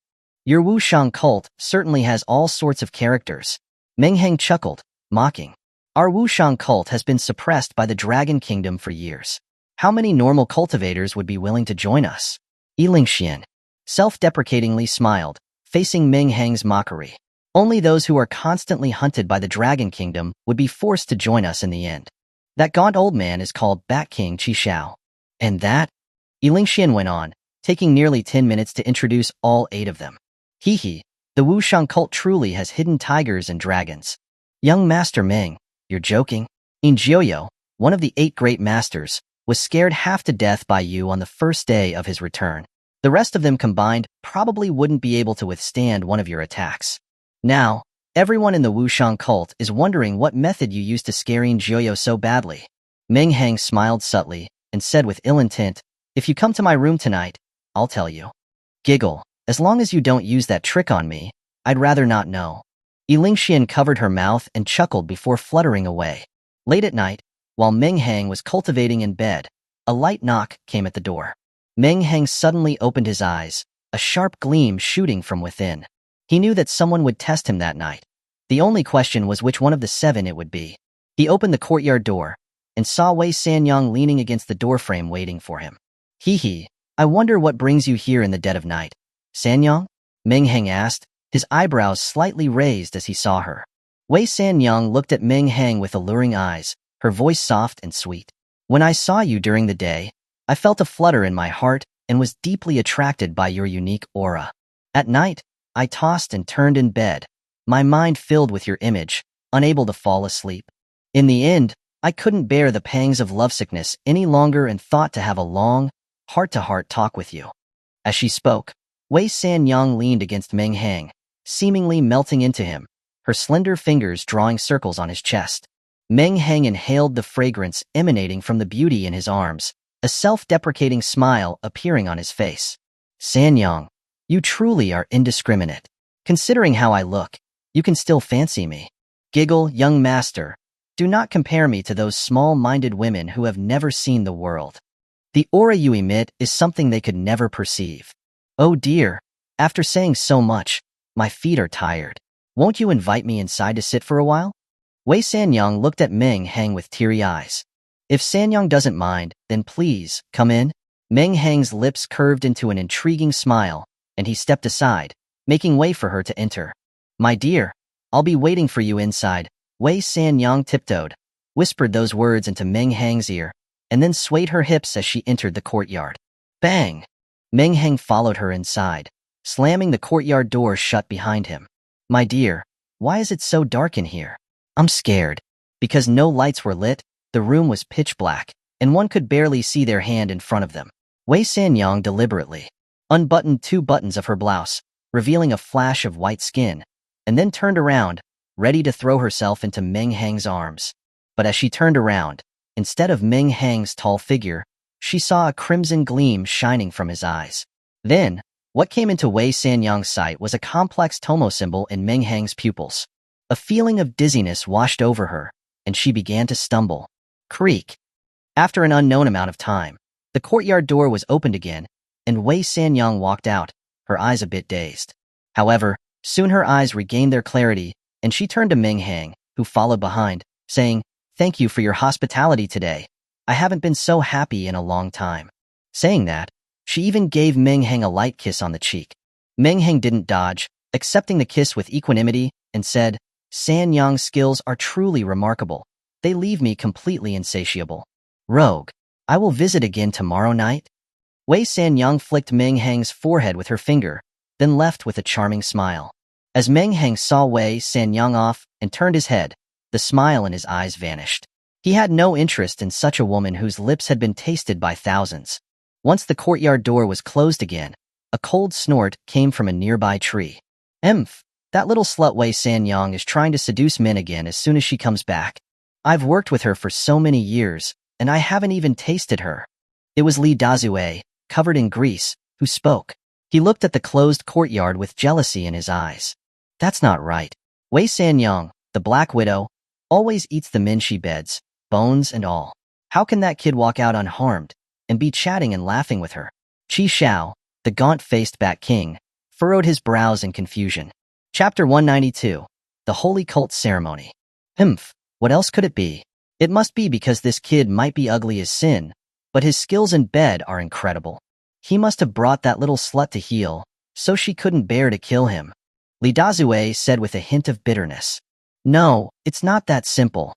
Your Wushang cult certainly has all sorts of characters. Meng Hang chuckled, mocking. Our Wushang cult has been suppressed by the Dragon Kingdom for years. How many normal cultivators would be willing to join us? Yilingxian self-deprecatingly smiled, facing Meng Hang's mockery. Only those who are constantly hunted by the Dragon Kingdom would be forced to join us in the end. That gaunt old man is called Bat King Qishao. And that? Yilingxian went on, taking nearly 10 minutes to introduce all 8 of them. Hee, the Wushang cult truly has hidden tigers and dragons. Young Master Meng, you're joking? In Jioyo, one of the 8 great masters, was scared half to death by you on the first day of his return. The rest of them combined probably wouldn't be able to withstand one of your attacks. Now, everyone in the Wushang cult is wondering what method you used to scare In Jioyo so badly. Meng Hang smiled subtly and said with ill intent, "If you come to my room tonight, I'll tell you." Giggle. "As long as you don't use that trick on me, I'd rather not know." Yilingxian covered her mouth and chuckled before fluttering away. Late at night, while Meng Hang was cultivating in bed, a light knock came at the door. Meng Hang suddenly opened his eyes, a sharp gleam shooting from within. He knew that someone would test him that night. The only question was which one of the 7 it would be. He opened the courtyard door and saw Wei Sanyang leaning against the doorframe waiting for him. Hee, I wonder what brings you here in the dead of night. Sanyang? Meng Hang asked, his eyebrows slightly raised as he saw her. Wei Sanyang looked at Meng Hang with alluring eyes, her voice soft and sweet. "When I saw you during the day, I felt a flutter in my heart and was deeply attracted by your unique aura. At night, I tossed and turned in bed, my mind filled with your image, unable to fall asleep. In the end, I couldn't bear the pangs of lovesickness any longer and thought to have a long, heart-to-heart talk with you." As she spoke, Wei Sanyang leaned against Meng Hang, seemingly melting into him, her slender fingers drawing circles on his chest. Meng Hang inhaled the fragrance emanating from the beauty in his arms, a self-deprecating smile appearing on his face. "Sanyang, you truly are indiscriminate. Considering how I look, you can still fancy me." Giggle, young master. Do not compare me to those small-minded women who have never seen the world. The aura you emit is something they could never perceive. Oh dear, after saying so much, my feet are tired. Won't you invite me inside to sit for a while? Wei Sanyang looked at Meng Hang with teary eyes. If Sanyang doesn't mind, then please, come in. Meng Hang's lips curved into an intriguing smile, and he stepped aside, making way for her to enter. My dear, I'll be waiting for you inside. Wei Sanyang tiptoed, whispered those words into Meng Hang's ear, and then swayed her hips as she entered the courtyard. Bang! Meng Hang followed her inside, slamming the courtyard door shut behind him. My dear, why is it so dark in here? I'm scared. Because no lights were lit, the room was pitch black, and one could barely see their hand in front of them. Wei Sanyang deliberately unbuttoned 2 buttons of her blouse, revealing a flash of white skin, and then turned around, ready to throw herself into Meng Hang's arms. But as she turned around, instead of Meng Hang's tall figure, she saw a crimson gleam shining from his eyes. Then, what came into Wei Sanyang's sight was a complex Tomoe symbol in Meng Hang's pupils. A feeling of dizziness washed over her, and she began to stumble. Creak. After an unknown amount of time, the courtyard door was opened again, and Wei Sanyang walked out, her eyes a bit dazed. However, soon her eyes regained their clarity, and she turned to Meng Hang, who followed behind, saying, "Thank you for your hospitality today. I haven't been so happy in a long time." Saying that, she even gave Meng Hang a light kiss on the cheek. Meng Hang didn't dodge, accepting the kiss with equanimity, and said, "Sanyang's skills are truly remarkable. They leave me completely insatiable. Rogue, I will visit again tomorrow night." Wei Sanyang flicked Meng Hang's forehead with her finger, then left with a charming smile. As Meng Hang saw Wei Sanyang off and turned his head, the smile in his eyes vanished. He had no interest in such a woman whose lips had been tasted by thousands. Once the courtyard door was closed again, a cold snort came from a nearby tree. "Emph, that little slut Wei Sanyang is trying to seduce men again as soon as she comes back. I've worked with her for so many years, and I haven't even tasted her." It was Li Luoxue, covered in grease, who spoke. He looked at the closed courtyard with jealousy in his eyes. "That's not right. Wei Sanyang, the Black Widow, always eats the men she beds, bones and all. How can that kid walk out unharmed and be chatting and laughing with her?" Qi Xiao, the gaunt-faced Bat King, furrowed his brows in confusion. Chapter 192. The Holy Cult Ceremony. Humph, what else could it be? It must be because this kid might be ugly as sin, but his skills in bed are incredible. He must have brought that little slut to heel, so she couldn't bear to kill him. Li Luoxue said with a hint of bitterness. "No, it's not that simple."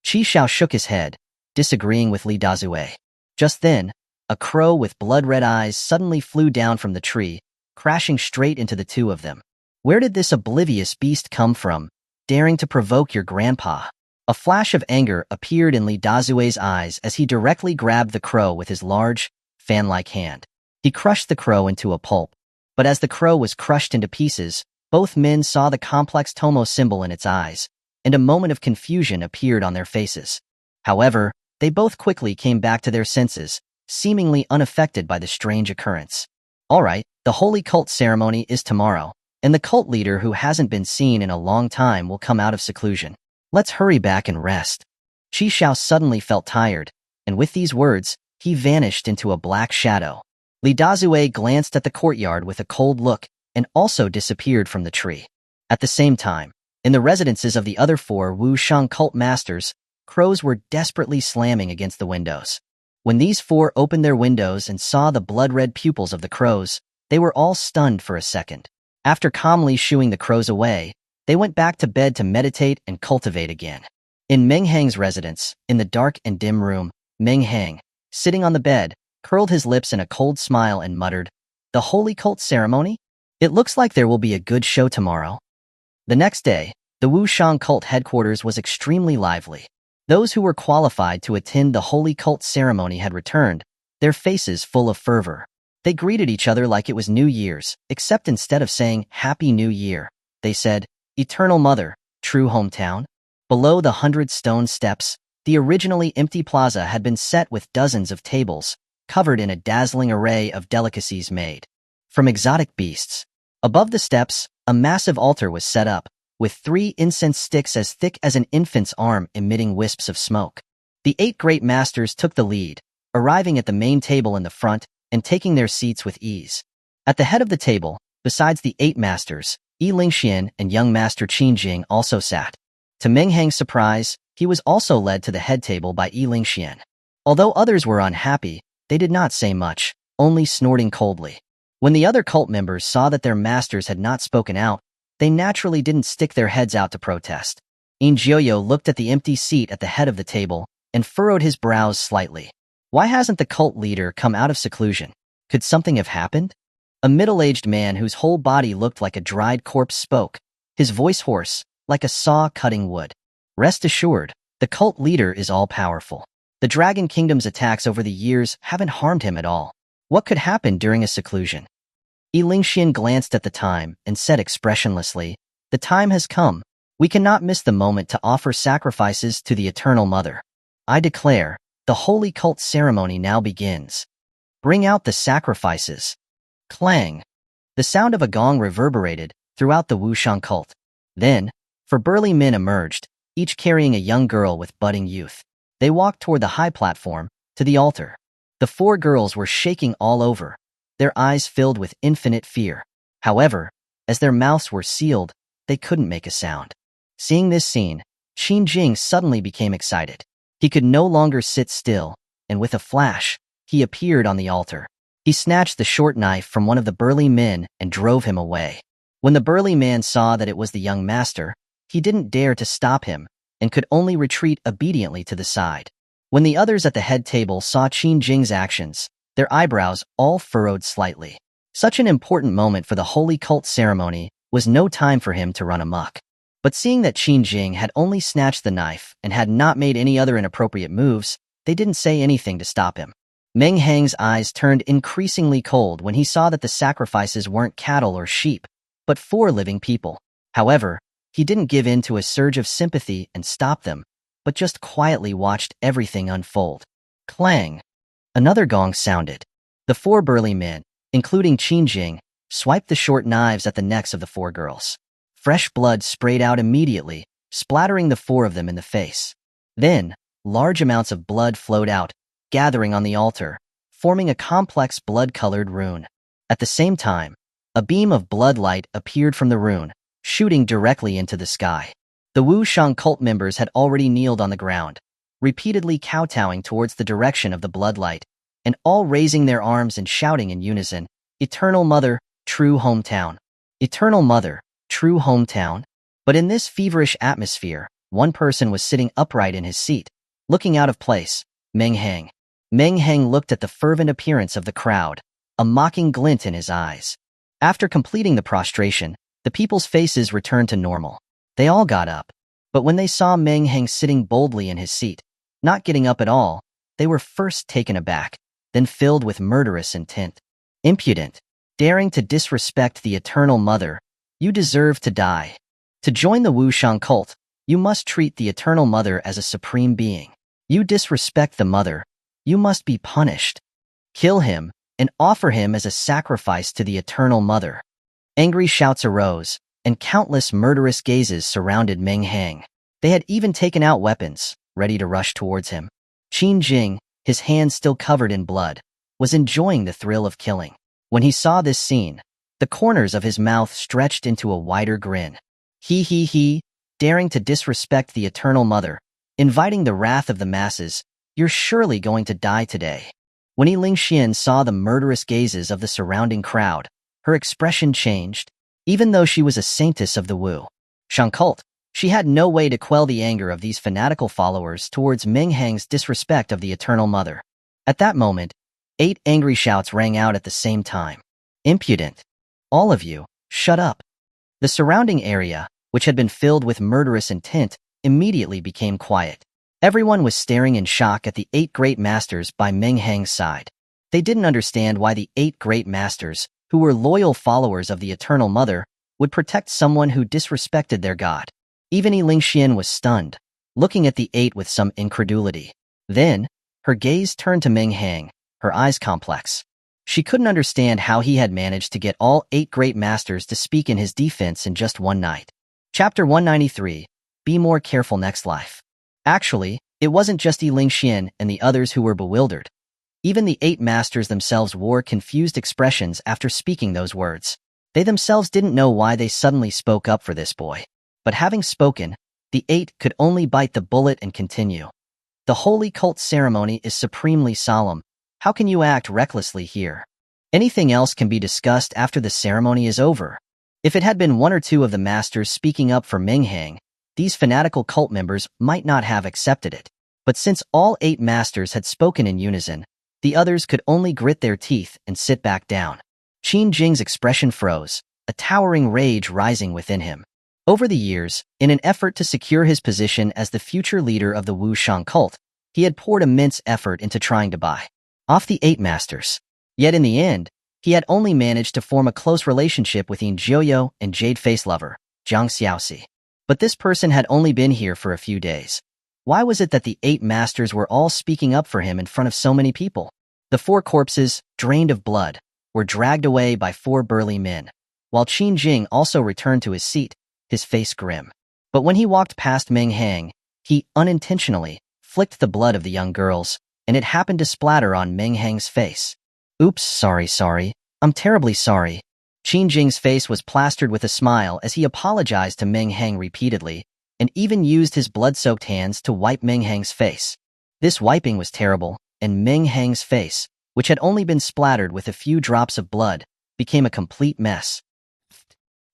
Qi Xiao shook his head, disagreeing with Li Luoxue. Just then, a crow with blood-red eyes suddenly flew down from the tree, crashing straight into the two of them. "Where did this oblivious beast come from, daring to provoke your grandpa?" A flash of anger appeared in Li Luoxue's eyes as he directly grabbed the crow with his large, fan-like hand. He crushed the crow into a pulp, but as the crow was crushed into pieces, both men saw the complex Tomoe symbol in its eyes, and a moment of confusion appeared on their faces. However, they both quickly came back to their senses, seemingly unaffected by the strange occurrence. "All right, the holy cult ceremony is tomorrow, and the cult leader who hasn't been seen in a long time will come out of seclusion. Let's hurry back and rest." Qi Xiao suddenly felt tired, and with these words, he vanished into a black shadow. Li Luoxue glanced at the courtyard with a cold look and also disappeared from the tree. At the same time, in the residences of the other four Wu Shang cult masters, crows were desperately slamming against the windows. When these four opened their windows and saw the blood-red pupils of the crows, they were all stunned for a second. After calmly shooing the crows away, they went back to bed to meditate and cultivate again. In Meng Hang's residence, in the dark and dim room, Meng Hang, sitting on the bed, curled his lips in a cold smile and muttered, "The holy cult ceremony? It looks like there will be a good show tomorrow." The next day, the Wu Shang cult headquarters was extremely lively. Those who were qualified to attend the holy cult ceremony had returned, their faces full of fervor. They greeted each other like it was New Year's, except instead of saying, "Happy New Year," they said, "Eternal Mother, true hometown." Below the 100-stone steps, the originally empty plaza had been set with dozens of tables, covered in a dazzling array of delicacies made from exotic beasts. Above the steps, a massive altar was set up, with 3 incense sticks as thick as an infant's arm emitting wisps of smoke. The 8 great masters took the lead, arriving at the main table in the front and taking their seats with ease. At the head of the table, besides the 8 masters, Yi Lingxian and young master Qin Jing also sat. To Meng Hang's surprise, he was also led to the head table by Yi Lingxian. Although others were unhappy, they did not say much, only snorting coldly. When the other cult members saw that their masters had not spoken out, they naturally didn't stick their heads out to protest. In Jioyo looked at the empty seat at the head of the table and furrowed his brows slightly. Why hasn't the cult leader come out of seclusion? Could something have happened? A middle-aged man whose whole body looked like a dried corpse spoke, his voice hoarse, like a saw cutting wood. "Rest assured, the cult leader is all-powerful. The Dragon Kingdom's attacks over the years haven't harmed him at all. What could happen during a seclusion?" Lingxian glanced at the time and said expressionlessly, "The time has come. We cannot miss the moment to offer sacrifices to the Eternal Mother. I declare, the holy cult ceremony now begins. Bring out the sacrifices." Clang! The sound of a gong reverberated throughout the Wushang cult. Then, 4 burly men emerged, each carrying a young girl with budding youth. They walked toward the high platform, to the altar. The 4 girls were shaking all over, their eyes filled with infinite fear. However, as their mouths were sealed, they couldn't make a sound. Seeing this scene, Qin Jing suddenly became excited. He could no longer sit still, and with a flash, he appeared on the altar. He snatched the short knife from one of the burly men and drove him away. When the burly man saw that it was the young master, he didn't dare to stop him and could only retreat obediently to the side. When the others at the head table saw Qin Jing's actions, their eyebrows all furrowed slightly. Such an important moment for the holy cult ceremony was no time for him to run amok. But seeing that Qin Jing had only snatched the knife and had not made any other inappropriate moves, they didn't say anything to stop him. Meng Hang's eyes turned increasingly cold when he saw that the sacrifices weren't cattle or sheep, but 4 living people. However, he didn't give in to a surge of sympathy and stop them, but just quietly watched everything unfold. Clang! Another gong sounded. The 4 burly men, including Qin Jing, swiped the short knives at the necks of the 4 girls. Fresh blood sprayed out immediately, splattering the 4 of them in the face. Then, large amounts of blood flowed out, gathering on the altar, forming a complex blood-colored rune. At the same time, a beam of blood light appeared from the rune, shooting directly into the sky. The Wushang cult members had already kneeled on the ground, repeatedly kowtowing towards the direction of the bloodlight, and all raising their arms and shouting in unison, "Eternal Mother, true hometown. Eternal Mother, true hometown." But in this feverish atmosphere, one person was sitting upright in his seat, looking out of place, Meng Hang. Meng Hang looked at the fervent appearance of the crowd, a mocking glint in his eyes. After completing the prostration, the people's faces returned to normal. They all got up. But when they saw Meng Hang sitting boldly in his seat, not getting up at all, they were first taken aback, then filled with murderous intent. "Impudent, daring to disrespect the Eternal Mother, you deserve to die. To join the Wushang cult, you must treat the Eternal Mother as a supreme being. You disrespect the Mother, you must be punished. Kill him and offer him as a sacrifice to the Eternal Mother." Angry shouts arose, and countless murderous gazes surrounded Meng Hang. They had even taken out weapons, ready to rush towards him. Qin Jing, his hands still covered in blood, was enjoying the thrill of killing. When he saw this scene, the corners of his mouth stretched into a wider grin. He, daring to disrespect the Eternal Mother, inviting the wrath of the masses, you're surely going to die today. When Lingxian saw the murderous gazes of the surrounding crowd, her expression changed. Even though she was a saintess of the Wushang cult, she had no way to quell the anger of these fanatical followers towards Meng Hang's disrespect of the Eternal Mother. At that moment, 8 angry shouts rang out at the same time. "Impudent! All of you, shut up!" The surrounding area, which had been filled with murderous intent, immediately became quiet. Everyone was staring in shock at the 8 great masters by Meng Hang's side. They didn't understand why the 8 great masters, who were loyal followers of the Eternal Mother, would protect someone who disrespected their god. Even Lingxian was stunned, looking at the 8 with some incredulity. Then, her gaze turned to Meng Hang, her eyes complex. She couldn't understand how he had managed to get all 8 great masters to speak in his defense in just one night. Chapter 193, Be More Careful Next Life. Actually, it wasn't just Lingxian and the others who were bewildered. Even the 8 masters themselves wore confused expressions after speaking those words. They themselves didn't know why they suddenly spoke up for this boy. But having spoken, the 8 could only bite the bullet and continue. "The holy cult ceremony is supremely solemn. How can you act recklessly here? Anything else can be discussed after the ceremony is over." If it had been 1 or 2 of the masters speaking up for Meng Hang, these fanatical cult members might not have accepted it. But since all 8 masters had spoken in unison, the others could only grit their teeth and sit back down. Qin Jing's expression froze, a towering rage rising within him. Over the years, in an effort to secure his position as the future leader of the Wushang cult, he had poured immense effort into trying to buy off the 8 masters. Yet in the end, He had only managed to form a close relationship with Yin Jiuyo and Jade Face Lover, Jiang Xiaoxi. But this person had only been here for a few days. Why was it that the 8 masters were all speaking up for him in front of so many people? The 4 corpses, drained of blood, were dragged away by 4 burly men, while Qin Jing also returned to his seat, his face grim. But when he walked past Meng Hang, he unintentionally flicked the blood of the young girls, and it happened to splatter on Meng Hang's face. Oops, sorry. I'm terribly sorry. Qin Jing's face was plastered with a smile as he apologized to Meng Hang repeatedly, and even used his blood-soaked hands to wipe Meng Hang's face. This wiping was terrible, and Meng Hang's face, which had only been splattered with a few drops of blood, became a complete mess.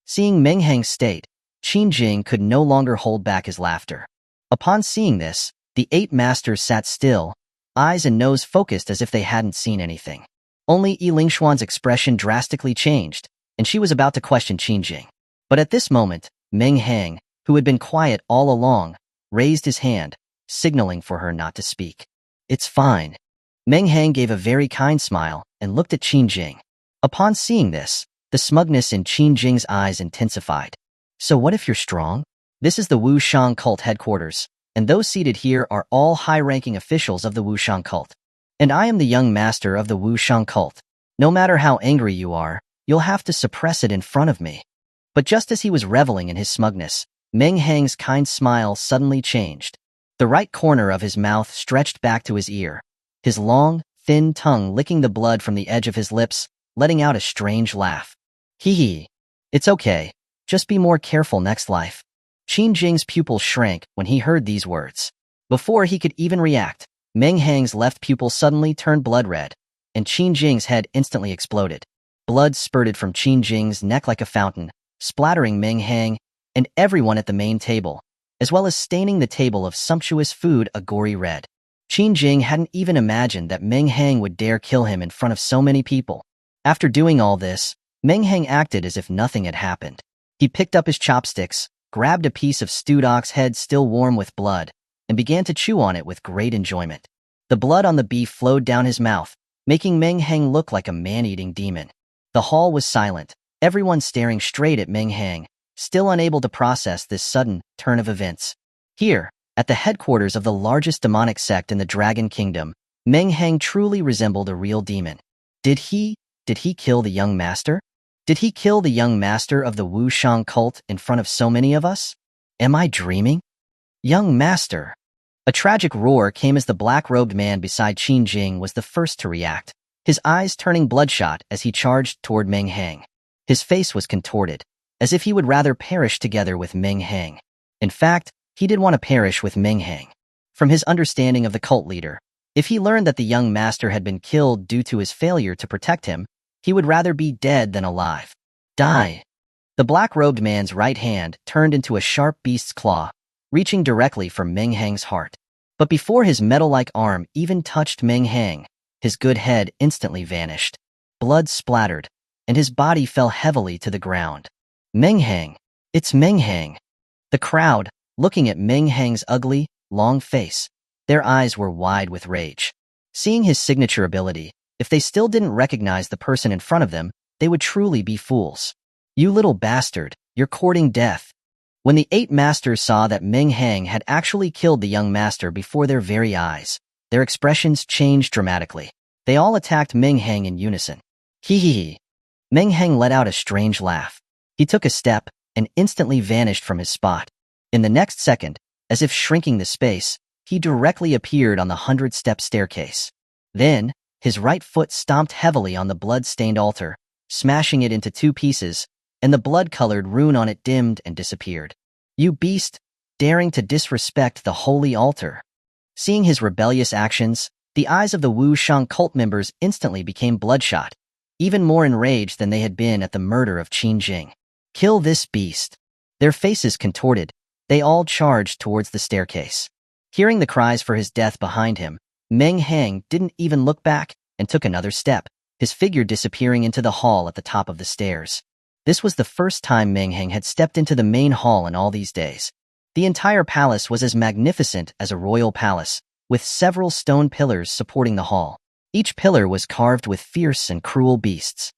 Seeing Meng Hang's state, Qin Jing could no longer hold back his laughter. Upon seeing this, the 8 masters sat still, eyes and nose focused as if they hadn't seen anything. Only Yi Lingshuan's expression drastically changed, and she was about to question Qin Jing. But at this moment, Meng Hang, who had been quiet all along, raised his hand, signaling for her not to speak. It's fine. Meng Hang gave a very kind smile and looked at Qin Jing. Upon seeing this, the smugness in Qin Jing's eyes intensified. So what if you're strong? This is the Wushang cult headquarters, and those seated here are all high-ranking officials of the Wushang cult. And I am the young master of the Wushang cult. No matter how angry you are, you'll have to suppress it in front of me. But just as he was reveling in his smugness, Meng Hang's kind smile suddenly changed. The right corner of his mouth stretched back to his ear, his long, thin tongue licking the blood from the edge of his lips, letting out a strange laugh. Hee hee. It's okay. Just be more careful next life. Qin Jing's pupil shrank when he heard these words. Before he could even react, Meng Hang's left pupil suddenly turned blood red, and Qin Jing's head instantly exploded. Blood spurted from Qin Jing's neck like a fountain, splattering Meng Hang and everyone at the main table, as well as staining the table of sumptuous food a gory red. Qin Jing hadn't even imagined that Meng Hang would dare kill him in front of so many people. After doing all this, Meng Hang acted as if nothing had happened. He picked up his chopsticks, grabbed a piece of stewed ox head still warm with blood, and began to chew on it with great enjoyment. The blood on the beef flowed down his mouth, making Meng Hang look like a man-eating demon. The hall was silent, everyone staring straight at Meng Hang, still unable to process this sudden turn of events. Here, at the headquarters of the largest demonic sect in the Dragon Kingdom, Meng Hang truly resembled a real demon. Did he kill the young master? Did he kill the young master of the Wushang cult in front of so many of us? Am I dreaming? Young master! A tragic roar came as the black-robed man beside Qin Jing was the first to react, his eyes turning bloodshot as he charged toward Meng Hang. His face was contorted, as if he would rather perish together with Meng Hang. In fact, he did want to perish with Meng Hang. From his understanding of the cult leader, if he learned that the young master had been killed due to his failure to protect him, he would rather be dead than alive. Die! The black-robed man's right hand turned into a sharp beast's claw, reaching directly for Meng Hang's heart. But before his metal-like arm even touched Meng Hang, his good head instantly vanished. Blood splattered, and his body fell heavily to the ground. Meng Hang! It's Meng Hang! The crowd, looking at Meng Hang's ugly, long face, their eyes were wide with rage. Seeing his signature ability, if they still didn't recognize the person in front of them, they would truly be fools. You little bastard, you're courting death. When the 8 masters saw that Meng Hang had actually killed the young master before their very eyes, their expressions changed dramatically. They all attacked Meng Hang in unison. Hee hee hee. Meng Hang let out a strange laugh. He took a step and instantly vanished from his spot. In the next second, as if shrinking the space, he directly appeared on the 100-step staircase. Then, his right foot stomped heavily on the blood-stained altar, smashing it into 2 pieces, and the blood-colored rune on it dimmed and disappeared. You beast, daring to disrespect the holy altar. Seeing his rebellious actions, the eyes of the Wushang cult members instantly became bloodshot, even more enraged than they had been at the murder of Qin Jing. Kill this beast. Their faces contorted, they all charged towards the staircase. Hearing the cries for his death behind him, Meng Hang didn't even look back and took another step, his figure disappearing into the hall at the top of the stairs. This was the first time Meng Hang had stepped into the main hall in all these days. The entire palace was as magnificent as a royal palace, with several stone pillars supporting the hall. Each pillar was carved with fierce and cruel beasts.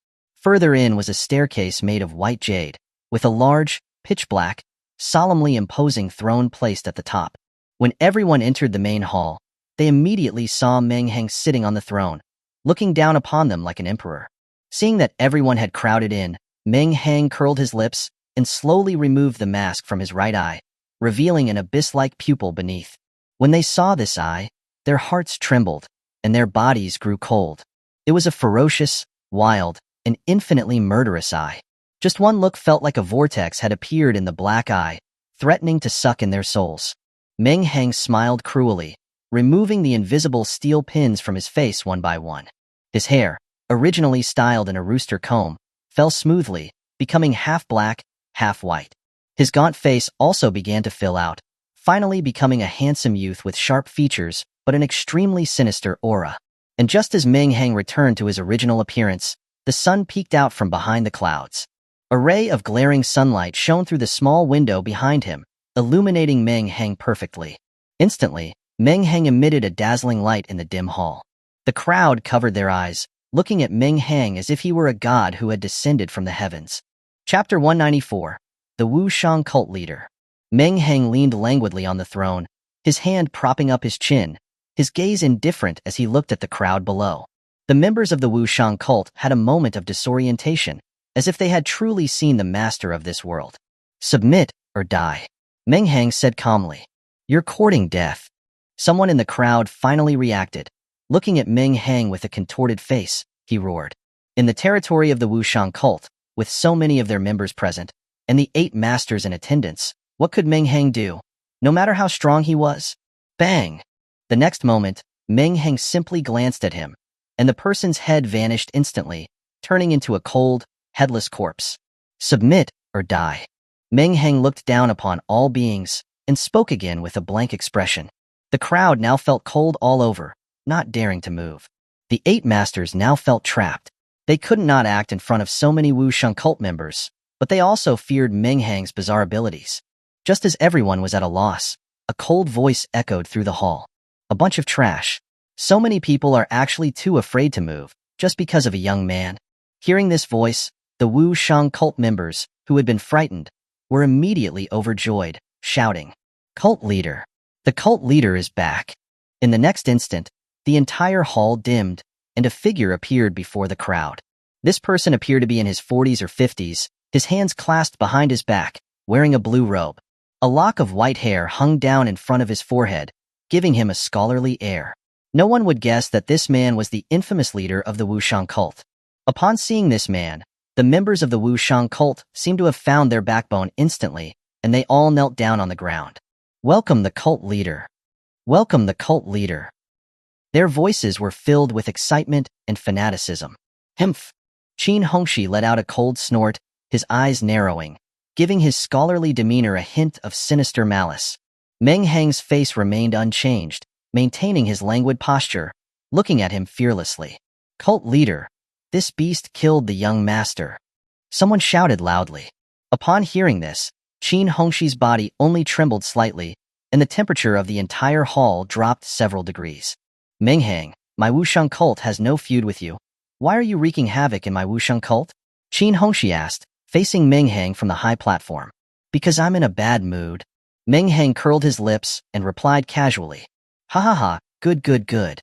Further in was a staircase made of white jade, with a large, pitch-black, solemnly imposing throne placed at the top. When everyone entered the main hall, they immediately saw Meng Hang sitting on the throne, looking down upon them like an emperor. Seeing that everyone had crowded in, Meng Hang curled his lips and slowly removed the mask from his right eye, revealing an abyss-like pupil beneath. When they saw this eye, their hearts trembled, and their bodies grew cold. It was a ferocious, wild, and infinitely murderous eye. Just one look felt like a vortex had appeared in the black eye, threatening to suck in their souls. Meng Hang smiled cruelly, removing the invisible steel pins from his face one by one. His hair, originally styled in a rooster comb, fell smoothly, becoming half black, half white. His gaunt face also began to fill out, finally becoming a handsome youth with sharp features but an extremely sinister aura. And just as Meng Hang returned to his original appearance, the sun peeked out from behind the clouds. A ray of glaring sunlight shone through the small window behind him, illuminating Meng Hang perfectly. Instantly, Meng Hang emitted a dazzling light in the dim hall. The crowd covered their eyes, looking at Meng Hang as if he were a god who had descended from the heavens. Chapter 194. The Wushang Cult Leader. Meng Hang leaned languidly on the throne, his hand propping up his chin, his gaze indifferent as he looked at the crowd below. The members of the Wushang cult had a moment of disorientation, as if they had truly seen the master of this world. "Submit or die," Meng Hang said calmly. "You're courting death." Someone in the crowd finally reacted. Looking at Meng Hang with a contorted face, he roared. In the territory of the Wushang cult, with so many of their members present, and the 8 masters in attendance, what could Meng Hang do? No matter how strong he was? Bang! The next moment, Meng Hang simply glanced at him, and the person's head vanished instantly, turning into a cold, headless corpse. "Submit or die." Meng Hang looked down upon all beings and spoke again with a blank expression. The crowd now felt cold all over, not daring to move. The 8 masters now felt trapped. They could not act in front of so many Wushang cult members, but they also feared Meng Hang's bizarre abilities. Just as everyone was at a loss, a cold voice echoed through the hall. "A bunch of trash. So many people are actually too afraid to move, just because of a young man." Hearing this voice, the Wushang cult members, who had been frightened, were immediately overjoyed, shouting, "Cult leader! The cult leader is back!" In the next instant, the entire hall dimmed, and a figure appeared before the crowd. This person appeared to be in his 40s or 50s, his hands clasped behind his back, wearing a blue robe. A lock of white hair hung down in front of his forehead, giving him a scholarly air. No one would guess that this man was the infamous leader of the Wushang cult. Upon seeing this man, the members of the Wushang cult seemed to have found their backbone instantly, and they all knelt down on the ground. "Welcome the cult leader. Welcome the cult leader." Their voices were filled with excitement and fanaticism. "Humph!" Qin Hongxi let out a cold snort, his eyes narrowing, giving his scholarly demeanor a hint of sinister malice. Meng Hang's face remained unchanged, maintaining his languid posture, looking at him fearlessly. "Cult leader, this beast killed the young master." Someone shouted loudly. Upon hearing this, Qin Hongxi's body only trembled slightly, and the temperature of the entire hall dropped several degrees. "Meng Hang, my Wushang cult has no feud with you. Why are you wreaking havoc in my Wushang cult?" Qin Hongxi asked, facing Meng Hang from the high platform. "Because I'm in a bad mood." Meng Hang curled his lips and replied casually, "Ha ha ha, good good good."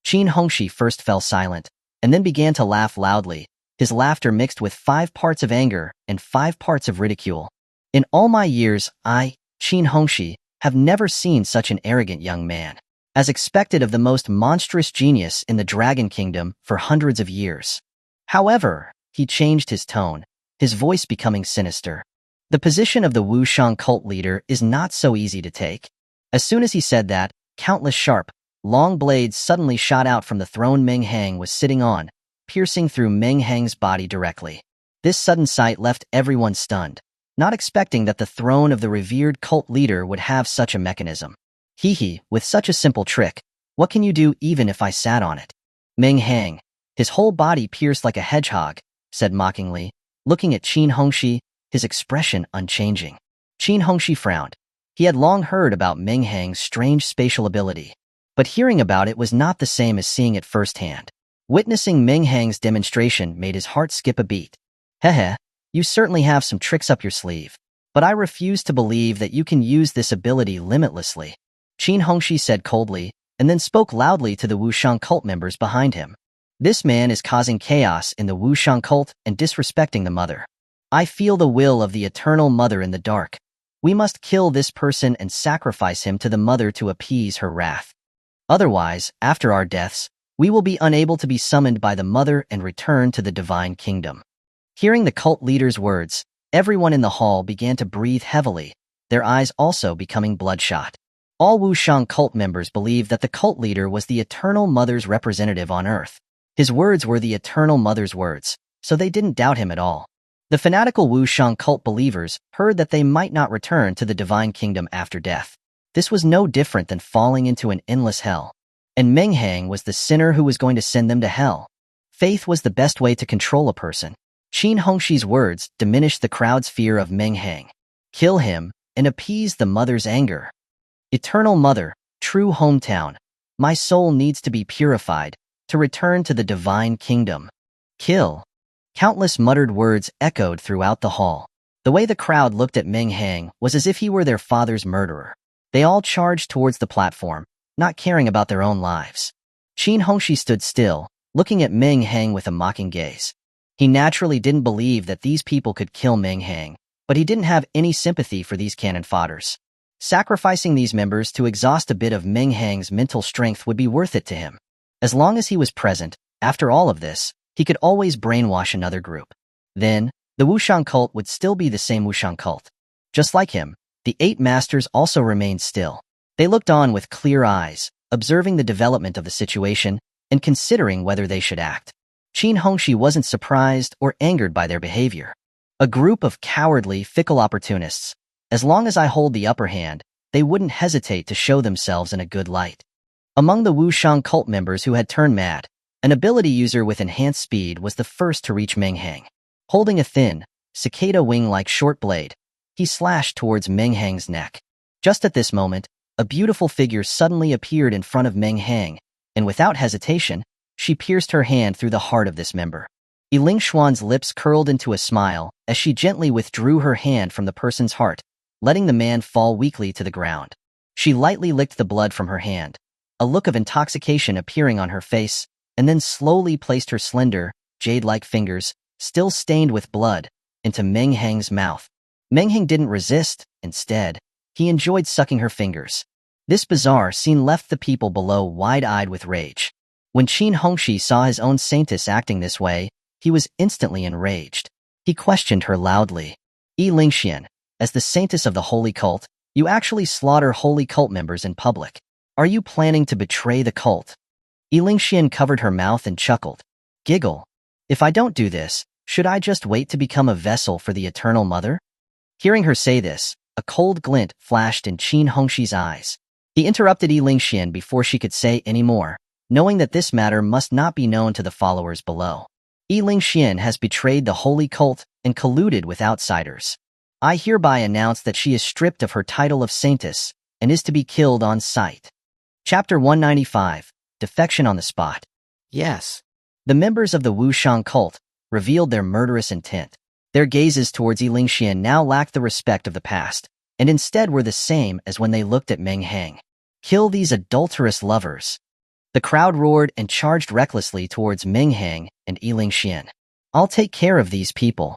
Qin Hongxi first fell silent, and then began to laugh loudly, his laughter mixed with 5 parts of anger and 5 parts of ridicule. "In all my years, I, Qin Hongxi, have never seen such an arrogant young man. As expected of the most monstrous genius in the Dragon Kingdom for hundreds of years." However, he changed his tone, his voice becoming sinister. The position of the Wushang cult leader is not so easy to take. As soon as he said that, countless sharp, long blades suddenly shot out from the throne Meng Hang was sitting on, piercing through Meng Hang's body directly. This sudden sight left everyone stunned, not expecting that the throne of the revered cult leader would have such a mechanism. "Hee, with such a simple trick, what can you do even if I sat on it?" Meng Hang, his whole body pierced like a hedgehog, said mockingly, looking at Qin Hongxi, his expression unchanging. Qin Hongxi frowned. He had long heard about Meng Hang's strange spatial ability, but hearing about it was not the same as seeing it firsthand. Witnessing Meng Hang's demonstration made his heart skip a beat. Heh, you certainly have some tricks up your sleeve. But I refuse to believe that you can use this ability limitlessly. Qin Hongxi said coldly, and then spoke loudly to the Wushang cult members behind him. This man is causing chaos in the Wushang cult and disrespecting the mother. I feel the will of the eternal mother in the dark. We must kill this person and sacrifice him to the mother to appease her wrath. Otherwise, after our deaths, we will be unable to be summoned by the mother and return to the divine kingdom. Hearing the cult leader's words, everyone in the hall began to breathe heavily, their eyes also becoming bloodshot. All Wushang cult members believed that the cult leader was the Eternal Mother's representative on Earth. His words were the Eternal Mother's words, so they didn't doubt him at all. The fanatical Wushang cult believers heard that they might not return to the divine kingdom after death. This was no different than falling into an endless hell. And Meng Hang was the sinner who was going to send them to hell. Faith was the best way to control a person. Qin Hongxi's words diminished the crowd's fear of Meng Hang. Kill him and appease the mother's anger. Eternal Mother, true hometown, my soul needs to be purified to return to the divine kingdom. Kill. Countless muttered words echoed throughout the hall. The way the crowd looked at Meng Hang was as if he were their father's murderer. They all charged towards the platform, not caring about their own lives. Qin Hongxi stood still, looking at Meng Hang with a mocking gaze. He naturally didn't believe that these people could kill Meng Hang, but he didn't have any sympathy for these cannon fodders. Sacrificing these members to exhaust a bit of Meng Hang's mental strength would be worth it to him. As long as he was present, after all of this, he could always brainwash another group. Then, the Wushang cult would still be the same Wushang cult. Just like him, the 8 masters also remained still. They looked on with clear eyes, observing the development of the situation and considering whether they should act. Qin Hongxi wasn't surprised or angered by their behavior. A group of cowardly, fickle opportunists. As long as I hold the upper hand, they wouldn't hesitate to show themselves in a good light. Among the Wushang cult members who had turned mad, an ability user with enhanced speed was the first to reach Meng Hang. Holding a thin, cicada wing-like short blade, he slashed towards Meng Hang's neck. Just at this moment, a beautiful figure suddenly appeared in front of Meng Hang, and without hesitation, she pierced her hand through the heart of this member. Yiling Xuan's lips curled into a smile as she gently withdrew her hand from the person's heart, letting the man fall weakly to the ground. She lightly licked the blood from her hand, a look of intoxication appearing on her face, and then slowly placed her slender, jade-like fingers, still stained with blood, into Meng Hang's mouth. Meng Hang didn't resist. Instead, he enjoyed sucking her fingers. This bizarre scene left the people below wide-eyed with rage. When Qin Hongxi saw his own saintess acting this way, he was instantly enraged. He questioned her loudly. Lingxian, as the saintess of the holy cult, you actually slaughter holy cult members in public. Are you planning to betray the cult? Lingxian covered her mouth and chuckled. Giggle. If I don't do this, should I just wait to become a vessel for the Eternal Mother? Hearing her say this, a cold glint flashed in Qin Hongxi's eyes. He interrupted Lingxian before she could say any more, knowing that this matter must not be known to the followers below. Lingxian has betrayed the holy cult and colluded with outsiders. I hereby announce that she is stripped of her title of saintess and is to be killed on sight. Chapter 195, Defection on the Spot. Yes. The members of the Wushang cult revealed their murderous intent. Their gazes towards Lingxian now lacked the respect of the past, and instead were the same as when they looked at Meng Hang. Kill these adulterous lovers. The crowd roared and charged recklessly towards Meng Hang and Lingxian. I'll take care of these people.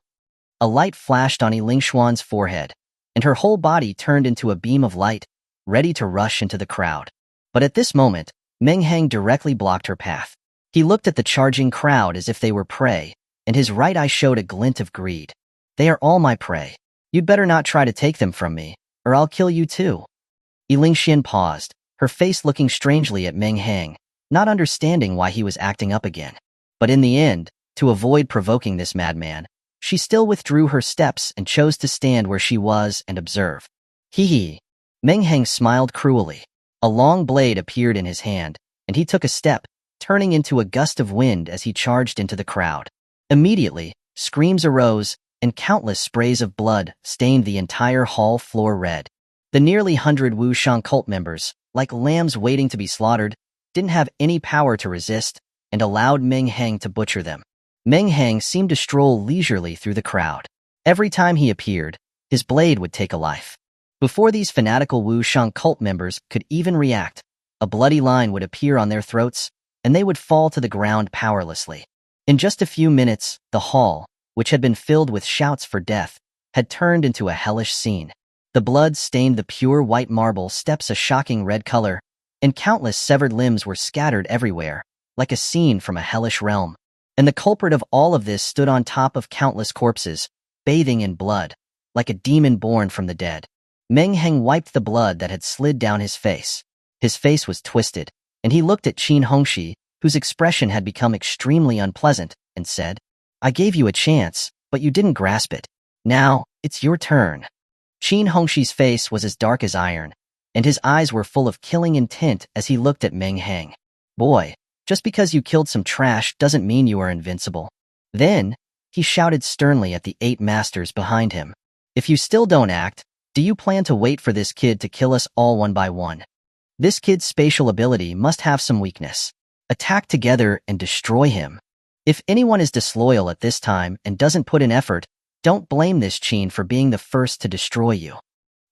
A light flashed on Lingxian's forehead, and her whole body turned into a beam of light, ready to rush into the crowd. But at this moment, Meng Hang directly blocked her path. He looked at the charging crowd as if they were prey, and his right eye showed a glint of greed. They are all my prey. You'd better not try to take them from me, or I'll kill you too. Lingxian paused, her face looking strangely at Meng Hang, not understanding why he was acting up again. But in the end, to avoid provoking this madman, she still withdrew her steps and chose to stand where she was and observe. Hee. Meng Hang smiled cruelly. A long blade appeared in his hand, and he took a step, turning into a gust of wind as he charged into the crowd. Immediately, screams arose, and countless sprays of blood stained the entire hall floor red. The nearly 100 Wushang cult members, like lambs waiting to be slaughtered, didn't have any power to resist, and allowed Meng Hang to butcher them. Meng Hang seemed to stroll leisurely through the crowd. Every time he appeared, his blade would take a life. Before these fanatical Wushang cult members could even react, a bloody line would appear on their throats, and they would fall to the ground powerlessly. In just a few minutes, the hall, which had been filled with shouts for death, had turned into a hellish scene. The blood stained the pure white marble steps a shocking red color, and countless severed limbs were scattered everywhere, like a scene from a hellish realm. And the culprit of all of this stood on top of countless corpses, bathing in blood, like a demon born from the dead. Meng Hang wiped the blood that had slid down his face. His face was twisted, and he looked at Qin Hongxi, whose expression had become extremely unpleasant, and said, "I gave you a chance, but you didn't grasp it. Now, it's your turn." Qin Hongxi's face was as dark as iron, and his eyes were full of killing intent as he looked at Meng Hang. "Boy, just because you killed some trash doesn't mean you are invincible." Then, he shouted sternly at the 8 masters behind him. "If you still don't act, do you plan to wait for this kid to kill us all one by one? This kid's spatial ability must have some weakness. Attack together and destroy him. If anyone is disloyal at this time and doesn't put in effort, don't blame this Qin for being the first to destroy you."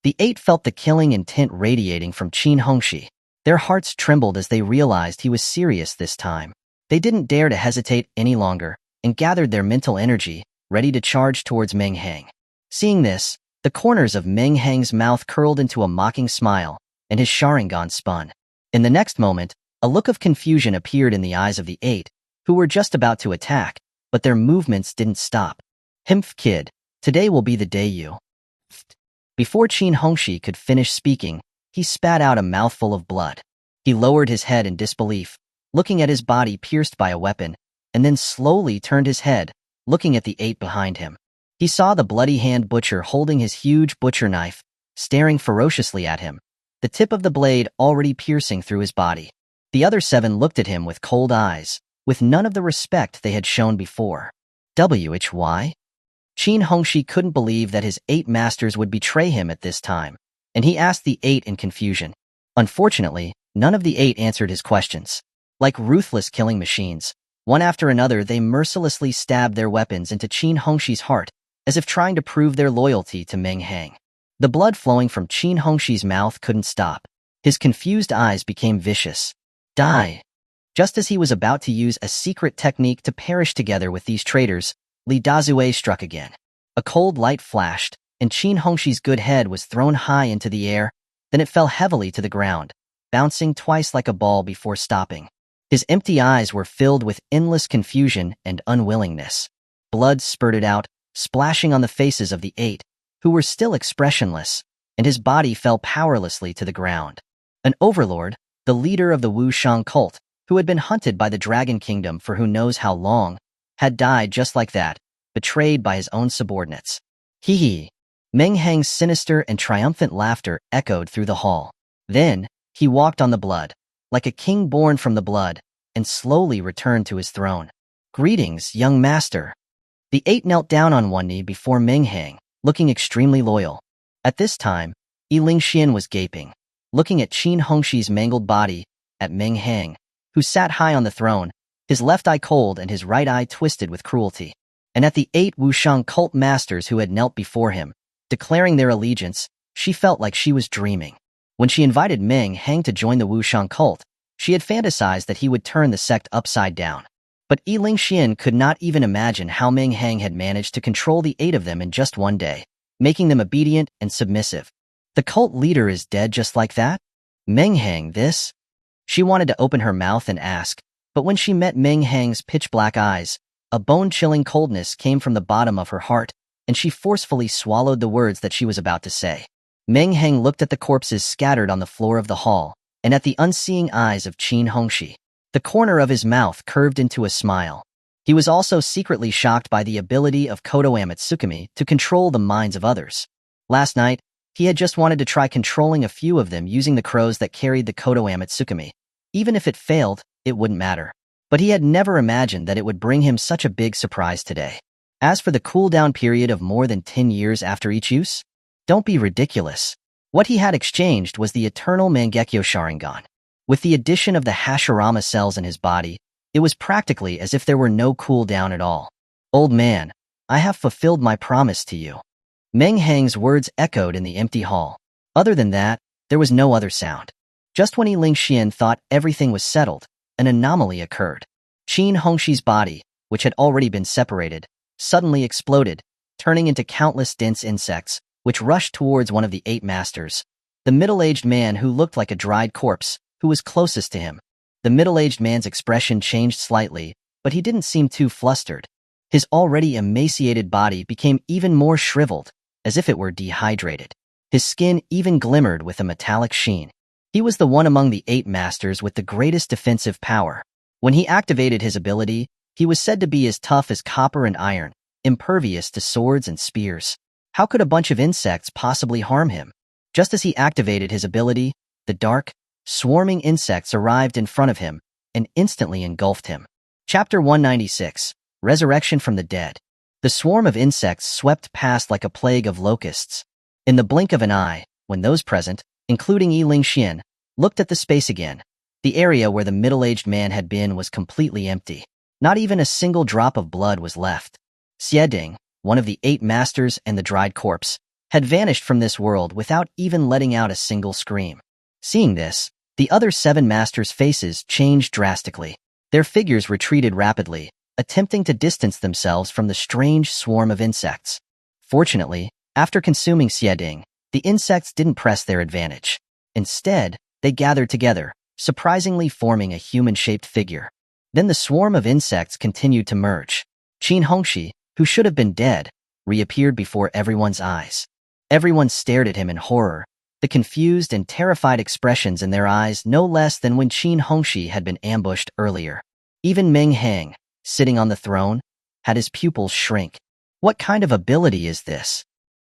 The 8 felt the killing intent radiating from Qin Hongxi. Their hearts trembled as they realized he was serious this time. They didn't dare to hesitate any longer and gathered their mental energy, ready to charge towards Meng Hang. Seeing this, the corners of Meng Hang's mouth curled into a mocking smile, and his Sharingan spun. In the next moment, a look of confusion appeared in the eyes of the 8, who were just about to attack, but their movements didn't stop. "Himph kid, today will be the day you..." Before Qin Hongxi could finish speaking, he spat out a mouthful of blood. He lowered his head in disbelief, looking at his body pierced by a weapon, and then slowly turned his head, looking at the 8 behind him. He saw the bloody hand butcher holding his huge butcher knife, staring ferociously at him, the tip of the blade already piercing through his body. The other 7 looked at him with cold eyes, with none of the respect they had shown before. Why? Qin Hongxi couldn't believe that his 8 masters would betray him at this time, and he asked the 8 in confusion. Unfortunately, none of the 8 answered his questions. Like ruthless killing machines, one after another they mercilessly stabbed their weapons into Qin Hongxi's heart, as if trying to prove their loyalty to Meng Hang. The blood flowing from Qin Hongxi's mouth couldn't stop. His confused eyes became vicious. "Die!" Just as he was about to use a secret technique to perish together with these traitors, Li Dazue struck again. A cold light flashed, and Qin Hongxi's good head was thrown high into the air, then it fell heavily to the ground, bouncing twice like a ball before stopping. His empty eyes were filled with endless confusion and unwillingness. Blood spurted out, splashing on the faces of the 8, who were still expressionless, and his body fell powerlessly to the ground. An overlord, the leader of the Wushang cult, who had been hunted by the Dragon Kingdom for who knows how long, had died just like that, betrayed by his own subordinates. Hee hee. Meng Hang's sinister and triumphant laughter echoed through the hall. Then, he walked on the blood, like a king born from the blood, and slowly returned to his throne. "Greetings, young master." The 8 knelt down on one knee before Meng Hang, looking extremely loyal. At this time, Yiling Xian was gaping, looking at Qin Hongxi's mangled body, at Meng Hang, who sat high on the throne, his left eye cold and his right eye twisted with cruelty, and at the 8 Wushang cult masters who had knelt before him, declaring their allegiance. She felt like she was dreaming. When she invited Meng Hang to join the Wushang cult, she had fantasized that he would turn the sect upside down. But Yiling Xian could not even imagine how Meng Hang had managed to control the 8 of them in just one day, making them obedient and submissive. The cult leader is dead just like that? Meng Hang, this? She wanted to open her mouth and ask, but when she met Meng Hang's pitch-black eyes, a bone-chilling coldness came from the bottom of her heart, and she forcefully swallowed the words that she was about to say. Meng Hang looked at the corpses scattered on the floor of the hall, and at the unseeing eyes of Qin Hongxi. The corner of his mouth curved into a smile. He was also secretly shocked by the ability of Kodo Amatsukami to control the minds of others. Last night, he had just wanted to try controlling a few of them using the crows that carried the Kodo Amatsukami. Even if it failed, it wouldn't matter. But he had never imagined that it would bring him such a big surprise today. As for the cooldown period of more than 10 years after each use, don't be ridiculous. What he had exchanged was the eternal Mangekyo Sharingan. With the addition of the Hashirama cells in his body, It was practically as if there were no cool down at all. "Old man, I have fulfilled my promise to you." Meng Hang's words echoed in the empty hall. Other than that, there was no other sound. Just when Yi Lingxian thought everything was settled, an anomaly occurred. Qin Hongshi's body, which had already been separated, suddenly exploded, turning into countless dense insects, which rushed towards one of the 8 masters. The middle-aged man who looked like a dried corpse, who was closest to him. The middle-aged man's expression changed slightly, but he didn't seem too flustered. His already emaciated body became even more shriveled, as if it were dehydrated. His skin even glimmered with a metallic sheen. He was the one among the 8 masters with the greatest defensive power. When he activated his ability, he was said to be as tough as copper and iron, impervious to swords and spears. How could a bunch of insects possibly harm him? Just as he activated his ability, the dark, swarming insects arrived in front of him and instantly engulfed him. Chapter 196, Resurrection from the Dead. The swarm of insects swept past like a plague of locusts. In the blink of an eye, when those present, including Yi Lingxian, looked at the space again, the area where the middle-aged man had been was completely empty. Not even a single drop of blood was left. Xieding, one of the 8 masters and the dried corpse, had vanished from this world without even letting out a single scream. Seeing this, the other 7 masters' faces changed drastically. Their figures retreated rapidly, attempting to distance themselves from the strange swarm of insects. Fortunately, after consuming Xieding, the insects didn't press their advantage. Instead, they gathered together, surprisingly forming a human-shaped figure. Then the swarm of insects continued to merge. Qin Hongxi, who should have been dead, reappeared before everyone's eyes. Everyone stared at him in horror, the confused and terrified expressions in their eyes no less than when Qin Hongxi had been ambushed earlier. Even Meng Hang, sitting on the throne, had his pupils shrink. What kind of ability is this?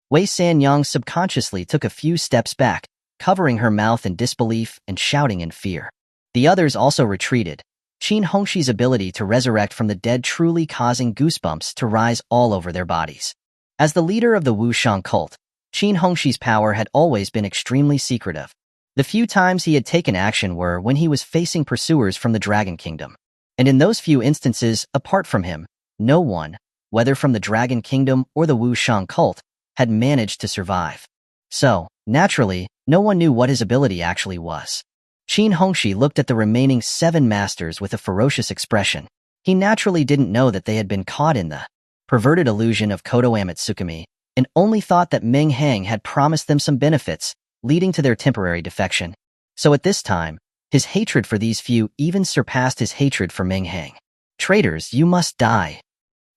Wei Sanyang subconsciously took a few steps back, covering her mouth in disbelief and shouting in fear. The others also retreated, Qin Hongshi's ability to resurrect from the dead truly causing goosebumps to rise all over their bodies. As the leader of the Wushang cult, Qin Hongshi's power had always been extremely secretive. The few times he had taken action were when he was facing pursuers from the Dragon Kingdom. And in those few instances, apart from him, no one, whether from the Dragon Kingdom or the Wushang cult, had managed to survive. So, naturally, no one knew what his ability actually was. Qin Hongxi looked at the remaining 7 masters with a ferocious expression. He naturally didn't know that they had been caught in the perverted illusion of Kodo Amatsukami, and only thought that Meng Hang had promised them some benefits, leading to their temporary defection. So at this time, his hatred for these few even surpassed his hatred for Meng Hang. "Traitors, you must die."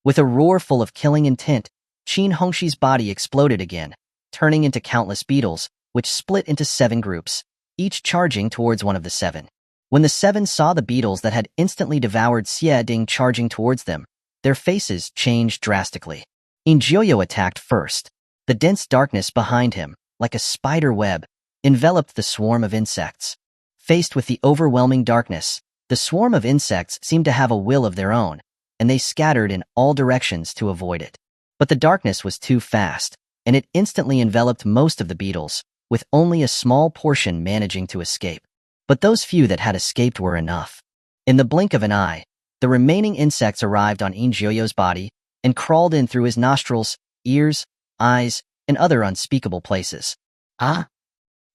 With a roar full of killing intent, Qin Hongshi's body exploded again, turning into countless beetles, which split into 7 groups, each charging towards one of the 7. When the 7 saw the beetles that had instantly devoured Xie Ding charging towards them, their faces changed drastically. Injioyo attacked first. The dense darkness behind him, like a spider web, enveloped the swarm of insects. Faced with the overwhelming darkness, the swarm of insects seemed to have a will of their own, and they scattered in all directions to avoid it. But the darkness was too fast, and it instantly enveloped most of the beetles, with only a small portion managing to escape. But those few that had escaped were enough. In the blink of an eye, the remaining insects arrived on Injioyo's body and crawled in through his nostrils, ears, eyes, and other unspeakable places. Ah!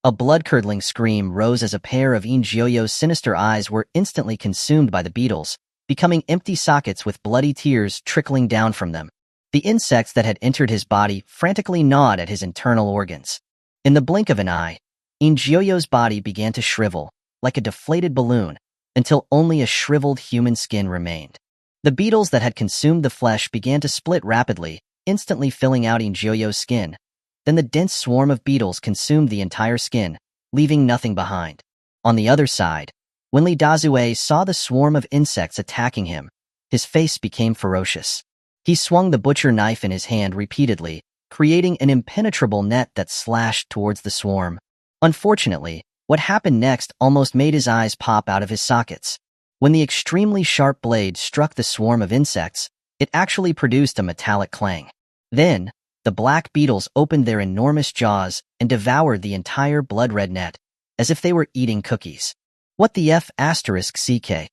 A blood-curdling scream rose as a pair of Injioyo's sinister eyes were instantly consumed by the beetles, becoming empty sockets with bloody tears trickling down from them. The insects that had entered his body frantically gnawed at his internal organs. In the blink of an eye, Injioyo's body began to shrivel, like a deflated balloon, until only a shriveled human skin remained. The beetles that had consumed the flesh began to split rapidly, instantly filling out Injioyo's skin. Then the dense swarm of beetles consumed the entire skin, leaving nothing behind. On the other side, when Li Dazue saw the swarm of insects attacking him, his face became ferocious. He swung the butcher knife in his hand repeatedly, creating an impenetrable net that slashed towards the swarm. Unfortunately, what happened next almost made his eyes pop out of his sockets. When the extremely sharp blade struck the swarm of insects, it actually produced a metallic clang. Then, the black beetles opened their enormous jaws and devoured the entire blood-red net, as if they were eating cookies. What the F***CK?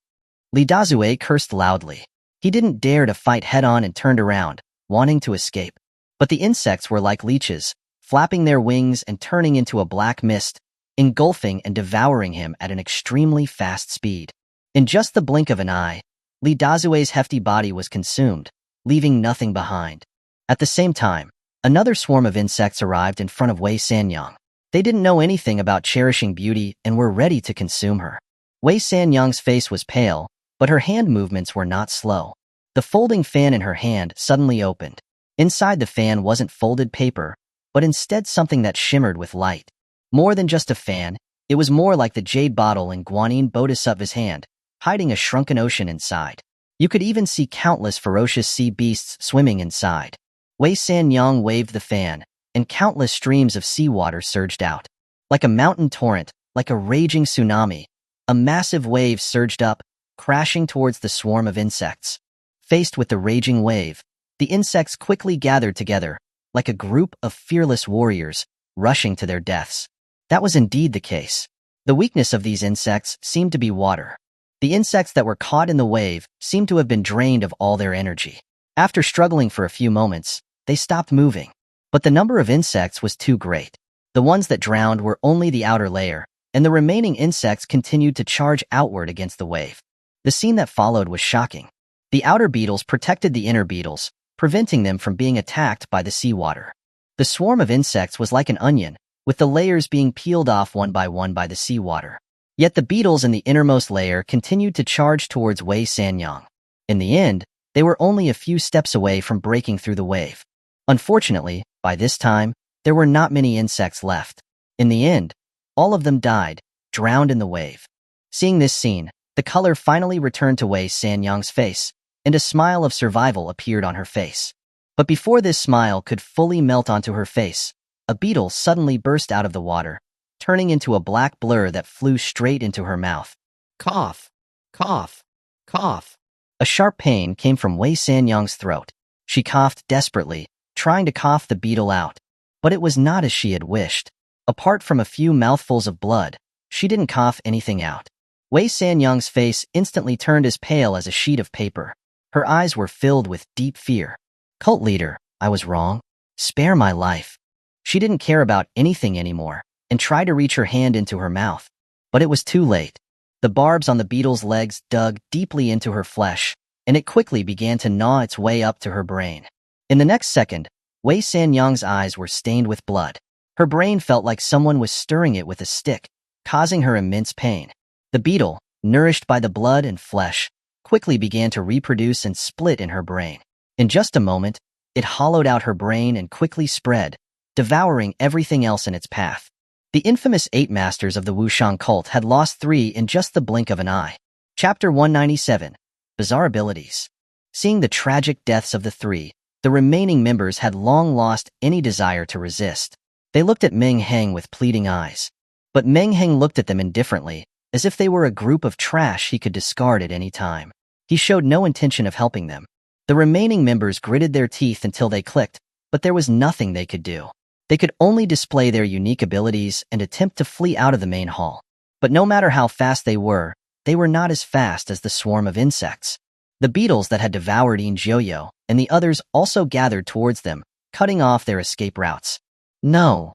Li Dazue cursed loudly. He didn't dare to fight head-on and turned around, wanting to escape. But the insects were like leeches, flapping their wings and turning into a black mist, engulfing and devouring him at an extremely fast speed. In just the blink of an eye, Li Dazue's hefty body was consumed, leaving nothing behind. At the same time, another swarm of insects arrived in front of Wei Sanyang. They didn't know anything about cherishing beauty and were ready to consume her. Wei Sanyang's face was pale, but her hand movements were not slow. The folding fan in her hand suddenly opened. Inside the fan wasn't folded paper, but instead something that shimmered with light. More than just a fan, it was more like the jade bottle in Guanyin Bodhisattva's hand, hiding a shrunken ocean inside. You could even see countless ferocious sea beasts swimming inside. Wei Sanyang waved the fan, and countless streams of seawater surged out. Like a mountain torrent, like a raging tsunami, a massive wave surged up, crashing towards the swarm of insects. Faced with the raging wave, the insects quickly gathered together, like a group of fearless warriors, rushing to their deaths. That was indeed the case. The weakness of these insects seemed to be water. The insects that were caught in the wave seemed to have been drained of all their energy. After struggling for a few moments, they stopped moving. But the number of insects was too great. The ones that drowned were only the outer layer, and the remaining insects continued to charge outward against the wave. The scene that followed was shocking. The outer beetles protected the inner beetles, preventing them from being attacked by the seawater. The swarm of insects was like an onion, with the layers being peeled off one by the seawater. Yet the beetles in the innermost layer continued to charge towards Wei Sanyang. In the end, they were only a few steps away from breaking through the wave. Unfortunately, by this time, there were not many insects left. In the end, all of them died, drowned in the wave. Seeing this scene, the color finally returned to Wei Sanyang's face, and a smile of survival appeared on her face. But before this smile could fully melt onto her face, a beetle suddenly burst out of the water, turning into a black blur that flew straight into her mouth. Cough, cough, cough. A sharp pain came from Wei Sanyang's throat. She coughed desperately, trying to cough the beetle out. But it was not as she had wished. Apart from a few mouthfuls of blood, she didn't cough anything out. Wei Sanyang's face instantly turned as pale as a sheet of paper. Her eyes were filled with deep fear. Cult leader, I was wrong. Spare my life. She didn't care about anything anymore, and tried to reach her hand into her mouth. But it was too late. The barbs on the beetle's legs dug deeply into her flesh, and it quickly began to gnaw its way up to her brain. In the next second, Wei Sanyang's eyes were stained with blood. Her brain felt like someone was stirring it with a stick, causing her immense pain. The beetle, nourished by the blood and flesh, quickly began to reproduce and split in her brain. In just a moment, it hollowed out her brain and quickly spread, devouring everything else in its path. The infamous 8 masters of the Wushang cult had lost 3 in just the blink of an eye. Chapter 197. Bizarre Abilities. Seeing the tragic deaths of the 3, the remaining members had long lost any desire to resist. They looked at Meng Hang with pleading eyes. But Meng Hang looked at them indifferently, as if they were a group of trash he could discard at any time. He showed no intention of helping them. The remaining members gritted their teeth until they clicked, but there was nothing they could do. They could only display their unique abilities and attempt to flee out of the main hall. But no matter how fast they were not as fast as the swarm of insects. The beetles that had devoured In Joyo and the others also gathered towards them, cutting off their escape routes. No!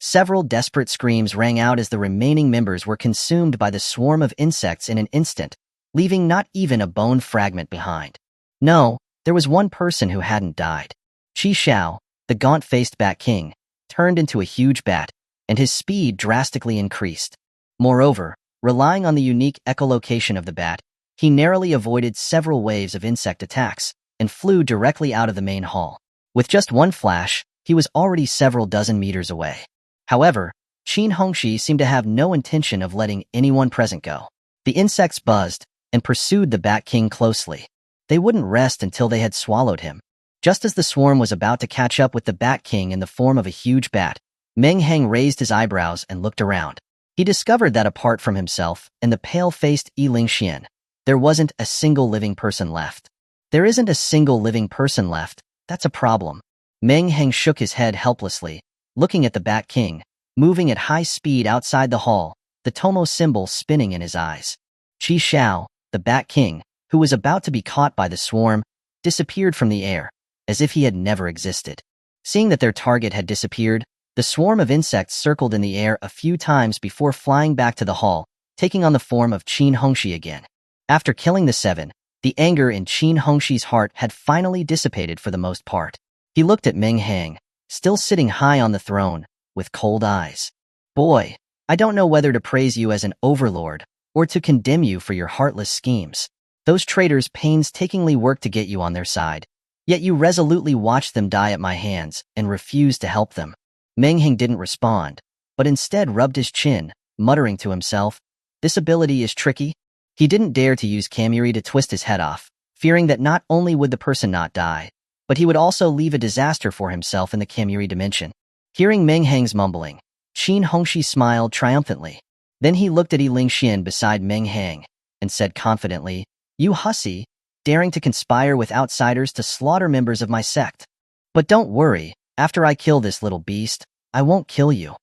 Several desperate screams rang out as the remaining members were consumed by the swarm of insects in an instant, leaving not even a bone fragment behind. No, there was one person who hadn't died. Qi Xiao, the gaunt-faced Bat King, turned into a huge bat, and his speed drastically increased. Moreover, relying on the unique echolocation of the bat, he narrowly avoided several waves of insect attacks and flew directly out of the main hall. With just one flash, he was already several dozen meters away. However, Qin Hongxi seemed to have no intention of letting anyone present go. The insects buzzed and pursued the Bat King closely. They wouldn't rest until they had swallowed him. Just as the swarm was about to catch up with the Bat King in the form of a huge bat, Meng Hang raised his eyebrows and looked around. He discovered that apart from himself and the pale-faced Yi Lingxian, there wasn't a single living person left. There isn't a single living person left. That's a problem. Meng Hang shook his head helplessly, looking at the Bat King, moving at high speed outside the hall, the Tomoe symbol spinning in his eyes. Qi Xiao, the Bat King, who was about to be caught by the swarm, disappeared from the air, as if he had never existed. Seeing that their target had disappeared, the swarm of insects circled in the air a few times before flying back to the hall, taking on the form of Qin Hongxi again. After killing the 7, the anger in Qin Hongxi's heart had finally dissipated for the most part. He looked at Meng Hang, still sitting high on the throne, with cold eyes. Boy, I don't know whether to praise you as an overlord, or to condemn you for your heartless schemes. Those traitors painstakingly worked to get you on their side. Yet you resolutely watched them die at my hands and refused to help them. Meng Hang didn't respond, but instead rubbed his chin, muttering to himself, "This ability is tricky." He didn't dare to use Kamuri to twist his head off, fearing that not only would the person not die, but he would also leave a disaster for himself in the Kamuri dimension. Hearing Meng Hang's mumbling, Qin Hongxi smiled triumphantly. Then he looked at Ling Xian beside Meng Hang and said confidently, "You hussy, daring to conspire with outsiders to slaughter members of my sect. But don't worry, after I kill this little beast, I won't kill you.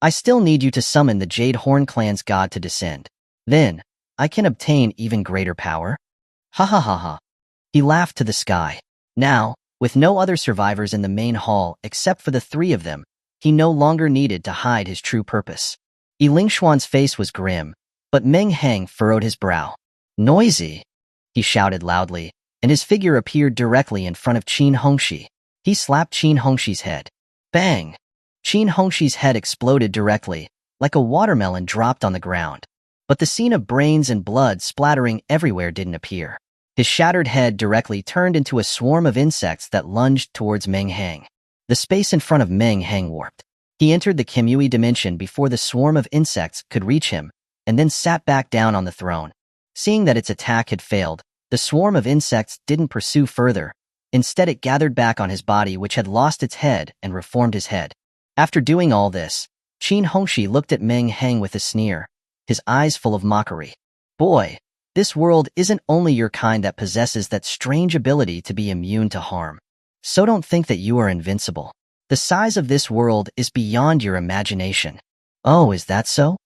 I still need you to summon the Jade Horn clan's god to descend. Then, I can obtain even greater power." Ha ha ha ha. He laughed to the sky. Now, with no other survivors in the main hall except for the 3 of them, he no longer needed to hide his true purpose. Ling Xuan's face was grim, but Meng Hang furrowed his brow. "Noisy," he shouted loudly, and his figure appeared directly in front of Qin Hongxi. He slapped Qin Hongxi's head. Bang! Qin Hongxi's head exploded directly, like a watermelon dropped on the ground. But the scene of brains and blood splattering everywhere didn't appear. His shattered head directly turned into a swarm of insects that lunged towards Meng Hang. The space in front of Meng Hang warped. He entered the Kamui dimension before the swarm of insects could reach him, and then sat back down on the throne. Seeing that its attack had failed, the swarm of insects didn't pursue further. Instead, it gathered back on his body, which had lost its head, and reformed his head. After doing all this, Qin Hongxi looked at Meng Hang with a sneer, his eyes full of mockery. "Boy, this world isn't only your kind that possesses that strange ability to be immune to harm. So don't think that you are invincible. The size of this world is beyond your imagination." "Oh, is that so?"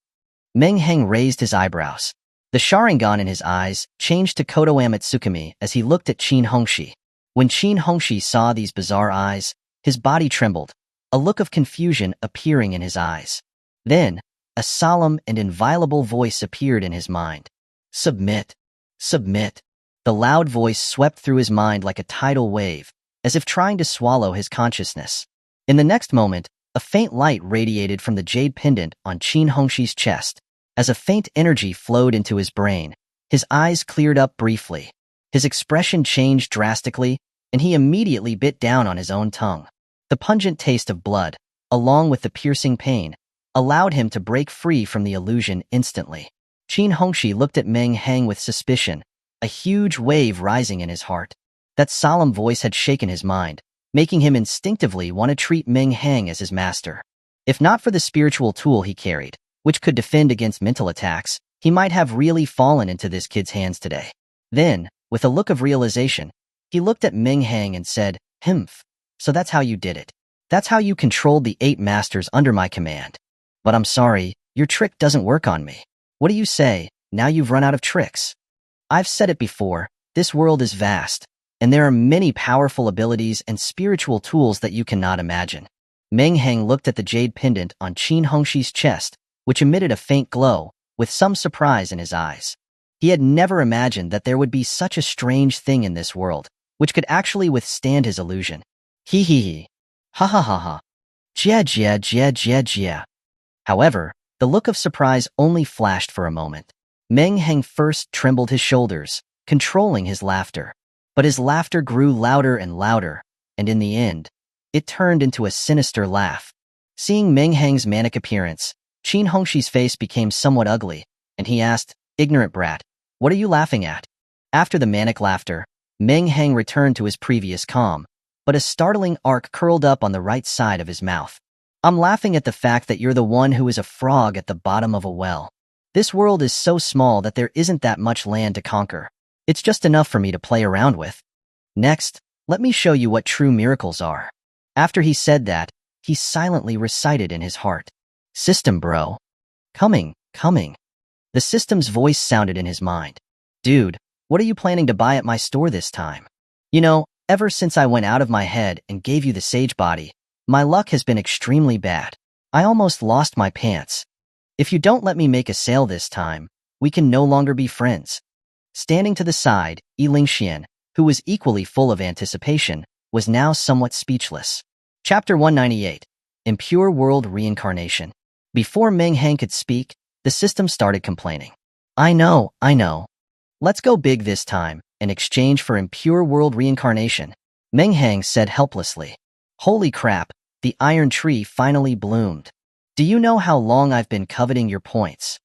Meng Hang raised his eyebrows. The Sharingan in his eyes changed to Kotoame Tsukumi as he looked at Qin Hongxi. When Qin Hongxi saw these bizarre eyes, his body trembled, a look of confusion appearing in his eyes. Then, a solemn and inviolable voice appeared in his mind. "Submit. Submit." The loud voice swept through his mind like a tidal wave, as if trying to swallow his consciousness. In the next moment, a faint light radiated from the jade pendant on Qin Hongxi's chest. As a faint energy flowed into his brain, his eyes cleared up briefly. His expression changed drastically, and he immediately bit down on his own tongue. The pungent taste of blood, along with the piercing pain, allowed him to break free from the illusion instantly. Qin Hongxi looked at Meng Hang with suspicion, a huge wave rising in his heart. That solemn voice had shaken his mind, making him instinctively want to treat Meng Hang as his master. If not for the spiritual tool he carried, which could defend against mental attacks, he might have really fallen into this kid's hands today. Then, with a look of realization, he looked at Meng Hang and said, "Humph, so that's how you did it. That's how you controlled the 8 masters under my command. But I'm sorry, your trick doesn't work on me. What do you say, now you've run out of tricks?" I've said it before, this world is vast, and there are many powerful abilities and spiritual tools that you cannot imagine. Meng Hang looked at the jade pendant on Qin Hongxi's chest, which emitted a faint glow, with some surprise in his eyes. He had never imagined that there would be such a strange thing in this world, which could actually withstand his illusion. He he he. Ha ha ha ha. Jia jia jia jia jia. However, the look of surprise only flashed for a moment. Meng Hang first trembled his shoulders, controlling his laughter. But his laughter grew louder and louder, and in the end, it turned into a sinister laugh. Seeing Meng Hang's manic appearance, Qin Hongxi's face became somewhat ugly, and he asked, "Ignorant brat, what are you laughing at?" After the manic laughter, Meng Hang returned to his previous calm, but a startling arc curled up on the right side of his mouth. "I'm laughing at the fact that you're the one who is a frog at the bottom of a well. This world is so small that there isn't that much land to conquer. It's just enough for me to play around with. Next, let me show you what true miracles are." After he said that, he silently recited in his heart, "System bro. Coming, coming." The system's voice sounded in his mind. Dude, what are you planning to buy at my store this time? You know, ever since I went out of my head and gave you the sage body, my luck has been extremely bad. I almost lost my pants. If you don't let me make a sale this time, we can no longer be friends. Standing to the side, Lingxian, who was equally full of anticipation, was now somewhat speechless. Chapter 198. Impure World Reincarnation. Before Meng Hang could speak, the system started complaining. I know. Let's go big this time, in exchange for impure world reincarnation, Meng Hang said helplessly. Holy crap, the iron tree finally bloomed. Do you know how long I've been coveting your points?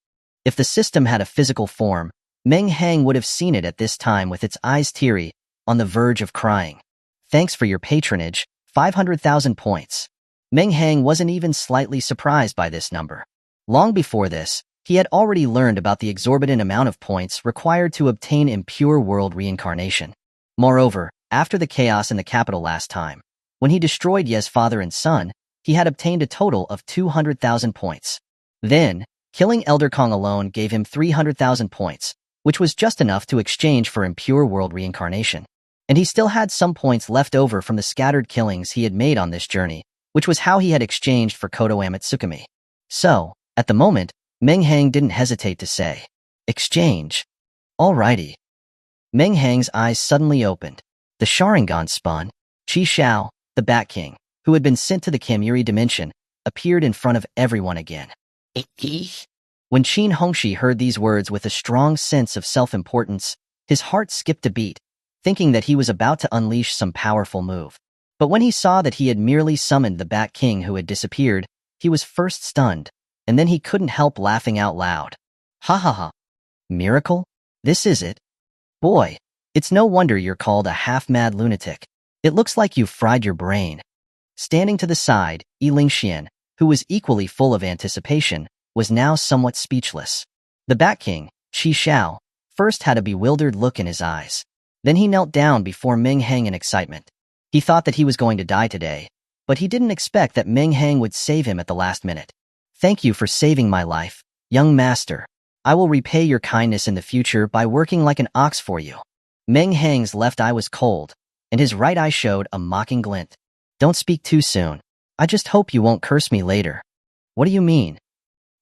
If the system had a physical form, Meng Hang would have seen it at this time with its eyes teary, on the verge of crying. Thanks for your patronage, 500,000 points. Meng Hang wasn't even slightly surprised by this number. Long before this, he had already learned about the exorbitant amount of points required to obtain impure world reincarnation. Moreover, after the chaos in the capital last time, when he destroyed Ye's father and son, he had obtained a total of 200,000 points. Then, killing Elder Kong alone gave him 300,000 points, which was just enough to exchange for impure world reincarnation. And he still had some points left over from the scattered killings he had made on this journey, which was how he had exchanged for Koto Amatsukami. So, at the moment, Meng Hang didn't hesitate to say, exchange. Alrighty. Meng Hang's eyes suddenly opened. The Sharingan spun. Qi Xiao, the Bat King, who had been sent to the Kamuri dimension, appeared in front of everyone again. When Qin Hongxi heard these words with a strong sense of self-importance, his heart skipped a beat, thinking that he was about to unleash some powerful move. But when he saw that he had merely summoned the Bat King who had disappeared, he was first stunned, and then he couldn't help laughing out loud. Ha ha ha. Miracle? This is it? Boy, it's no wonder you're called a half-mad lunatic. It looks like you've fried your brain. Standing to the side, Lingxian, who was equally full of anticipation, was now somewhat speechless. The Bat King, Qi Xiao, first had a bewildered look in his eyes. Then he knelt down before Meng Hang in excitement. He thought that he was going to die today, but he didn't expect that Meng Hang would save him at the last minute. Thank you for saving my life, young master. I will repay your kindness in the future by working like an ox for you. Meng Hang's left eye was cold, and his right eye showed a mocking glint. Don't speak too soon. I just hope you won't curse me later. What do you mean?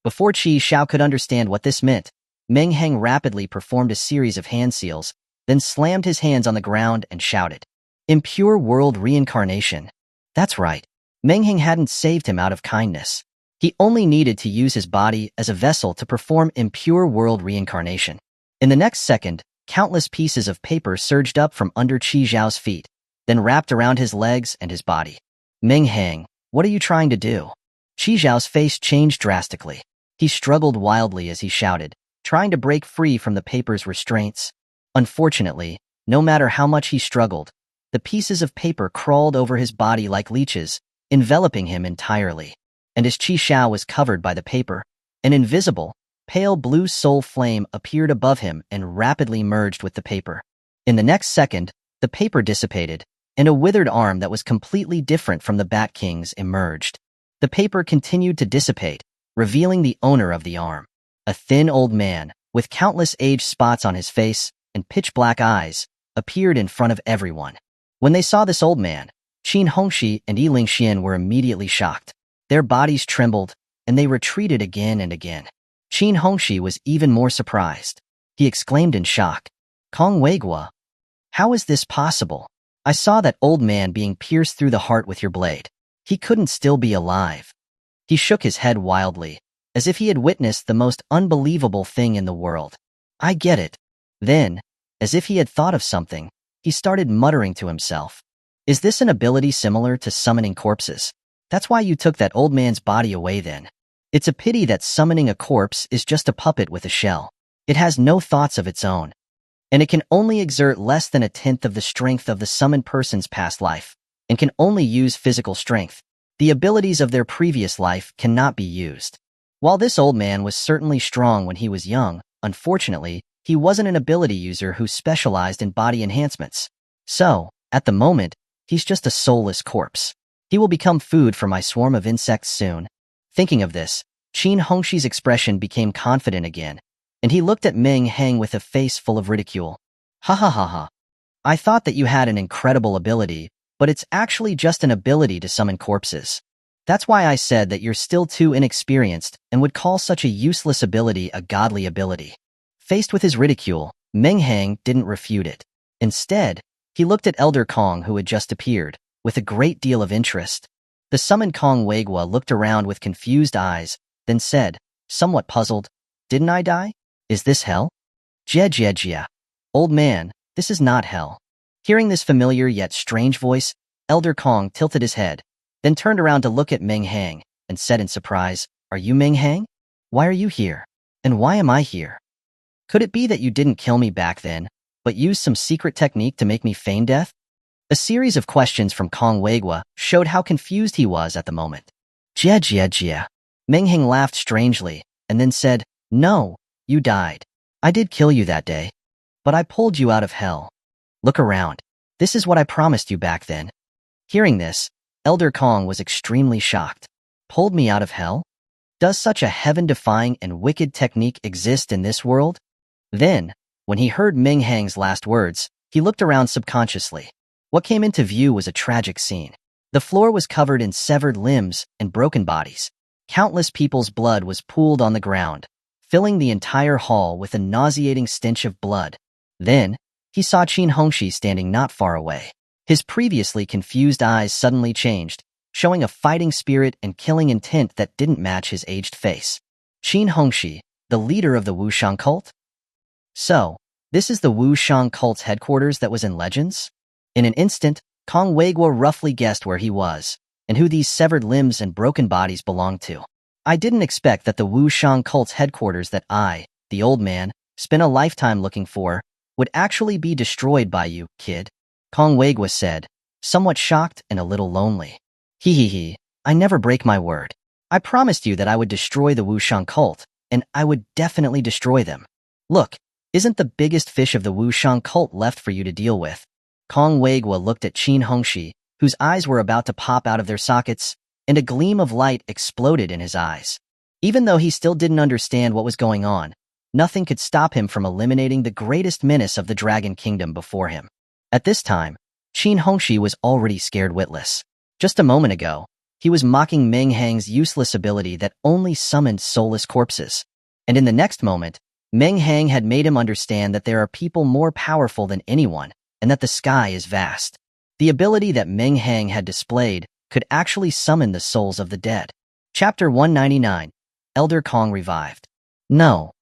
Before Qi Xiao could understand what this meant, Meng Hang rapidly performed a series of hand seals, then slammed his hands on the ground and shouted, Impure world reincarnation. That's right. Meng Hang hadn't saved him out of kindness. He only needed to use his body as a vessel to perform impure world reincarnation. In the next second, countless pieces of paper surged up from under Qi Xiao's feet, then wrapped around his legs and his body. Meng Hang, what are you trying to do? Qi Xiao's face changed drastically. He struggled wildly as he shouted, trying to break free from the paper's restraints. Unfortunately, no matter how much he struggled, the pieces of paper crawled over his body like leeches, enveloping him entirely. And as Qi Xiao was covered by the paper, an invisible, pale blue soul flame appeared above him and rapidly merged with the paper. In the next second, the paper dissipated, and a withered arm that was completely different from the Bat King's emerged. The paper continued to dissipate, revealing the owner of the arm. A thin old man, with countless age spots on his face and pitch-black eyes, appeared in front of everyone. When they saw this old man, Qin Hongxi and Lingxian were immediately shocked. Their bodies trembled, and they retreated again and again. Qin Hongxi was even more surprised. He exclaimed in shock, Kong Weigua, how is this possible? I saw that old man being pierced through the heart with your blade. He couldn't still be alive. He shook his head wildly, as if he had witnessed the most unbelievable thing in the world. I get it. Then, as if he had thought of something, he started muttering to himself. Is this an ability similar to summoning corpses? That's why you took that old man's body away then. It's a pity that summoning a corpse is just a puppet with a shell. It has no thoughts of its own. And it can only exert less than a tenth of the strength of the summoned person's past life, and can only use physical strength. The abilities of their previous life cannot be used. While this old man was certainly strong when he was young, unfortunately, he wasn't an ability user who specialized in body enhancements. So, at the moment, he's just a soulless corpse. He will become food for my swarm of insects soon. Thinking of this, Qin Hongxi's expression became confident again, and he looked at Meng Hang with a face full of ridicule. Ha ha ha ha. I thought that you had an incredible ability, but it's actually just an ability to summon corpses. That's why I said that you're still too inexperienced and would call such a useless ability a godly ability. Faced with his ridicule, Meng Hang didn't refute it. Instead, he looked at Elder Kong who had just appeared, with a great deal of interest. The summoned Kong Weigwa looked around with confused eyes, then said, somewhat puzzled, "Didn't I die? Is this hell?" "Jia. Old man, this is not hell." Hearing this familiar yet strange voice, Elder Kong tilted his head, then turned around to look at Meng Hang, and said in surprise, "Are you Meng Hang? Why are you here? And why am I here? Could it be that you didn't kill me back then, but used some secret technique to make me feign death?" A series of questions from Kong Weigwa showed how confused he was at the moment. Jia. Meng Hang laughed strangely, and then said, "No, you died. I did kill you that day. But I pulled you out of hell. Look around. This is what I promised you back then." Hearing this, Elder Kong was extremely shocked. Pulled me out of hell? Does such a heaven-defying and wicked technique exist in this world? Then, when he heard Meng Hang's last words, he looked around subconsciously. What came into view was a tragic scene. The floor was covered in severed limbs and broken bodies. Countless people's blood was pooled on the ground, filling the entire hall with a nauseating stench of blood. Then, he saw Qin Hongxi standing not far away. His previously confused eyes suddenly changed, showing a fighting spirit and killing intent that didn't match his aged face. Qin Hongxi, the leader of the Wushang cult? So, this is the Wushang cult's headquarters that was in Legends? In an instant, Kong Weigwa roughly guessed where he was, and who these severed limbs and broken bodies belonged to. I didn't expect that the Wushang cult's headquarters that I, the old man, spent a lifetime looking for, would actually be destroyed by you, kid, Kong Weigwa said, somewhat shocked and a little lonely. He, I never break my word. I promised you that I would destroy the Wushang cult, and I would definitely destroy them. Look, isn't the biggest fish of the Wushang cult left for you to deal with? Kong Weigwa looked at Qin Hongxi, whose eyes were about to pop out of their sockets, and a gleam of light exploded in his eyes. Even though he still didn't understand what was going on, nothing could stop him from eliminating the greatest menace of the Dragon Kingdom before him. At this time, Qin Hongxi was already scared witless. Just a moment ago, he was mocking Meng Hang's useless ability that only summoned soulless corpses. And in the next moment, Meng Hang had made him understand that there are people more powerful than anyone, and that the sky is vast. The ability that Meng Hang had displayed could actually summon the souls of the dead. Chapter 199, Elder Kong Revived. No.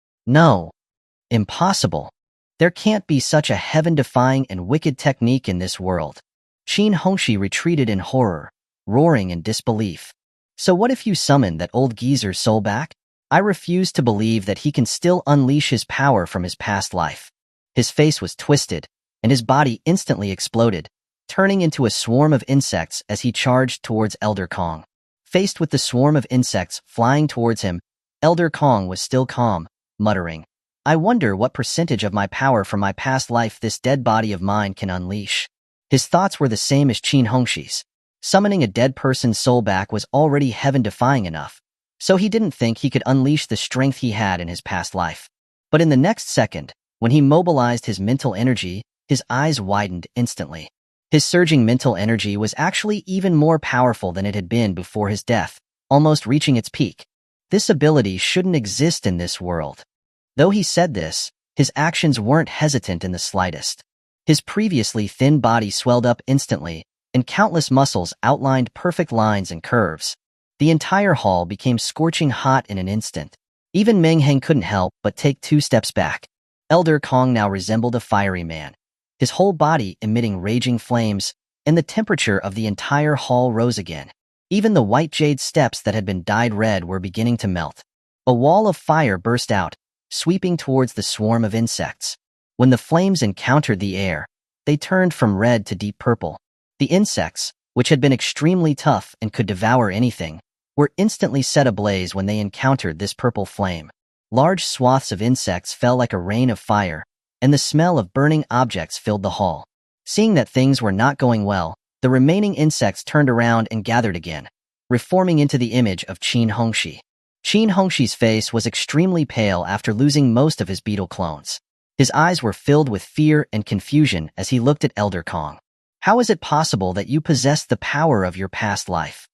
Impossible. There can't be such a heaven-defying and wicked technique in this world. Qin Hongxi retreated in horror, roaring in disbelief. So what if you summon that old geezer's soul back? I refuse to believe that he can still unleash his power from his past life. His face was twisted, and his body instantly exploded, turning into a swarm of insects as he charged towards Elder Kong. Faced with the swarm of insects flying towards him, Elder Kong was still calm, muttering, "I wonder what percentage of my power from my past life this dead body of mine can unleash." His thoughts were the same as Qin Hongxi's. Summoning a dead person's soul back was already heaven-defying enough, so he didn't think he could unleash the strength he had in his past life. But in the next second, when he mobilized his mental energy, his eyes widened instantly. His surging mental energy was actually even more powerful than it had been before his death, almost reaching its peak. This ability shouldn't exist in this world. Though he said this, his actions weren't hesitant in the slightest. His previously thin body swelled up instantly, and countless muscles outlined perfect lines and curves. The entire hall became scorching hot in an instant. Even Meng Hang couldn't help but take 2 steps back. Elder Kong now resembled a fiery man, his whole body emitting raging flames, and the temperature of the entire hall rose again. Even the white jade steps that had been dyed red were beginning to melt. A wall of fire burst out, sweeping towards the swarm of insects. When the flames encountered the air, they turned from red to deep purple. The insects, which had been extremely tough and could devour anything, were instantly set ablaze when they encountered this purple flame. Large swaths of insects fell like a rain of fire, and the smell of burning objects filled the hall. Seeing that things were not going well, the remaining insects turned around and gathered again, reforming into the image of Qin Hongxi. Qin Hongshi's face was extremely pale after losing most of his beetle clones. His eyes were filled with fear and confusion as he looked at Elder Kong. How is it possible that you possess the power of your past life?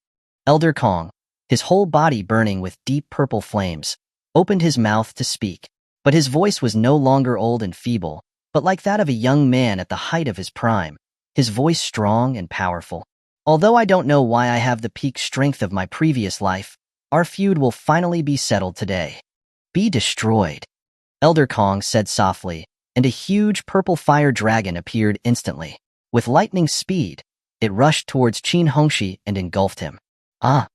Elder Kong, his whole body burning with deep purple flames, opened his mouth to speak, but his voice was no longer old and feeble, but like that of a young man at the height of his prime, his voice strong and powerful. Although I don't know why I have the peak strength of my previous life, our feud will finally be settled today. Be destroyed, Elder Kong said softly, and a huge purple fire dragon appeared instantly. With lightning speed, it rushed towards Qin Hongxi and engulfed him. Ah!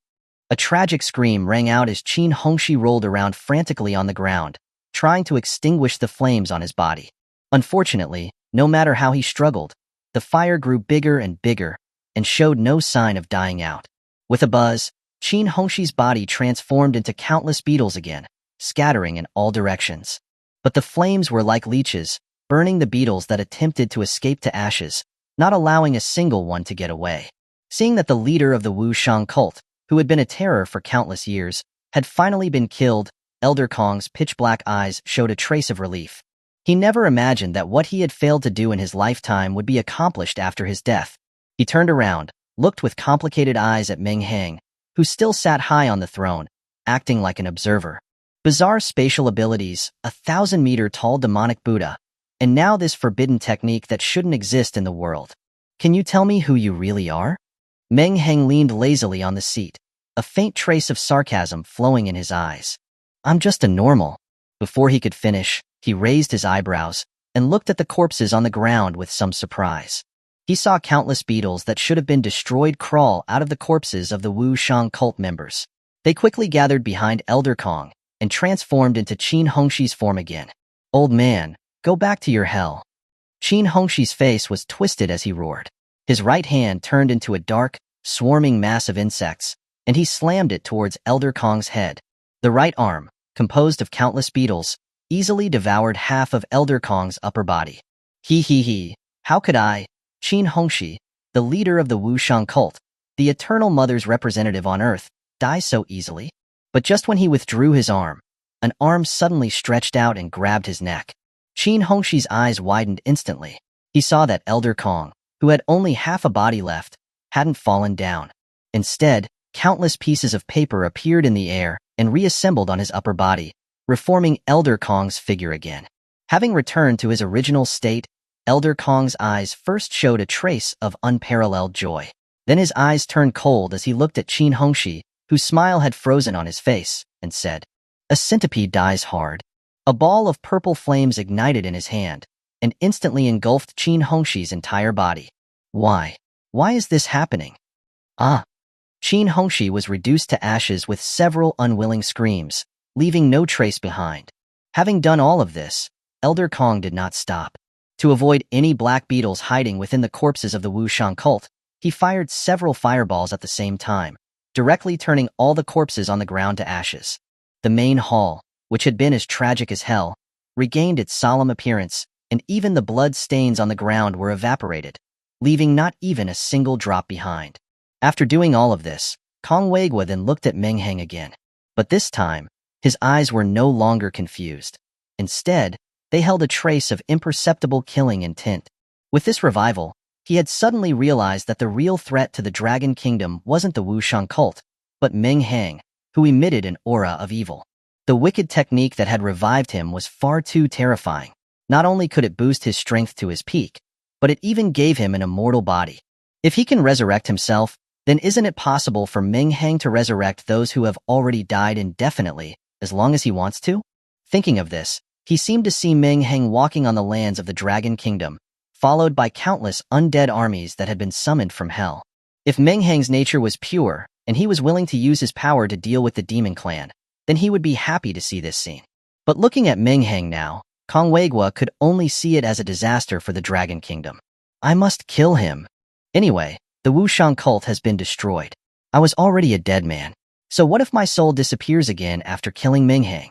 A tragic scream rang out as Qin Hongxi rolled around frantically on the ground, trying to extinguish the flames on his body. Unfortunately, no matter how he struggled, the fire grew bigger and bigger and showed no sign of dying out. With a buzz, Qin Hongxi's body transformed into countless beetles again, scattering in all directions. But the flames were like leeches, burning the beetles that attempted to escape to ashes, not allowing a single one to get away. Seeing that the leader of the Wu Shang cult, who had been a terror for countless years, had finally been killed, Elder Kong's pitch-black eyes showed a trace of relief. He never imagined that what he had failed to do in his lifetime would be accomplished after his death. He turned around, looked with complicated eyes at Meng Hang, who still sat high on the throne, acting like an observer. Bizarre spatial abilities, a 1,000-meter-tall demonic Buddha, and now this forbidden technique that shouldn't exist in the world. Can you tell me who you really are? Meng Hang leaned lazily on the seat, a faint trace of sarcasm flowing in his eyes. I'm just a normal. Before he could finish, he raised his eyebrows and looked at the corpses on the ground with some surprise. He saw countless beetles that should have been destroyed crawl out of the corpses of the Wu Shang cult members. They quickly gathered behind Elder Kong and transformed into Qin Hongxi's form again. Old man, go back to your hell. Qin Hongxi's face was twisted as he roared. His right hand turned into a dark, swarming mass of insects, and he slammed it towards Elder Kong's head. The right arm, composed of countless beetles, easily devoured half of Elder Kong's upper body. He, how could I, Qin Hongxi, the leader of the Wu Shang cult, the Eternal Mother's representative on Earth, die so easily? But just when he withdrew his arm, an arm suddenly stretched out and grabbed his neck. Qin Hongxi's eyes widened instantly. He saw that Elder Kong, who had only half a body left, hadn't fallen down. Instead, countless pieces of paper appeared in the air and reassembled on his upper body, reforming Elder Kong's figure again. Having returned to his original state, Elder Kong's eyes first showed a trace of unparalleled joy. Then his eyes turned cold as he looked at Qin Hongxi, whose smile had frozen on his face, and said, "A centipede dies hard." A ball of purple flames ignited in his hand, and instantly engulfed Qin Hongxi's entire body. Why? Why is this happening? Ah! Qin Hongxi was reduced to ashes with several unwilling screams, leaving no trace behind. Having done all of this, Elder Kong did not stop. To avoid any black beetles hiding within the corpses of the Wu Shang cult, he fired several fireballs at the same time, directly turning all the corpses on the ground to ashes. The main hall, which had been as tragic as hell, regained its solemn appearance, and even the blood stains on the ground were evaporated, leaving not even a single drop behind. After doing all of this, Kong Weigua then looked at Meng Hang again. But this time, his eyes were no longer confused. Instead, they held a trace of imperceptible killing intent. With this revival, he had suddenly realized that the real threat to the Dragon Kingdom wasn't the Wu Shang cult, but Meng Hang, who emitted an aura of evil. The wicked technique that had revived him was far too terrifying. Not only could it boost his strength to his peak, but it even gave him an immortal body. If he can resurrect himself, then isn't it possible for Meng Hang to resurrect those who have already died indefinitely, as long as he wants to? Thinking of this, he seemed to see Meng Hang walking on the lands of the Dragon Kingdom, followed by countless undead armies that had been summoned from hell. If Meng Hang's nature was pure, and he was willing to use his power to deal with the Demon Clan, then he would be happy to see this scene. But looking at Meng Hang now, Kong Weigua could only see it as a disaster for the Dragon Kingdom. I must kill him. Anyway, the Wu Shang cult has been destroyed. I was already a dead man. So what if my soul disappears again after killing Meng Hang?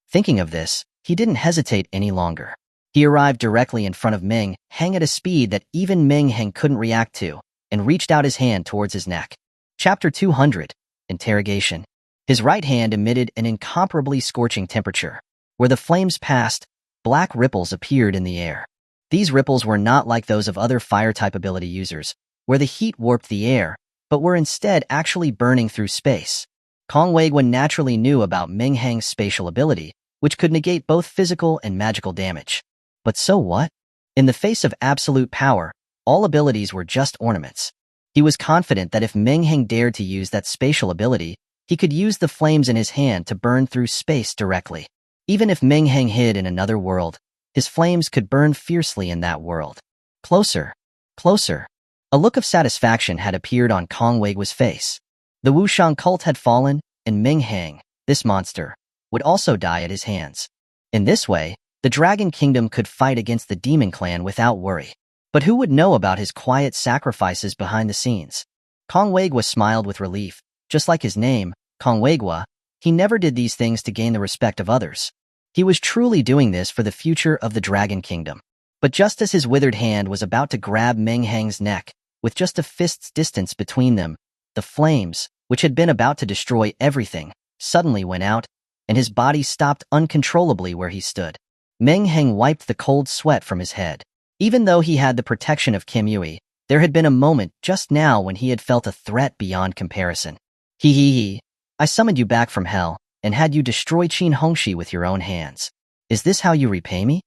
Thinking of this, he didn't hesitate any longer. He arrived directly in front of Meng Hang at a speed that even Meng Hang couldn't react to, and reached out his hand towards his neck. Chapter 200. Interrogation. His right hand emitted an incomparably scorching temperature. Where the flames passed, black ripples appeared in the air. These ripples were not like those of other fire-type ability users, where the heat warped the air, but were instead actually burning through space. Kong Weigwa naturally knew about Meng Hang's spatial ability, which could negate both physical and magical damage. But so what? In the face of absolute power, all abilities were just ornaments. He was confident that if Meng Hang dared to use that spatial ability, he could use the flames in his hand to burn through space directly. Even if Meng Hang hid in another world, his flames could burn fiercely in that world. Closer. Closer. A look of satisfaction had appeared on Kong Weigwa's face. The Wushang cult had fallen, and Meng Hang, this monster, would also die at his hands. In this way, the Dragon Kingdom could fight against the Demon Clan without worry. But who would know about his quiet sacrifices behind the scenes? Kong Weigwa smiled with relief. Just like his name, Kong Weigwa, he never did these things to gain the respect of others. He was truly doing this for the future of the Dragon Kingdom. But just as his withered hand was about to grab Meng Hang's neck, with just a fist's distance between them, the flames, which had been about to destroy everything, suddenly went out, and his body stopped uncontrollably where he stood. Meng Hang wiped the cold sweat from his head. Even though he had the protection of Kim Yui, there had been a moment just now when he had felt a threat beyond comparison. He. I summoned you back from hell, and had you destroy Qin Hongxi with your own hands. Is this how you repay me?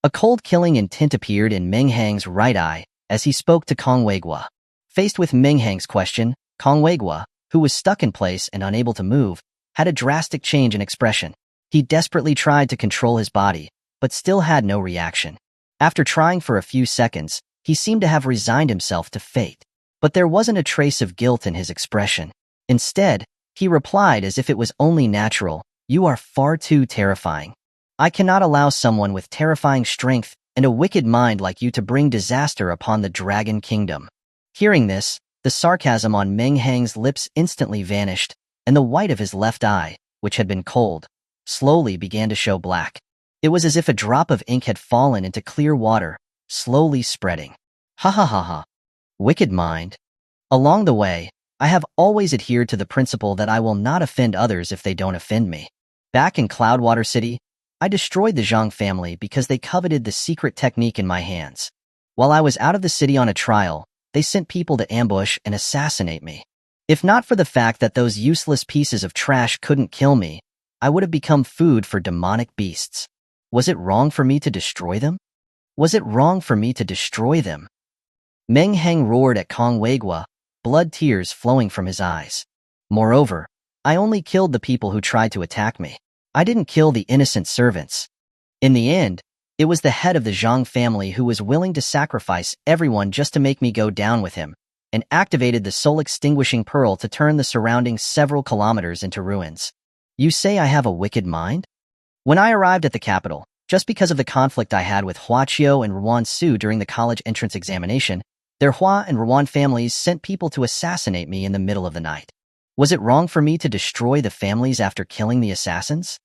A cold killing intent appeared in Meng Hang's right eye as he spoke to Kong Weigwa. Faced with Meng Hang's question, Kong Weigwa, who was stuck in place and unable to move, had a drastic change in expression. He desperately tried to control his body, but still had no reaction. After trying for a few seconds, he seemed to have resigned himself to fate. But there wasn't a trace of guilt in his expression. Instead, he replied as if it was only natural, "You are far too terrifying. I cannot allow someone with terrifying strength and a wicked mind like you to bring disaster upon the Dragon Kingdom." Hearing this, the sarcasm on Meng Hang's lips instantly vanished, and the white of his left eye, which had been cold, slowly began to show black. It was as if a drop of ink had fallen into clear water, slowly spreading. Ha ha ha ha. Wicked mind. Along the way, I have always adhered to the principle that I will not offend others if they don't offend me. Back in Cloudwater City, I destroyed the Zhang family because they coveted the secret technique in my hands. While I was out of the city on a trial, they sent people to ambush and assassinate me. If not for the fact that those useless pieces of trash couldn't kill me, I would have become food for demonic beasts. Was it wrong for me to destroy them? Was it wrong for me to destroy them? Meng Hang roared at Kong Weigwa, blood tears flowing from his eyes. Moreover, I only killed the people who tried to attack me. I didn't kill the innocent servants. In the end, it was the head of the Zhang family who was willing to sacrifice everyone just to make me go down with him, and activated the soul-extinguishing pearl to turn the surrounding several kilometers into ruins. You say I have a wicked mind? When I arrived at the capital, just because of the conflict I had with Hua Qiu and Ruan Su during the college entrance examination, their Hua and Ruan families sent people to assassinate me in the middle of the night. Was it wrong for me to destroy the families after killing the assassins?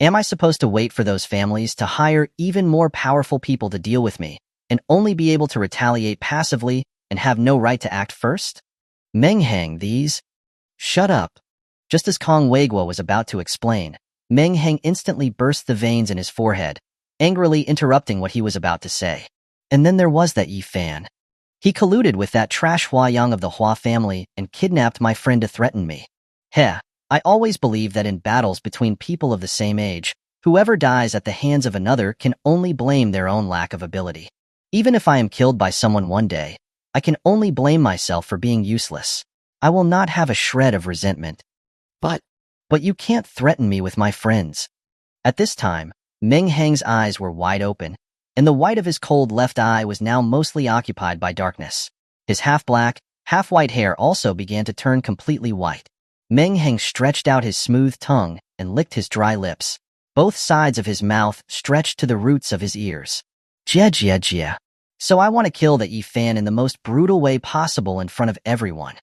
Am I supposed to wait for those families to hire even more powerful people to deal with me, and only be able to retaliate passively and have no right to act first? Meng Hang, these... Shut up. Just as Kong Weigwa was about to explain, Meng Hang instantly burst the veins in his forehead, angrily interrupting what he was about to say. And then there was that Yi Fan. He colluded with that trash Hua Yang of the Hua family and kidnapped my friend to threaten me. Heh, I always believed that in battles between people of the same age, whoever dies at the hands of another can only blame their own lack of ability. Even if I am killed by someone one day, I can only blame myself for being useless. I will not have a shred of resentment. But you can't threaten me with my friends. At this time, Meng Hang's eyes were wide open, and the white of his cold left eye was now mostly occupied by darkness. His half-black, half-white hair also began to turn completely white. Meng Hang stretched out his smooth tongue and licked his dry lips. Both sides of his mouth stretched to the roots of his ears. Jia. So I want to kill the Yi Fan in the most brutal way possible in front of everyone.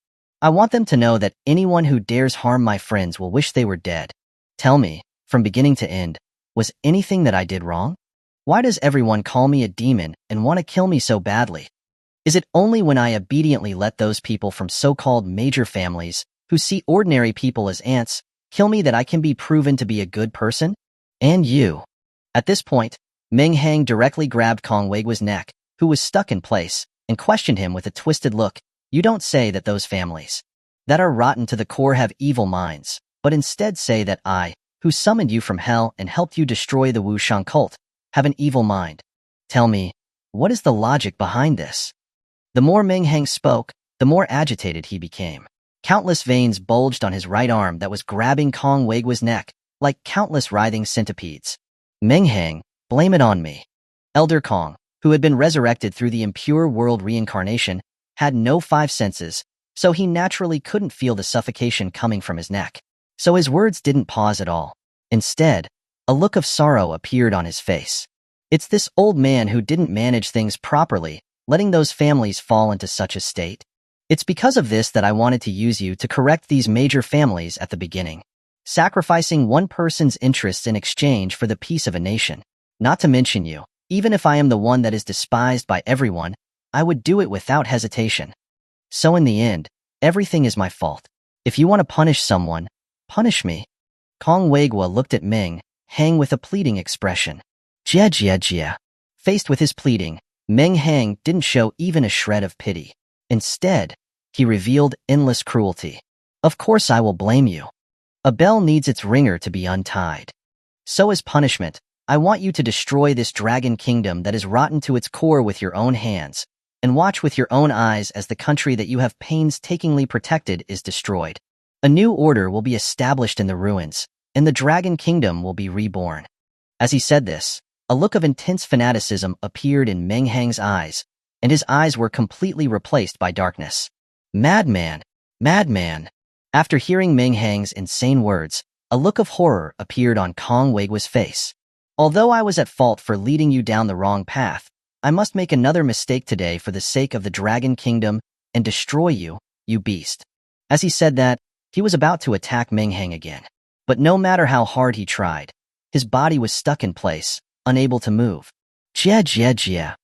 I want them to know that anyone who dares harm my friends will wish they were dead. Tell me, from beginning to end, was anything that I did wrong? Why does everyone call me a demon and want to kill me so badly? Is it only when I obediently let those people from so-called major families, who see ordinary people as ants, Kill me that I can be proven to be a good person? And you. At this point, Meng Hang directly grabbed Kong Weigua's neck, who was stuck in place, and questioned him with a twisted look. You don't say that those families that are rotten to the core have evil minds, but instead say that I, who summoned you from hell and helped you destroy the Wushang cult, have an evil mind. Tell me, what is the logic behind this? The more Meng Hang spoke, the more agitated he became. Countless veins bulged on his right arm that was grabbing Kong Weigua's neck, like countless writhing centipedes. Meng Hang, blame it on me. Elder Kong, who had been resurrected through the impure world reincarnation, had no five senses, so he naturally couldn't feel the suffocation coming from his neck. So his words didn't pause at all. Instead, a look of sorrow appeared on his face. It's this old man who didn't manage things properly, letting those families fall into such a state. It's because of this that I wanted to use you to correct these major families at the beginning, sacrificing one person's interests in exchange for the peace of a nation. Not to mention you, even if I am the one that is despised by everyone, I would do it without hesitation. So in the end, everything is my fault. If you want to punish someone, punish me. Kong Weigua looked at Meng Hang with a pleading expression. Jia. Faced with his pleading, Meng Hang didn't show even a shred of pity. Instead, he revealed endless cruelty. Of course I will blame you. A bell needs its ringer to be untied. So as punishment, I want you to destroy this dragon kingdom that is rotten to its core with your own hands, and watch with your own eyes as the country that you have painstakingly protected is destroyed. A new order will be established in the ruins, and the dragon kingdom will be reborn. As he said this, a look of intense fanaticism appeared in Meng Hang's eyes, and his eyes were completely replaced by darkness. Madman! Madman! After hearing Meng Hang's insane words, a look of horror appeared on Kong Weigua's face. Although I was at fault for leading you down the wrong path, I must make another mistake today for the sake of the Dragon Kingdom and destroy you, you beast. As he said that, he was about to attack Meng Hang again. But no matter how hard he tried, his body was stuck in place, unable to move. Jia.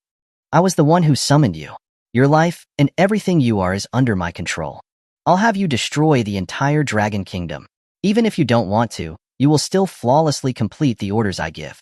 I was the one who summoned you. Your life and everything you are is under my control. I'll have you destroy the entire Dragon Kingdom. Even if you don't want to, you will still flawlessly complete the orders I give.